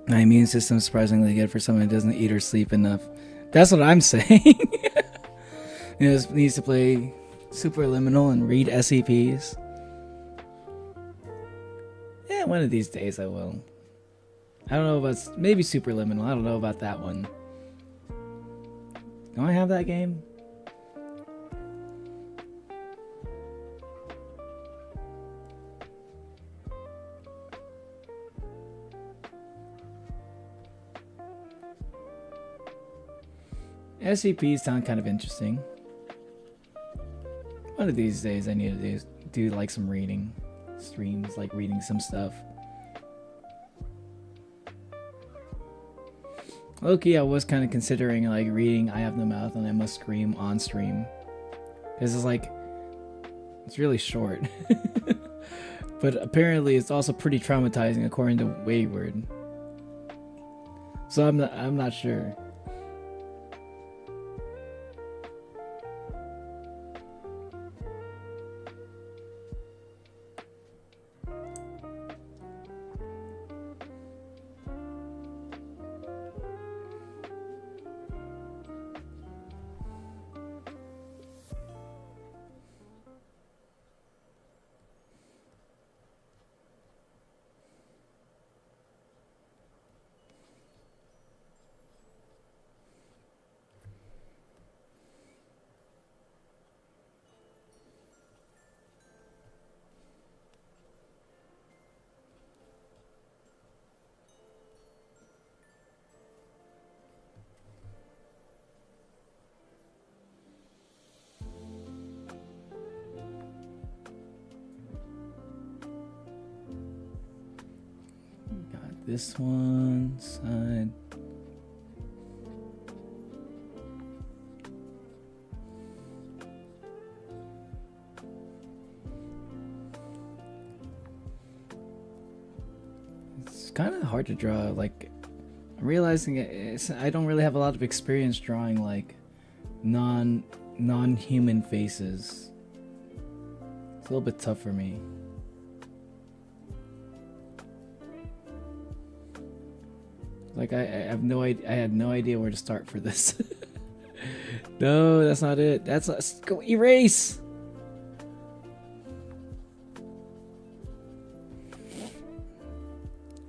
My immune system is surprisingly good for someone who doesn't eat or sleep enough. That's what I'm saying. Needs to play Superliminal and read SCPs. Yeah, one of these days I will. I don't know about maybe Superliminal. I don't know about that one. Do I have that game? SCPs sound kind of interesting. One of these days I need to do like some reading streams, like reading some stuff. Loki, I was kind of considering like reading I Have No Mouth and I Must Scream on stream. Because it's like, it's really short. But apparently it's also pretty traumatizing according to Wayward. So I'm not sure. This one side. It's kind of hard to draw. Like, I'm realizing I don't really have a lot of experience drawing like non-human faces. It's a little bit tough for me. Like I have no idea. I had no idea where to start for this. No, that's not it. Let's go erase.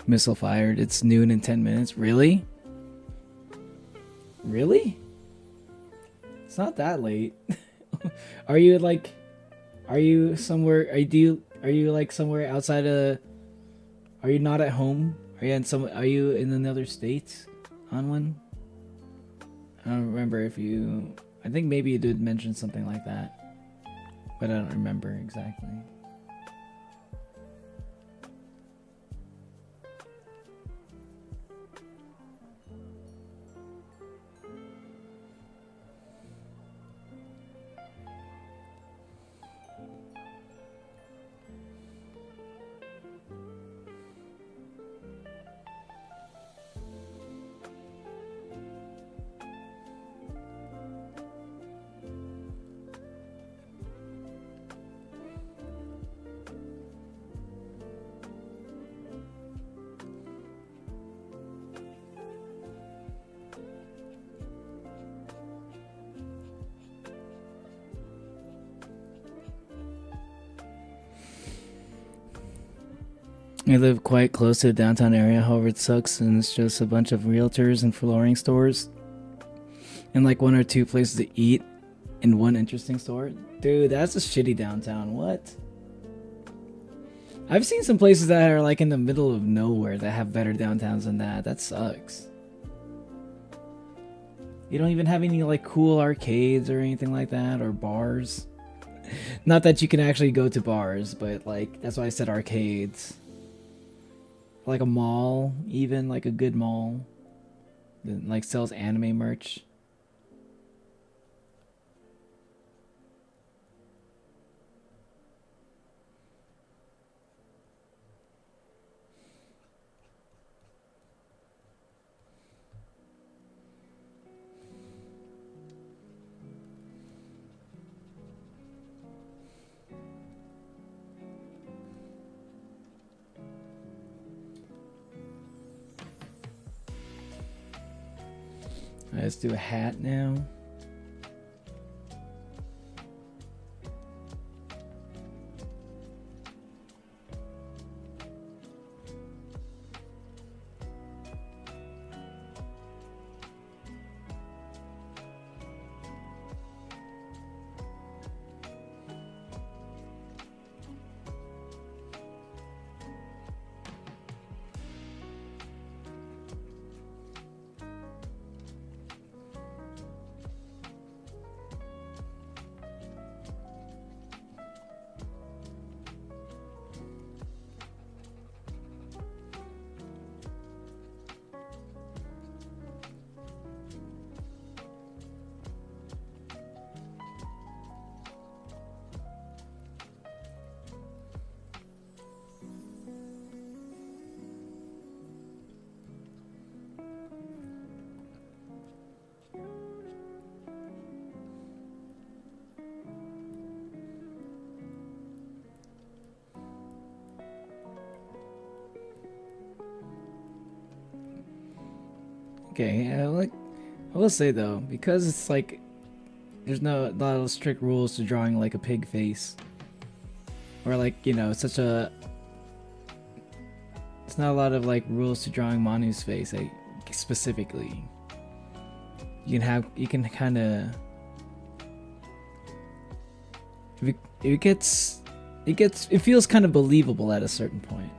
Missile fired. It's noon in 10 minutes. Really? Really? It's not that late. Are you somewhere? Are you like somewhere outside of? Are you not at home? Are you in another state on one? I don't remember if you. I think maybe you did mention something like that, but I don't remember exactly. I live quite close to the downtown area, however it sucks and it's just a bunch of realtors and flooring stores. And like one or two places to eat in one interesting store. Dude, that's a shitty downtown. What? I've seen some places that are like in the middle of nowhere that have better downtowns than that. That sucks. You don't even have any like cool arcades or anything like that, or bars. Not that you can actually go to bars, but like that's why I said arcades. Like a mall, even like a good mall that like sells anime merch. let's do a hat now. Okay, I will say though, because it's like there's no a lot of strict rules to drawing like a pig face, or like, you know, such a, it's not a lot of like rules to drawing Manu's face, like, specifically. You can kind of, it feels kind of believable at a certain point.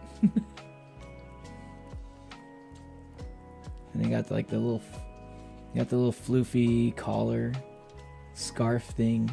And they got like the little floofy collar, scarf thing.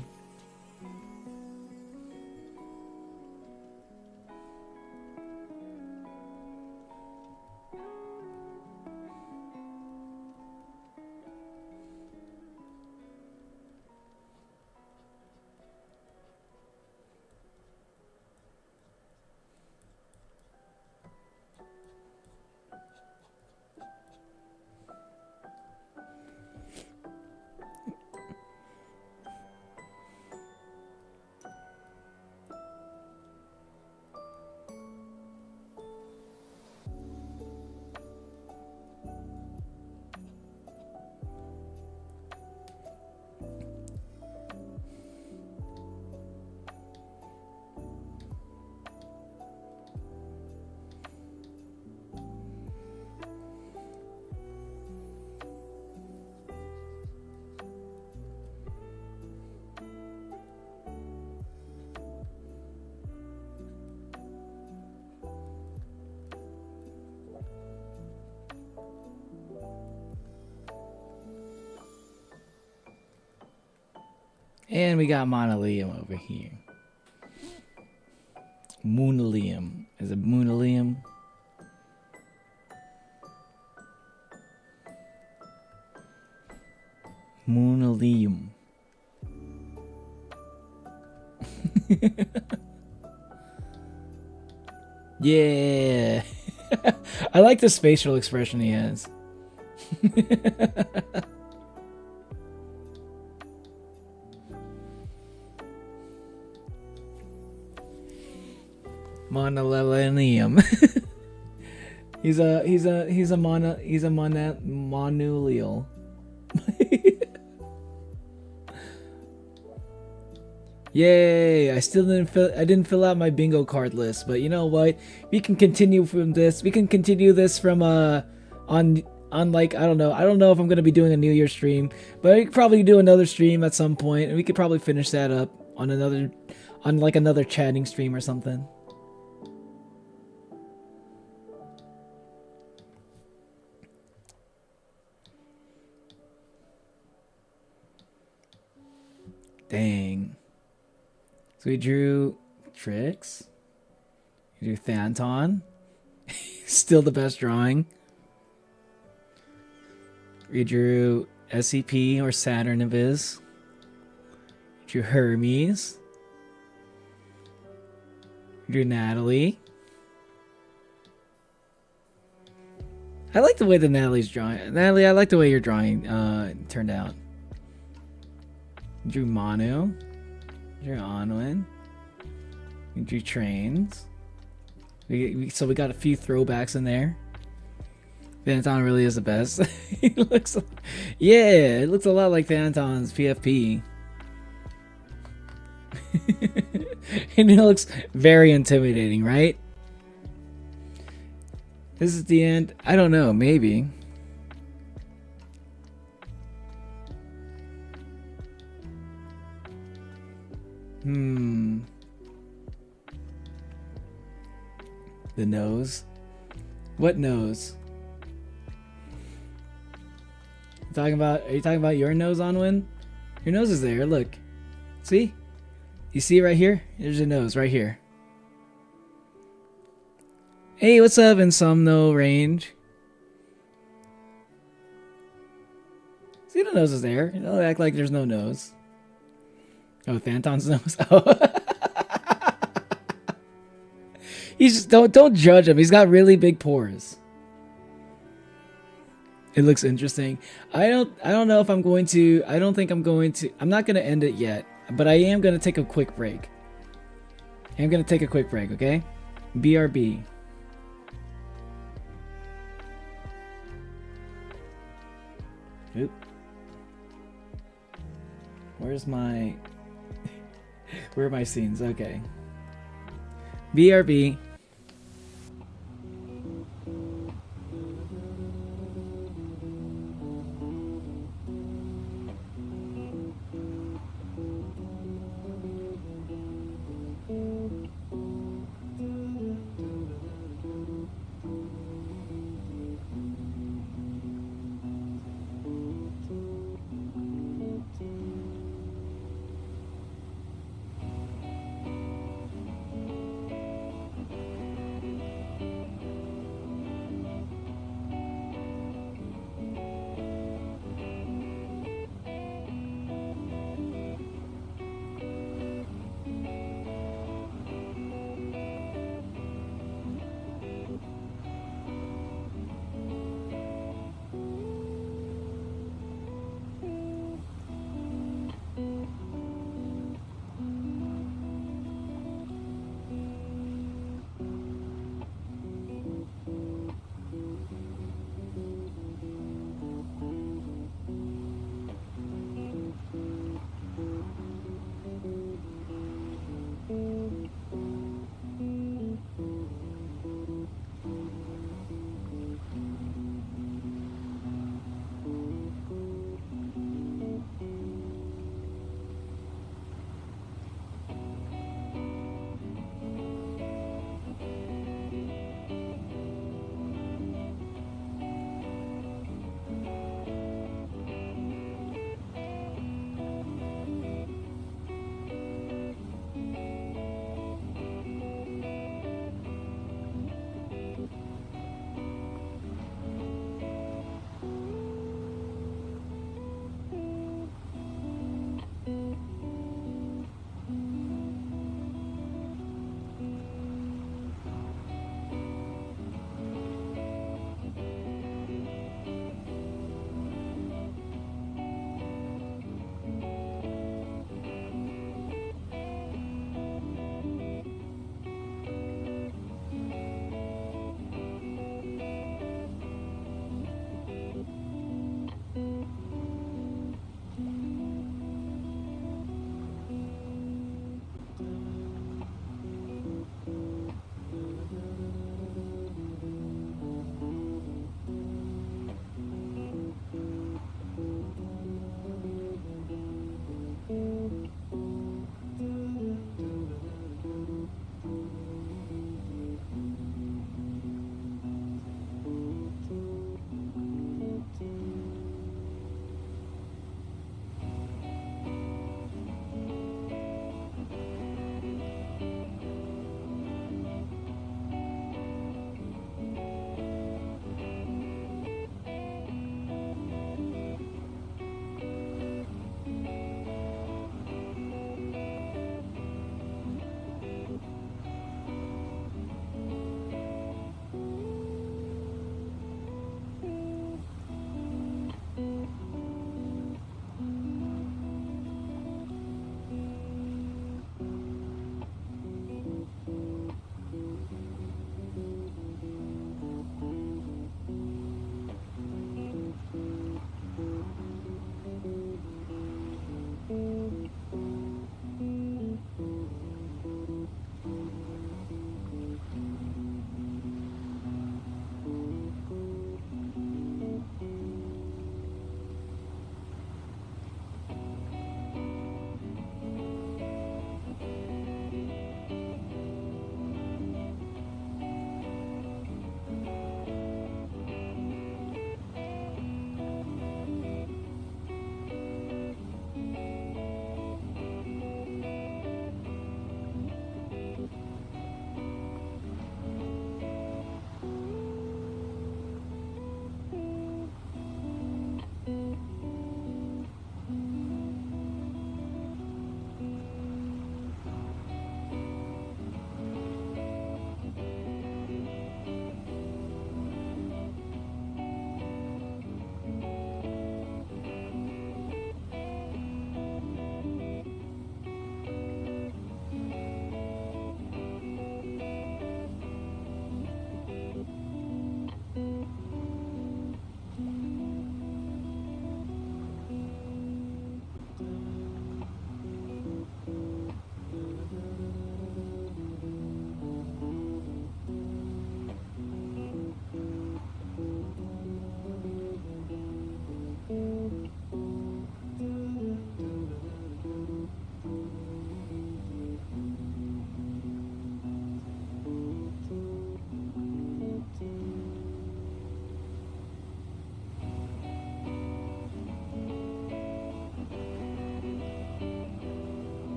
And we got Monolium over here. Moonolium. Is it Moonolium? Moonolium. Yeah. I like the facial expression he has. Monolinium. he's a monulial. Yay! I didn't fill out my bingo card list, but you know what? We can continue from this. We can continue this from on like, I don't know if I'm gonna be doing a New Year stream, but we could probably do another stream at some point, and we could probably finish that up on another chatting stream or something. Dang. So we drew Trix. We drew Thanton. Still the best drawing. We drew SCP or Saturn Abyss. We drew Hermes. We drew Natalie. I like the way that Natalie's drawing. Natalie, I like the way your drawing turned out. We drew Manu. We drew Onwin. We drew Trains. So we got a few throwbacks in there. Phantom really is the best. It looks, yeah, it looks a lot like Phantom's PFP. And it looks very intimidating, right? This is the end. I don't know, maybe. The nose. What nose? Are you talking about your nose, Onwin? Your nose is there, look. See? You see it right here? There's your nose right here. Hey, what's up, Insomno Range? See, the nose is there. Don't act like there's no nose. Oh, Phantom's nose. Oh. He's just don't judge him. He's got really big pores. It looks interesting. I don't know if I'm going to. I don't think I'm going to. I'm not going to end it yet, but I am going to take a quick break. I'm going to take a quick break, okay? BRB. Oop. Where's my... Where are my scenes? Okay. BRB.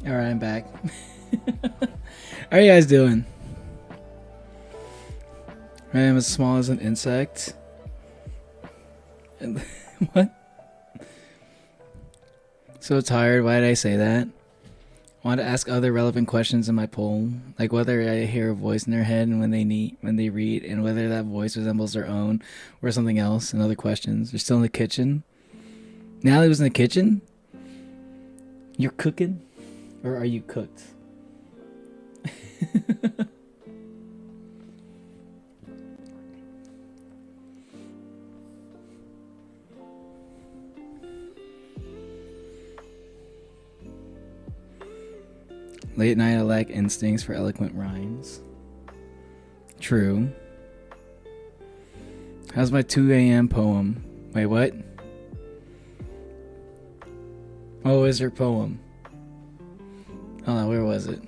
All right, I'm back. How are you guys doing? I am as small as an insect. What? So tired. Why did I say that? I want to ask other relevant questions in my poll, like whether I hear a voice in their head and when they read, and whether that voice resembles their own or something else, and other questions. They're still in the kitchen. Natalie was in the kitchen. You're cooking, or are you cooked? Late night, I lack instincts for eloquent rhymes. True. How's my 2 a.m. poem? Wait, what? Oh, is her poem? Oh, where was it?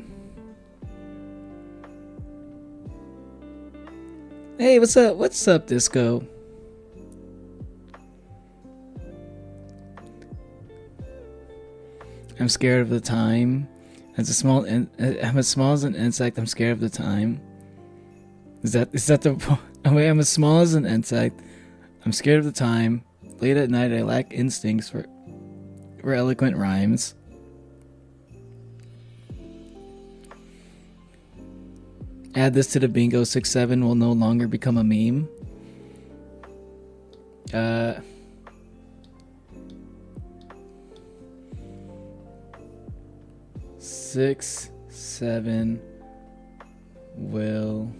Hey, what's up? What's up, Disco? I'm scared of the time. I'm as small as an insect. I'm scared of the time. Is that the? Oh wait, I'm as small as an insect. I'm scared of the time. Late at night, I lack instincts for eloquent rhymes. Add this to the bingo. 6'7" will no longer become a meme. 6'7" will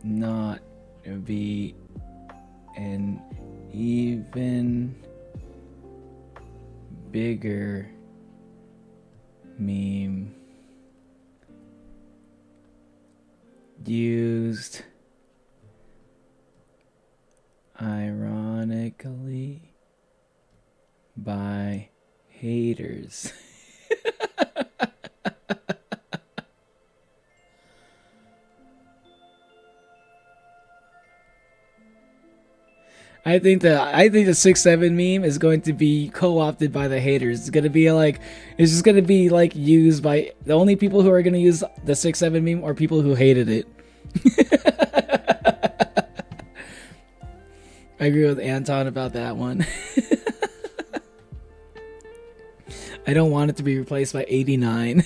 not be an even bigger meme used ironically by haters. I think the 6'7" meme is going to be co-opted by the haters. It's just gonna be like used by the only people who are gonna use the 6'7" meme are people who hated it. I agree with Anton about that one. I don't want it to be replaced by 89.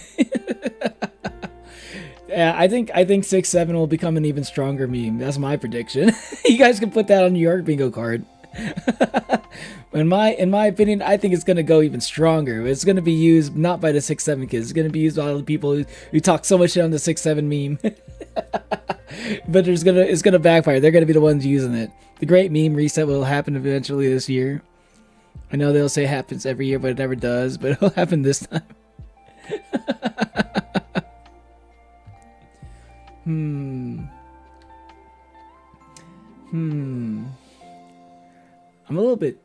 Yeah, I think 6'7" will become an even stronger meme. That's my prediction. You guys can put that on your bingo card. In my opinion, I think it's gonna go even stronger. It's gonna be used not by the 6'7" kids. It's gonna be used by all the people who talk so much shit on the 6'7" meme. But it's gonna backfire. They're gonna be the ones using it. The great meme reset will happen eventually this year. I know they'll say it happens every year, but it never does. But it'll happen this time. I'm a little bit.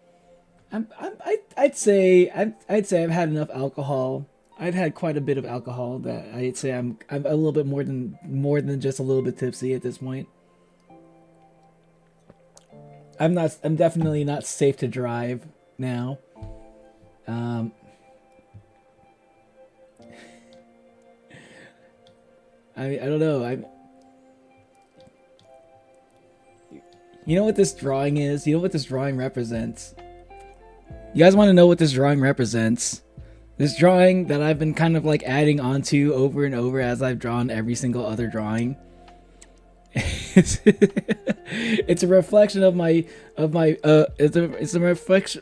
I'd say I've had enough alcohol. I've had quite a bit of alcohol that I'd say I'm a little bit more than just a little bit tipsy at this point. I'm definitely not safe to drive now. I don't know. You know what this drawing is? You know what this drawing represents? You guys want to know what this drawing represents? This drawing that I've been kind of like adding onto over and over as I've drawn every single other drawing. It's a reflection of my it's a reflection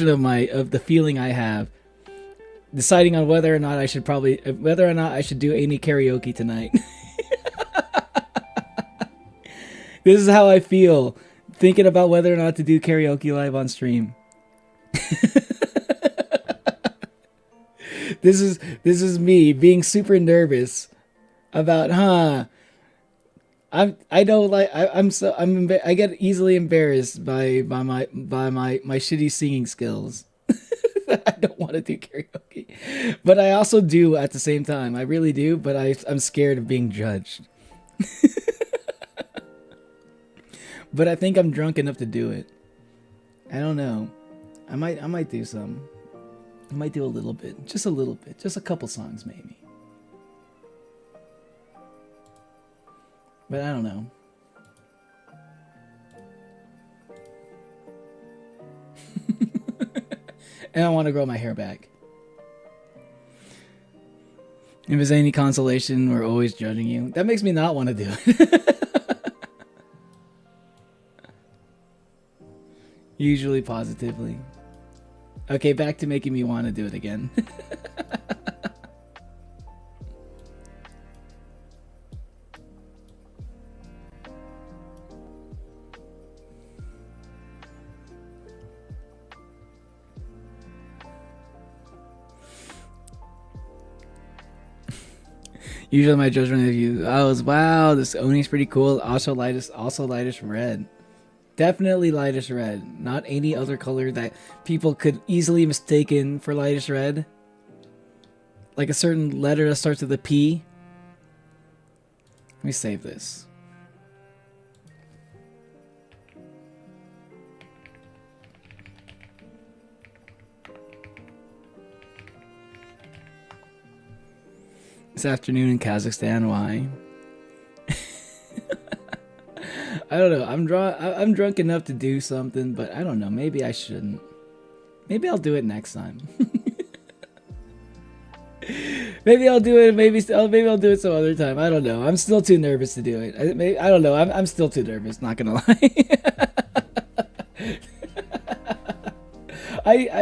of the feeling I have deciding on whether or not I should do any karaoke tonight. This is how I feel thinking about whether or not to do karaoke live on stream. This is me being super nervous about, I get easily embarrassed by my shitty singing skills. I don't want to do karaoke, but I also do at the same time. I really do, but I'm scared of being judged. But I think I'm drunk enough to do it. I don't know. I might do some. I might do a little bit, just a little bit, just a couple songs maybe. But I don't know. And I want to grow my hair back. If it's any consolation, we're always judging you. That makes me not want to do it. Usually positively. Okay, back to making me want to do it again. Usually my judgment of you, wow, this Oni's pretty cool. Also lightest red. Definitely lightest red. Not any other color that people could easily mistaken for lightest red. Like a certain letter that starts with a P. Let me save this. This afternoon in Kazakhstan, why? I don't know. I'm drunk enough to do something, but I don't know. Maybe I shouldn't. Maybe I'll do it next time. Maybe I'll do it. Maybe I'll do it some other time. I don't know. I'm still too nervous to do it. I don't know. I'm still too nervous. Not gonna lie.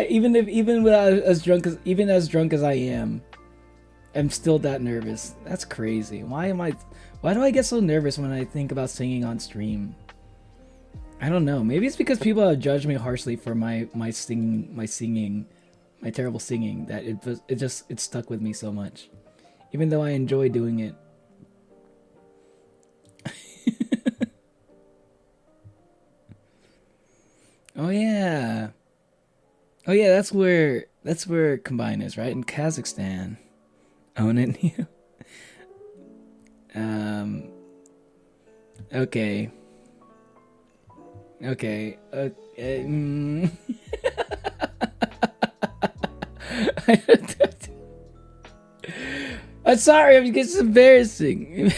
Even without as drunk as I am, I'm still that nervous. That's crazy. Why do I get so nervous when I think about singing on stream? I don't know. Maybe it's because people have judged me harshly for my terrible singing, that it stuck with me so much, even though I enjoy doing it. Oh yeah, that's where Combine is, right? In Kazakhstan. Own it. Okay. I'm sorry, I'm just embarrassing.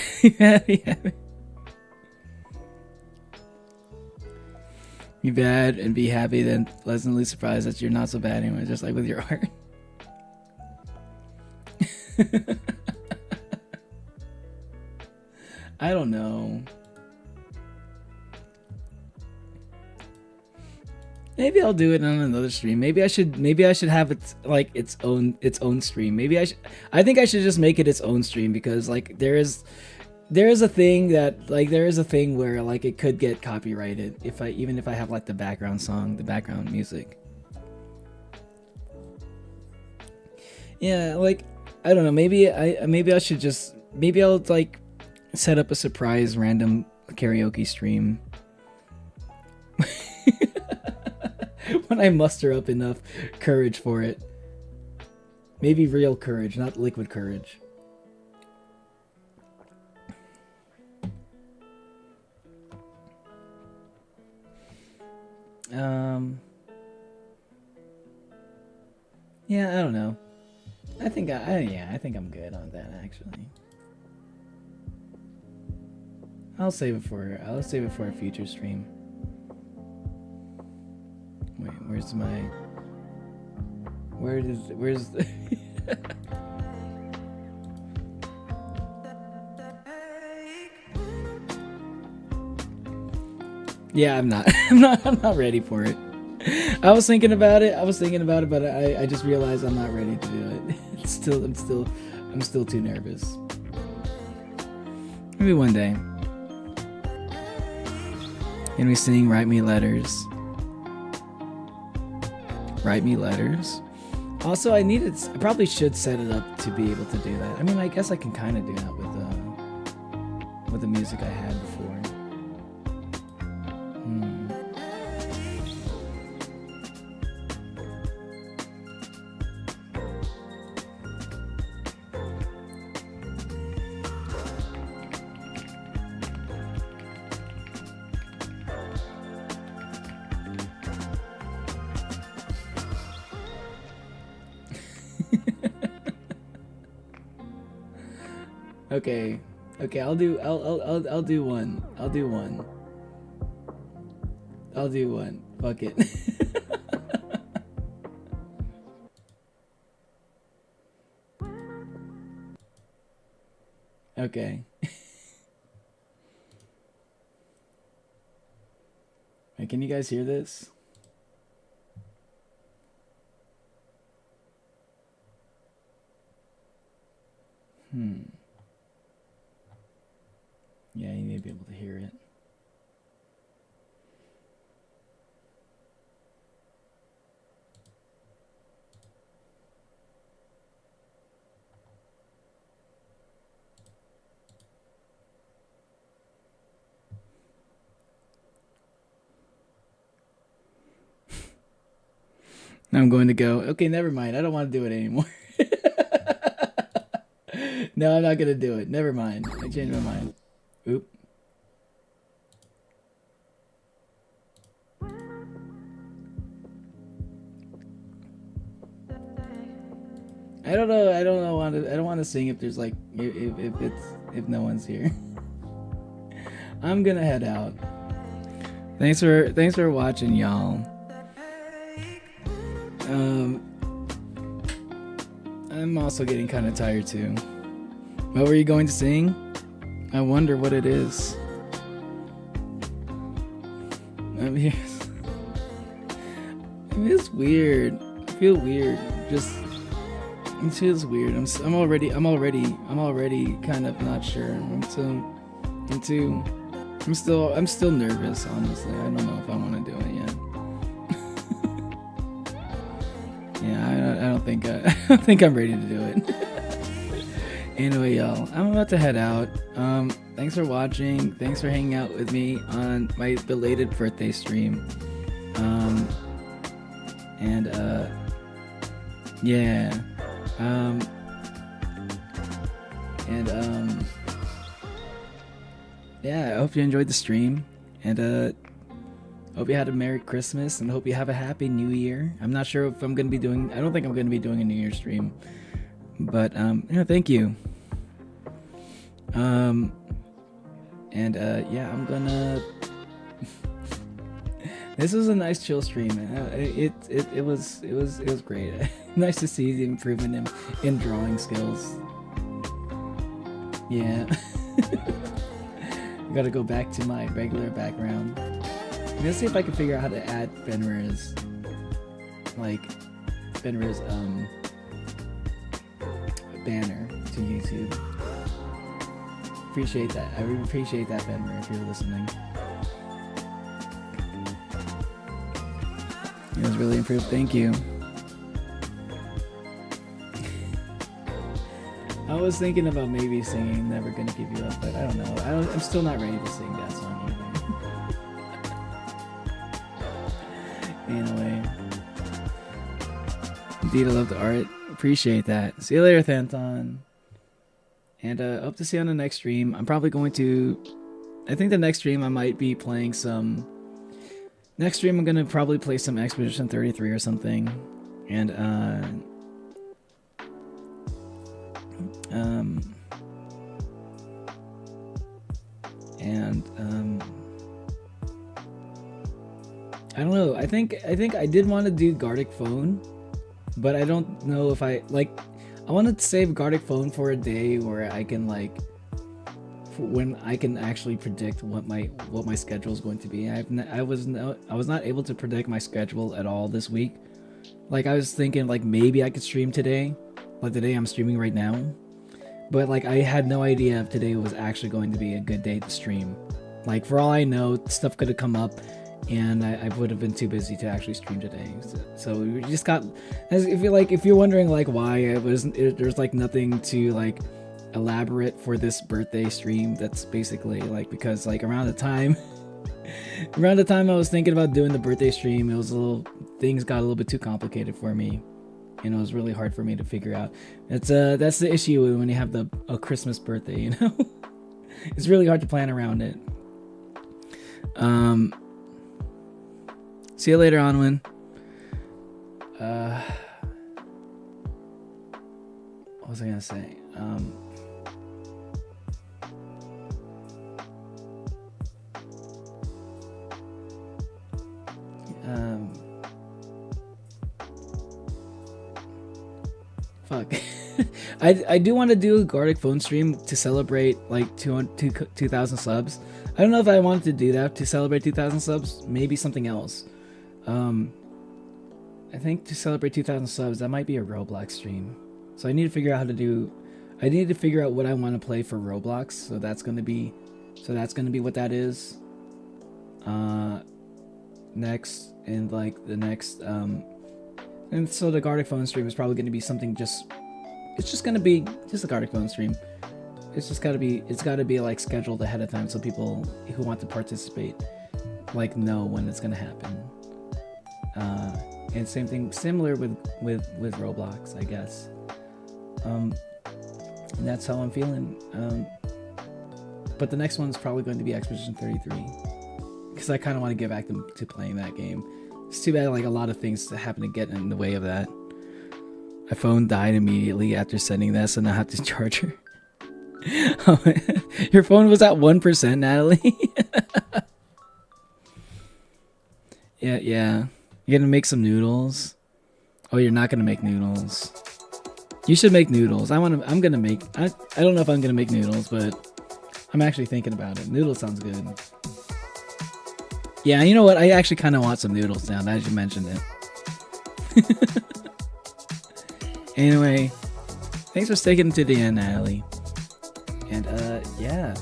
Be bad and be happy, then pleasantly surprised that you're not so bad anymore, just like with your art. I don't know. Maybe I'll do it on another stream. Maybe I should have it like its own stream. I think I should just make it its own stream, because like there is a thing where like it could get copyrighted even if I have like the background song, the background music. Yeah, like I don't know, maybe I'll like set up a surprise random karaoke stream. When I muster up enough courage for it. Maybe real courage, not liquid courage. Yeah, I don't know. I think I'm good on that, actually. I'll save it for a future stream. Wait, where's the Yeah, I'm not ready for it. I was thinking about it, but I just realized I'm not ready to do it. I'm still too nervous. Maybe one day. Can we sing Write Me Letters? Write Me Letters? Also, I probably should set it up to be able to do that. I mean, I guess I can kind of do that with the music I had before. Okay. Okay, I'll do one. I'll do one. I'll do one. Fuck it. Okay. Wait, can you guys hear this? Yeah, you may be able to hear it. Now I'm going to go. Okay, never mind. I don't want to do it anymore. No, I'm not gonna do it. Never mind. I changed my mind. Oop. I don't know. I don't know. I don't want to sing if there's like if no one's here. I'm gonna head out. Thanks for watching, y'all. I'm also getting kind of tired too. What were you going to sing? I wonder what it is. I'm here. It's weird. I feel weird. Just it feels weird. I'm already kind of not sure. I'm still nervous. Honestly, I don't know if I want to do it yet. Yeah, I don't think I'm ready to do it. Anyway, y'all, I'm about to head out. Thanks for watching. Thanks for hanging out with me on my belated birthday stream. Yeah. Yeah, I hope you enjoyed the stream, and hope you had a Merry Christmas, and hope you have a Happy New Year. I'm not sure if I'm gonna be doing. I don't think I'm gonna be doing a New Year stream, but yeah, thank you. Yeah, I'm gonna. This was a nice chill stream. It was great. Nice to see the improvement in drawing skills. Yeah. I gotta go back to my regular background. I'm gonna see if I can figure out how to add Fenrir's banner to YouTube. Appreciate that. I really appreciate that, Fenrir, if you're listening. It was really improved. Thank you. I was thinking about maybe singing Never Gonna Give You Up, but I don't know. I'm still not ready to sing that song either. Anyway. Indeed, I love the art. Appreciate that. See you later, Thanton. And hope to see you on the next stream. I'm probably going to... I think the next stream I might be playing some... Next stream I'm going to probably play some Expedition 33 or something. And I don't know. I think I did want to do Gartic Phone, but I don't know if I wanted to save Gartic Phone for a day where I can when I can actually predict what my schedule is going to be. I was not able to predict my schedule at all this week. Like I was thinking maybe I could stream today, like the day I'm streaming right now. But I had no idea if today was actually going to be a good day to stream. Like for all I know, stuff could have come up and I would have been too busy to actually stream today. So we just got, if you're wondering why there's nothing to elaborate for this birthday stream. That's basically because around the time I was thinking about doing the birthday stream, things got a little bit too complicated for me. And it was really hard for me to figure out. That's the issue when you have a Christmas birthday, you know? It's really hard to plan around it. See you later, Onwin. What was I gonna say? Fuck. I do want to do a Gartic phone stream to celebrate like 2,000 subs. I don't know if I wanted to do that to celebrate 2,000 subs. Maybe something else. I think to celebrate 2,000 subs, that might be a Roblox stream. So I need to figure out how to do. I need to figure out what I want to play for Roblox. So that's gonna be what that is. Next and like the next and so the Gartic phone stream is probably gonna be something it's just gonna be just a Gartic phone stream. It's gotta be like scheduled ahead of time so people who want to participate like know when it's gonna happen. And same thing, similar with Roblox, I guess. And that's how I'm feeling. But the next one's probably going to be Expedition 33 because I kind of want to get back to playing that game. It's too bad like a lot of things happen to get in the way of that. My phone died immediately after sending this, and I have to charge her. Your phone was at 1%, Natalie. Yeah. You're gonna make some noodles. Oh, you're not gonna make noodles. You should make noodles. I don't know if I'm gonna make noodles, but I'm actually thinking about it. Noodles sounds good. Yeah, you know what? I actually kind of want some noodles now that you mentioned it. Anyway, thanks for sticking to the end, Natalie. And yeah.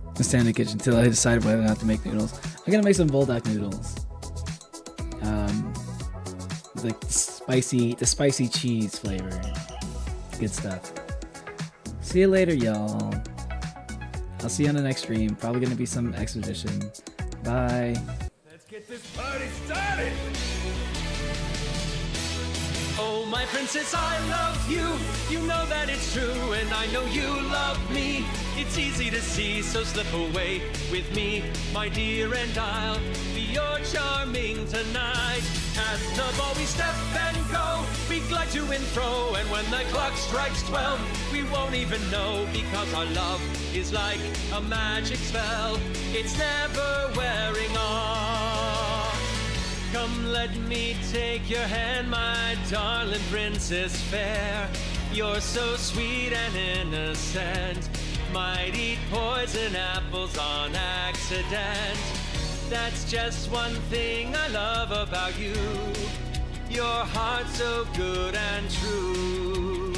I'll stand in the kitchen until I decide whether or not to make noodles. I'm gonna make some bulldog noodles. Like the spicy cheese flavor. Good stuff. See you later, y'all. I'll see you on the next stream. Probably gonna be some expedition. Bye. Let's get this party started. Oh, my princess, I love you. You know that it's true, and I know you love me. It's easy to see, so slip away with me, my dear, and I'll be your charming tonight. At the ball we step and go, we glide to and fro, and when the clock strikes 12, we won't even know, because our love is like a magic spell. It's never wearing off. Come, let me take your hand, my darling princess fair. You're so sweet and innocent. Might eat poison apples on accident. That's just one thing I love about you. Your heart's so good and true.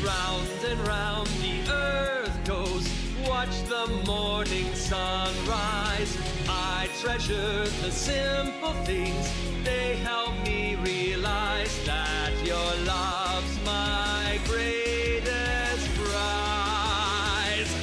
Round and round the earth goes. Watch the morning sunrise. I treasure the simple things. They help me realize that your love's my greatest prize.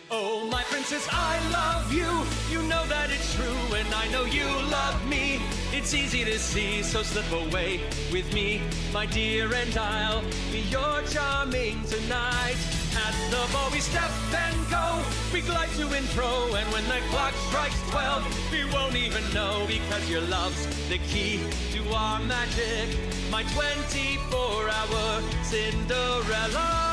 Oh, my princess, I love you. You know that it's true, and I know you love me. It's easy to see, so slip away with me, my dear, and I'll be your charming tonight. At the ball we step and go, we glide to and fro, and when the clock strikes 12, we won't even know, because your love's the key to our magic, my 24-hour Cinderella.